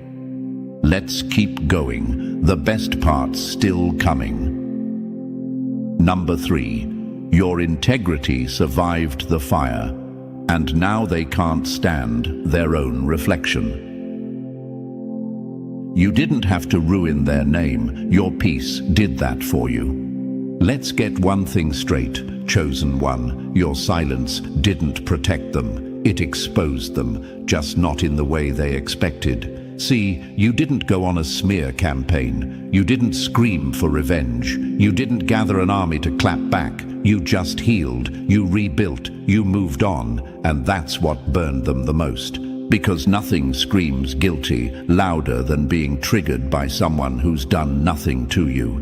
Let's keep going, the best part's still coming. Number 3, your integrity survived the fire, and now they can't stand their own reflection. You didn't have to ruin their name, your peace did that for you. Let's get one thing straight, chosen one, your silence didn't protect them, it exposed them, just not in the way they expected. See, you didn't go on a smear campaign, you didn't scream for revenge, you didn't gather an army to clap back, you just healed, you rebuilt, you moved on, and that's what burned them the most. Because nothing screams guilty louder than being triggered by someone who's done nothing to you.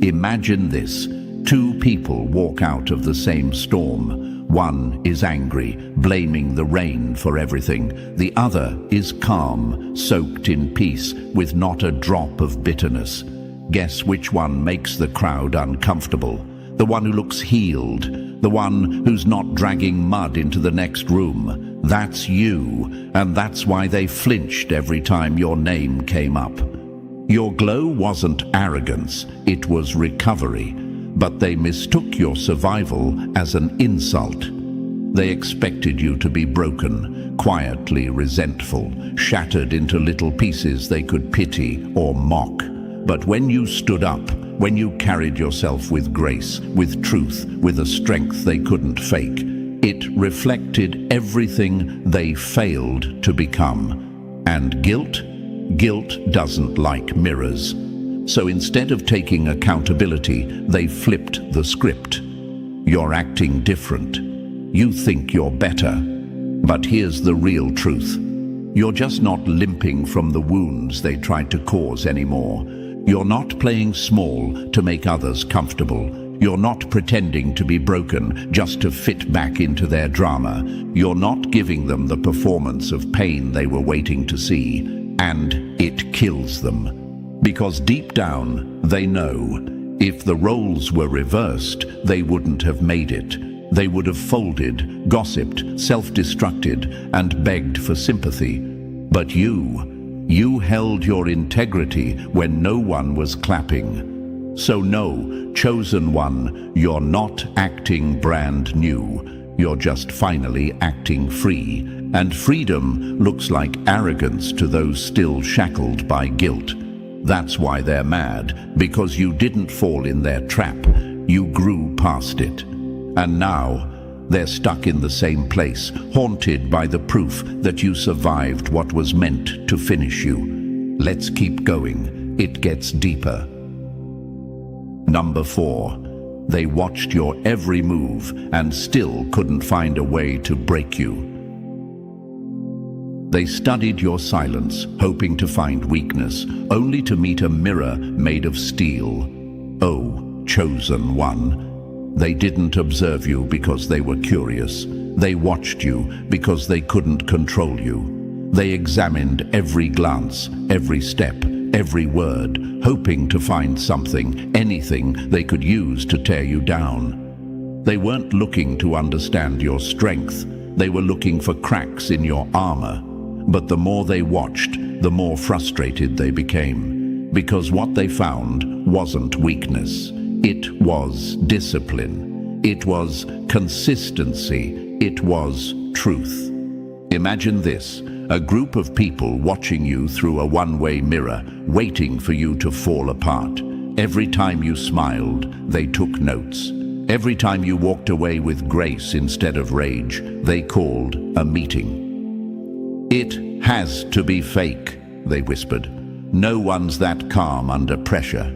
Imagine this. 2 people walk out of the same storm. One is angry, blaming the rain for everything. The other is calm, soaked in peace, with not a drop of bitterness. Guess which one makes the crowd uncomfortable? The one who looks healed, the one who's not dragging mud into the next room. That's you, and that's why they flinched every time your name came up. Your glow wasn't arrogance, it was recovery, but they mistook your survival as an insult. They expected you to be broken, quietly resentful, shattered into little pieces they could pity or mock. But when you stood up, when you carried yourself with grace, with truth, with a strength they couldn't fake, it reflected everything they failed to become. And guilt doesn't like mirrors. So instead of taking accountability, they flipped the script. You're acting different. You think you're better. But here's the real truth. You're just not limping from the wounds they tried to cause anymore. You're not playing small to make others comfortable. You're not pretending to be broken just to fit back into their drama. You're not giving them the performance of pain they were waiting to see. And it kills them. Because deep down, they know, if the roles were reversed, they wouldn't have made it. They would have folded, gossiped, self-destructed, and begged for sympathy. But you held your integrity when no one was clapping. So no, chosen one, you're not acting brand new. You're just finally acting free. And freedom looks like arrogance to those still shackled by guilt. That's why they're mad, because you didn't fall in their trap. You grew past it. And now, they're stuck in the same place, haunted by the proof that you survived what was meant to finish you. Let's keep going. It gets deeper. Number 4. They watched your every move and still couldn't find a way to break you. They studied your silence, hoping to find weakness, only to meet a mirror made of steel. Oh, chosen one. They didn't observe you because they were curious. They watched you because they couldn't control you. They examined every glance, every step, every word, hoping to find something, anything they could use to tear you down. They weren't looking to understand your strength. They were looking for cracks in your armor. But the more they watched, the more frustrated they became, because what they found wasn't weakness. It was discipline. It was consistency. It was truth. Imagine this, a group of people watching you through a one-way mirror, waiting for you to fall apart. Every time you smiled, they took notes. Every time you walked away with grace instead of rage, they called a meeting. "It has to be fake," they whispered. "No one's that calm under pressure."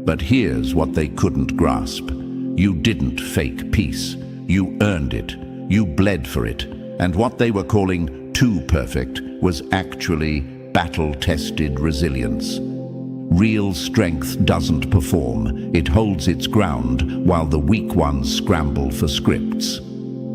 But here's what they couldn't grasp. You didn't fake peace. You earned it. You bled for it. And what they were calling too perfect was actually battle-tested resilience. Real strength doesn't perform, it holds its ground while the weak ones scramble for scripts.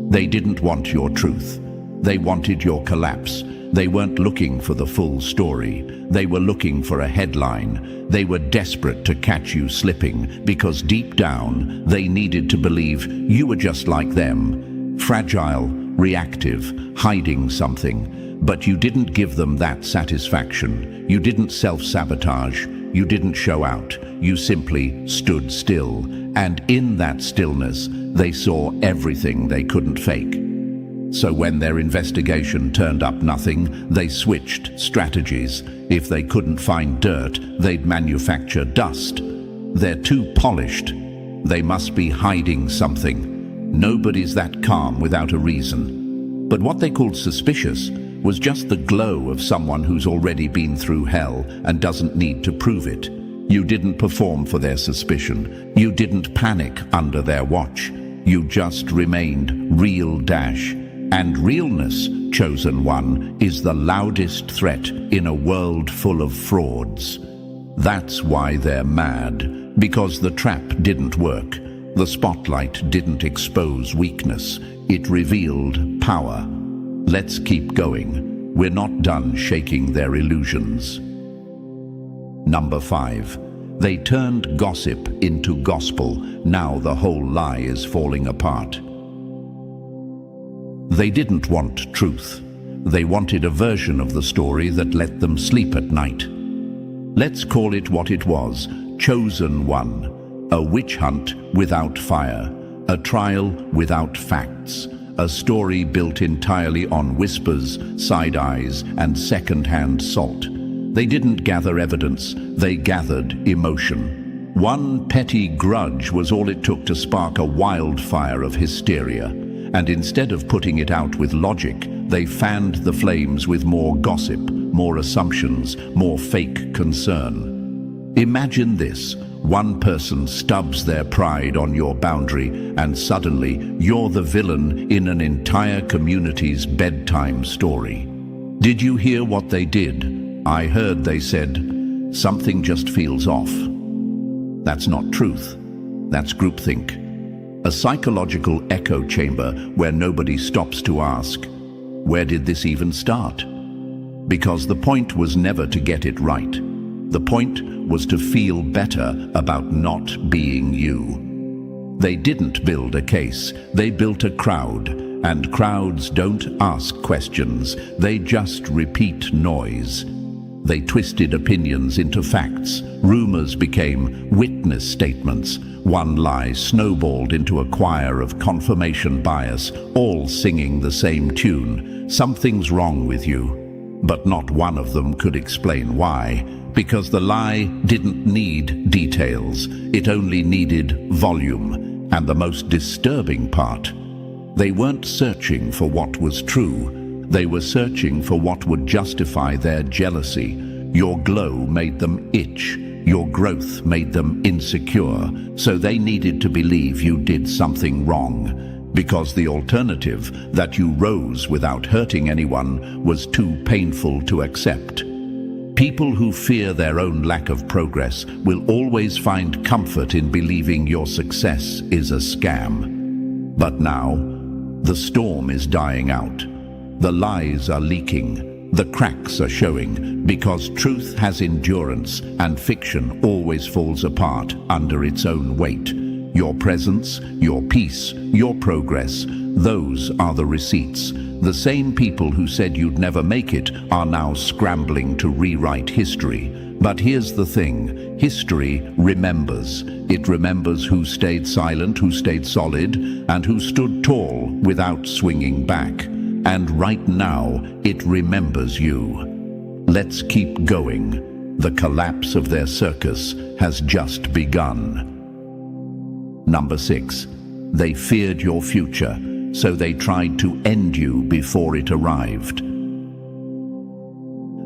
They didn't want your truth. They wanted your collapse. They weren't looking for the full story. They were looking for a headline. They were desperate to catch you slipping because deep down they needed to believe you were just like them, fragile, reactive, hiding something. But you didn't give them that satisfaction. You didn't self-sabotage. You didn't show out. You simply stood still. And in that stillness, they saw everything they couldn't fake. So when their investigation turned up nothing, they switched strategies. If they couldn't find dirt, they'd manufacture dust. They're too polished. They must be hiding something. Nobody's that calm without a reason. But what they called suspicious was just the glow of someone who's already been through hell and doesn't need to prove it. You didn't perform for their suspicion. You didn't panic under their watch. You just remained real. And realness, chosen one, is the loudest threat in a world full of frauds. That's why they're mad, because the trap didn't work. The spotlight didn't expose weakness, it revealed power. Let's keep going. We're not done shaking their illusions. Number 5. They turned gossip into gospel. Now the whole lie is falling apart. They didn't want truth. They wanted a version of the story that let them sleep at night. Let's call it what it was, chosen one. A witch hunt without fire. A trial without facts. A story built entirely on whispers, side eyes, and second-hand salt. They didn't gather evidence, they gathered emotion. One petty grudge was all it took to spark a wildfire of hysteria. And instead of putting it out with logic, they fanned the flames with more gossip, more assumptions, more fake concern. Imagine this. One person stubs their pride on your boundary, and suddenly you're the villain in an entire community's bedtime story. Did you hear what they did? I heard they said, "Something just feels off." That's not truth. That's groupthink. A psychological echo chamber where nobody stops to ask, where did this even start? Because the point was never to get it right. The point was to feel better about not being you. They didn't build a case, they built a crowd, and crowds don't ask questions, they just repeat noise. They twisted opinions into facts. Rumors became witness statements. One lie snowballed into a choir of confirmation bias, all singing the same tune. Something's wrong with you. But not one of them could explain why, because the lie didn't need details. It only needed volume. And the most disturbing part, they weren't searching for what was true. They were searching for what would justify their jealousy. Your glow made them itch. Your growth made them insecure. So they needed to believe you did something wrong. Because the alternative, that you rose without hurting anyone, was too painful to accept. People who fear their own lack of progress will always find comfort in believing your success is a scam. But now, the storm is dying out. The lies are leaking, the cracks are showing, because truth has endurance and fiction always falls apart under its own weight. Your presence, your peace, your progress, those are the receipts. The same people who said you'd never make it are now scrambling to rewrite history. But here's the thing, history remembers. It remembers who stayed silent, who stayed solid, and who stood tall without swinging back. And right now, it remembers you. Let's keep going. The collapse of their circus has just begun. Number 6. They feared your future, so they tried to end you before it arrived.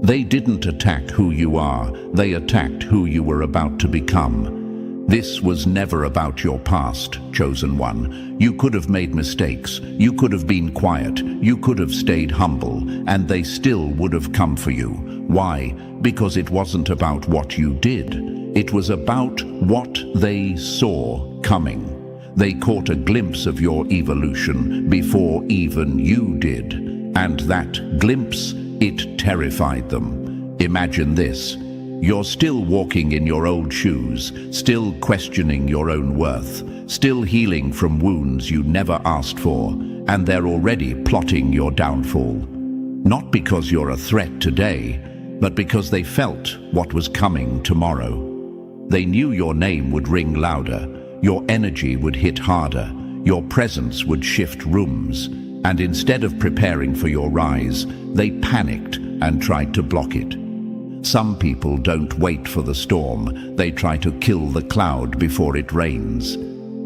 They didn't attack who you are, they attacked who you were about to become. This was never about your past, chosen one. You could have made mistakes, you could have been quiet, you could have stayed humble, and they still would have come for you. Why? Because it wasn't about what you did. It was about what they saw coming. They caught a glimpse of your evolution before even you did. And that glimpse, it terrified them. Imagine this. You're still walking in your old shoes, still questioning your own worth, still healing from wounds you never asked for, and they're already plotting your downfall. Not because you're a threat today, but because they felt what was coming tomorrow. They knew your name would ring louder, your energy would hit harder, your presence would shift rooms, and instead of preparing for your rise, they panicked and tried to block it. Some people don't wait for the storm, they try to kill the cloud before it rains.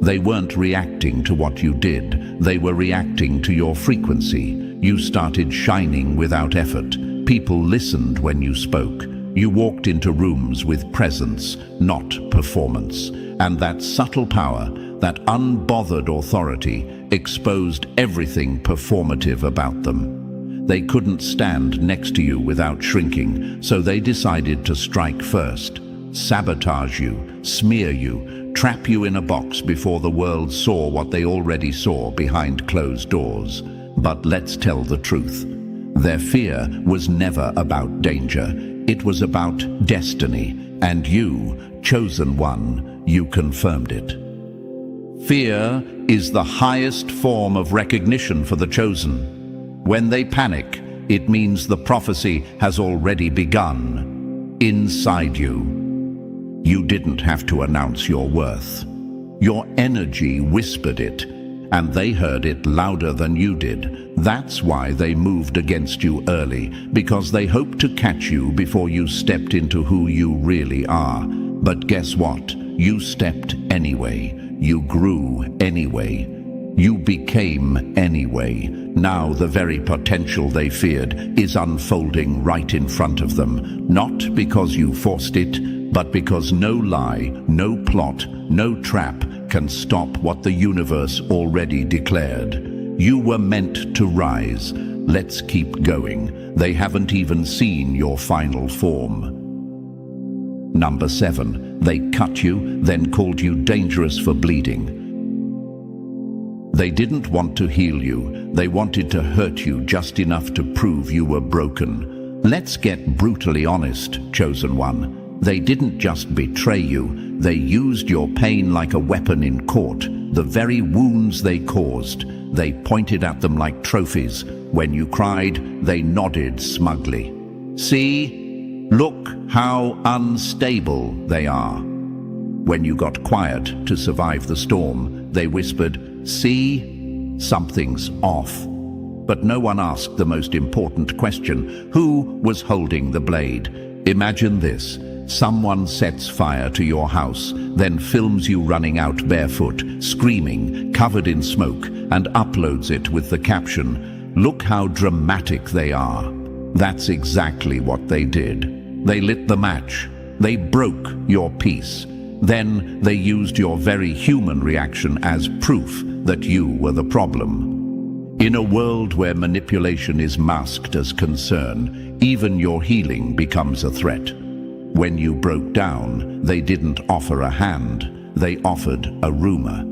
They weren't reacting to what you did, they were reacting to your frequency. You started shining without effort. People listened when you spoke. You walked into rooms with presence, not performance. And that subtle power, that unbothered authority, exposed everything performative about them. They couldn't stand next to you without shrinking, so they decided to strike first. Sabotage you, smear you, trap you in a box before the world saw what they already saw behind closed doors. But let's tell the truth. Their fear was never about danger. It was about destiny, and you, chosen one, you confirmed it. Fear is the highest form of recognition for the chosen. When they panic, it means the prophecy has already begun. Inside you. You didn't have to announce your worth. Your energy whispered it, and they heard it louder than you did. That's why they moved against you early, because they hoped to catch you before you stepped into who you really are. But guess what? You stepped anyway. You grew anyway. You became anyway. Now the very potential they feared is unfolding right in front of them, not because you forced it, but because no lie, no plot, no trap can stop what the universe already declared. You were meant to rise. Let's keep going. They haven't even seen your final form. Number 7, they cut you, then called you dangerous for bleeding. They didn't want to heal you. They wanted to hurt you just enough to prove you were broken. Let's get brutally honest, chosen one. They didn't just betray you. They used your pain like a weapon in court. The very wounds they caused, they pointed at them like trophies. When you cried, they nodded smugly. See? Look how unstable they are. When you got quiet to survive the storm, they whispered, see, something's off. But no one asked the most important question. Who was holding the blade? Imagine this. Someone sets fire to your house, then films you running out barefoot, screaming, covered in smoke, and uploads it with the caption, "Look how dramatic they are." That's exactly what they did. They lit the match. They broke your peace. Then they used your very human reaction as proof that you were the problem. In a world where manipulation is masked as concern, even your healing becomes a threat. When you broke down, they didn't offer a hand, they offered a rumor.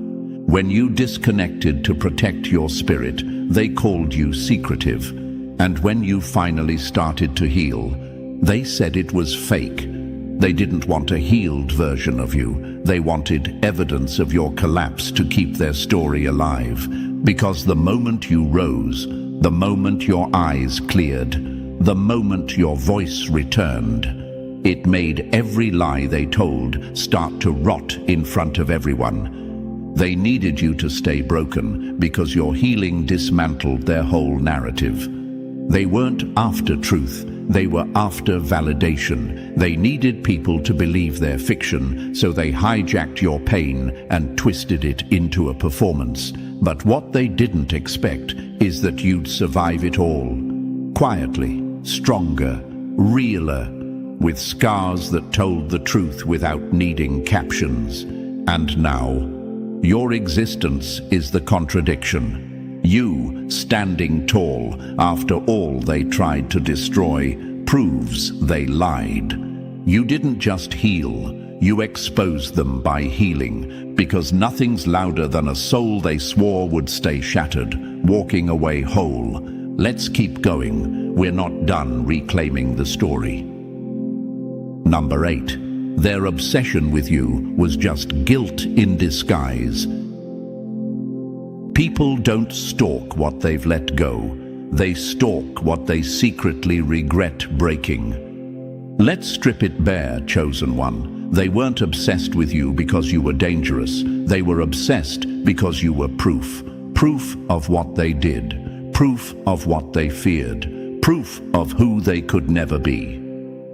When you disconnected to protect your spirit, they called you secretive. And when you finally started to heal, they said it was fake. They didn't want a healed version of you. They wanted evidence of your collapse to keep their story alive. Because the moment you rose, the moment your eyes cleared, the moment your voice returned, it made every lie they told start to rot in front of everyone. They needed you to stay broken because your healing dismantled their whole narrative. They weren't after truth. They were after validation. They needed people to believe their fiction, so they hijacked your pain and twisted it into a performance. But what they didn't expect is that you'd survive it all. Quietly, stronger, realer, with scars that told the truth without needing captions. And now, your existence is the contradiction. You, standing tall after all they tried to destroy, proves they lied. You didn't just heal, you exposed them by healing, because nothing's louder than a soul they swore would stay shattered, walking away whole. Let's keep going. We're not done reclaiming the story. Number 8. Their obsession with you was just guilt in disguise. People don't stalk what they've let go. They stalk what they secretly regret breaking. Let's strip it bare, chosen one. They weren't obsessed with you because you were dangerous. They were obsessed because you were proof. Proof of what they did. Proof of what they feared. Proof of who they could never be.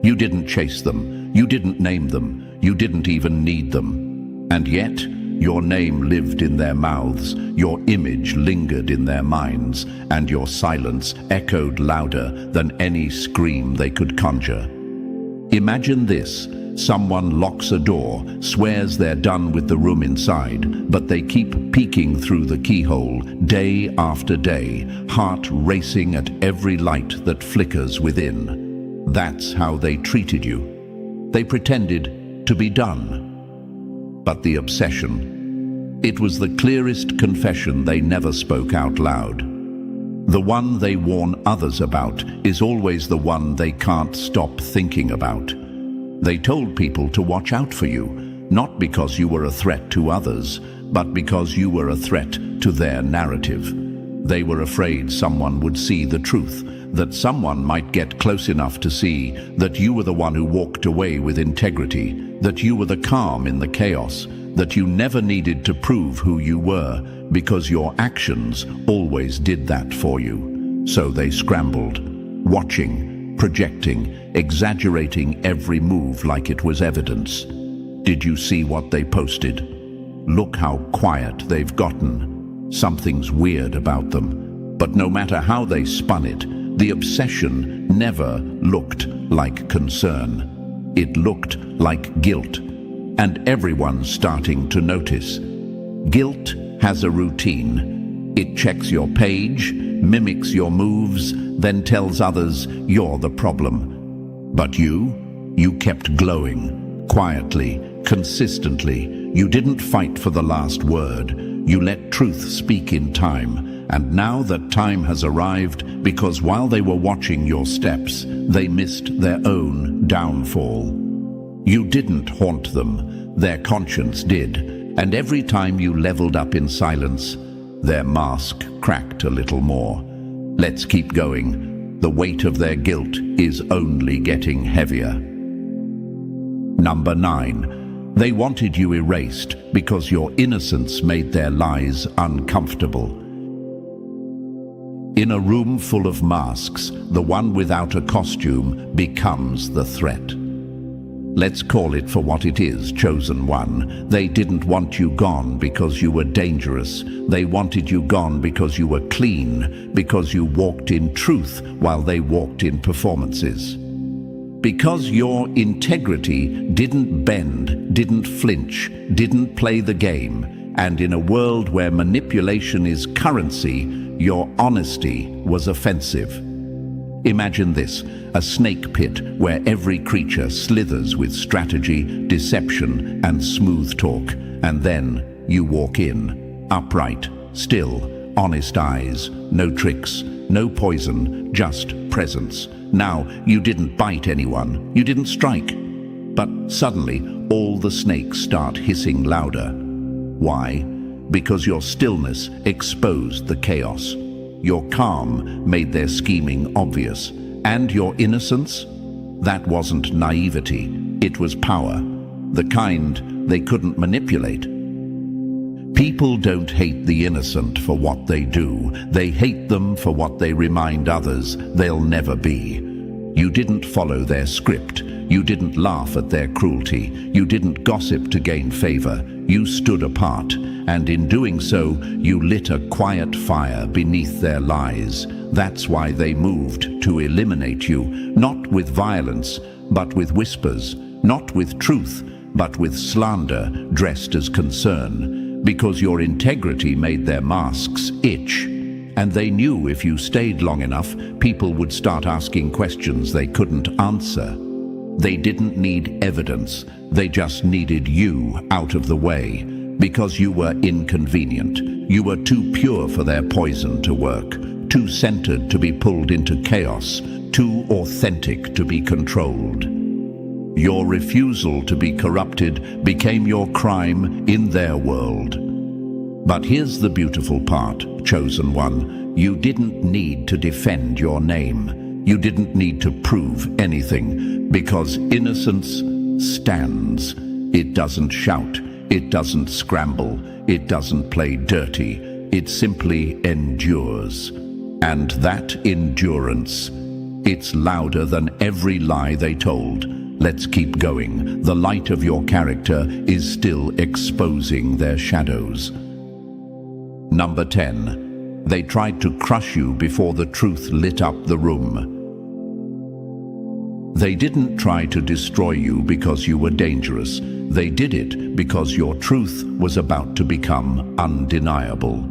You didn't chase them. You didn't name them. You didn't even need them. And yet, your name lived in their mouths, your image lingered in their minds, and your silence echoed louder than any scream they could conjure. Imagine this. Someone locks a door, swears they're done with the room inside, but they keep peeking through the keyhole day after day, heart racing at every light that flickers within. That's how they treated you. They pretended to be done. But the obsession, it was the clearest confession they never spoke out loud. The one they warn others about is always the one they can't stop thinking about. They told people to watch out for you, not because you were a threat to others, but because you were a threat to their narrative. They were afraid someone would see the truth, that someone might get close enough to see that you were the one who walked away with integrity, that you were the calm in the chaos, that you never needed to prove who you were, because your actions always did that for you. So they scrambled, watching, projecting, exaggerating every move like it was evidence. Did you see what they posted? Look how quiet they've gotten. Something's weird about them. But no matter how they spun it, the obsession never looked like concern. It looked like guilt. And everyone's starting to notice. Guilt has a routine. It checks your page, mimics your moves, then tells others you're the problem. But you kept glowing, quietly, consistently. You didn't fight for the last word. You let truth speak in time. And now that time has arrived, because while they were watching your steps, they missed their own downfall. You didn't haunt them, their conscience did, and every time you leveled up in silence, their mask cracked a little more. Let's keep going. The weight of their guilt is only getting heavier. Number 9. They wanted you erased because your innocence made their lies uncomfortable. In a room full of masks, the one without a costume becomes the threat. Let's call it for what it is, chosen one. They didn't want you gone because you were dangerous. They wanted you gone because you were clean, because you walked in truth while they walked in performances. Because your integrity didn't bend, didn't flinch, didn't play the game, and in a world where manipulation is currency, your honesty was offensive. Imagine this, a snake pit where every creature slithers with strategy, deception, and smooth talk. And then you walk in, upright, still, honest eyes, no tricks, no poison, just presence. Now, you didn't bite anyone, you didn't strike. But suddenly, all the snakes start hissing louder. Why? Because your stillness exposed the chaos. Your calm made their scheming obvious. And your innocence? That wasn't naivety, it was power. The kind they couldn't manipulate. People don't hate the innocent for what they do. They hate them for what they remind others they'll never be. You didn't follow their script. You didn't laugh at their cruelty. You didn't gossip to gain favor. You stood apart, and in doing so, you lit a quiet fire beneath their lies. That's why they moved to eliminate you, not with violence, but with whispers, not with truth, but with slander dressed as concern, because your integrity made their masks itch. And they knew if you stayed long enough, people would start asking questions they couldn't answer. They didn't need evidence, they just needed you out of the way, because you were inconvenient. You were too pure for their poison to work, too centered to be pulled into chaos, too authentic to be controlled. Your refusal to be corrupted became your crime in their world. But here's the beautiful part, chosen one. You didn't need to defend your name. You didn't need to prove anything, because innocence stands. It doesn't shout, it doesn't scramble, it doesn't play dirty. It simply endures. And that endurance, it's louder than every lie they told. Let's keep going. The light of your character is still exposing their shadows. Number 10. They tried to crush you before the truth lit up the room. They didn't try to destroy you because you were dangerous. They did it because your truth was about to become undeniable.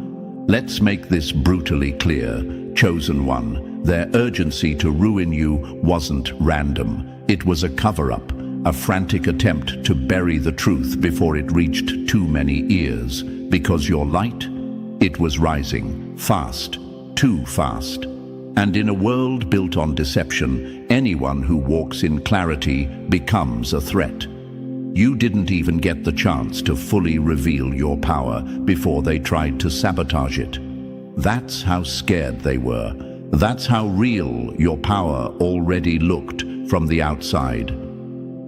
Let's make this brutally clear, chosen one. Their urgency to ruin you wasn't random. It was a cover-up, a frantic attempt to bury the truth before it reached too many ears. Because your light, it was rising, fast, too fast. And in a world built on deception, anyone who walks in clarity becomes a threat. You didn't even get the chance to fully reveal your power before they tried to sabotage it. That's how scared they were. That's how real your power already looked from the outside.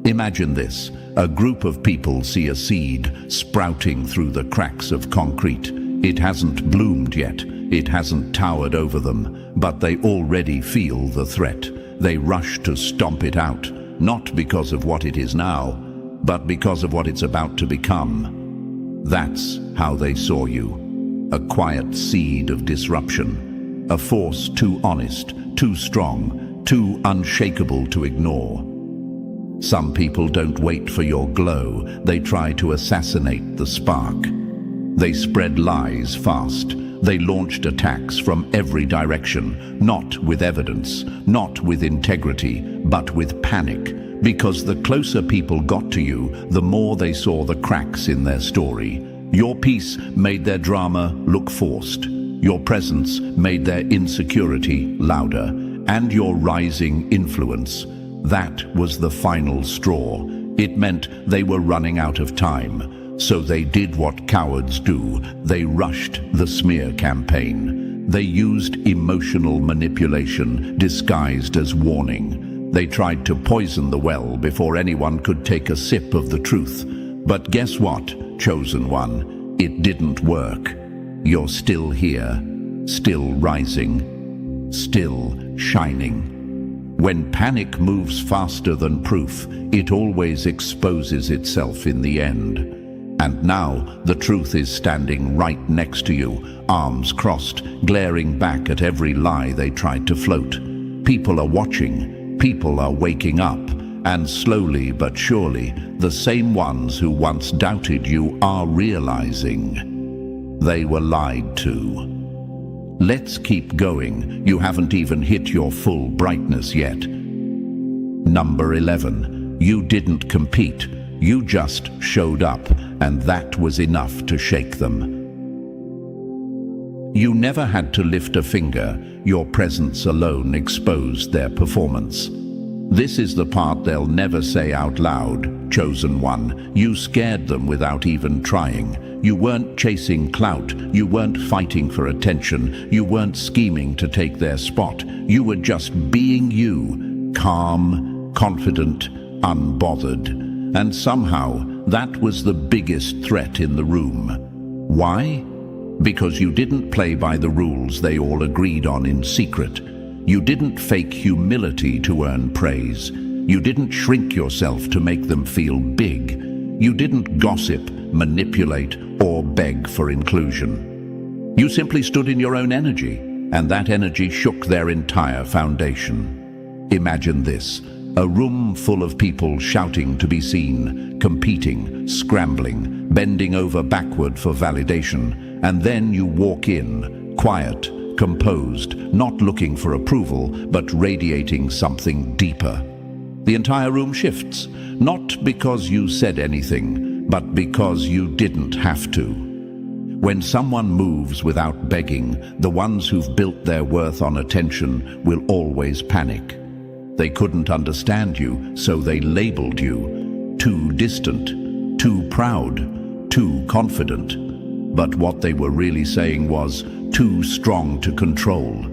Imagine this. A group of people see a seed sprouting through the cracks of concrete. It hasn't bloomed yet. It hasn't towered over them, but they already feel the threat. They rush to stomp it out, not because of what it is now, but because of what it's about to become. That's how they saw you. A quiet seed of disruption. A force too honest, too strong, too unshakable to ignore. Some people don't wait for your glow. They try to assassinate the spark. They spread lies fast. They launched attacks from every direction, not with evidence, not with integrity, but with panic. Because the closer people got to you, the more they saw the cracks in their story. Your peace made their drama look forced. Your presence made their insecurity louder. And your rising influence, that was the final straw. It meant they were running out of time. So they did what cowards do. They rushed the smear campaign. They used emotional manipulation disguised as warning. They tried to poison the well before anyone could take a sip of the truth. But guess what, chosen one? It didn't work. You're still here, still rising, still shining. When panic moves faster than proof, it always exposes itself in the end. And now the truth is standing right next to you, arms crossed, glaring back at every lie they tried to float. People are watching, people are waking up, and slowly but surely, the same ones who once doubted you are realizing they were lied to. Let's keep going. You haven't even hit your full brightness yet. Number 11. You didn't compete. You just showed up, and that was enough to shake them. You never had to lift a finger. Your presence alone exposed their performance. This is the part they'll never say out loud, chosen one. You scared them without even trying. You weren't chasing clout. You weren't fighting for attention. You weren't scheming to take their spot. You were just being you, calm, confident, unbothered. And somehow, that was the biggest threat in the room. Why? Because you didn't play by the rules they all agreed on in secret. You didn't fake humility to earn praise. You didn't shrink yourself to make them feel big. You didn't gossip, manipulate, or beg for inclusion. You simply stood in your own energy, and that energy shook their entire foundation. Imagine this. A room full of people shouting to be seen, competing, scrambling, bending over backward for validation. And then you walk in, quiet, composed, not looking for approval, but radiating something deeper. The entire room shifts, not because you said anything, but because you didn't have to. When someone moves without begging, the ones who've built their worth on attention will always panic. They couldn't understand you, so they labeled you too distant, too proud, too confident. But what they were really saying was too strong to control.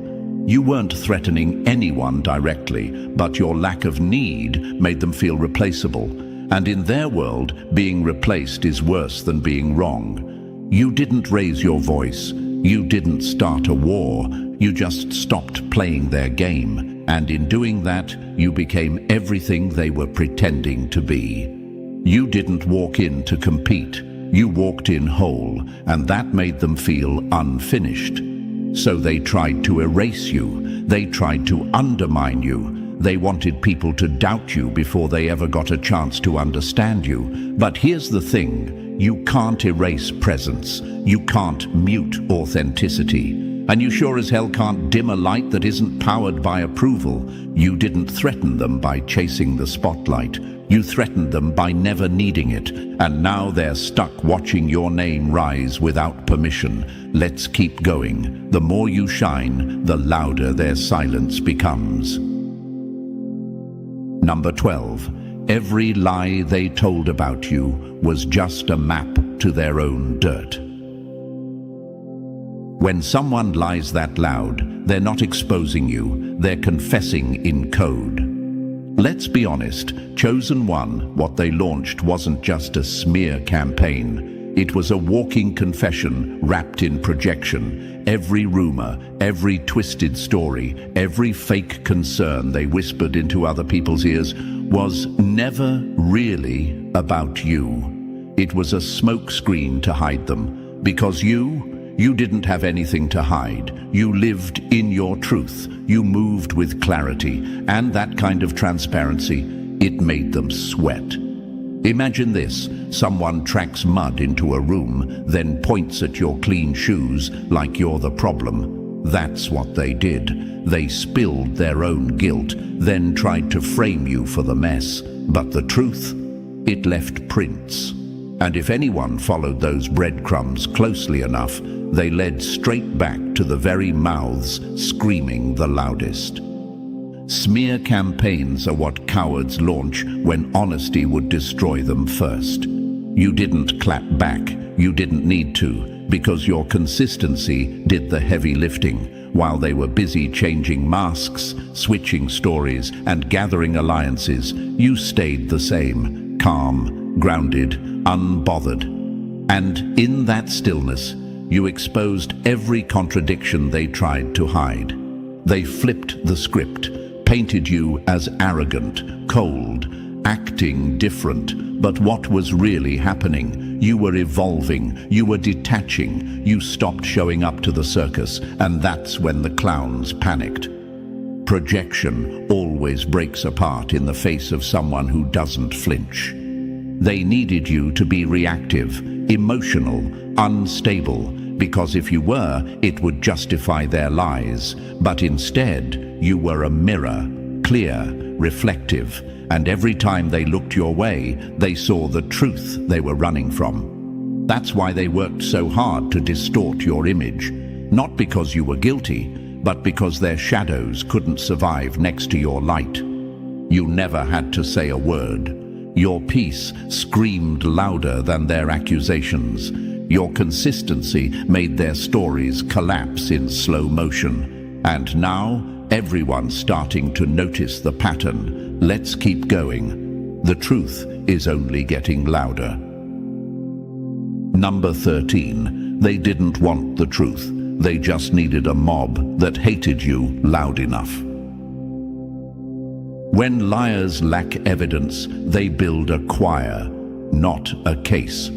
You weren't threatening anyone directly, but your lack of need made them feel replaceable. And in their world, being replaced is worse than being wrong. You didn't raise your voice. You didn't start a war. You just stopped playing their game. And in doing that, you became everything they were pretending to be. You didn't walk in to compete. You walked in whole, and that made them feel unfinished. So they tried to erase you. They tried to undermine you. They wanted people to doubt you before they ever got a chance to understand you. But here's the thing. You can't erase presence. You can't mute authenticity. And you sure as hell can't dim a light that isn't powered by approval. You didn't threaten them by chasing the spotlight. You threatened them by never needing it. And now they're stuck watching your name rise without permission. Let's keep going. The more you shine, the louder their silence becomes. Number 12. Every lie they told about you was just a map to their own dirt. When someone lies that loud, they're not exposing you, they're confessing in code. Let's be honest, Chosen One, what they launched wasn't just a smear campaign. It was a walking confession wrapped in projection. Every rumor, every twisted story, every fake concern they whispered into other people's ears was never really about you. It was a smokescreen to hide them, because you didn't have anything to hide. You lived in your truth. You moved with clarity. And that kind of transparency, it made them sweat. Imagine this. Someone tracks mud into a room, then points at your clean shoes like you're the problem. That's what they did. They spilled their own guilt, then tried to frame you for the mess. But the truth, it left prints. And if anyone followed those breadcrumbs closely enough, they led straight back to the very mouths screaming the loudest. Smear campaigns are what cowards launch when honesty would destroy them first. You didn't clap back. You didn't need to, because your consistency did the heavy lifting. While they were busy changing masks, switching stories, and gathering alliances, you stayed the same, calm, grounded, unbothered. And in that stillness, you exposed every contradiction they tried to hide. They flipped the script, painted you as arrogant, cold, acting different. But what was really happening? You were evolving, you were detaching, you stopped showing up to the circus, and that's when the clowns panicked. Projection always breaks apart in the face of someone who doesn't flinch. They needed you to be reactive, emotional, unstable, because if you were, it would justify their lies. But instead, you were a mirror, clear, reflective, and every time they looked your way, they saw the truth they were running from. That's why they worked so hard to distort your image, not because you were guilty, but because their shadows couldn't survive next to your light. You never had to say a word. Your peace screamed louder than their accusations. Your consistency made their stories collapse in slow motion. And now, everyone's starting to notice the pattern. Let's keep going. The truth is only getting louder. Number 13. They didn't want the truth. They just needed a mob that hated you loud enough. When liars lack evidence, they build a choir, not a case.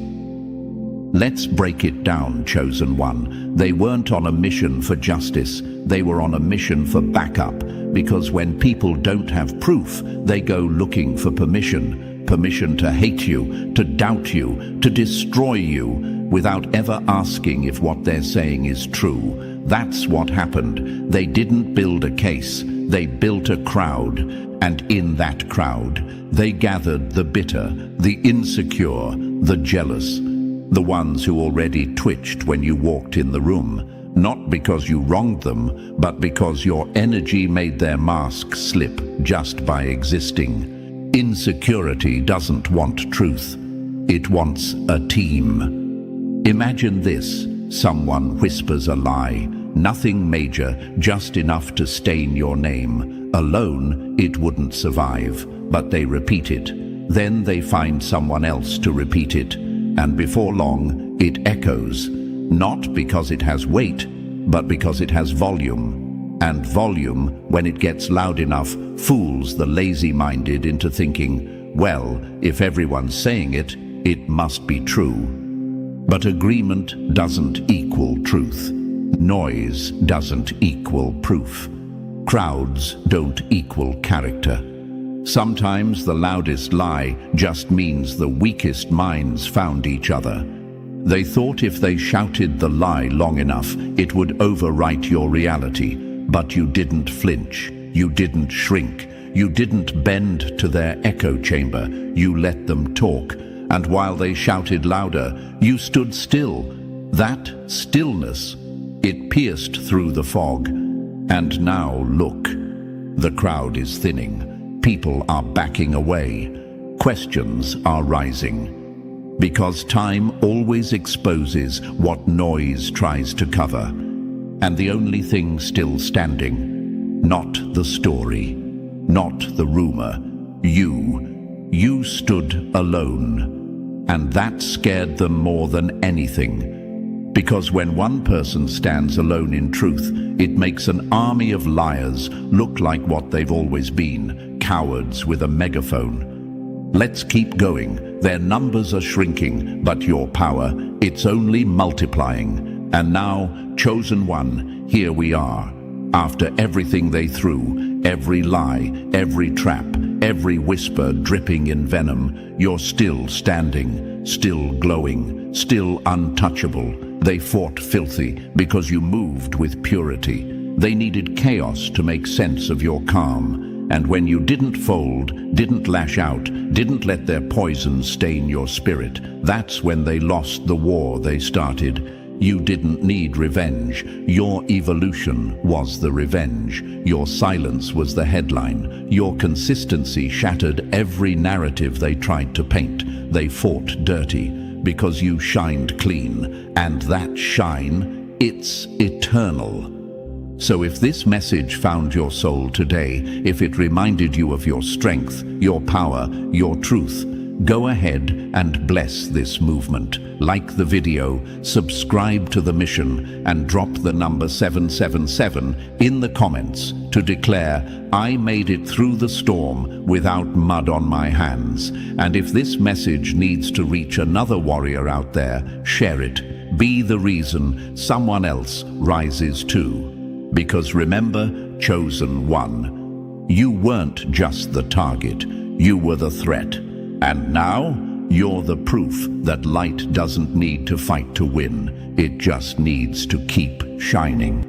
Let's break it down, Chosen One. They weren't on a mission for justice. They were on a mission for backup, because when people don't have proof, they go looking for permission to hate you, to doubt you, to destroy you, without ever asking if what they're saying is true. That's what happened. They didn't build a case, they built a crowd, and in that crowd, they gathered the bitter, the insecure, the jealous, the ones who already twitched when you walked in the room, not because you wronged them, but because your energy made their mask slip just by existing. Insecurity doesn't want truth. It wants a team. Imagine this. Someone whispers a lie. Nothing major, just enough to stain your name. Alone, it wouldn't survive, but they repeat it. Then they find someone else to repeat it, and before long, it echoes. Not because it has weight, but because it has volume. And volume, when it gets loud enough, fools the lazy-minded into thinking, well, if everyone's saying it, it must be true. But agreement doesn't equal truth. Noise doesn't equal proof. Crowds don't equal character. Sometimes the loudest lie just means the weakest minds found each other. They thought if they shouted the lie long enough, it would overwrite your reality. But you didn't flinch. You didn't shrink. You didn't bend to their echo chamber. You let them talk. And while they shouted louder, you stood still. That stillness, it pierced through the fog. And now look. The crowd is thinning. People are backing away. Questions are rising. Because time always exposes what noise tries to cover. And the only thing still standing, not the story, not the rumor, you stood alone. And that scared them more than anything. Because when one person stands alone in truth, it makes an army of liars look like what they've always been, cowards with a megaphone. Let's keep going. Their numbers are shrinking, but your power, it's only multiplying. And now, chosen one, here we are. After everything they threw, every lie, every trap, every whisper dripping in venom, you're still standing, still glowing, still untouchable. They fought filthy because you moved with purity. They needed chaos to make sense of your calm. And when you didn't fold, didn't lash out, didn't let their poison stain your spirit, that's when they lost the war they started. You didn't need revenge. Your evolution was the revenge. Your silence was the headline. Your consistency shattered every narrative they tried to paint. They fought dirty because you shined clean. And that shine, it's eternal. So if this message found your soul today, if it reminded you of your strength, your power, your truth, go ahead and bless this movement. Like the video, subscribe to the mission, and drop the number 777 in the comments to declare, I made it through the storm without mud on my hands. And if this message needs to reach another warrior out there, share it. Be the reason someone else rises too. Because remember, chosen one. You weren't just the target, you were the threat. And now, you're the proof that light doesn't need to fight to win. It just needs to keep shining.